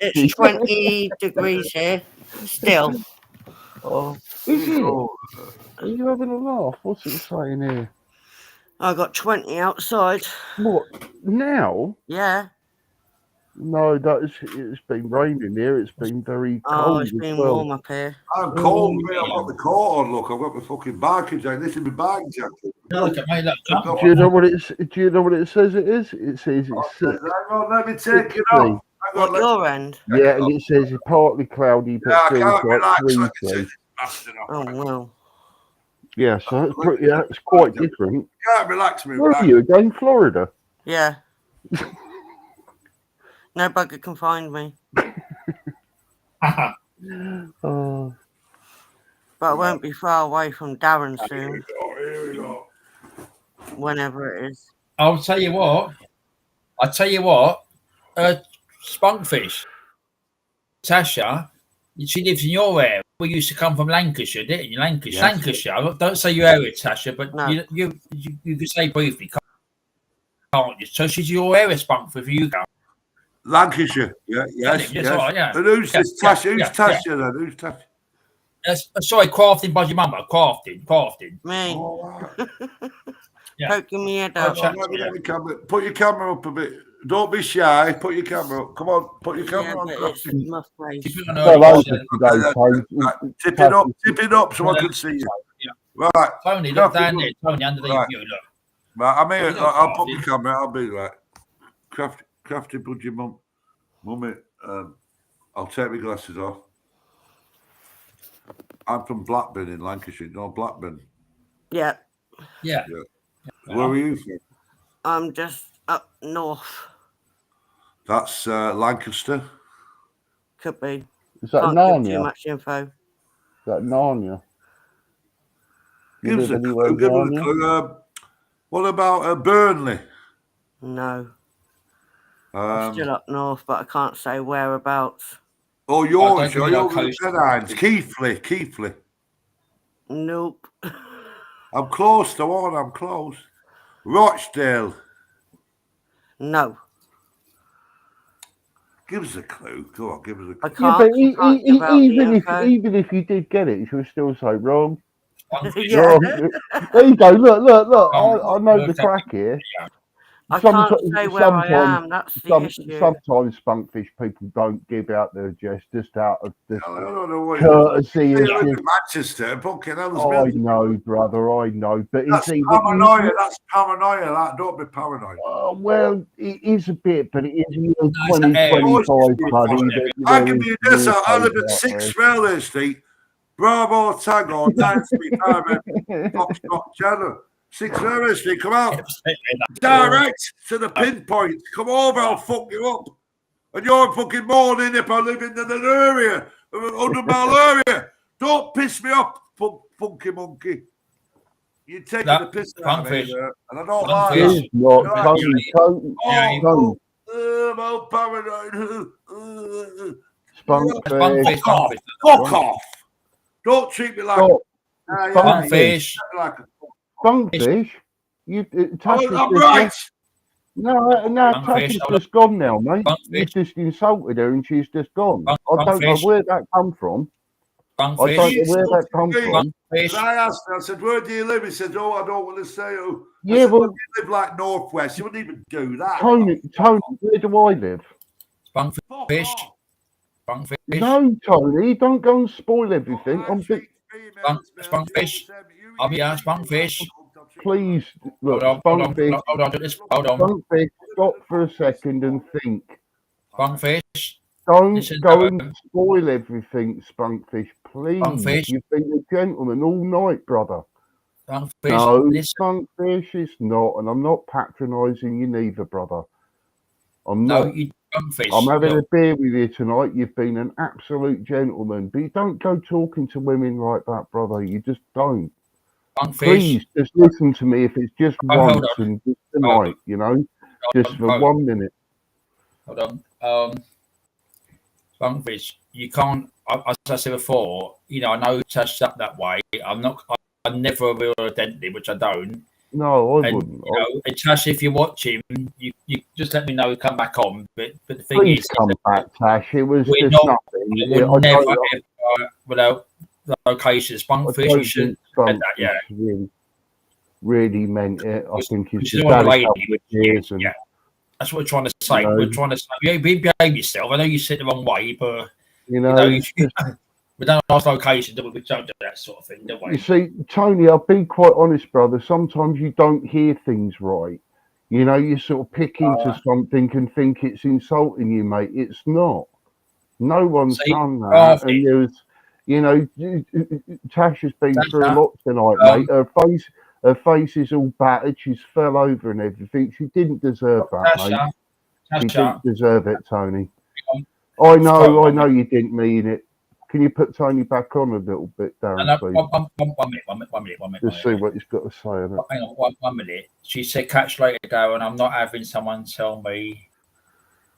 It's 20 degrees here still. Oh. Is it? Are you having a laugh? What's it saying here? I got 20 outside. What now? Yeah. No, it's been raining here. It's been very cold. Oh, it's been as well. warm up here. I'm cold, mate. I've got the coat on. Look, I've got my fucking biking jacket. This is my biking jacket. Look at me, look. Do you know what it's? Do you know what it says? It is. It says it's 6. Hang on, let me take it off. What, your end? Yeah, and it says it's partly cloudy, but I feels can't like relax. 3 Let me degrees. take it. Bastard off. Oh, well. Yeah, so it's pretty. Yeah, it's quite different. Can't relax me. Where are you again? Florida. Yeah. No bugger can find me. Oh. But I won't be far away from Darren soon. Here we go. Whenever it is. I'll tell you what. Spunkfish. Tasha, she lives in your area. We used to come from Lancashire, didn't you? Lancashire. Yes. Lancashire. Don't say your area, Tasha, but No. you could say briefly, can't you? So she's your area, Spunkfish, you go. Lancashire. Yeah, yes. Right, yeah. And who's this Tasha? Who's Tasha then? Who's Tasha? Sorry, crafting by your mama. Crafting. Me. Oh, Yeah. Poking me head Oh, up. chat. let me camera. Put your camera up a bit. Don't be shy. Put your camera up. Come on. Put your Yeah, camera on. but it's my face. Keep it on Well, her. over today, Tony. Tip it up so I can see you. Yeah. Right. Tony, look down there. Tony, under the Right. view, look. Right, I'm here. You don't I'll craft put it. my camera. I'll be right. Crafty budgie mummy. I'll take my glasses off. I'm from Blackburn in Lancashire. No, Blackburn. Yeah. Yeah. Where are you from? I'm just up north. That's Lancaster. Could be. Is that Can't give too Narnia? much info. Is that Narnia? You Give us live a anywhere clue. in Give us a Narnia? clue. What about Burnley? No. I'm still up north, but I can't say whereabouts. Oh, I don't yours. think we You're know over the coast. Pennines. Keighley. Nope. I'm close to one. I'm close. Rochdale. No. Give us a clue. Go on, give us a I clue. Yeah, can't, but can't give out the even info. if you did get it, you would still say wrong. Yeah. Wrong. There you go. Look. I know the Look, crack here. I can't say where I am. That's the issue. Sometimes Spunkfish people don't give out their address just out of this I don't know what courtzy. you and in just, Manchester. Fucking hell, I know, brother. I know, but that's it's paranoia. That's paranoia. That don't be paranoid. well, it is a bit, but it is year it's an 2025, buddy. I can be this. I live at 6 Railway Street, Bravo Tango, 935, Foxtrot Channel. 6 Railway Street, come out. Direct to the pinpoint. Come over, I'll fuck you up. And you're fucking mourning if I live in an area, 100-mile area. Don't piss me off, funky monkey. You're taking the piss out of me, and I don't like It's it. not. I'm paranoid. Spunkfish. Fuck off. Don't treat me like Spunkfish. Spunkfish. I'm right. No, Tasha's just gone now, mate. You just insulted her and she's just gone. I don't know where that come from. I don't know where that come from. I asked her, I said, where do you live? He said, oh, I don't want to say who. Yeah, said, well, you live like Northwest. You wouldn't even do that. Tony, where do I live? Spunkfish. No, Tony, don't go and spoil everything. Spunkfish. I'll be out, Spunkfish. Please, look, Hold on. Spunkfish, stop for a second and think. Spunkfish. Don't go and spoil everything, Spunkfish, please. Spunkfish. You've been a gentleman all night, brother. Spunkfish. No, Spunkfish is not, and I'm not patronising you neither, brother. I'm not. I'm having a beer with you tonight. You've been an absolute gentleman, but you don't go talking to women like that, brother. You just don't. Please, just listen to me if it's just once and just tonight, you know, just for 1 minute. Hold on. Spunkfish, you can't, as I said before, you know, I know Tash up that way. I never real identity, which I don't. No, I wouldn't. You know, and Tash, if you watch him, you just let me know, come back on. But the thing Please is, come back, Tash. It was just nothing. location, Spunkfish. You should have that, yeah. Really meant it. I think he's just had lady, a couple of years. Yeah. That's what we're trying to say. You know, we're trying to say, behave yourself. I know you sit the wrong way, but we don't ask location, we don't do that sort of thing, do we? You see, Tony, I'll be quite honest, brother. Sometimes you don't hear things right. You know, you sort of pick into something and think it's insulting you, mate. It's not. No one's done that. And there was, you know, Tasha's been through a lot tonight, mate. Her face is all battered. She's fell over and everything. She didn't deserve that, mate. She didn't deserve it, Tony. I know you didn't mean it. Can you put Tony back on a little bit, Darren, please? One minute. Just see what he's got to say on it. Hang on, one minute. She said, catch later, Darren. I'm not having someone tell me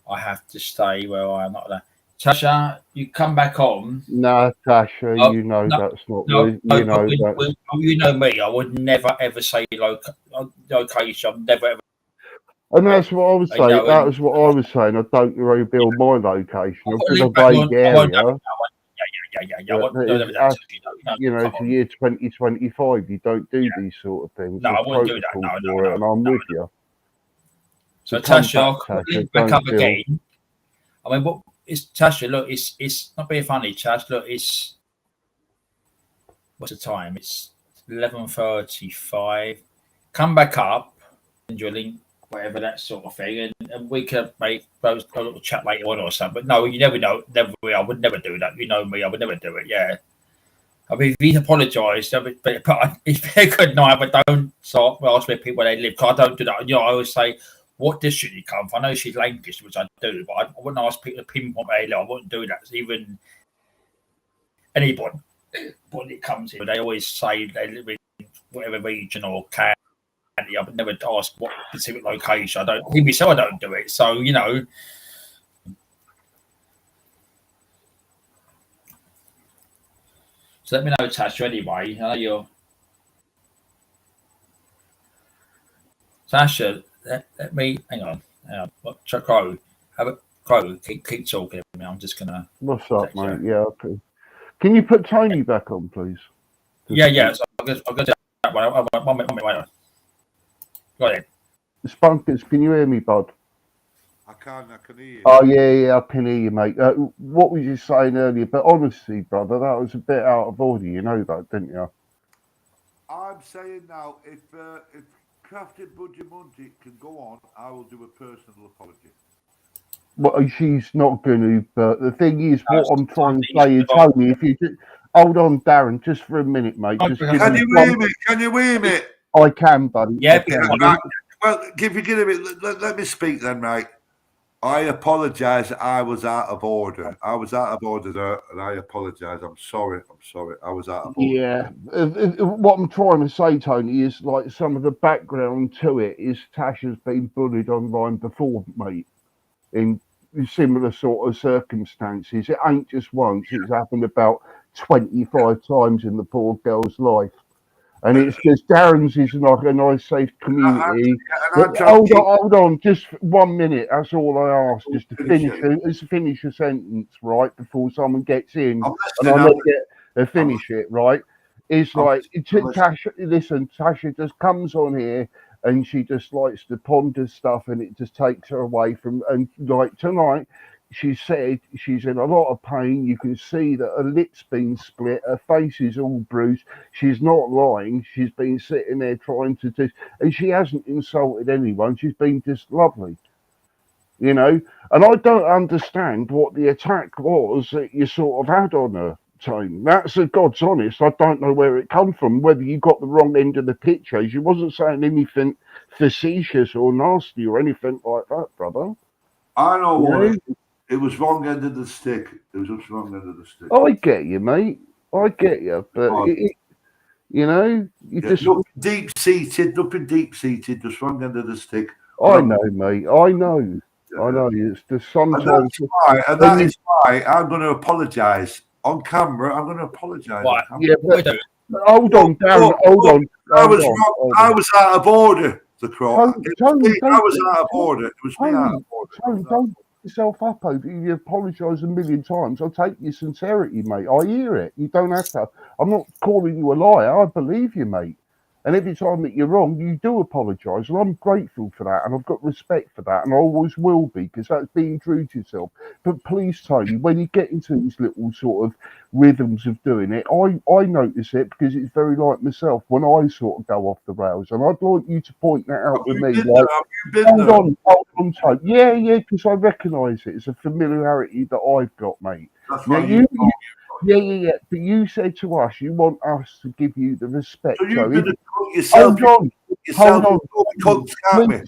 I have to stay where I'm not there. Tasha, you come back on. No, Tasha, you know that's not. You know me. I would never ever say location. I've never ever. And that's what I was saying. That was what I was saying. I don't reveal my location. I'm in a vague area. You know, it's the year 2025. You don't do these sort of things. No, I wouldn't do that. No. And I'm with you. So Tasha, back up again. I mean, what? It's Tasha. Look, it's not being funny, Tash. Look, it's what's the time? It's 11:35. Come back up and your link, whatever that sort of thing, and we can make a little chat later on or something. But no, you never know. I would never do that. You know me. I would never do it. Yeah. I mean, if he's apologised, but it's very good night. But don't start ask me people where they live. Cause I don't do that. You know, I always say, what district you come from? I know she's Lancashire, which I do, but I wouldn't ask people to pinpoint where they live. I wouldn't do that. Even anybody when it comes in, they always say they live in whatever region or county. I would never ask what specific location. I don't. Even so, I don't do it. So you know. So let me know, Tasha. Anyway, I know you're Tasha. Let me hang on. Crow, keep talking. I'm just gonna. What's up, mate? Yeah, okay. Can you put Tony back on, please? Yeah. So I'll go to that one. One minute. Go ahead. Spunkers, can you hear me, bud? I can hear you. Oh yeah, I can hear you, mate. What was you saying earlier? But honestly, brother, that was a bit out of order. You know that, didn't you? I'm saying now, if Crafted Budgie Munty can go on, I will do a personal apology. Well, she's not going to, but the thing is, what I'm trying to say is, Tony, if you just hold on, Darren, just for a minute, mate. Just can you hear me? Can you hear me? I can, buddy. Yeah. Can. Well, if you give me, let me speak then, right? I apologise. I was out of order. I was out of order there, and I apologise. I'm sorry. I was out of order. Yeah. What I'm trying to say, Tony, is like some of the background to it is Tasha's been bullied online before, mate, in similar sort of circumstances. It ain't just once. It's happened about 25 times in the poor girl's life. And it's just Darren's is like a nice, safe community. Hold on, just 1 minute. That's all I ask, just to finish a sentence, right, before someone gets in, and I'll let finish it, right? It's like Tasha. Listen, Tasha just comes on here and she just likes to ponder stuff, and it just takes her away from. And like tonight, she said she's in a lot of pain. You can see that her lips been split, her face is all bruised. She's not lying. She's been sitting there trying to do, and she hasn't insulted anyone. She's been just lovely, you know. And I don't understand what the attack was that you sort of had on her, Tone. That's a God's honest. I don't know where it come from. Whether you got the wrong end of the picture. She wasn't saying anything facetious or nasty or anything like that, brother. I know what. It was wrong end of the stick. It was just wrong end of the stick. I get you, mate. I get you, but you know, just nothing deep seated, just wrong end of the stick. I know, mate. I know. It's just sometimes. That is why I'm going to apologise on camera. I'm going to apologise. Yeah, but hold on, Darren. Hold on. I was wrong. I was out of order. The Crow. I was out of order. It was me out of order. yourself up over it. You apologise a million times. I'll take your sincerity, mate. I hear it. You don't have to. I'm not calling you a liar. I believe you, mate. And every time that you're wrong, you do apologise, and I'm grateful for that, and I've got respect for that, and I always will be, because that's being true to yourself. But please, Tony, when you get into these little sort of rhythms of doing it, I notice it, because it's very like myself when I sort of go off the rails, and I'd like you to point that out with me. Like, hold on, Tony. Yeah, because I recognise it. It's a familiarity that I've got, mate. Yeah. But you said to us, you want us to give you the respect. So you've been a cunt yourself. Hold on.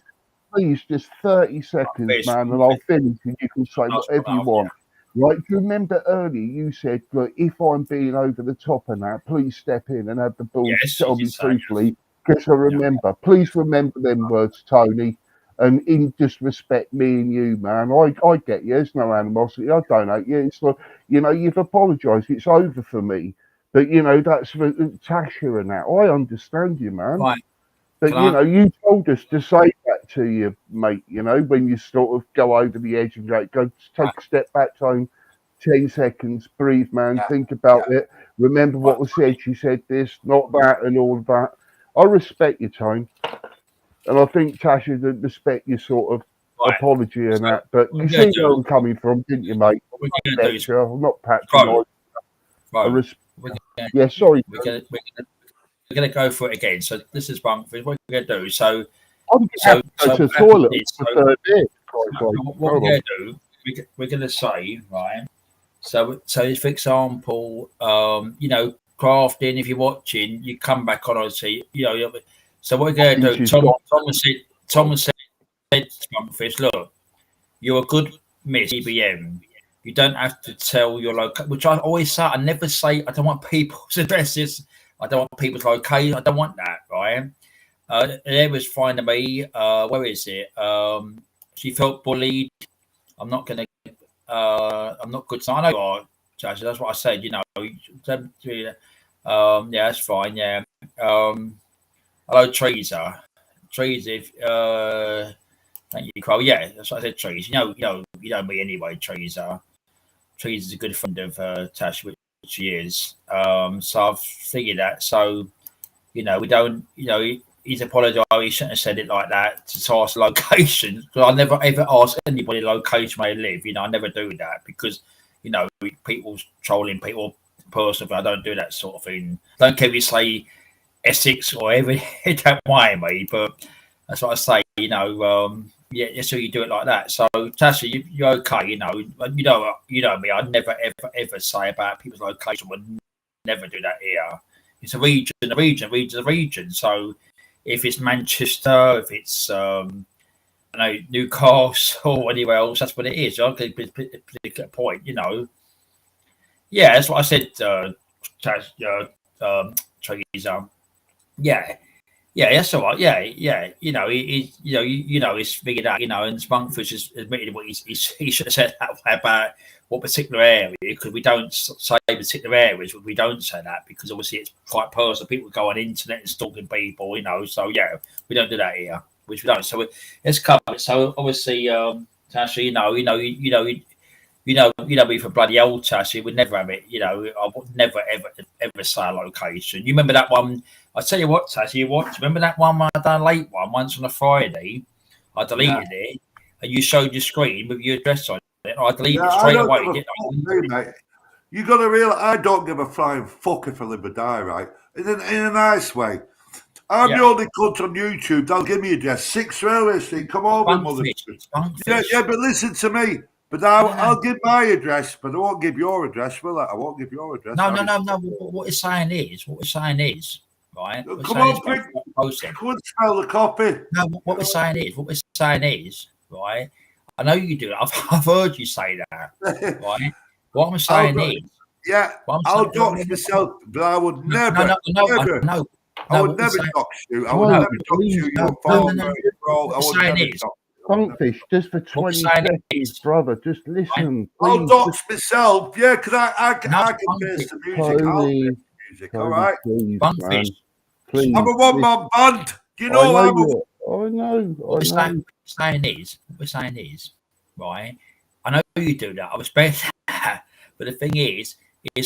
Please, just 30 seconds, man, and I'll finish, and you can say whatever you want. Right? Do you remember earlier you said, look, if I'm being over the top of that, please step in and have the balls to tell me truthfully, because I remember. Please remember them words, Tony. And in just respect me and you, man. I get you. There's no animosity. I don't hate you. It's like, you've apologised. It's over for me. But, that's for Tasha and that. I understand you, man. Right. But, you told us to say that to you, mate, when you sort of go over the edge and go take a step back, Tone, 10 seconds, breathe, man, think about it. Remember what was said. She said this, not that, and all of that. I respect your Tone. And I think Tasha did respect your sort of apology and that. But you see where I'm coming from, didn't you, mate? I'm not patronising. Yeah, sorry. We're going to go for it again. So this is Bunkfish. What we're going to do. So I'm going to go to the toilet. What we're going to do, we're going to say, right? So for example, crafting, if you're watching, you come back on and see, so what we're going to do, Thomas said, Bunkfish, look, you're a good Miss EBM. You don't have to tell your location, which I always say. I never say I don't want people's addresses. I don't want people's location. I don't want that, right? It was fine to me. Where is it? She felt bullied. I'm not going to. I'm not good. I know, Judge. That's what I said. Yeah, that's fine. Yeah. Hello, Teresa. Teresa, thank you, Crow. Yeah, that's what I said, Teresa. You know me anyway, Teresa. Teresa's a good friend of Tash, which she is. So I've figured that. So, we don't, he's apologised. He shouldn't have said it like that to ask location. Because I never ever ask anybody location where they live. I never do that because, people's trolling people personally. I don't do that sort of thing. Don't care if you say Essex or every, it don't mind me, but that's what I say, so you do it like that. So Tasha, you're okay, you know me. I never ever say about people's location. Would never do that here. It's a region. So if it's Manchester, if it's Newcastle or anywhere else, that's what it is. I can pick a point, Yeah, that's what I said. Teresa. Yeah, that's all right. Yeah. He's figured out. And Spunkfish has admitted what he should have said that about what particular area, because we don't say particular areas. We don't say that because obviously it's quite personal. People go on the internet and stalking people, So yeah, we don't do that here, which we don't. So let's cover it. So obviously, Tasha, you know me for bloody old Tasha. We'd never have it. I would never ever say a location. You remember that one? I tell you what, Tasha, remember that one I done late one once on a Friday? I deleted it, and you showed your screen with your address on it. I deleted it straight away. Mate. You got to realise I don't give a flying fuck if I live or die, right? In a nice way. I'm the only cunt on YouTube. They'll give me address 6 Railway Street. Come over, mother. Yeah, but listen to me. But I'll give my address, but I won't give your address, will I? I won't give your address. No. What we're saying is, right? Come on, quick. Couldn't smell the copy. No, what we're saying is, right? I know you do it. I've heard you say that, right? What I'm saying is, I'll dox myself, but I would never. No. I would never dox you. I would never dox you. Your phone, I would never dox. Punkfish, just for 20 seconds, brother. Just listen. I'll dox myself, because I can base the music. All right, Punkfish. Please. I'm a one-man band. I know. What we're saying is, right? I know you do that. I respect that. But the thing is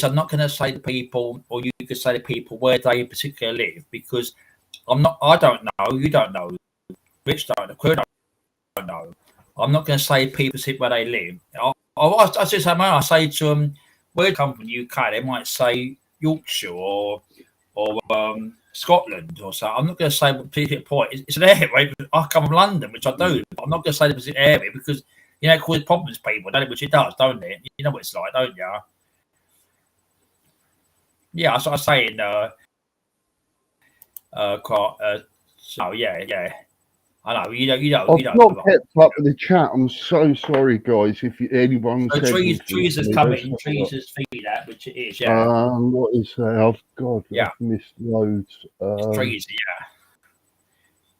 I'm not going to say to people, or you could say to people where they in particular live, because I don't know, you don't know, Rich don't know, Queer don't know. I'm not going to say people sit where they live. I just I say to them, where they come from the UK, they might say Yorkshire or Scotland or so. I'm not going to say what particular point. It's an area. I come from London, which I do. But I'm not going to say the particular area because it causes problems to people, don't it? Which it does, don't it? You know what it's like, don't you? Yeah, that's what I'm saying. So yeah. I know you don't. I've not kept up with the chat. I'm so sorry, guys. If anyone so said trees has come in. Trees has feed that, which it is. Yeah. What is that? I've missed loads. Trees, yeah.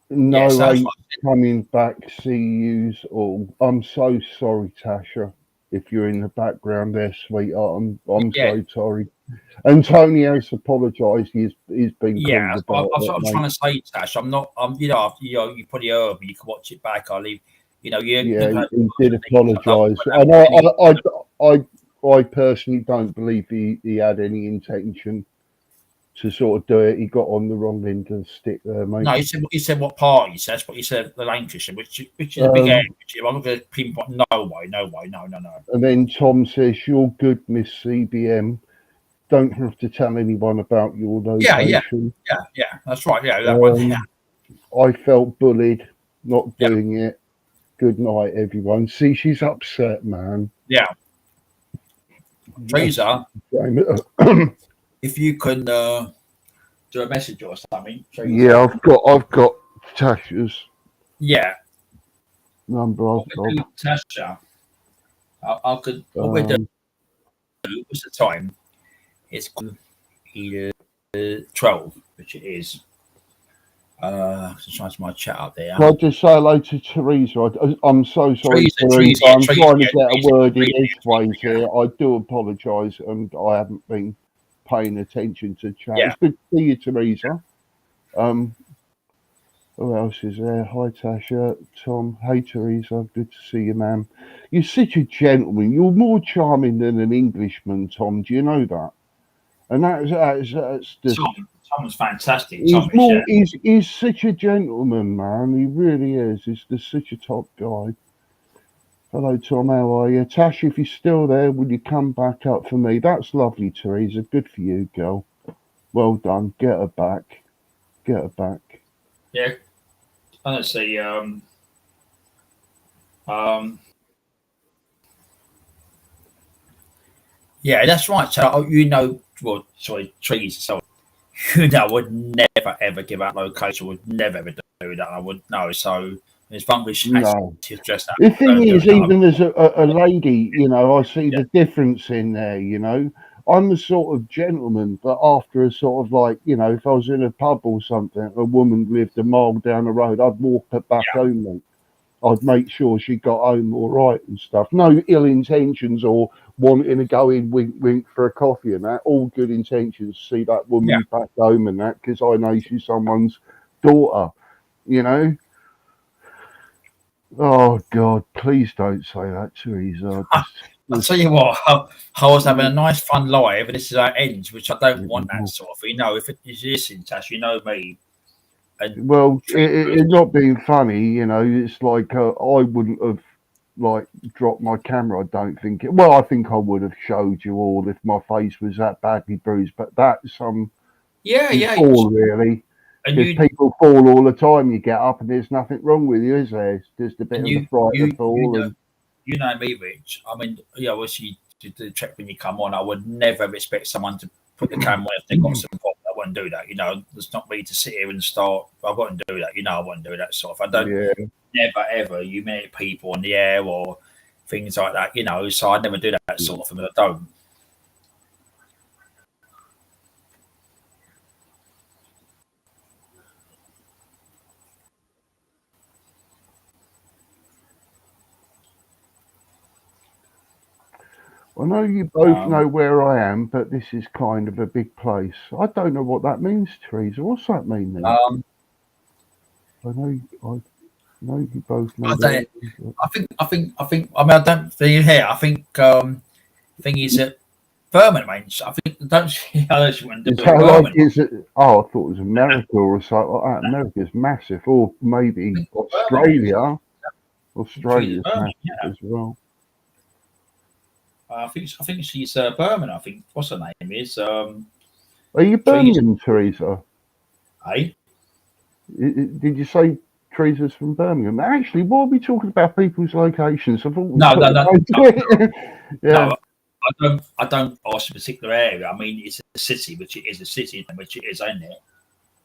No eight coming back. See yous all. I'm so sorry, Tasha. If you're in the background there, sweetheart, I'm so sorry. And Tony has apologised. He's been called about. That's what I'm trying to say, Tash. I'm not. You probably heard me. You can watch it back. He did apologise, and I personally don't believe he had any intention to sort of do it. He got on the wrong end of the stick there, mate. No, he said what part he says, but he said the Lancashire, which is a big area. I'm not going to pinpoint. No way. No. And then Tom says, "You're good, Miss CBM. Don't have to tell anyone about your location." Yeah. That's right. Yeah, that one. Yeah. I felt bullied, not doing it. Good night, everyone. See, she's upset, man. Yeah. Teresa, if you can do a message or something. Teresa. Yeah, I've got Tasha's number. Tasha, I could. What we do? What's the time? It's 12, which it is. Just trying to my chat up there. Can I just say hello to Teresa? I'm so sorry, Teresa. I'm trying to get a word in edgeways here. I do apologise, and I haven't been paying attention to chat. It's good to see you, Teresa. Who else is there? Hi, Tasha. Tom. Hey, Teresa. Good to see you, man. You're such a gentleman. You're more charming than an Englishman, Tom. Do you know that? And that's just... Tom's fantastic. He's such a gentleman, man. He really is. He's just such a top guy. Hello, Tom. How are you? Tash, if you're still there, will you come back up for me? That's lovely, Teresa. Good for you, girl. Well done. Get her back. Yeah. Honestly, yeah, that's right. So trees. So I would never ever give out location. Would never ever do that. I would no. So it's fun. No. The thing is, even as a lady, I see the difference in there. I'm a sort of gentleman, but after a sort of if I was in a pub or something, a woman lived a mile down the road, I'd walk her back home. I'd make sure she got home all right and stuff. No ill intentions or wanting to go in wink for a coffee and that. All good intentions to see that woman back home and that, because I know she's someone's daughter, Oh, God, please don't say that, Teresa. I'll tell you what, I was having a nice fun live, and this is how it ends, which I don't want that sort of thing. If it is listening, Tash, you know me. And it's not being funny, it's like I wouldn't have dropped my camera. I don't think it. Well, I think I would have showed you all if my face was that badly bruised, but that's all really. Because people fall all the time. You get up and there's nothing wrong with you, is there? It's just a bit of a fright to fall. You know me, Rich. I mean, obviously, to check when you come on, I would never expect someone to put the camera on if they've got some problem. I wouldn't do that. It's not me to sit here and start. I wouldn't do that. I wouldn't do that sort of. I don't. Never ever humiliate people on the air or things like that. So I'd never do that sort of thing. But I don't. I know you both know where I am, but this is kind of a big place. I don't know what that means, Teresa. What's that mean then? I know Maybe both. I think. I mean, I don't think here. I think thing is that Birmingham. I think don't see how she went to Is that Birmingham. like? Is it? Oh, I thought it was America or something like that. America's massive, or maybe Australia. Australia's massive as well. I think she's Birmingham. I think what's her name is. Are you Birmingham, Teresa? Hey, did you say Teresa's from Birmingham? Actually, why are we talking about people's locations? I thought no. Yeah. No, I don't ask a particular area. I mean, it's a city, which it is a city, which it is, ain't it?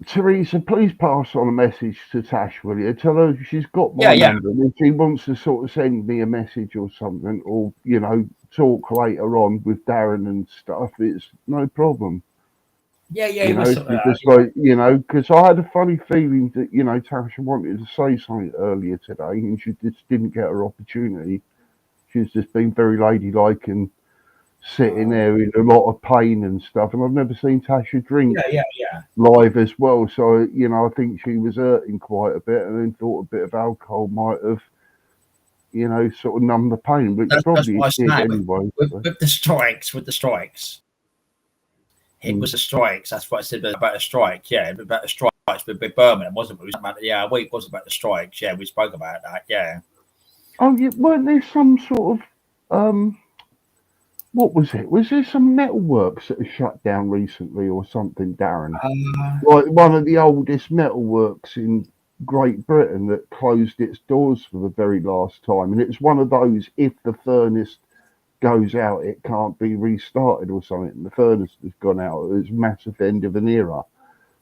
Teresa, please pass on a message to Tash, will you? Tell her she's got my number, and if she wants to sort of send me a message or something, or talk later on with Darren and stuff, it's no problem. Because I had a funny feeling that Tasha wanted to say something earlier today, and she just didn't get her opportunity. She's just been very ladylike and sitting there in a lot of pain and stuff, and I've never seen Tasha drink live as well. So I think she was hurting quite a bit, and then thought a bit of alcohol might have, sort of numbed the pain, which probably did anyway. With the strikes, it was the strikes. That's what I said about a strike. Yeah, about the strikes with Birmingham, wasn't it? It was about it was about the strikes. Yeah, we spoke about that. Yeah. Oh, yeah, weren't there some sort of what was it? Was there some metalworks that have shut down recently or something, Darren? Like one of the oldest metalworks in Great Britain that closed its doors for the very last time. And it's one of those, if the furnace goes out, it can't be restarted or something. And the furnace has gone out. It's a massive end of an era.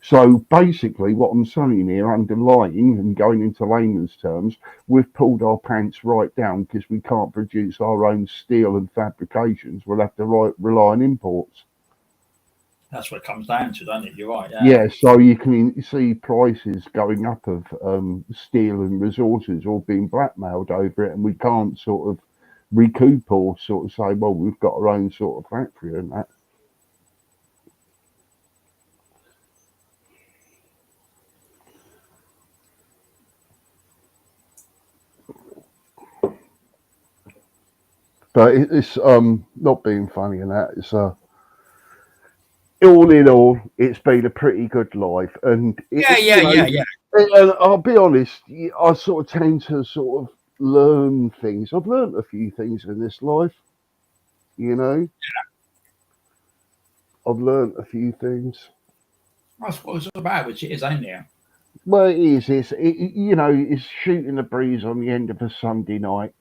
So basically what I'm saying here, underlying and going into layman's terms, we've pulled our pants right down because we can't produce our own steel and fabrications. We'll have to rely on imports. That's what it comes down to, doesn't it? You're right. Yeah, so you can see prices going up of steel and resources all being blackmailed over it, and we can't sort of recoup or sort of say, well, we've got our own sort of factory and that. But it's not being funny and that. It's all in all, it's been a pretty good life. And And I'll be honest, I sort of tend to sort of learn things. I've learned a few things in this life, I've learned a few things. That's what it's all about, which it is, ain't it? Well, it is. It's shooting the breeze on the end of a Sunday night.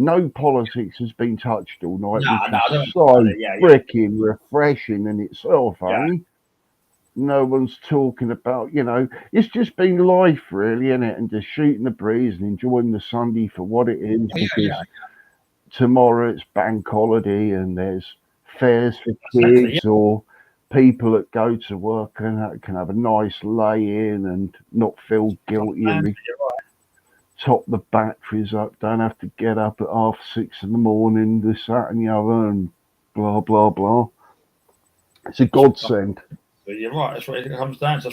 No politics has been touched all night, which is so freaking refreshing in itself, No one's talking about, it's just been life, really, isn't it? And just shooting the breeze and enjoying the Sunday for what it is. Because tomorrow it's bank holiday and there's fairs for kids or people that go to work and can have a nice lay-in and not feel guilty and top the batteries up, don't have to get up at 6:30 in the morning, this, that and the other, and blah, blah, blah. It's a godsend. You're right, that's what it comes down to.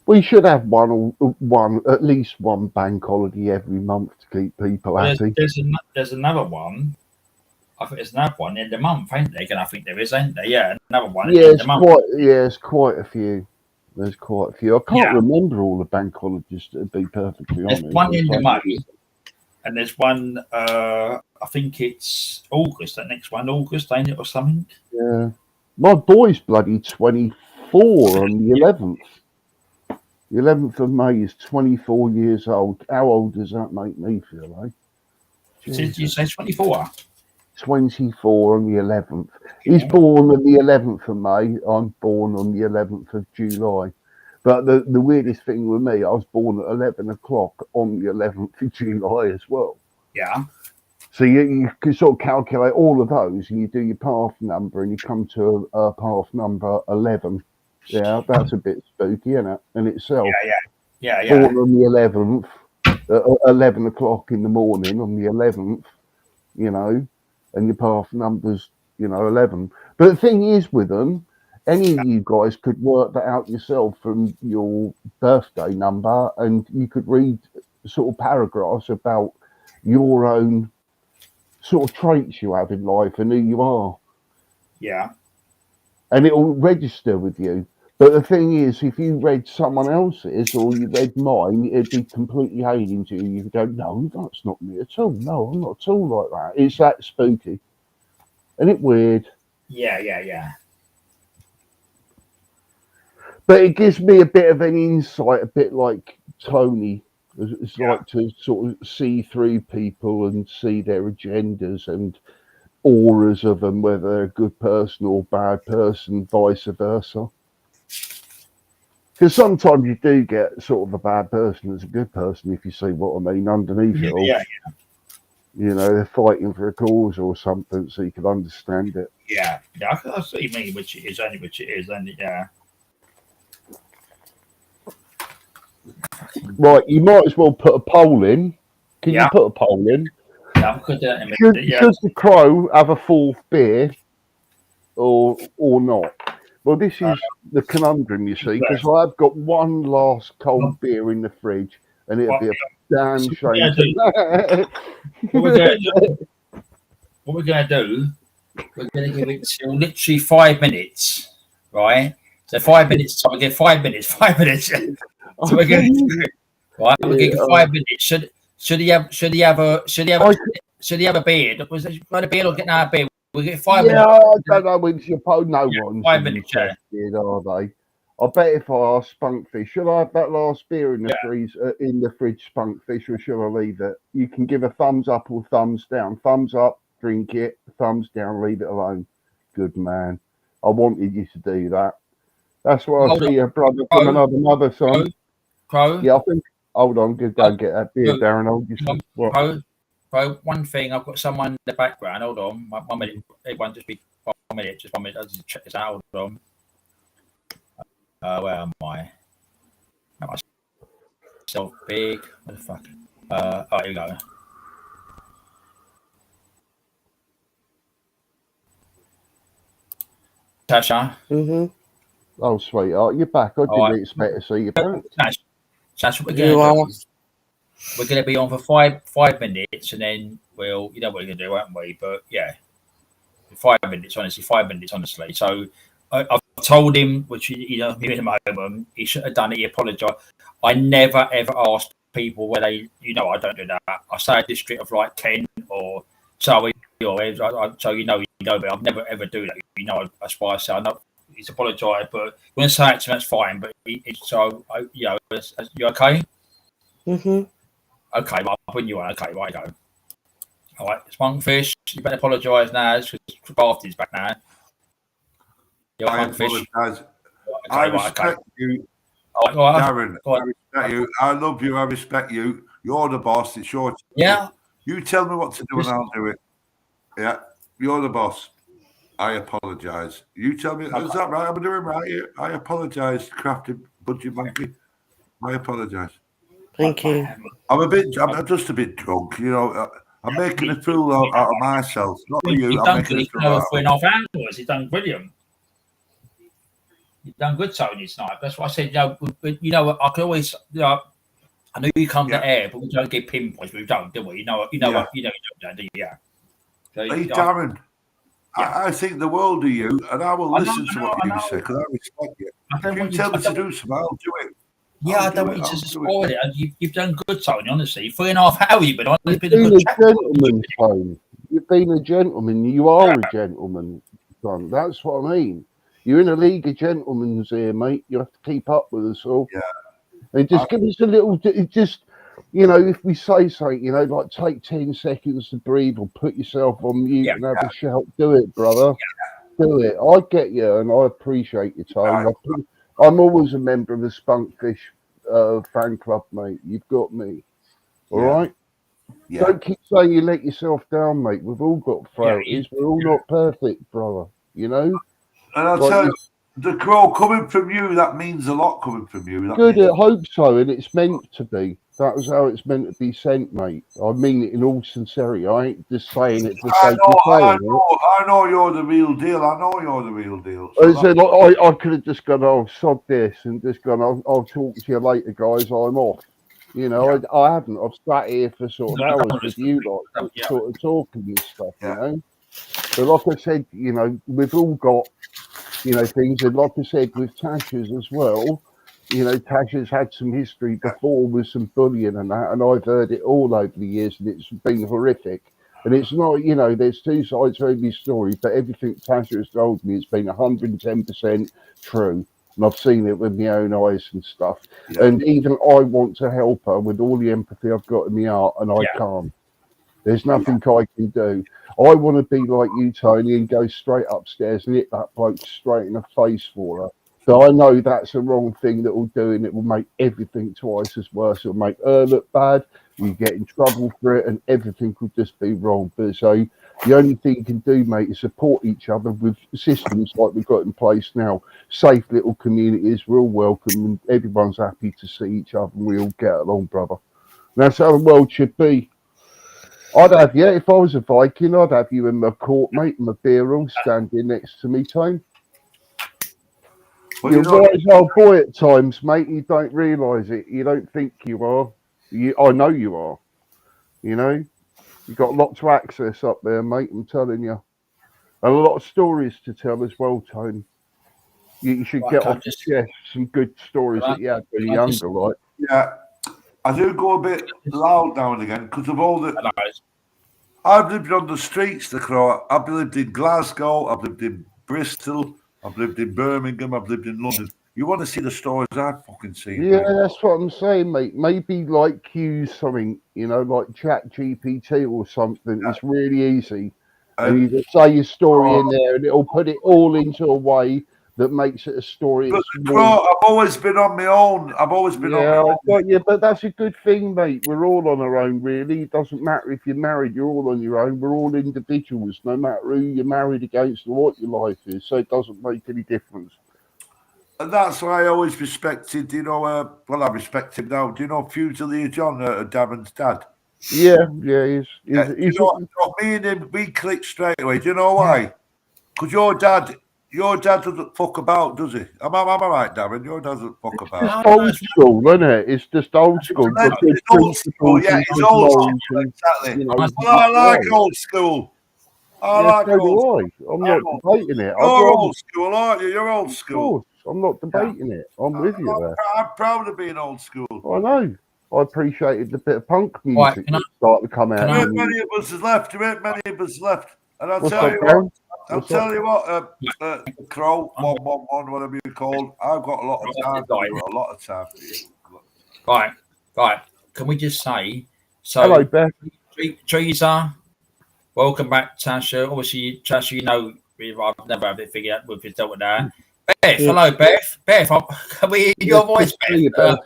We should have at least one bank holiday every month to keep people happy. There's another one. I think there's another one in the month, ain't there? I think there is, ain't there? Yeah, another one in the month. It's quite a few. There's quite a few. I can't remember all the bank holidays, to be perfectly honest. There's one in the May, and there's one, I think it's August, that next one, August, ain't it, or something? Yeah. My boy's bloody 24 on the 11th. The 11th of May is 24 years old. How old does that make me feel, eh? Did you say 24? 24 on the 11th. He's born on the 11th of May. I'm born on the 11th of July. But the weirdest thing with me, I was born at 11 o'clock on the 11th of July as well. Yeah. So you can sort of calculate all of those, and you do your path number, and you come to a path number 11. Yeah, that's a bit spooky, isn't it, in itself? Yeah. Born on the 11th, at 11 o'clock in the morning on the 11th, and your path number's, 11. But the thing is with them, any of you guys could work that out yourself from your birthday number, and you could read sort of paragraphs about your own sort of traits you have in life and who you are. Yeah. And it will register with you. But the thing is, if you read someone else's or you read mine, it'd be completely alien to you. You'd go, no, that's not me at all. No, I'm not at all like that. It's that spooky. Isn't it weird? Yeah. But it gives me a bit of an insight, a bit like Tony. It's like to sort of see through people and see their agendas and auras of them, whether they're a good person or bad person, vice versa. Because sometimes you do get sort of a bad person as a good person, if you see what I mean, underneath it all. Yeah. You know, they're fighting for a cause or something, so you can understand it. Yeah. I see what you mean, which it is, and yeah. Right, you might as well put a poll in. Can you put a poll in? Yeah, should the Crow have a fourth beer or not? Well, this is the conundrum, you see, because I've got one last cold beer in the fridge, and it'd be a damn shame. What we're going to do, we're going to give it till literally 5 minutes, right? So 5 minutes, so we get 5 minutes. So we're going to right. We're getting 5 minutes. Should he have a beard? Was it got a beard or getting out of beard? We get 5 minutes. I don't know when you put no one's 5 minutes. Are they? I bet if I ask Spunkfish, should I have that last beer in the in the fridge, Spunkfish, or should I leave it? You can give a thumbs up or thumbs down. Thumbs up, drink it. Thumbs down, leave it alone. Good man. I wanted you to do that. That's why I see your brother from another mother, son. Crow. Yeah, I think. Hold on, go and get that beer, Darren. Hold Crow, one thing, I've got someone in the background. Hold on, 1 minute. Everyone, just be 1 minute. Just 1 minute. I'll just check this out. Hold on. Where am I? Am I myself big? What the fuck? Here we go. Tasha. Oh, sweetheart, you're back. I didn't expect to see you back. That's what we're going to do. We're going to be on for 5 minutes, and then we'll, you know what we're going to do, won't we? But yeah, 5 minutes, honestly. So I've told him, which you know, in a moment, he should have done it. He apologised. I never ever ask people where they, you know, I don't do that. I say a district of like 10 or so, so you know, but I've never ever do that. You know, that's why I say I know. He's apologised, but when I say it to him, that's fine. But you know, you okay? Okay, well, I'll put you on. Okay, right, go. All right, Spunkfish, you better apologise now because Barty's back now. I apologise. I respect you, Darren. I respect you. I love you. I respect you. You're the boss. It's your time. Yeah. You tell me what to do and I'll do it. Yeah, you're the boss. I apologise. You tell me, is that right? I'm doing right here. I apologise, crafty budget monkey. I apologise. thank you. I'm just a bit drunk, you know. I'm making a fool out of myself. Not for you. I'm making a fool out of 3.5 hours. He's done brilliant. You've done good, Tony, tonight. That's why I said, you know, I can always, you know, I know you come to air, but we don't get pinpoints. We don't, do we? You know, you don't, do you? Yeah. So, hey, Darren. I think the world of you, and I will listen to what you say because I respect you. If you tell me to do something, I'll do it. Yeah, I don't want you to spoil it. You've done good, Tony, honestly. 3.5 hours you've been on. You've been a gentleman, Tony. You've been a gentleman. You are a gentleman, son. That's what I mean. You're in a league of gentlemen here, mate. You have to keep up with us all. Yeah. And just give us a little, just, you know, if we say something, you know, like take 10 seconds to breathe or put yourself on mute and have a shout. Do it, brother. Do it. I get you and I appreciate your time. I'm always a member of the Spunkfish fan club, mate. You've got me. All right? Yeah. Don't keep saying you let yourself down, mate. We've all got frailties. We're all not perfect, brother. You know? And I'll tell you, the Crow coming from you, that means a lot coming from you. Good, I hope so. And it's meant to be. That was how it's meant to be sent, mate. I mean it in all sincerity. I ain't just saying it for sake of saying it. I know you're the real deal. I know you're the real deal. So I could have just gone, oh, sod this, and just gone, I'll talk to you later, guys. I'm off. You know, I haven't. I've sat here for sort of hours with you lot, sort of talking and stuff, you know. But like I said, you know, we've all got, you know, things. And like I said, with Tasha's as well, you know, Tasha's had some history before with some bullying and that. And I've heard it all over the years and it's been horrific. And it's not, you know, there's two sides to every story, but everything Tasha has told me, it's been 110% true. And I've seen it with my own eyes and stuff. Yeah. And even I want to help her with all the empathy I've got in my heart, and I can't. There's nothing I can do. I want to be like you, Tony, and go straight upstairs and hit that bloke straight in the face for her. But I know that's the wrong thing that will do, and it will make everything twice as worse. It'll make her look bad, you get in trouble for it, and everything will just be wrong. But so the only thing you can do, mate, is support each other with systems like we've got in place now. Safe little communities, we're all welcome, and everyone's happy to see each other, and we all get along, brother. And that's how the world should be. I'd have you, if I was a Viking, I'd have you in my court, mate, and my beer all standing next to me, Tone. Well, you're right as old boy at times, mate. You don't realise it. You don't think you are. I know you are. You know? You've got lots of access up there, mate, I'm telling you. And a lot of stories to tell as well, Tony. You should get off your chest some good stories that you had when you were younger, right? Yeah. I do go a bit loud now and again because of all the... I've lived on the streets, the Crow. I've lived in Glasgow, I've lived in Bristol, I've lived in Birmingham, I've lived in London. You want to see the stories I've fucking seen? Yeah, mate? That's what I'm saying, mate. Maybe like use something, you know, like Chat GPT or something. Yeah. It's really easy. And you just say your story in there and it'll put it all into a way that makes it a story. But I've always been on my own. I've always been on my own. Yeah, but that's a good thing, mate. We're all on our own, really. It doesn't matter if you're married, you're all on your own. We're all individuals, no matter who you're married against or what your life is. So it doesn't make any difference. And that's why I always respected, you know, well, I respect him now. Do you know Fusilier John, Damon's dad? Yeah, he's you know, me and him, we clicked straight away. Do you know why? Because your dad doesn't fuck about, does he? Am I right, Darren? Your dad doesn't fuck about. It's old school, isn't it? It's just old school. It's old school, yeah, it's old school, exactly. You know, well, I like old school. I like old school. I'm not debating it. You're old school, aren't you? You're old school. Of course, I'm not debating it. I'm with you there. I'm proud of being old school. I know. I appreciated the bit of punk music that started to come out. There ain't many of us left. And I'll tell you what, Crow, 111, whatever you call, I've got a lot of time for you. Right. Can we just say, so hello, Beth. Teresa, welcome back, Tasha. Obviously, Tasha, you know, I've never had it figured out with dealt with that. Beth, hello, Beth. Beth, can we hear your voice, Beth?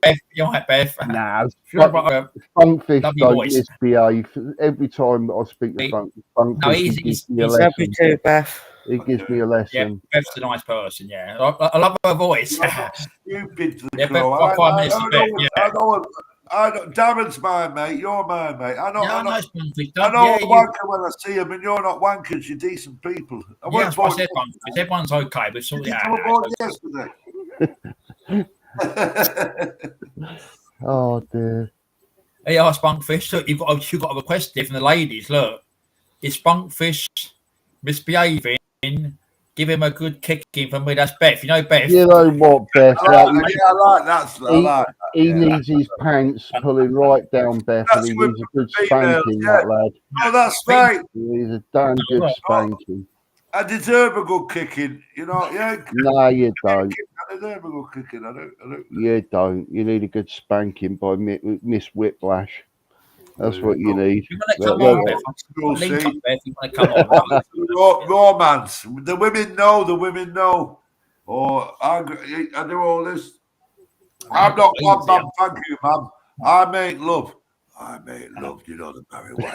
Beth, you all right, Beth? Nah, Funkfish don't misbehave. Every time that I speak to Funkfish, he gives me a lesson. Too, Beth. He gives me a lesson. Yeah, Beth's a nice person, yeah. I love her voice. Stupid. Yeah, Beth, 5 minutes to Beth, I know, Darren's mine, mate. You're mine, mate. I know I'm wanker when I see him, and you're not wankers. You're decent people. That's what I said, everyone's okay. We've sorted it out. Oh dear. Hey, Spunkfish, look, you've got a request here from the ladies. Look, is Spunkfish misbehaving? Give him a good kicking from me. That's Beth. You know Beth. You know what, Beth? I like that. He needs his pants pulling right down, Beth, and he needs a good spanking, that lad. Oh, that's right. He needs a damn good spanking. I deserve a good kicking, you know. Yeah. No, you don't. I deserve a good kicking. I don't. You don't. You need a good spanking by Miss Whiplash. That's what you need. Romance. The women know. Oh, I do all this. I'm not one man. Thank you, ma'am. I make love. You know the very well.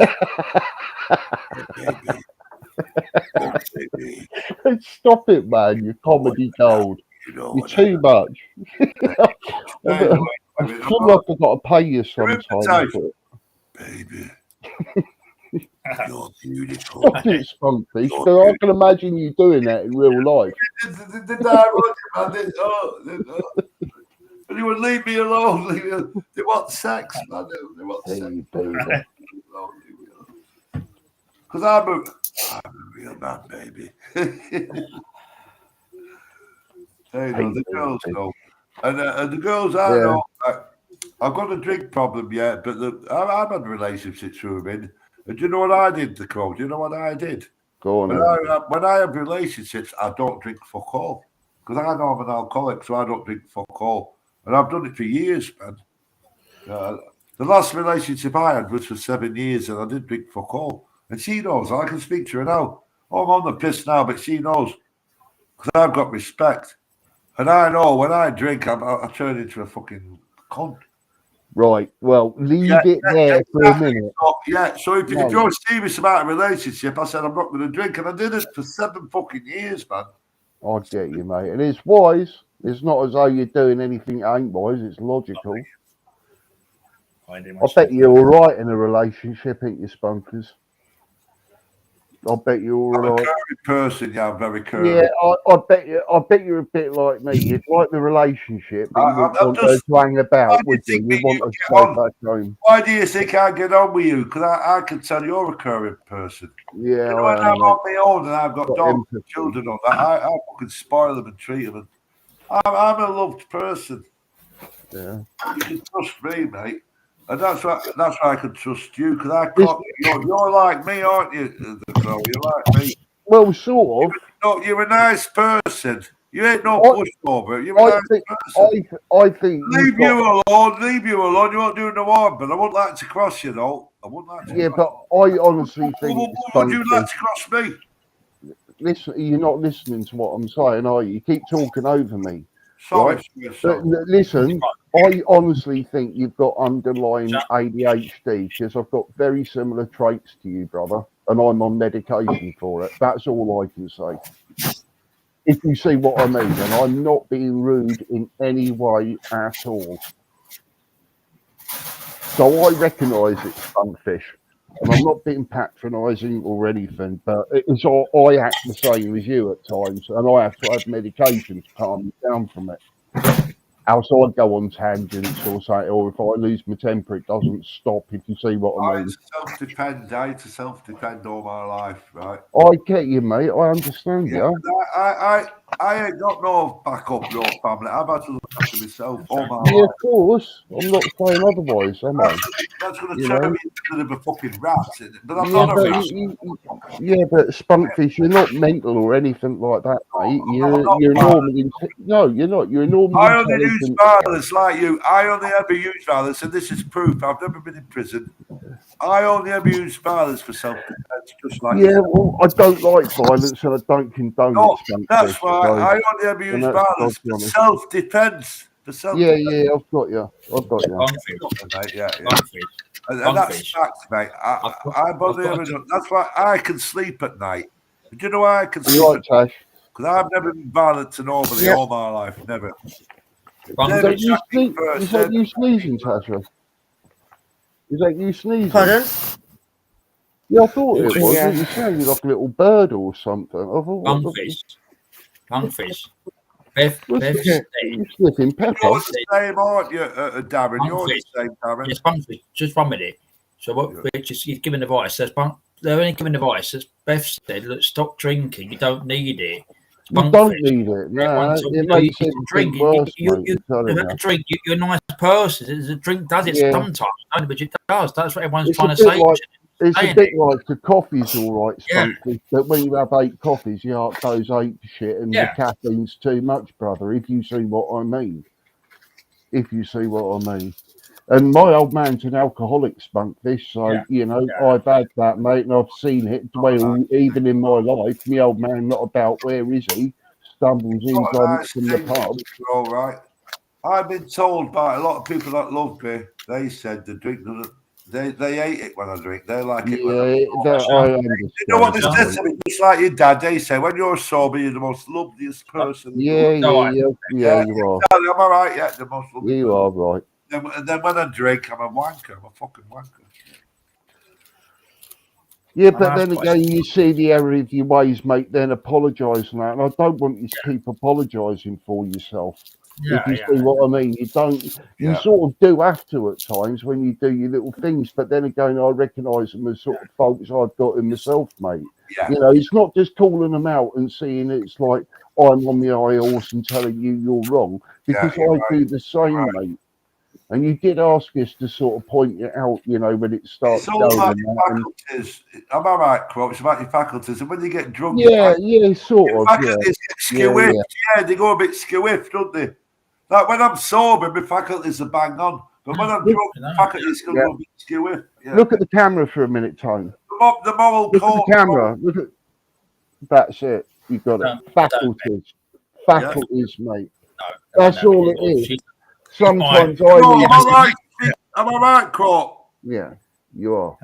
Stop it, man. You're comedy gold. You're too much. I feel like I've got to pay you sometime. Baby, you're beautiful. Stop it, Spunky. So I can imagine you doing that in real life. But he would leave me alone. They want sex, man. They want sex. Because I'm a real man, baby. The girls know. And the girls I know, I've got a drink problem yet, but I've had relationships with women. And do you know what I did, the Crow? Do you know what I did? Go on. When I have relationships, I don't drink fuck all. Because I know I'm an alcoholic, so I don't drink fuck all. And I've done it for years, man. The last relationship I had was for 7 years, and I didn't drink fuck all. And she knows. I can speak to her now. Oh, I'm on the piss now, but she knows. Because I've got respect. And I know when I drink, I turn into a fucking cunt. Right. Well, leave it there for a minute. So if you're serious about a relationship, I said I'm not going to drink, and I did it for 7 fucking years, man. I get you, mate. And it's wise. It's not as though you're doing anything that ain't wise. It's logical. I bet you're all right in a relationship, ain't you, Spunkers? I bet you're all right. I'm a curvy person, yeah, I'm very curvy. Yeah, I bet you're a bit like me. You'd like the relationship, but you wouldn't want to hang about, would you? You want to go back home. Why do you think I get on with you? Because I can tell you're a curvy person. Yeah, when I'm on my own and I've got dogs and children on that, I fucking spoil them and treat them. I'm a loved person. Yeah. You can trust me, mate. And that's why I can trust you, because I can't. You're like me, aren't you, You're like me. Well, sort of. You're a nice person. You ain't no pushover. You're a nice person. I think. Leave you alone. You won't do no harm. But I wouldn't like to cross you, though. I wouldn't like to. Yeah, but I honestly think. Would you like to cross me? Listen, you're not listening to what I'm saying, are you? You keep talking over me. Sorry. But listen, I honestly think you've got underlying ADHD, because I've got very similar traits to you, brother, and I'm on medication for it. That's all I can say. If you see what I mean, and I'm not being rude in any way at all. So I recognise it's Spunkfish, and I'm not being patronising or anything, but it's all, I act the same as you at times, and I have to have medication to calm me down from it. Else I go on tangents or say, or if I lose my temper, it doesn't stop, if you see what I mean. I had to self-defend all my life, right? I get you, mate. I understand you. I ain't got no backup, no family. I've had to look after myself all my life. Yeah, of course. I'm not saying otherwise, am I? That's going to turn me into a fucking rat, isn't it? But I'm yeah, not a rat. But Spunkfish, you're not mental or anything like that, mate. You're normally... No, you're not. You're normally... I only use violence like you. I only ever use violence, and this is proof. I've never been in prison. I only ever use violence for self-defense, just like you. Well, I don't like violence, and I don't condone it. That's why I only ever use violence for self-defense. Yeah, I've got you. Yeah. And that's facts, mate. I've only ever done. That's why I can sleep at night. Do you know why I can sleep? You're right, Tash. Because I've never been violent to nobody all my life. Never. Is that you sneezing, Tasha? Is that you sneezing? Pardon? Yeah, I thought it was. Yeah. You sounded like a little bird or something. I thought. Lungfish. Beth you're sniffing pepper. You're the same, aren't you, Darren? You're the same, Darren. Yes, Spunkfish. Just 1 minute. So what we're just giving advice. They're only giving advice. As Beth said, look, stop drinking. You don't need it. You don't need it. No, it makes it drink. You have a drink. You're a nice person. The drink does it sometimes, but it does. That's what everyone's trying to say. It's a bit like the coffee's all right, but when you have 8 coffees, your heart goes ape shit, and the caffeine's too much, brother. If you see what I mean. And my old man's an alcoholic, Spunkfish, so I've had that, mate, and I've seen it. Well, even in my life, my old man, not about where is he, stumbles in from the pub. All right. I've been told by a lot of people that love me. They said the drink doesn't. They hate it when I drink. They like it when I understand. You know what they said to me? Just like your dad, they say, when you're sober, you're the most loveliest person. Yeah, you are. Am I right? Yeah, the most lovely. You are right. And then when I drink, I'm a wanker. I'm a fucking wanker. Yeah, but then again, you see the error of your ways, mate, then apologise and that. And I don't want you to keep apologising for yourself. If you see what I mean, you don't. You sort of do have to at times when you do your little things, but then again, I recognise them as sort of faults I've got in myself, mate. Yeah. You know, it's not just calling them out and seeing it's like I'm on the high horse and telling you you're wrong, because I do the same, mate. And you did ask us to sort of point it out, you know, when it starts it's all going. about your faculties. Am I right, Crow? It's about your faculties. And when you get drunk, yeah, sort your of. faculties get skewiffed. Yeah, they go a bit skewiffed, don't they? Like when I'm sober, my faculties are bang on. But when I'm drunk, my faculties can go a bit skewiffed. Yeah. Look at the camera for a minute, Tone. The moral Look code. at the camera. Look at. That's it. You got it. Faculties. Faculties, mate. That's all it is. Sometimes am I right, Crow? Yeah, you are.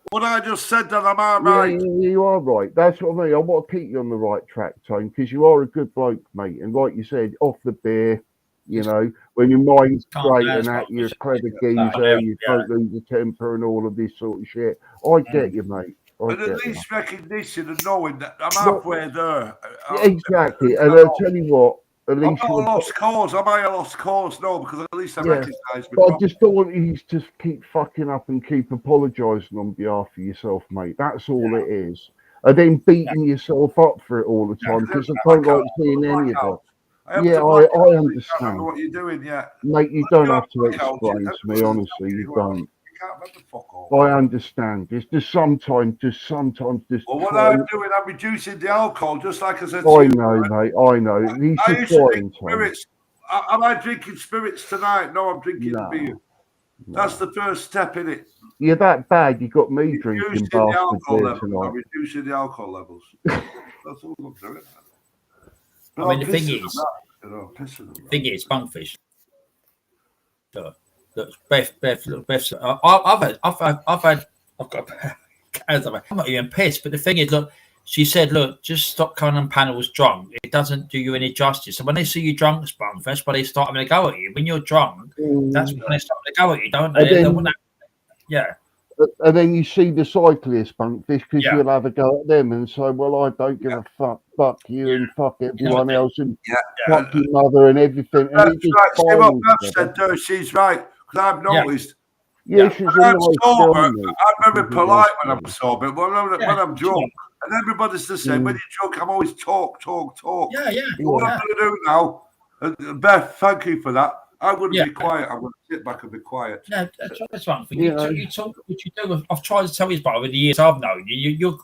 What I just said, then am I right? Yeah, you are right. That's what I mean. I want to keep you on the right track, Tone, because you are a good bloke, mate. And like you said, off the beer, you know, when your mind's straight and that, you're a clever geezer, you don't lose your temper and all of this sort of shit. I get you, mate. But at least recognition and knowing that I'm halfway there. Exactly. And I'll tell you what, at least I'm not a lost cause. Am I a lost cause? No, because at least I recognise me. But I just don't want you to keep fucking up and keep apologising on behalf of yourself, mate. That's all it is. And then beating yourself up for it all the time, because I don't like seeing any of it. I understand. I don't know what you're doing, mate. You don't have to explain to me, honestly. You don't. I understand. It's just sometimes. Well, what I'm doing, I'm reducing the alcohol, just like I said. I know, mate. I know. I used to drink spirits. Am I drinking spirits tonight? No, I'm drinking beer. That's the first step in it. You're that bad. You got me drinking bastard beer tonight. I'm reducing the alcohol levels. That's all I'm doing. But I mean, the thing is, Bunkfish. Look, Beth. I'm not even pissed, but the thing is, look, she said, look, just stop coming on panels drunk. It doesn't do you any justice. And when they see you drunk, Bunkfish, that's why they start having a go at you. When you're drunk, that's when they start having a go at you, don't they? Yeah. And then you see the cyclists, Bunkfish, because you'll have a go at them and say, well, I don't give a fuck you and fuck everyone else and fuck your mother and everything. And it just See what Beth said there, she's right, because I've noticed. She's a nice sober, I'm very polite when I'm sober, but when I'm drunk, and everybody's the same. When you're drunk, I'm always talk. Yeah. What I'm going to do now, and Beth, thank you for that. I'm going to be quiet. I'm going to sit back and be quiet. No, that's one thing. You talk what you do. I've tried to tell you about over the years I've known you. You're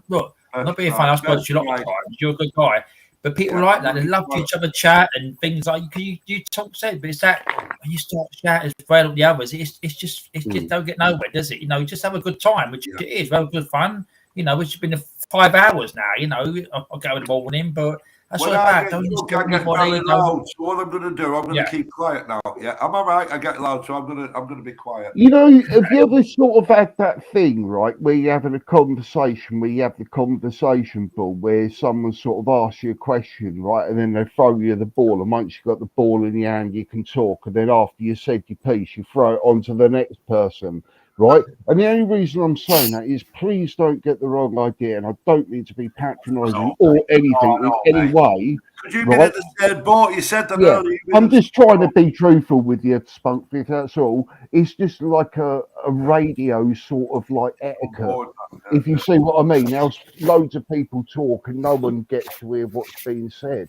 look, I'm not being funny. I suppose you a lot of times. You're a good guy. But people like that. They love to each other chat and things like you talk said. But it's that when you start shouting as well as the others, it's just don't get nowhere, does it? You know, just have a good time, which it is. Well, good fun. You know, which has been 5 hours now. You know, I'll go in the morning, but. When I get very loud, so what I'm going to do, I'm going to keep quiet now. Yeah, am I right? I get loud, so I'm going to be quiet. You know, have you ever sort of had that thing, right, where you're having a conversation, where you have the conversation ball, where someone sort of asks you a question, right, and then they throw you the ball, and once you've got the ball in your hand, you can talk, and then after you said your piece, you throw it onto the next person. Right, and the only reason I'm saying that is please don't get the wrong idea, and I don't mean to be patronising or anything in any way. Could you be at the same boat? You said that earlier. I'm just trying to be truthful with you, Spunkfish, that's all. It's just like a radio sort of like etiquette, if you see what I mean. Now, loads of people talk and no one gets to hear what's being said.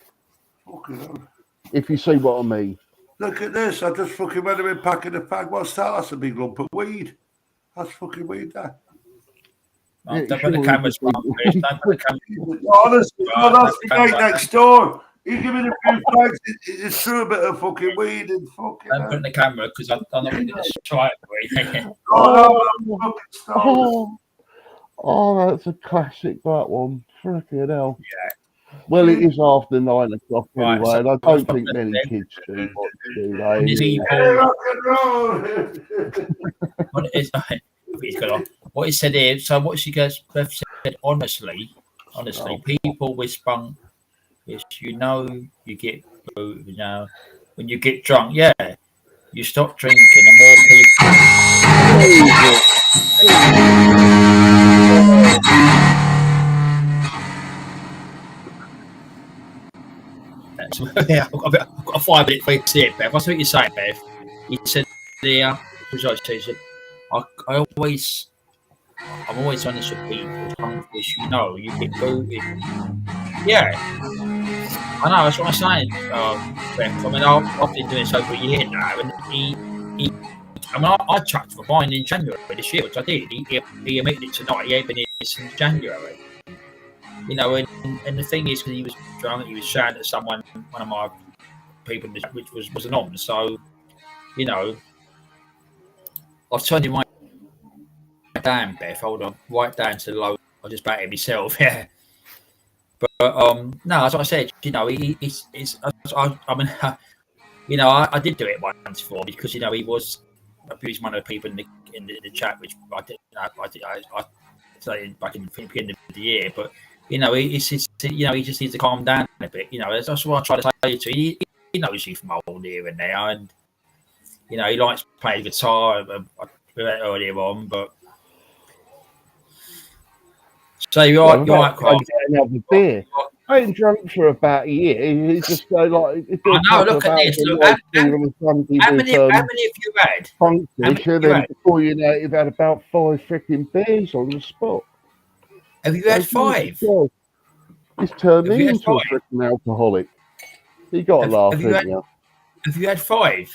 If you see what I mean. Look at this, I just fucking went in packing a fag. What's that? That's a big lump of weed. That's fucking weed there. Don't put the cameras on. Honestly, that's the guy next door. He's giving a few fags. It's threw a bit of fucking weed and fucking. Don't put the camera because I'm not going to try it. Oh, that's a classic, that one. Freaking hell. Yeah. Well, it is after 9 o'clock anyway, and I don't think many kids do what do they? What he said here, so what she goes, Beth said, honestly, people with spunk, is you get, when you get drunk, you stop drinking, and more people. Yeah, I've got a 5 minute free to it, Beth. What's what you're saying, Beth? He said, "I'm always honest with people. Because you get booted. Yeah, I know. That's what I'm saying, Beth. I mean, I've been doing this over a year now, and I chucked for mine in January this year, which I did. He admitted it tonight. He ain't been here since January. And the thing is, because he was drunk, he was shouting at one of my people, which was anonymous. So, I've turned him right down, Beth. Hold on, right down to the low. I just batted myself, yeah. But no, as I said, he's. I mean, I did do it once for because he was one of the people in the chat, which I did. I started back in the beginning of the year, but he just needs to calm down a bit. That's what I try to say to you. He knows you from old here and there, and he likes playing guitar earlier on, but so you're right, another beer. I ain't drunk for about a year. It's just like I know. Look at this. Look, how many have you had? Funkfish, and then before you know it, you've had about 5 freaking beers on the spot. Have you had 5? He's turned me into a freaking alcoholic. You got to laugh, haven't you? Have you had 5?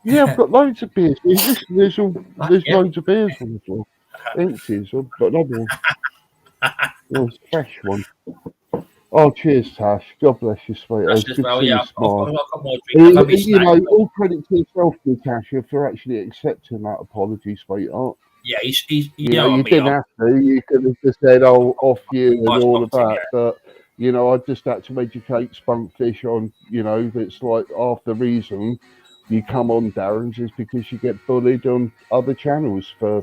Yeah, I've got loads of beers. There's loads of beers on the floor. Empties. I've got another one. Oh, it's a fresh one. Oh, cheers, Tash. God bless you, sweetheart. It's good to see you smile. All credit to yourself, Natasha, for actually accepting that apology, sweetheart. Yeah, you didn't have to. You could have just said, "Oh, off you," and all of that. But I just had to educate Spunkfish on, that's like half the reason you come on Darren's is because you get bullied on other channels for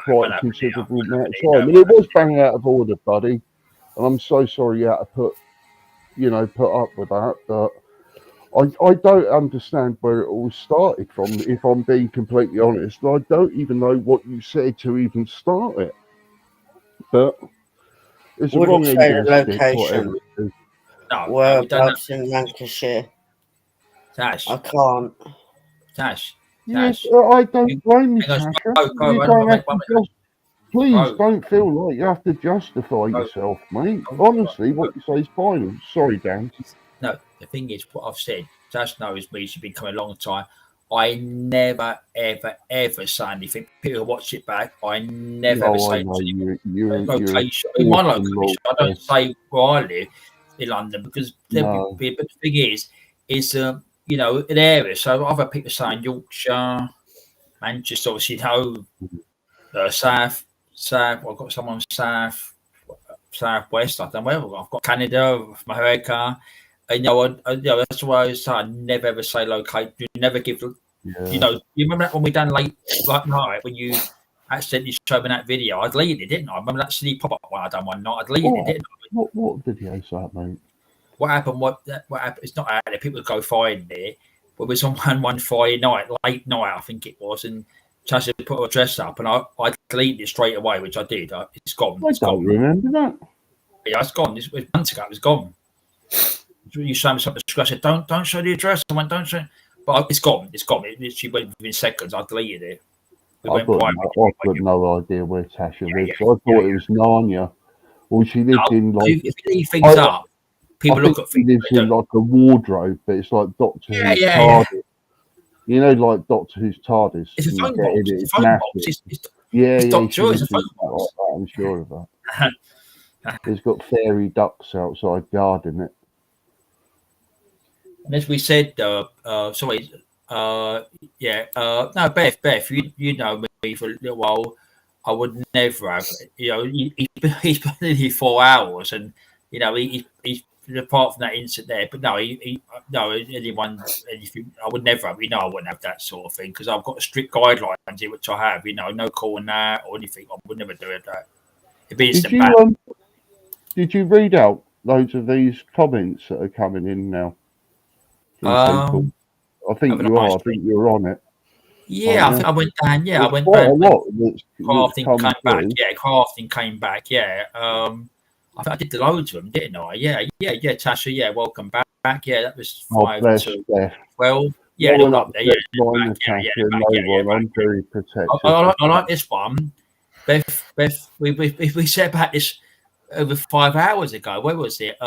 quite a considerable amount of time. And it was bang out of order, buddy. And I'm so sorry you had to put up with that. But I don't understand where it all started from, if I'm being completely honest. I don't even know what you said to even start it. But it's a wrong end of the stick, whatever it is. Whereabouts in Lancashire? Tash. I can't. Tash. Yes, I don't blame you, Tasha. Please don't feel like you have to justify yourself, mate. Honestly, what you say is fine. Sorry, Dan. No, the thing is, what I've said, Tash knows me, she's been coming a long time. I never, ever, ever say anything. People watch it back. I never ever say anything. In my location, I don't say where I live in London because but the thing is an area. So other people saying Yorkshire, Manchester, obviously, South. I've got someone southwest. I don't know. I've got Canada, America. And that's why I say I never ever say locate. You never give. You remember that when we done late night when you accidentally showed me that video? I deleted it, didn't I? Remember that silly pop up one I done one night? I deleted it, didn't I? What video is that, mate? What happened? What happened? It's not out there. People go find it. But it was on one Friday night, late night, I think it was, and Tasha put her dress up, and I deleted it straight away, which I did. It's gone. I don't remember that. Yeah, it's gone. It was months ago. It was gone. You showed me something. I said, "Don't show the address." I went, "Don't show." But it's gone. It's gone. It literally went within seconds. I deleted it. I've got no idea where Tasha lives. I thought it was Narnia. Well, she lived in like. If you leave things up, people look at things. She lives in like a wardrobe, but it's like Doctor Who's TARDIS. You know, like Doctor Who's TARDIS. It's a phone box. It's a phone box. It's Doctor Who's a phone box. I'm sure of that. It's got fairy ducks outside guarding it. And as we said, no, Beth, you know me for a little while. I would never have, he's been in here 4 hours, and he's apart from that incident there. But no, anything. I would never have. I wouldn't have that sort of thing because I've got strict guidelines here, which I have. No calling that or anything. I would never do it. That it'd be instant. Did you read out loads of these comments that are coming in now? I think you are. I think you're on it. Yeah, I think I went down. Yeah, I went down. A lot. Crafting came back. Yeah, crafting came back. Yeah. I think I did the loads of them, didn't I? Yeah, Tasha, yeah, welcome back. Yeah, that was 5 to 12. Yeah, Going up there, yeah. I'm very protective. I like this one. Beth, we said about this over 5 hours ago. Where was it?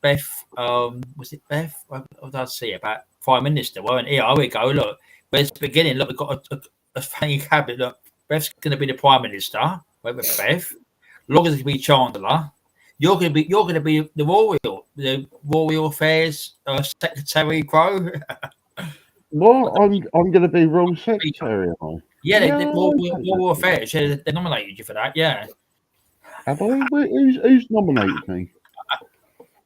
Beth, was it Beth? What did I see? About Prime Minister, weren't it? Here we go. Look, where's the beginning? Look, we've got a funny habit. Look, Beth's going to be the Prime Minister. Wait with Beth. Logan's going to be Chancellor. You're going to be the Royal Affairs Secretary, Crow. Well, I'm going to be Royal Secretary. Yeah, the Royal Affairs. Yeah, they nominated you for that. Yeah. Have I? Who's nominated me?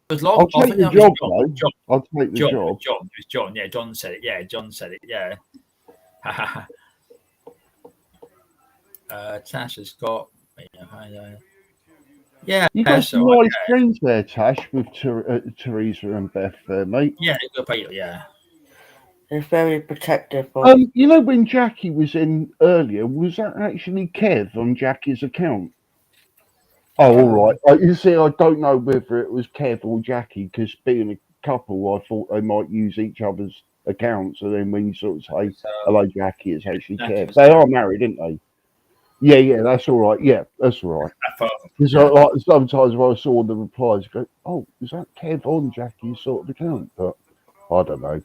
I'll take the job, though. I'll take the job. It was John. Yeah, John said it. Yeah, John said it. Yeah. Tasha's got. Yeah, you got some nice friends there, Tash, with Teresa and Beth there, mate. Yeah, yeah. They're very protective. You know when Jackie was in earlier, was that actually Kev on Jackie's account? Oh, all right. You see, I don't know whether it was Kev or Jackie, because being a couple, I thought they might use each other's accounts, and then when you sort of say, hello, Jackie, it's actually Kev. They are married, aren't they? Yeah, that's all right. Yeah, that's all right. Because sometimes when I saw the replies, I go, oh, is that Kev on Jackie's sort of account? But I don't know.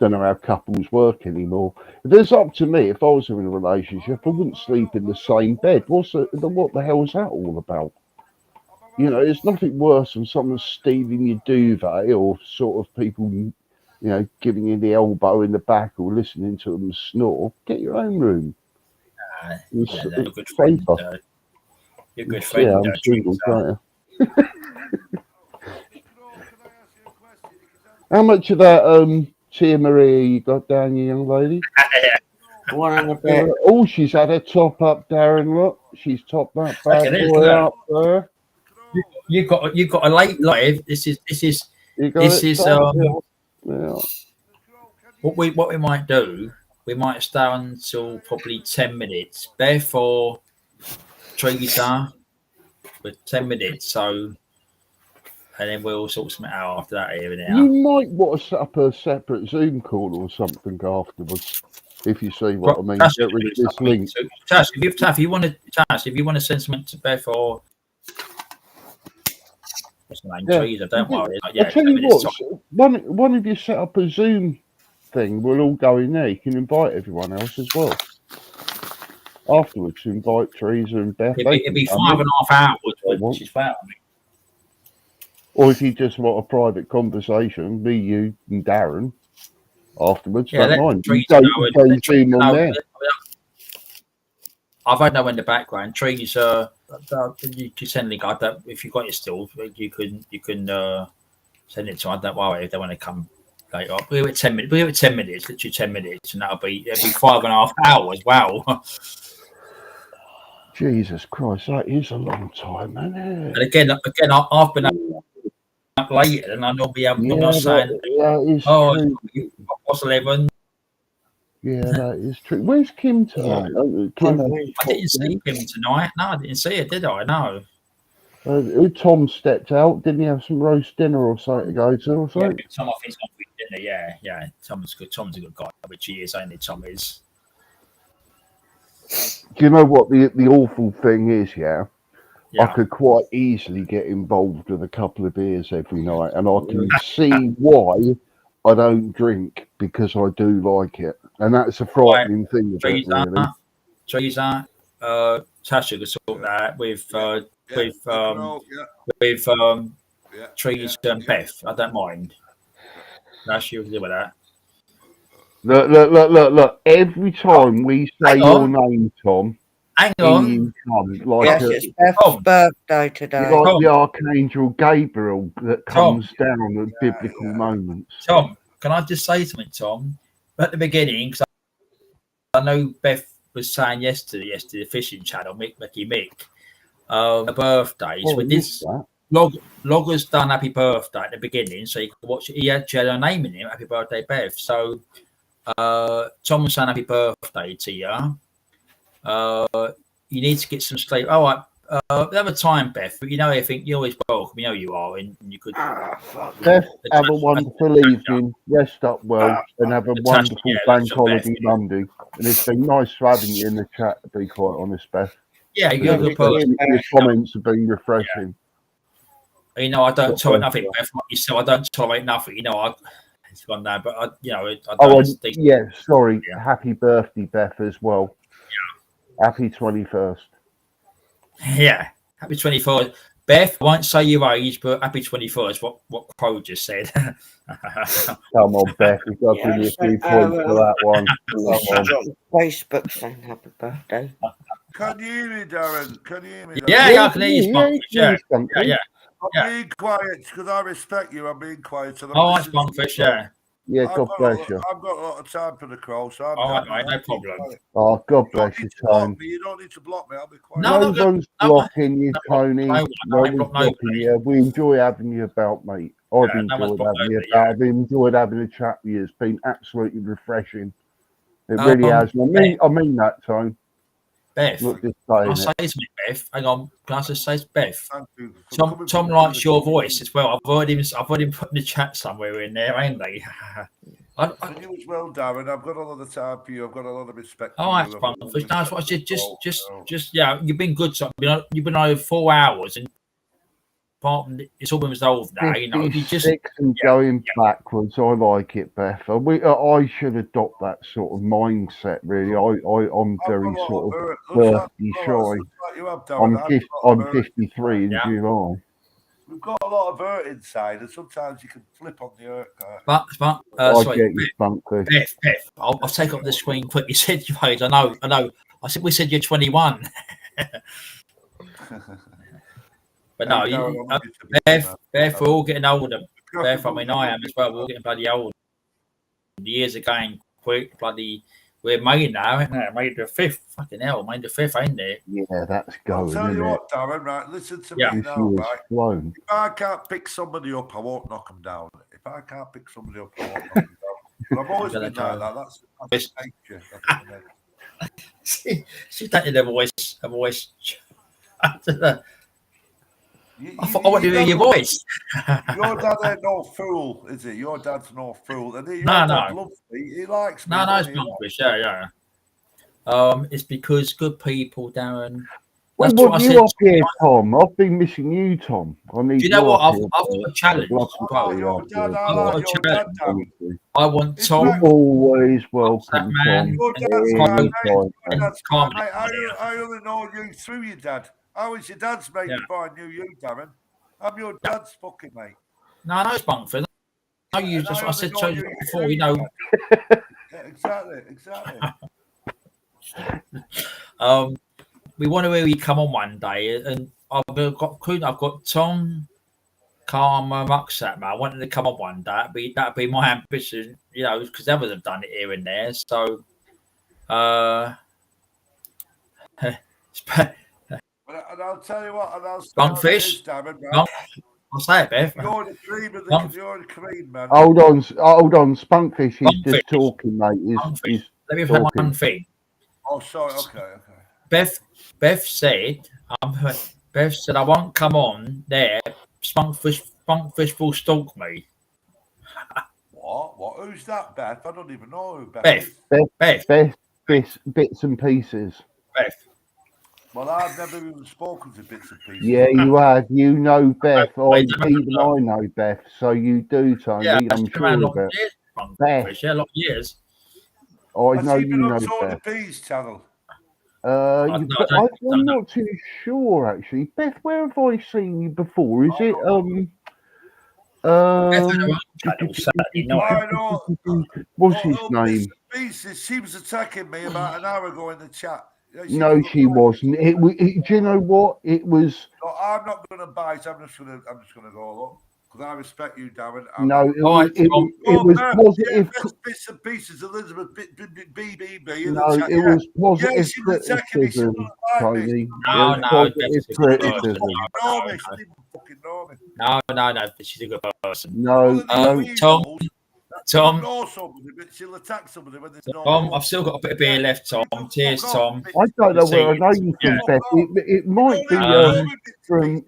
Don't know how couples work anymore. If it's up to me, if I was in a relationship, I wouldn't sleep in the same bed. What the hell is that all about? You know, there's nothing worse than someone stealing your duvet or sort of people, giving you the elbow in the back or listening to them snore. Get your own room. You're a good friend. You're a good friend. Yeah, I'm single, How much of that Tia Maria you got down, you young lady? Oh, she's had her top up, Darren. Look, she's topped that bad boy up there. You got a late live. This is what we might do. We might stay until probably 10 minutes. Beth or Teresa with 10 minutes. So, and then we'll sort something out after that. Here and now. You might want to set up a separate Zoom call or something afterwards, if you see what I mean. Get rid of this link. So, Tash, if you want to send something to Beth or what's the name? Teresa, don't worry. I tell you what, one of you set up a Zoom thing, we'll all go in there. You can invite everyone else as well. Afterwards, invite Teresa and Beth. It'd be 5.5 hours, which is fair. Or if you just want a private conversation, me, you, and Darren, afterwards, don't mind. Zoom on there. I've had no in the background. Teresa, you can send a link. If you've got it still, you can send it to. I don't worry if they want to come. Later on. We're at 10 minutes. Literally 10 minutes, and it'll be 5.5 hours. Wow. Jesus Christ, that is a long time, man. And again, I've been up late, and I normally I'm not saying, what's 11? Yeah, that is true. Where's Kim tonight? I didn't see Kim tonight. No, I didn't see her, did I? No. Tom stepped out. Didn't he have some roast dinner or something to go to? Or something? Yeah, Tom, I think, dinner. Yeah. Tom's good. Tom's a good guy, which he is. Only Tom is. Do you know what the awful thing is? Yeah, I could quite easily get involved with a couple of beers every night, and I can see why I don't drink, because I do like it, and that's a frightening thing. Teresa, Tasha could sort that with Teresa and Beth. I don't mind. That's you do with that. Look. Every time we say your name, Tom, hang on. It's Beth's birthday today. Like the Archangel Gabriel that comes down at biblical moments. Tom, can I just say something, Tom? At the beginning, because I know Beth was saying yesterday, the fishing channel, Mickey Mick, her birthday. So this Logger's done happy birthday at the beginning, so you can watch it. She had her name in it, happy birthday, Beth. So Tom was saying happy birthday to you. You need to get some sleep. All right, the other time, Beth, but you know everything. You're always welcome. You know you are, and you could. Beth, have a wonderful evening. Rest up well, and have a wonderful bank holiday Monday. And it's been nice having you in the chat. To be quite honest, Beth. Yeah, you're a good person. Your comments have been refreshing. Yeah. You know, I don't tolerate nothing, Beth. Like you said, I don't tolerate nothing. You know, it's gone now, but I don't. Sorry. Yeah. Happy birthday, Beth, as well. Yeah. Happy 21st. Yeah, happy 24th. Beth, I won't say your age, but happy 24th. What Crow just said. Come on, Beth. You've got to give me a few points for that one. Facebook saying happy birthday. Can you hear me, Darren? Can you hear me? Yeah, I can hear you. Yeah. I'm being quiet because I respect you. I'm being quiet. Oh, that's Bunkfish, yeah. Yeah, God bless you. I've got a lot of time for the Crow, so I'm right, no problem. Oh, God bless you, Tony. You don't need to block me. I'll be quiet. No one's blocking you, Tony. No one's blocking you. We enjoy having you about, mate. I've enjoyed having you about. I've enjoyed having a chat with you. It's been absolutely refreshing. It really has. I mean that, Tony. Beth, can I say to me, Beth? Hang on, can I just say to Beth? Tom likes your voice as well. I've heard him put in the chat somewhere in there, ain't they? And you as well, Darren. I've got a lot of time for you. I've got a lot of respect. Oh, that's fun. That's what I said. Just yeah. You've been good. So you've been over 4 hours, and it's all been resolved now. You know, you just going backwards. I like it, Beth. I should adopt that sort of mindset. Really, I'm very sort of birthday shy. I'm 53 in July. We've got a lot of hurt inside, and sometimes you can flip on the hurt card. Sorry, Beth, I'll take up the screen quick. You said your age. I know. I said we said you're 21. But no, Beth, we're all getting older. Beth, I mean, I am as well. We're all getting bloody old. The years are going quick. Bloody, we're May now, isn't it? May the 5th. Fucking hell, May the 5th, ain't it? Yeah, that's going. I'll tell you what, Darren, right? Listen to me now, right? If I can't pick somebody up, I won't knock them down. If I can't pick somebody up, I won't knock them down. But I've always been like that. That's nature. She's taking a voice. I thought I wanted to hear your voice. Your dad ain't no fool, is he? Your dad's no fool. And your dad loves me. He likes me. No, it's Bunkfish. Yeah. It's because good people, Darren. Well, what you up here, Tom? I've been missing you, Tom. Do you know what? I've got a challenge. I want Tom. Always welcome, man. Tom. I only know you through your dad. I was your dad's mate before I knew you, Darren. I'm your dad's fucking mate. No, it's Bunkford. No, you just I said to you before, you know. Yeah, exactly. We want to hear you come on one day, and I've got Tom, Karma, Rucksack, man. I wanted to come on one day. That'd be my ambition, you know, because others have done it here and there. So, and I'll tell you what, and I'll Bunkfish. I'll say it, Beth. You're the cream, man. Hold on, Spunkfish. He's just talking, mate. Let me have one thing. Oh, sorry. Okay. Beth said, I won't come on there. Spunkfish will stalk me. What? Who's that, Beth? I don't even know who Beth is. Beth. Bits and pieces. Beth. Well, I've never even spoken to bits and pieces. Yeah, you have. You know Beth. I know Beth. So you do, Tony. Yeah, I'm sure of it. Beth. Yeah, a lot of years. I know you know Beth. The Bees channel. I'm not too sure actually. Beth, where have I seen you before? Is it what's his name? She was attacking me about an hour ago in the chat. No, she wasn't. Do you know what? It was. No, I'm not going to bite. I'm just going to go look. Because I respect you, Darren. It was positive. Bits and pieces, Elizabeth BBB. No, it was positive criticism, Tony. Positive criticism. No, she's a good person. No. Tom, Tom. Know somebody, but she'll attack somebody when there's no. Tom, I've still got a bit of beer left, Tom. Cheers, Tom. I don't know where I know you from, Beth. It might be from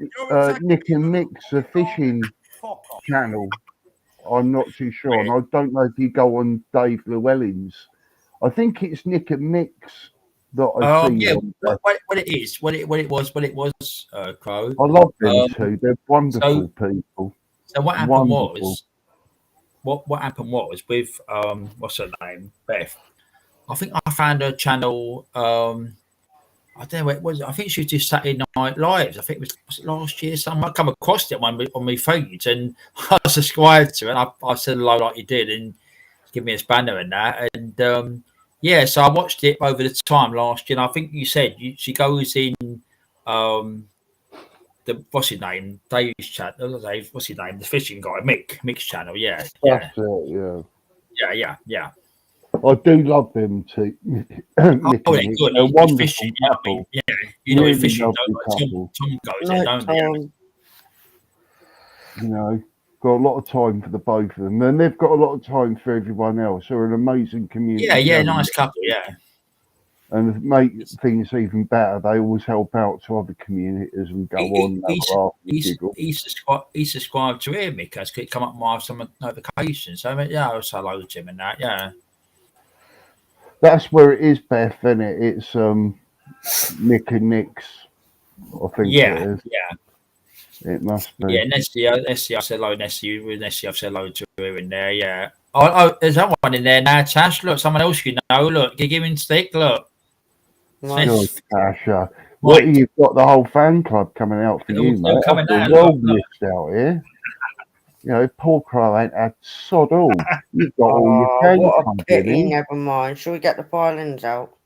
Nick and Mick's fishing channel. I'm not too sure, and I don't know if you go on Dave Llewellyn's. I think it's Nick and Mick's that I see. Yeah, what it was, Crow. I love them too. They're wonderful people. So what happened was, what happened was with what's her name, Beth. I think I found her channel. I don't know what it was. I think she was just Saturday Night Lives. I think was it last year? I come across it on my feed and I subscribed to it. And I said hello like you did and give me a spanner and that. And yeah, so I watched it over the time last year. And I think you said she goes in the what's his name? Dave's channel. Dave, what's his name? The fishing guy, Mick's channel. Yeah, that's it. Yeah. I do love them too. They're good. They're wonderful fishing, couple. Yeah, you know, really fishing. Tom goes there, don't he? You know, got a lot of time for the both of them, and they've got a lot of time for everyone else. They're an amazing community. Yeah, nice couple. Yeah. And to make things even better, they always help out to other communities and go on. He's subscribed to him because it come up with some notifications. So I mean, yeah, I was hello to him and that. Yeah. That's where it is, Beth, isn't it? It's Nick and Nick's, I think it is. Yeah. It must be. Yeah, Nessie, I said hello, Nessie. With Nessie, I've said hello to her in there, yeah. Oh, there's someone in there now, Tash. Look, someone else you know. Look, give him stick, look. Good, Tasha. What, you've got the whole fan club coming out for you, mate. Coming out, world list out here. You know, poor Crow ain't had sod all. You've got all your fan what a pity, never mind. Shall we get the violins out?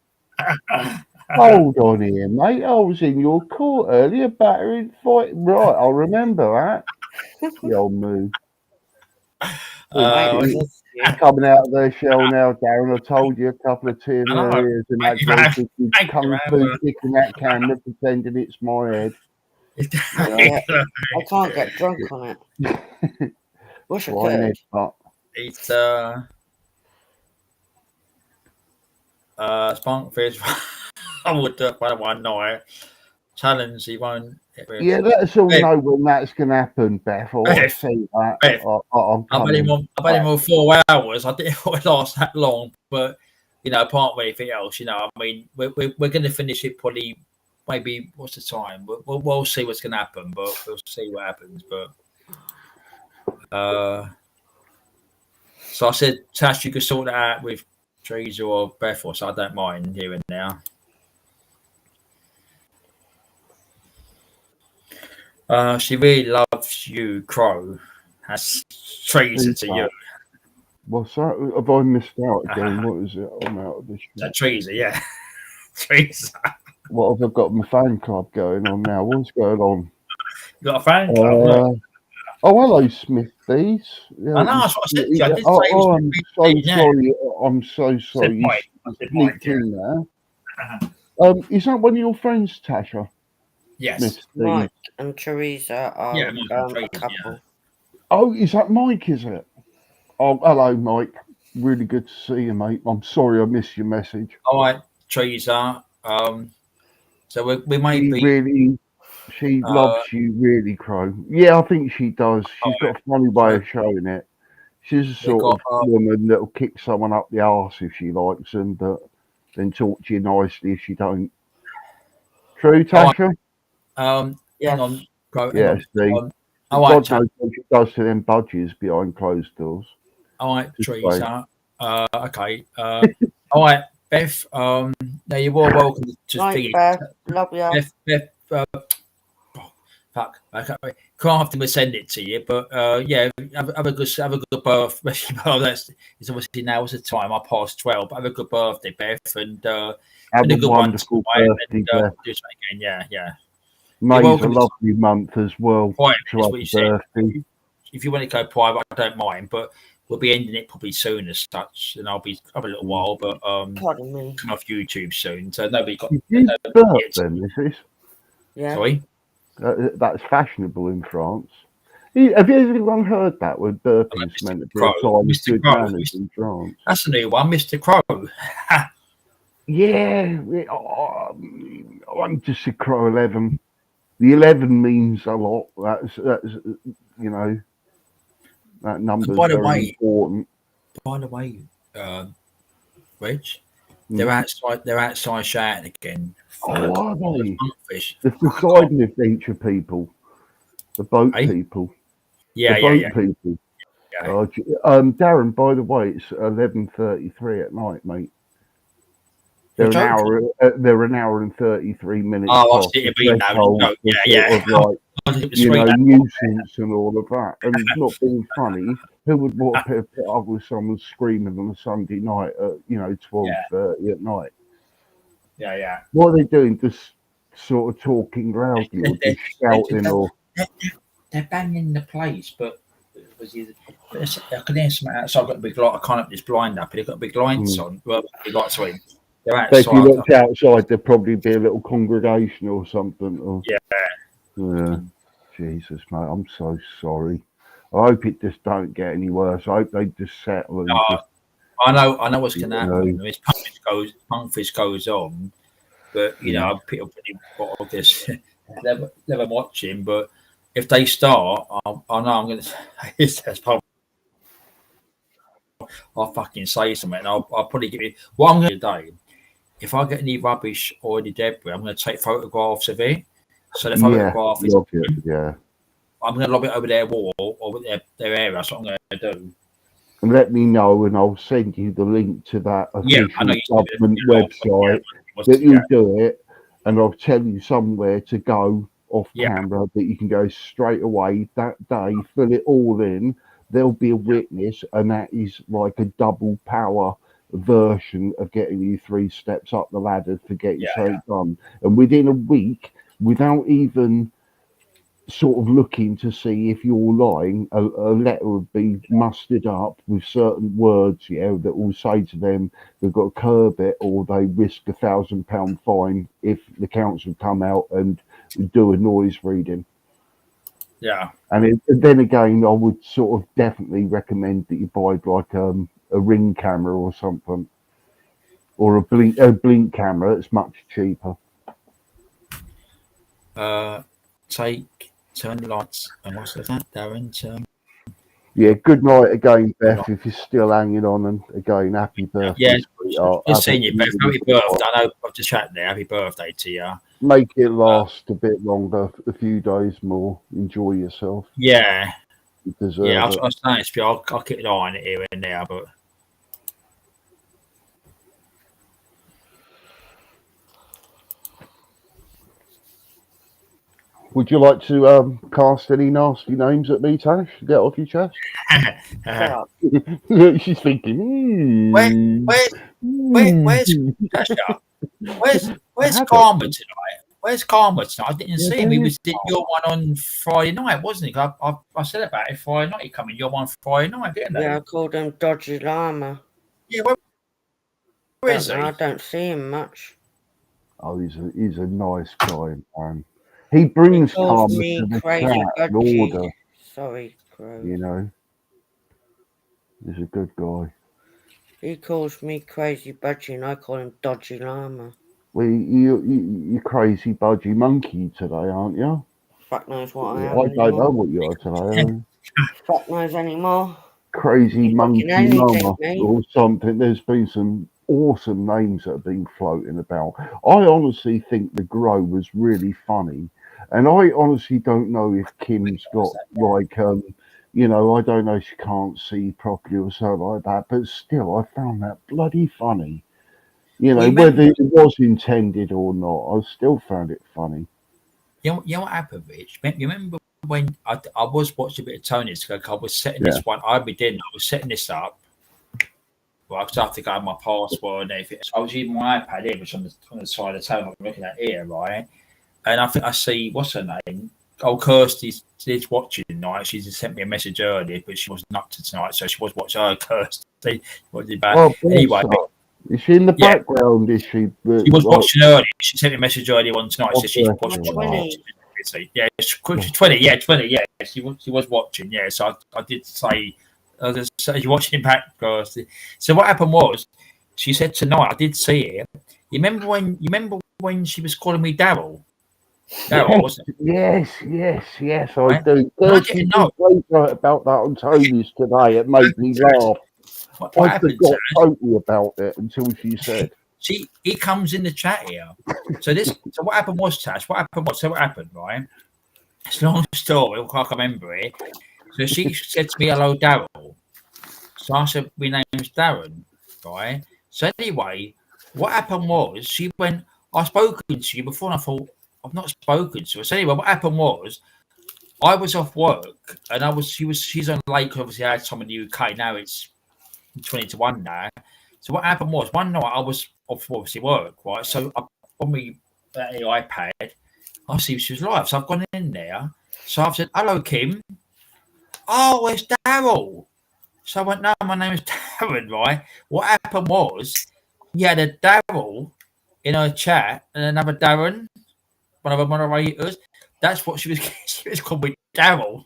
Hold on here, mate. I was in your court earlier, battering fight. Right, I'll remember that. The old move. Coming out of their shell now, Darren. I told you a couple of tears in her ears and that you kung fu kicking that camera, pretending it's my head. I can't get drunk on it. Wish I could. It's Spunkfish. I would one night challenge. He won't. Yeah, let us all know when that's going to happen, Beth. I see that. I've had him on 4 hours. I didn't want to last that long, but you know, apart from anything else, you know, I mean, we're going to finish it probably. Maybe what's the time? We'll see what's going to happen, but we'll see what happens. But so I said, Tash, you could sort that out with Teresa or Beth, so I don't mind here and now. She really loves you, Crow. That's Teresa to you. What's that? Have I missed out again? What is it? I'm out of this. Teresa, yeah. Teresa. What have I got my fan club going on now? What's going on? You got a fan club? Oh, hello, Smithies. Yeah, I know, that's what I said to you. I'm so sorry. I said Mike, in there. Is that one of your friends, Tasha? Yes. Mike and Teresa are a couple. Yeah. Oh, is that Mike, is it? Oh, hello, Mike. Really good to see you, mate. I'm sorry I missed your message. All right, Teresa. So we might She loves you, really, Crow. Yeah, I think she does. She's got a funny way of showing it. She's the sort of woman that'll kick someone up the arse if she likes them, but then talk to you nicely if she don't. True, Tasha? Hang on, Crow. Yeah, see. God knows what she does to them budgies behind closed doors. All right, Teresa. Okay. All right, Beth. Now you're all welcome to Night, Beth. Love you. Beth, fuck. Can't have to send it to you, but yeah, have a good birthday. It's obviously now is the time. I passed 12. But have a good birthday, Beth, and have a good wonderful birthday, Beth. Do it again, yeah. May's a lovely month as well. If you want to go private, I don't mind, but we'll be ending it probably soon as such, and I'll be up a little while, but pardon me, come off YouTube soon, so nobody got. Then this is. Yeah. Sorry. That's fashionable in France. Have you anyone heard that with burpees meant to be a sign of good manners in trance? That's a new one, Mr. Crow. Yeah, I'm just a Crow 11. The 11 means a lot. That's you know, that number's very important. By the way, Reg, they're outside shouting again. Oh, are they? The Poseidon Adventure people, the boat people. Yeah, the boat people. Yeah. Darren, by the way, it's 11:33 at night, mate. They're an hour and 33 minutes. Oh, I've seen it being now. Nuisance and all of that. And not being funny, who would want to put up with someone screaming on a Sunday night at 12:30 at night? Yeah. What are they doing? Just sort of talking loudly or just shouting or? They're banging the place, but I can hear something outside. I've got a big light. I can't have this blind up. They've got big lights on. Well, big lights on. They're outside. So if you looked outside, there'd probably be a little congregation or something. Or, yeah. Jesus, mate, I'm so sorry. I hope it just don't get any worse. I hope they just settle. And I know what's going to happen. This Punkfish goes on, but people pretty guess never watching. But if they start, I know I'm going to. I'll fucking say something. And I'll probably give you what I'm going to do. If I get any rubbish or any debris, I'm going to take photographs of it. So the photograph is, I'm going to lob it over their wall or their area. That's what I'm going to do. And let me know, and I'll send you the link to that official government website that you do it, and I'll tell you somewhere to go off camera that you can go straight away that day, fill it all in. There'll be a witness, and that is like a double power version of getting you 3 steps up the ladder to get you something done. And within a week, without even sort of looking to see if you're lying, a letter would be mustered up with certain words, that will say to them they've got to curb it or they risk £1,000 fine if the council come out and do a noise reading. Yeah. And then again, I would sort of definitely recommend that you buy like a Ring camera or something, or a blink camera. It's much cheaper. Turn the lights and what's that, Darren? Yeah, good night again, Beth. If you're still hanging on, and again, happy birthday. Yeah, good seeing you, Beth. Happy birthday. I know I've just chatted there. Happy birthday to you. Make it last a bit longer, a few days more. Enjoy yourself. Yeah. You deserve it. I was saying, I'll keep an eye on it here and there, but. Would you like to cast any nasty names at me, Tash? Get off your chest. She's thinking. Where's Karma tonight? Where's Karma tonight? I didn't see him. He was your one on Friday night, wasn't he? I said about it Friday night. He coming. Your one Friday night, didn't they? Yeah, I called him Dodgy Llama. Yeah, where is he? I don't see him much. Oh, he's a nice guy, man. He brings Karma to the chat and order. Sorry, Crow. He's a good guy. He calls me Crazy Budgie and I call him Dodgy Llama. Well, you crazy budgie monkey today, aren't you? Fuck knows what I am. I don't know what you are today. Fuck knows anymore. Crazy monkey mama or something. There's been some awesome names that have been floating about. I honestly think the Grow was really funny. And I honestly don't know if Kim's got like, I don't know, she can't see properly or something like that, but still, I found that bloody funny. Whether it was intended or not, I still found it funny. You know what happened, Rich? You remember when I was watching a bit of Tony's, I was setting this one, I was setting this up. Well, I have to go my password and everything. So I was using my iPad here, which on the side of the table, I'm looking at here, right? And I think I see, what's her name? Oh, Kirsty's watching tonight. She just sent me a message earlier, but she wasn't up to tonight, so she was watching. Oh, Kirsty. Anyway. Is she in the background? Is she? She was watching earlier. She sent me a message earlier on tonight. So she's watching. busy. Yeah, she's 20. Yeah, 20. Yeah, she was watching. Yeah, so I did say, you're watching back, guys. So what happened was, she said tonight, I did see it. You remember when she was calling me Daryl? Daryl, wasn't it? Yes, I Right? do. I didn't know. Right about that on Tony's today. It made me laugh. What I happened, forgot totally about it until she said. He comes in the chat here. So what happened was, Tash, what happened, right? It's a long story, I can't remember it. So she said to me, hello, Daryl. So I said, my name's Darren, right? So anyway, what happened was, she went, I've spoken to you before, and I thought, I've not spoken to her. So anyway, what happened was, I was off work, and she's on late, obviously I had some in the UK, now it's 20 to 1 now. So what happened was, one night I was off obviously work, right? So on my iPad, I see she was live. So I've gone in there. So I've said, hello, Kim. Oh, it's Daryl. So I went, no, my name is Darren, right? What happened was, you had a Daryl in her chat and another Darren, one of the moderators. That's what she was called me Daryl.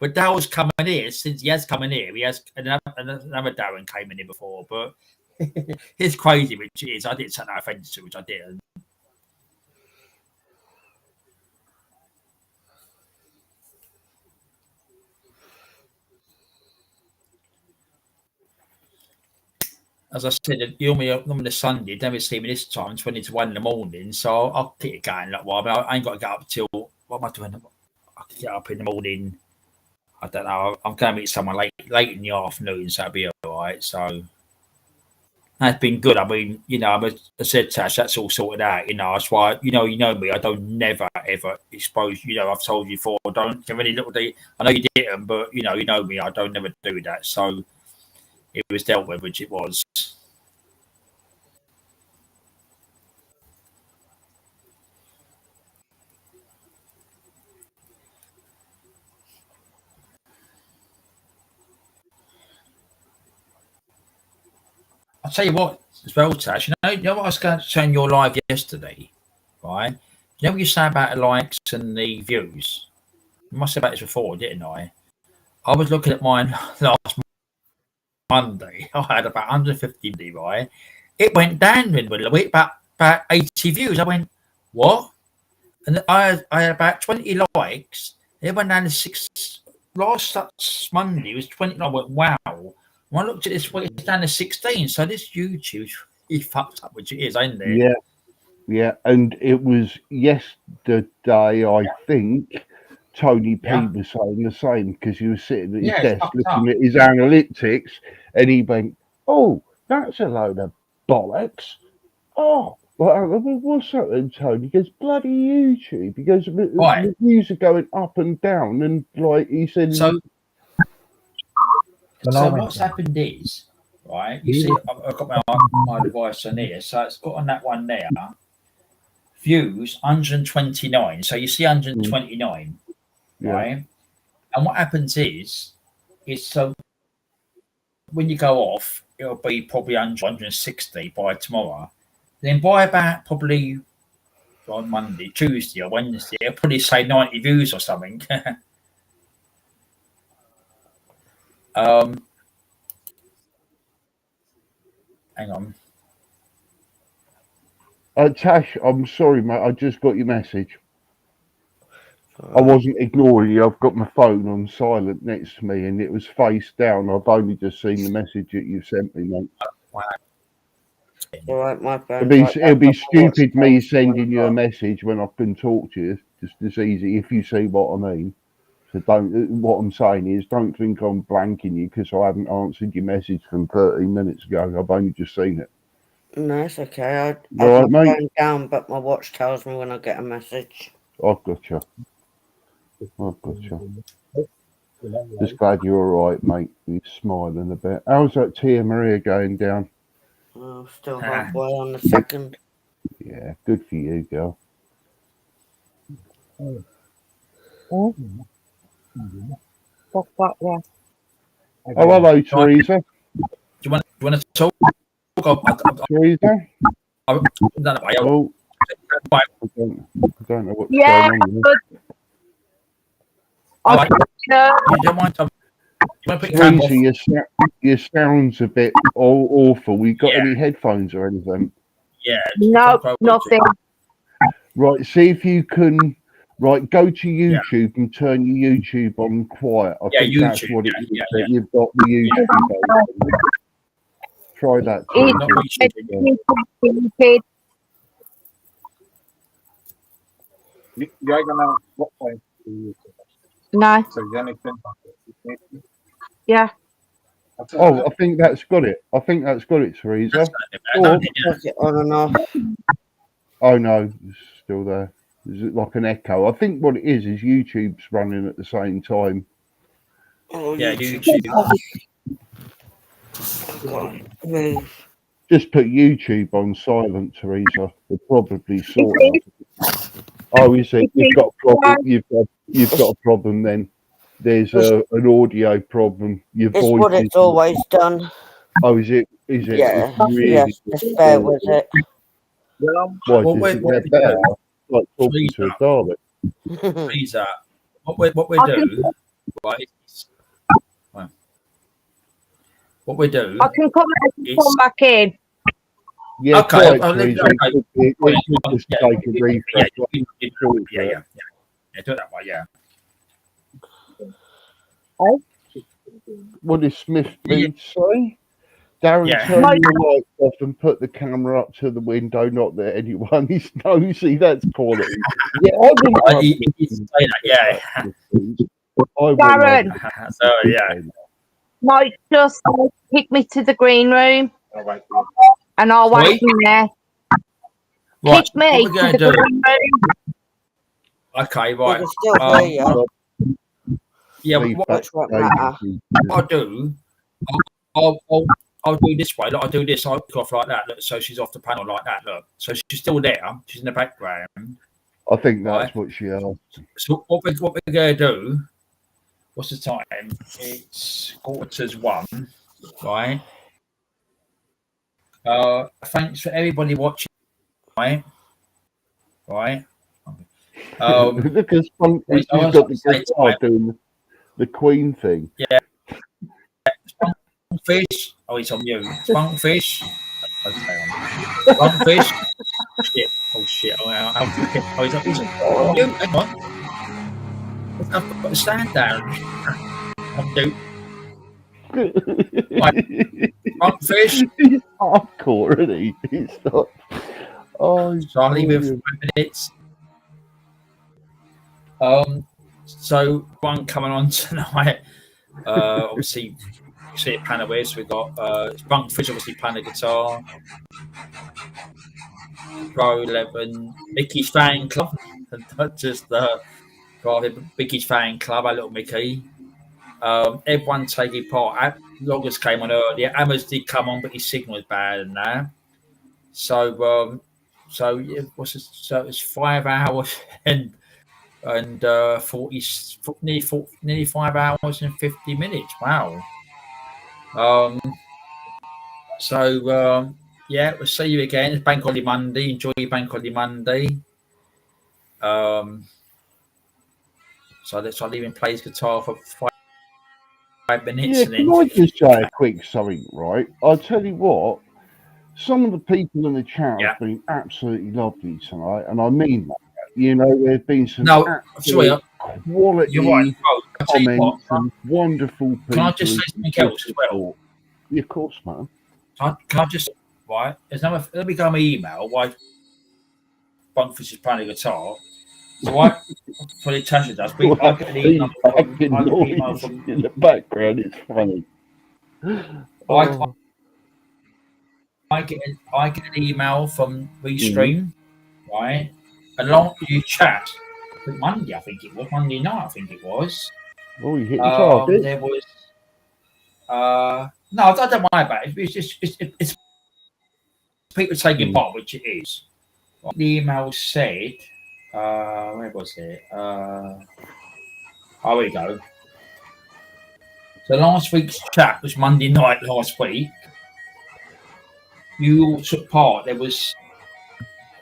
But Daryl's coming here, since he has come in here. He has another Darren came in here before, but it's crazy, which it is. I didn't take no offence to it, which I didn't. As I said, you normally Sunday, never see me this time, 20 to 1 in the morning, so I'll keep it going that way. I ain't got to get up till, what am I doing? I can get up in the morning. I don't know. I'm going to meet someone late in the afternoon, so it'll be all right. So that's been good. I mean, I said, Tash, that's all sorted out. That's why, you know me. I don't never ever expose. I've told you before. Don't give any little. I know you didn't, but you know me. I don't never do that. So it was dealt with, which it was. I'll tell you what, as well, Tash, you know what I was going to say in your live yesterday, right? You know what you say about the likes and the views? I must have said about this before, didn't I? I was looking at mine last Monday. I had about 150, right? It went down in the middle of the week, about 80 views. I went, what? And I had about 20 likes. It went down to 6. Last Monday was 20. I went, wow. When I looked at this, it's down to 16. So this YouTube, he fucked up, which it is, ain't it? Yeah. And it was yesterday, I think, Tony P was saying the same, because he was sitting at his desk looking at his analytics, and he went, oh, that's a load of bollocks. Oh, what's that then, Tony? He goes, bloody YouTube. He goes, the views are going up and down, and like he said... So what's happened is, right, you see, I've got my device on here, so it's got on that one there, views 129. So you see 129, right? And what happens is so when you go off, it'll be probably 160 by tomorrow. Then by about probably on Monday, Tuesday or Wednesday, it'll probably say 90 views or something. Hang on. Tash, I'm sorry, mate. I just got your message. I wasn't ignoring you. I've got my phone on silent next to me, and it was face down. I've only just seen the message that you sent me, mate. All right, my phone. It'll be stupid me sending you a message when I can talk to you. Just as easy, if you see what I mean. So what I'm saying is, don't think I'm blanking you because I haven't answered your message from 13 minutes ago. I've only just seen it. No, it's okay. I've right, my phone down, but my watch tells me when I get a message. I've got you. Just glad you're all right, mate. You're smiling a bit. How's that Tia Maria going down? Oh, still halfway on the second. Yeah, good for you, girl. Oh, hello, Teresa. Do you want to talk? Teresa? I don't know what's going on. You don't mind. Your sound's a bit awful. We got any headphones or anything? Yeah. No, nothing. Right, see if you can. Right, go to YouTube and turn your YouTube on quiet. I think YouTube, that's what it is. You've got the YouTube open. Try that. No. Yeah. Oh, I think that's got it. Teresa. On and off. Oh no, it's still there. Is it like an echo? I think what it is YouTube's running at the same time. Oh, yeah, YouTube. Just put YouTube on silent, Teresa. We'll probably sort it. Oh, you see, you've got a problem. You've got a problem. Then there's an audio problem. Your it's voice what it's always done. Oh, is it? Is it? Yeah. Really Just bear with it. Why does it get better? Like talking to a Dalek. Lisa, what we do, right? What we do? I can come back in. Yeah, okay. Just take a refresh. Yeah, do it that way. Yeah. Oh. What does Smith say? Darren, turn your lights off and put the camera up to the window. Not that anyone is nosy. That's quality. Yeah, I didn't say that. Yeah. Darren. So yeah. Mike, just pick me to the green room, and I'll wait in there. Right, Pick me to the green room. Okay, right. What I'll do, I'll do this way. Look, I'll do this. I'll go off like that. Look, so she's off the panel like that. Look, so she's still there. She's in the background. I think that's what she asked. So what we're gonna do? What's the time? It's 1:45, right? Thanks for everybody watching. Right. Look at Spunk. He's got the guitar doing the Queen thing. Yeah. Spunkfish. Oh, it's on you. Spunkfish. Okay. Spunkfish. Shit. Oh shit. Oh, he's on you. Hang on. I've got to stand down. Spunkfish. He's hardcore, isn't he? He's not. Oh, so I'll leave it for 5 minutes. So one coming on tonight. Obviously, you see it panel where so we've got Spunkfish obviously playing the guitar. Pro 11, Mickey's fan club, not just Mickey's fan club, our little Mickey. Everyone taking part. Loggers came on earlier. Ammers did come on, but his signal was bad and that. So yeah, so it's 5 hours and nearly 5 hours and 50 minutes. Wow. Yeah, we'll see you again. It's Bank Holiday Monday. Enjoy your Bank Holiday Monday. So let's leave him play his guitar for 5 minutes. Yeah, and then... can I just say a quick something, right? I'll tell you what, some of the people in the chat have been absolutely lovely tonight, and I mean that. You know, there's been some quality comments and wonderful people. Can I just say something else as well? Yeah, of course, man. Can I just, right? Let me go on my email. Why Bunkfish is playing the guitar. So what Tasha does, I get an email from in the background. It's funny. I get an email from Restream, right? Along with you chat. Monday night, I think it was. Oh, you hit the target. There was. No, I don't worry about it. It's people taking part, which it is. The email said. Where was it? Here we go. So last week's chat was Monday night last week. You all took part. There was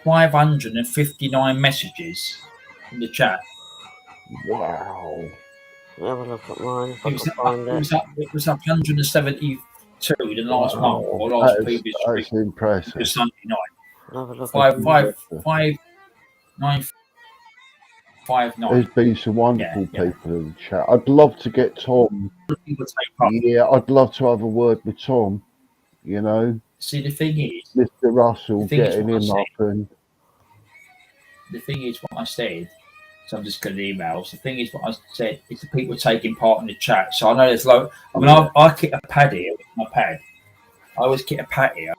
559 messages in the chat. Wow. Have a look at mine if I It can was up, find it. it was up 172 the last month or Wow, last previous week. that's impressive. It was Sunday night. Have a look. 559. There's been some wonderful people in the chat. I'd love to get Tom. People take part. Yeah, I'd love to have a word with Tom. You know, See, the thing is, Mr. Russell the thing is getting what I him said. up and The thing is what I said. So I'm just going to emails. The thing is what I said is the people taking part in the chat. So I know there's low. I mean, I keep a pad here with my pad. I always keep a pad here.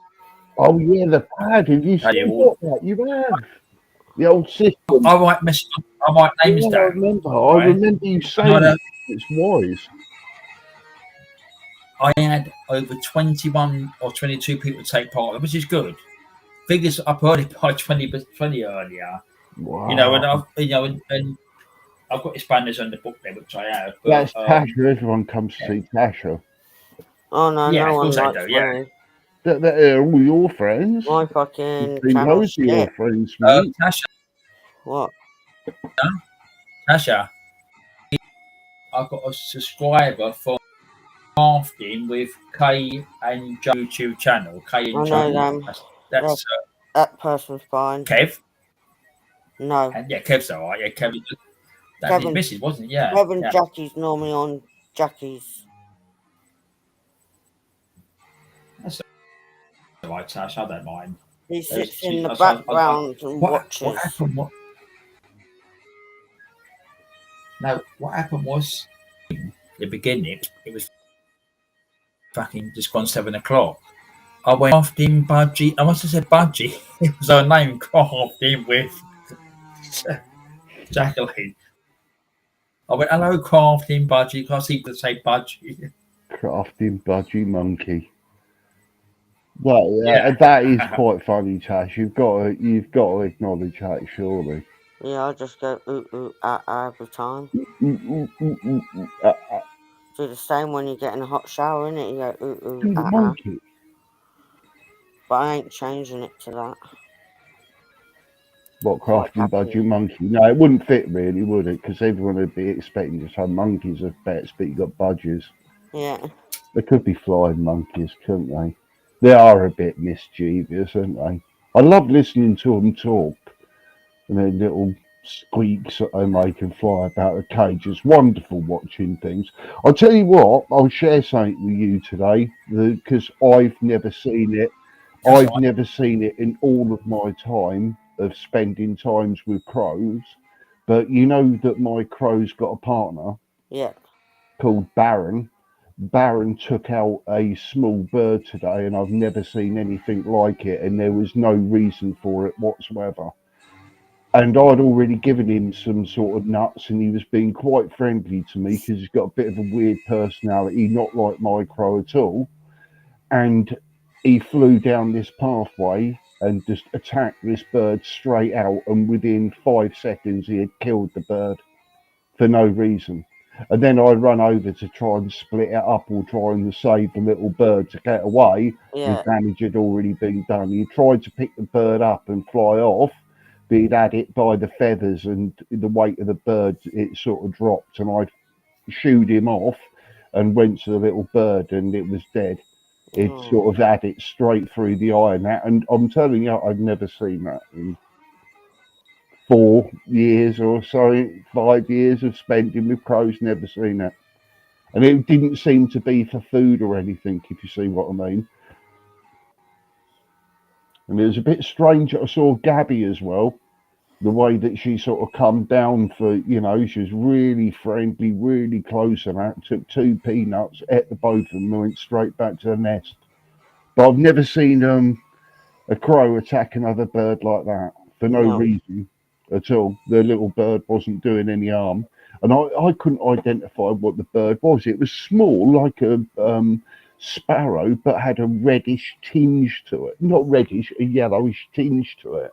oh yeah, the pad. Have you still got that? You have the old system. I might mess. I might names Yeah, down. I remember. Right? I remember you saying it. It's wise. I had over 21 or 22 people take part, which is good. Figures I've heard it by 20 earlier. Wow. You know, and I've got Spanish on the book there, which I have. But, That's Tasha. Everyone comes to see Tasha. Oh no, yeah, no of one course I likes do. Yeah. me. They're all your friends. My fucking Loads channel of your shit. friends, mate. Tasha, What? Tasha, I've got a subscriber for crafting with Kay and Joe YouTube channel. Kay and I Joe. know them. That's That person's fine. Kev. No. And yeah, Kev's all right. Yeah, Kevin. That's his Kevin, missus, wasn't it? Yeah. Kevin yeah. Jackie's normally on Jackie's. That's all right, Tash. I don't mind. He sits in the background and watches. What happened? What happened was, the beginning, it was fucking just gone 7 o'clock. I went crafting Budgie. I must have said Budgie. It was her name, crafting with Jacqueline. I went, hello, crafting Budgie, because he could say Budgie. Crafting Budgie Monkey. Well, yeah, that is quite funny, Tash. You've got to acknowledge that, surely. Yeah, I just go every time. Do the same when you get in a hot shower, innit? You go Monkey. But I ain't changing it to that. What, crafting Budgie Monkey? No, it wouldn't fit really, would it? Because everyone would be expecting to have monkeys as pets, but you got budgies. Yeah. They could be flying monkeys, couldn't they? They are a bit mischievous, aren't they? I love listening to them talk. And their little squeaks that they make and fly about the cage. It's wonderful watching things. I'll tell you what, I'll share something with you today, because I've never seen it. I've never seen it in all of my time of spending times with crows. But you know that my crow's got a partner? Yeah. Called Baron. Baron took out a small bird today, and I've never seen anything like it, and there was no reason for it whatsoever. And I'd already given him some sort of nuts, and he was being quite friendly to me because he's got a bit of a weird personality, not like my crow at all. And he flew down this pathway and just attacked this bird straight out, and within 5 seconds he had killed the bird for no reason. And then I run over to try and split it up or try and save the little bird to get away. Yeah. The damage had already been done. He tried to pick the bird up and fly off, but he'd had it by the feathers, and the weight of the bird, it sort of dropped, and I shooed him off and went to the little bird, and it was dead. It sort of had it straight through the eye and that, and I'm telling you, I've never seen that in 4 years or so, 5 years of spending with crows, never seen that. And it didn't seem to be for food or anything, if you see what I mean. And it was a bit strange. I saw Gabby as well, the way that she sort of come down for, you know, she was really friendly, really close, and that took 2 peanuts, ate the both of them, and went straight back to the nest. But I've never seen a crow attack another bird like that for no reason at all. The little bird wasn't doing any harm, and I couldn't identify what the bird was. It was small, like a sparrow, but had a reddish tinge to it. Not reddish, a yellowish tinge to it.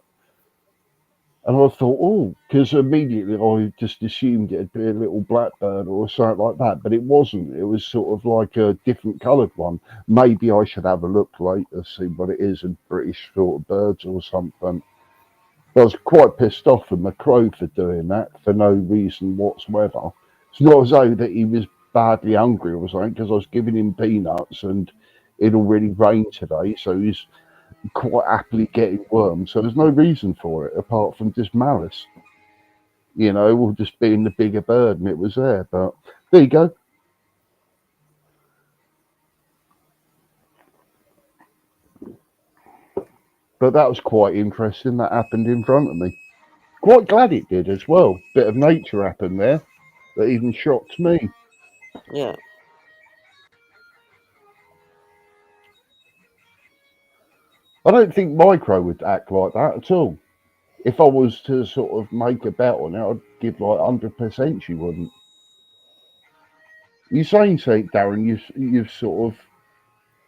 And I thought, oh, because immediately I just assumed it'd be a little blackbird or something like that, but it wasn't. It was sort of like a different coloured one. Maybe I should have a look later, see what it is, in British sort of birds or something. But I was quite pissed off at my crow for doing that for no reason whatsoever. It's not as though that he was badly hungry or something, because I was giving him peanuts and it already rained today, so he's quite happily getting worms. So there's no reason for it apart from just malice, or just being the bigger bird, and it was there. But there you go. But that was quite interesting. That happened in front of me. Quite glad it did as well. Bit of nature happened there that even shocked me. Yeah. I don't think Micro would act like that at all. If I was to sort of make a bet on it, I'd give like 100% she wouldn't. You're saying something, Darren?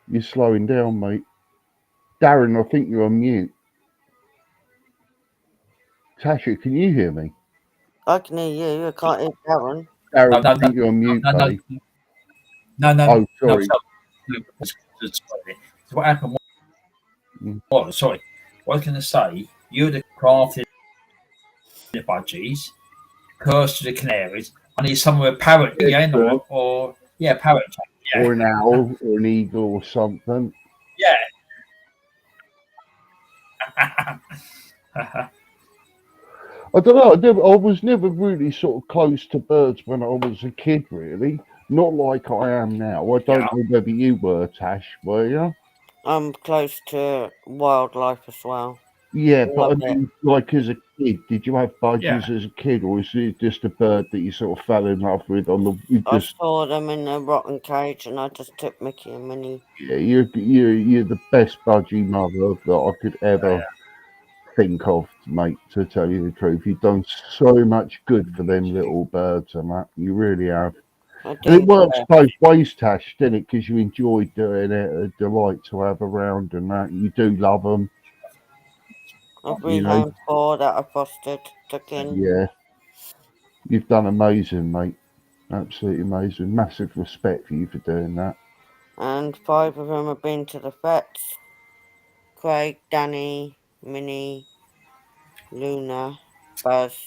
You're slowing down, mate. Darren, I think you're on mute. Tasha, can you hear me? I can hear you. I can't hear Darren. Darren, I think you're on mute, buddy. No. Oh, sorry. So what happened was, sorry, what I was going to say, you'd have crafted the budgies, cursed to the canaries. I need somewhere a parrot again, or parrot. Yeah. Or an owl, or an eagle, or something. Yeah. I don't know. I was never really sort of close to birds when I was a kid, really. Not like I am now. I don't know whether you were, Tash, were you? I'm close to wildlife as well. Yeah, but I mean, like as a kid, did you have budgies as a kid, or is it just a bird that you sort of fell in love with on the? I saw them in a rotten cage, and I just took Mickey and Minnie. Yeah, you're the best budgie mother that I could ever think of, mate. To tell you the truth, you've done so much good for them little birds, and that you really have. And it works both ways, Tash, didn't it? Because you enjoyed doing it, a delight to have around, and that you do love them. I've renamed 4 that I fostered, took in. Yeah, you've done amazing, mate. Absolutely amazing. Massive respect for you for doing that. And 5 of them have been to the vets. Craig, Danny, Minnie, Luna, Buzz,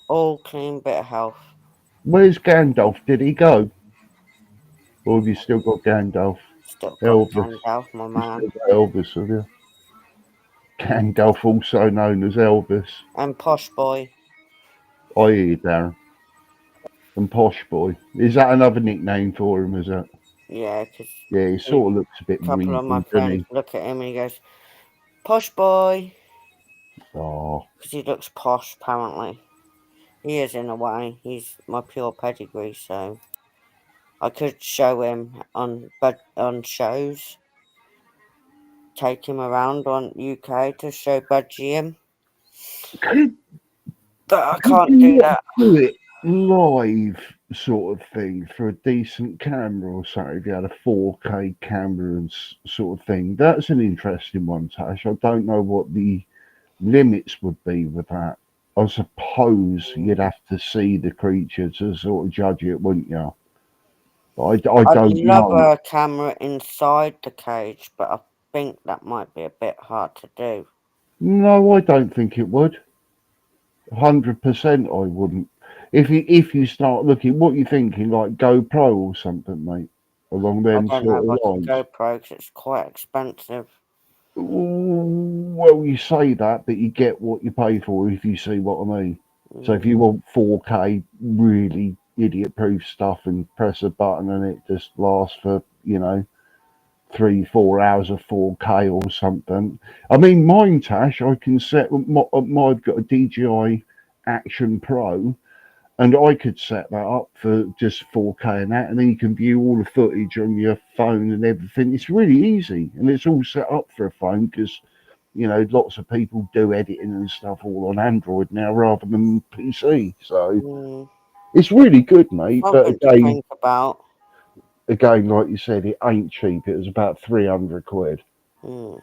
all clean bit of health. Where's Gandalf? Did he go? Or have you still got Gandalf? Still got Gandalf, my man. Elvis, have you? Gandalf, also known as Elvis. And Posh Boy. I hear you, Darren. And Posh Boy. Is that another nickname for him, is that? Yeah, because he sort of looks a bit weedy. A couple of my friends look at him and he goes, Posh Boy. Oh. Because he looks posh, apparently. He is in a way. He's my pure pedigree, so I could show him on shows. Take him around on UK to show Budgie him. But I can't do that. Do it live sort of thing for a decent camera or something. If you had a 4K camera and sort of thing. That's an interesting one, Tash. I don't know what the limits would be with that. I suppose you'd have to see the creature to sort of judge it, wouldn't you? But I don't know. I'd love a camera inside the cage, but I think that might be a bit hard to do. No, I don't think it would. 100% I wouldn't. If you start looking, what you thinking, like GoPro or something, mate? Along them sort of lines. GoPro, because it's quite expensive. Well, you say that, but you get what you pay for, if you see what I mean. So if you want 4K, really idiot-proof stuff, and press a button and it just lasts for, 3-4 hours of 4K or something. I mean, mine, Tash, I can set. I've got a DJI Action Pro, and I could set that up for just 4K and that, and then you can view all the footage on your phone and everything. It's really easy, and it's all set up for a phone because, lots of people do editing and stuff all on Android now rather than PC. So it's really good, mate. But again, think about. Again, like you said, it ain't cheap. It was about 300 quid.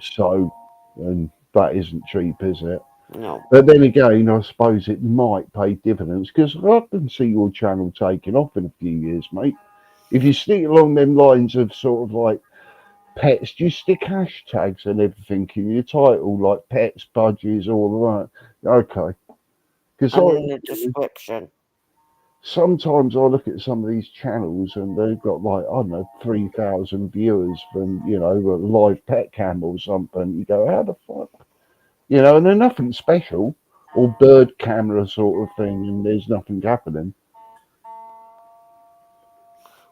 So, and that isn't cheap, is it? No. But then again, I suppose it might pay dividends because I can see your channel taking off in a few years, mate. If you stick along them lines of sort of like pets, do you stick hashtags and everything in your title, like pets, budgies, all of that? Okay. And in the description. sometimes I look at some of these channels and they've got like, I don't know, 3,000 viewers from, you know, a live pet cam or something. You go, how the fuck? You know, and they're nothing special or bird camera sort of thing, and there's nothing happening.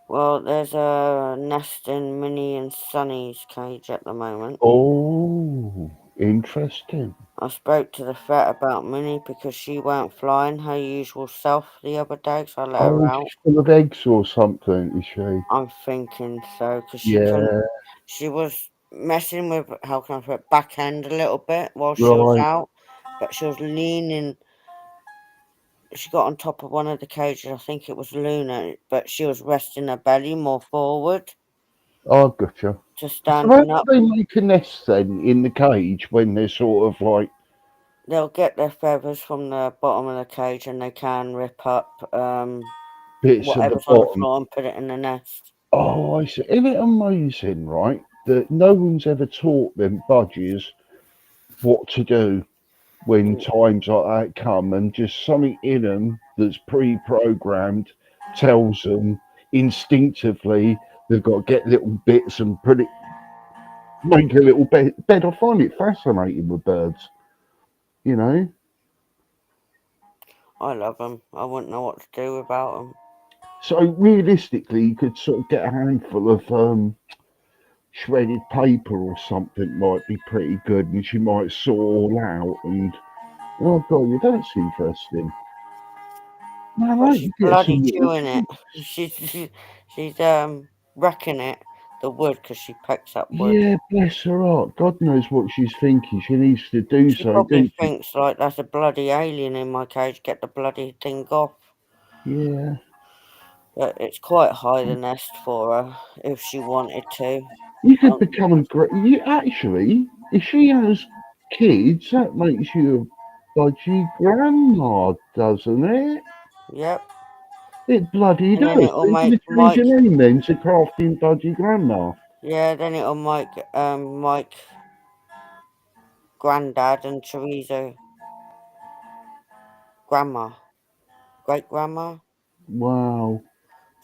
Well, there's a nest in Minnie and Sonny's cage at the moment. Oh, interesting. I spoke to the vet about Minnie because she weren't flying her usual self the other day, so I let her Oh, out. she's full of eggs or something, is she? I'm thinking so because she couldn't. Yeah, She was messing with, how can I put it, backhand a little bit while she was right. out, but she was leaning. She got on top of one of the cages. I think it was Luna, but she was resting her belly more forward I gotcha. to So how standing do up. they make a nest then in the cage when they're sort of like They'll get their feathers from the bottom of the cage and they can rip up bits of the whatever's on the bottom? floor and put it in the nest. Oh, I see. Isn't it amazing, right? That no one's ever taught them budgies what to do when times like that come, and just something in them that's pre-programmed tells them instinctively they've got to get little bits and put it, make a little bed. I find it fascinating with birds, you know. I love them. I wouldn't know what to do without them. So realistically, you could sort of get a handful of shredded paper or something might be pretty good, and she might saw all out. And oh god, yeah, that's interesting. Man, But I she's could get bloody some little chewing it. tips. She's wrecking it, the wood, because she picks up wood. Yeah, bless her heart. God knows what she's thinking. She needs to do She so, probably don't she? thinks like there's a bloody alien in my cage. Get the bloody thing off. Yeah. But it's quite high the nest for her if she wanted to. You could become a great. You actually, if she has kids, that makes you a budgie grandma, doesn't it? Yep. It bloody And then does. it'll Are you going make to change Mike. your name then to Crafting Budgie Grandma? Yeah, then it'll make Mike granddad and Teresa grandma, great grandma. Wow.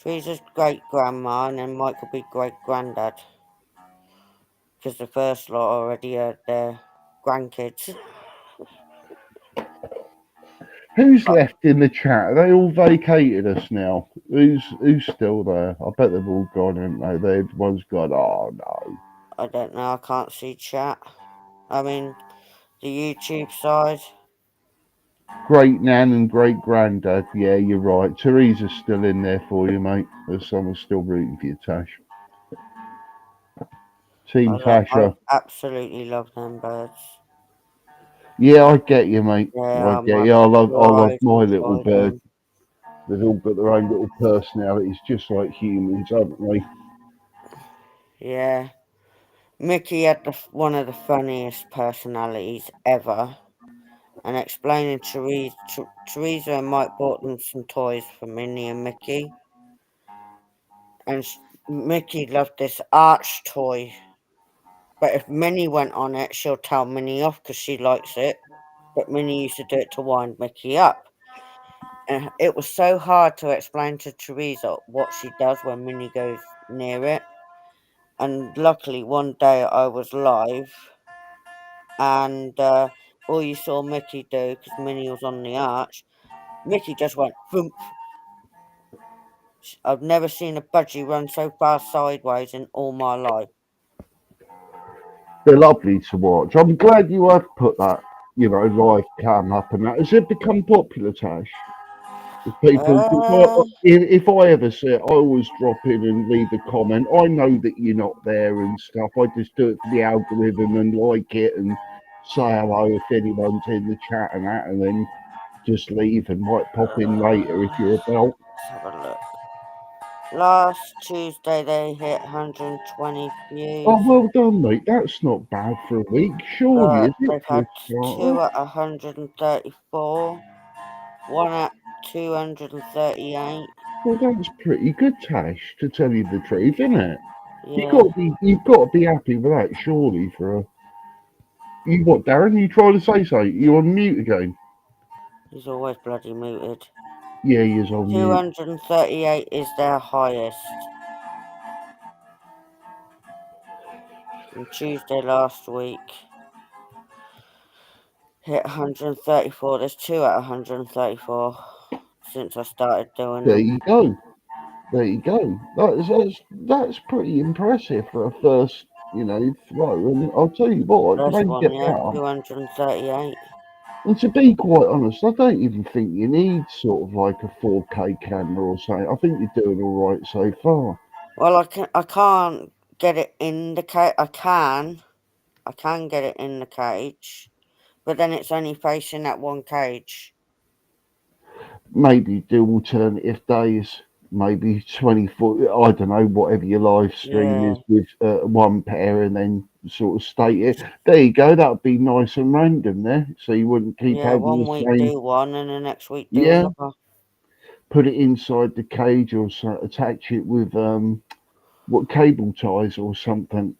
Teresa's great grandma, and then Mike will be great granddad because the first lot already had their grandkids. Who's left in the chat? Are they all vacated us now? Who's still there? I bet they've all gone, haven't they? One's gone. Oh no. I don't know. I can't see chat. I mean, the YouTube side. Great nan and great granddad. Yeah, you're right. Teresa's still in there for you, mate. There's someone still rooting for you, Tash. Team I Tasha. absolutely love them birds. Yeah, I get you, mate. Yeah, I get my you. I love pride my and little joy, bird. them. They've all got their own little personalities, just like humans, haven't they? Yeah. Mickey had one of the funniest personalities ever. And explaining Teresa and Mike bought them some toys for Minnie and Mickey. And Mickey loved this arch toy. But if Minnie went on it, she'll tell Minnie off because she likes it. But Minnie used to do it to wind Mickey up. And it was so hard to explain to Teresa what she does when Minnie goes near it. And luckily, one day I was live, and all you saw Mickey do, because Minnie was on the arch, Mickey just went boom. I've never seen a budgie run so fast sideways in all my life. They're lovely to watch. I'm glad you have put that, live cam up and that. Has it become popular, Tash? If people, Uh, if I ever see it, I always drop in and leave a comment. I know that you're not there and stuff. I just do it for the algorithm and like it and say hello if anyone's in the chat and that, and then just leave and might pop in later if you're about. let's have a look. Last Tuesday they hit 120 Oh, views, well done, mate. That's not bad for a week, surely, but is it, they've for a had two starter? at 134, one at 238. Well, that's pretty good, Tash, to tell you the truth, isn't it? Yeah, You've got to be happy with that, surely. For a, you what, Darren? You trying to say something? You on mute again? he's always bloody muted. Yeah, he is on mute. 238 is their highest. On Tuesday last week, hit 134. There's 2 at 134 since I started doing There them. you go. There you go. That's pretty impressive for a first, throw. And I'll tell you what, it can First only one, get yeah, better. 238. And to be quite honest, I don't even think you need sort of like a 4K camera or something. I think you're doing all right so far. Well, I can't get it in the cage. I can get it in the cage, but then it's only facing that one cage. Maybe do alternative days, maybe 24, I don't know, whatever your live stream is with one pair and then sort of state it. There you go, that would be nice and random there. So you wouldn't keep having one the week same. do one and the next week do another. Put it inside the cage or attach it with what cable ties or something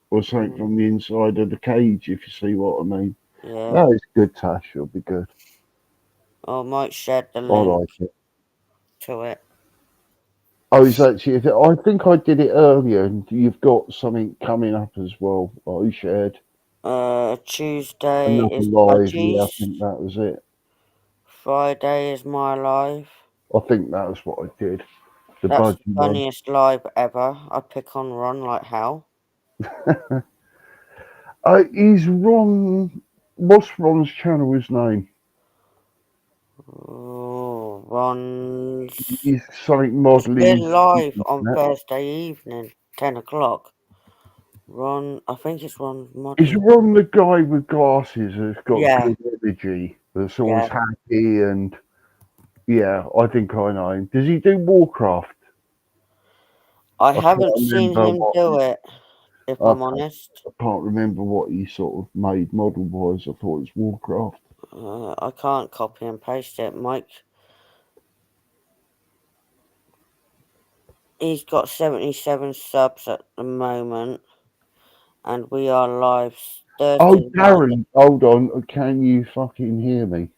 from the inside of the cage, if you see what I mean. Yeah. That is good, Tash. It'll be good. I might share the I link like it. to it. Oh, is actually? I think I did it earlier, and you've got something coming up as well. I shared Tuesday another is live. Yeah, I Budgies. think that was it. Friday is my live. I think that was what I did. That's the Budgie one. funniest live ever. I pick on Ron like hell. Is Ron? What's Ron's channel? His name? Oh, Ron's. He's something It's been modelling. live on Thursday evening, 10 o'clock. Ron, I think it's Ron Is modelling. Ron the guy with glasses that's got Yeah. good energy? That's always happy and yeah, I think I know him. Does he do Warcraft? I haven't seen remember him what do it, if I'm Okay. honest. I can't remember what he sort of made model wise. I thought it was Warcraft. I can't copy and paste it, Mike. He's got 77 subs at the moment, and we are live Thursday Oh, night. Darren, hold on. Can you fucking hear me?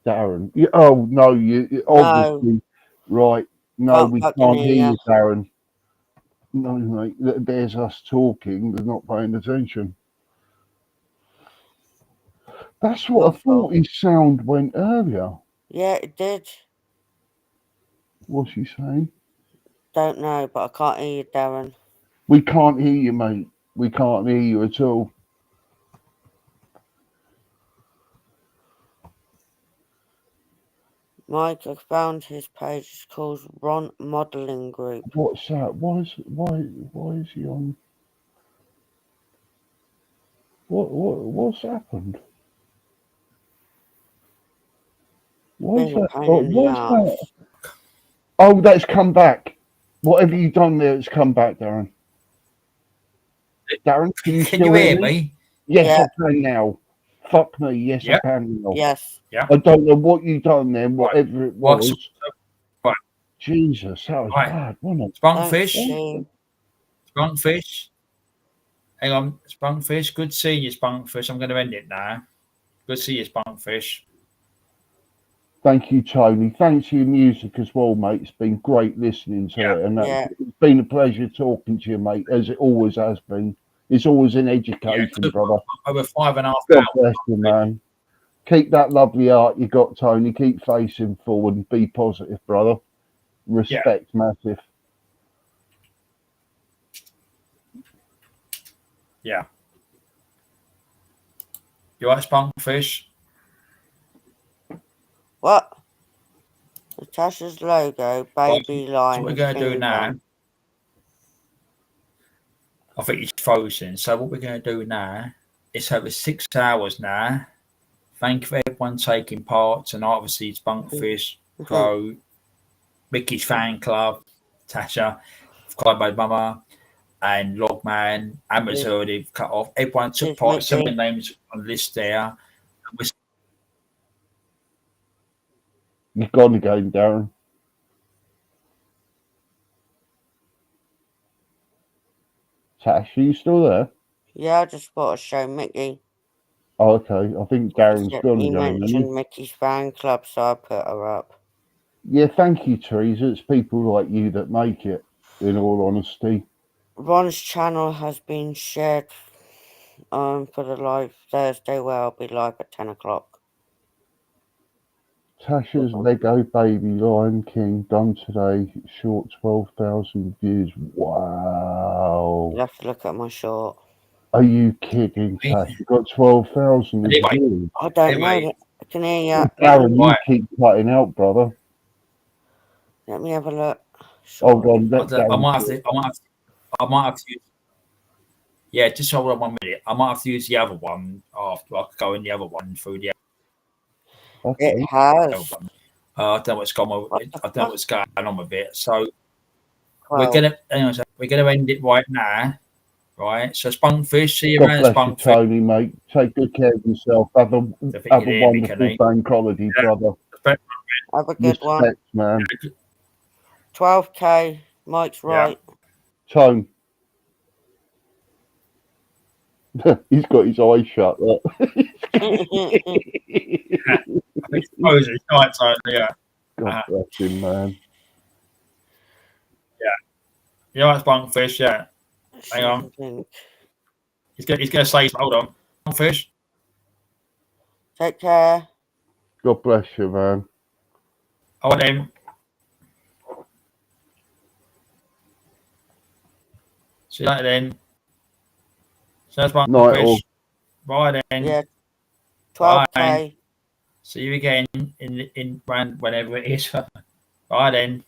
Darren. Oh, no, you obviously. Right. No, we can't hear you, Darren. No, mate. There's us talking. They're not paying attention. That's what I thought his sound went earlier. Yeah, it did. What's he saying? Don't know, but I can't hear you, Darren. We can't hear you, mate. We can't hear you at all. Mike, I found his page. It's called Ron Modelling Group. What's that? Why is he on? What's happened? What's that? Oh, that's come back. Whatever you've done there, it's come back, Darren. Darren, can you still hear me? Yes, I can now. Fuck me, yes, I can now. Yes. Yeah. I don't know what you've done then, whatever it was. Right. Jesus, that was bad, wasn't it? Spunkfish. Spunkfish. Hang on, Spunkfish. Good seeing you, Spunkfish. I'm going to end it now. Good to see you, Spunkfish. Thank you, Tony. Thanks for your music as well, mate. It's been great listening to it. And it's been a pleasure talking to you, mate, as it always has been. It's always an education, brother. Over 5.5 hours. God bless you, man. Keep that lovely art you got, Tony. Keep facing forward and be positive, brother. Respect, massive. Yeah. You like Spunkfish? What? Natasha's logo, baby line. So what we're going to do now, I think it's frozen. So what we're going to do now, it's over 6 hours now. Thank you for everyone taking part tonight. Obviously, Spunkfish, Crow, Mickey's fan club, Tasha, Clyde Mama, and Logman, Amazon, they've cut off. Everyone took part. 7 names on the list there. You've gone again, Darren. Tash, are you still there? Yeah, I just thought I'd show Mickey. Oh, okay. I think Darren's gone He again. mentioned Mickey's fan club, so I put her up. Yeah, thank you, Teresa. It's people like you that make it, in all honesty. Ron's channel has been shared for the live Thursday where I'll be live at 10 o'clock. Tasha's Lego Baby Lion King done today. Short 12,000 views. Wow. You'll have to look at my short. Are you kidding, Tash? You got 12,000 views. I don't know. I can hear you. Darren, you keep cutting out, brother. Let me have a look. Hold on. I might have to use. Yeah, just hold on 1 minute. I might have to use the other one after. I could go in the other one through the. Okay. It has. I don't know what's going on. I don't know what's going on with it. So Well, we're gonna end it right now. Right. So Spunkfish, see you God around, bless you, Spunkfish. Tony, mate. Take good care of yourself. Have a wonderful bank holiday, brother. have a good one. Respect, man. 12K. Mike's right. Tone. He's got his eyes shut. Look. God bless him, man. Yeah. You know, Spunkfish, yeah. Hang on. He's gonna say, hold on. Spunkfish. Take care. God bless you, man. Hold on. See you later then. So that's Spunkfish. Bye then. Yeah. 12K. Bye. See you again in whenever it is. Bye then.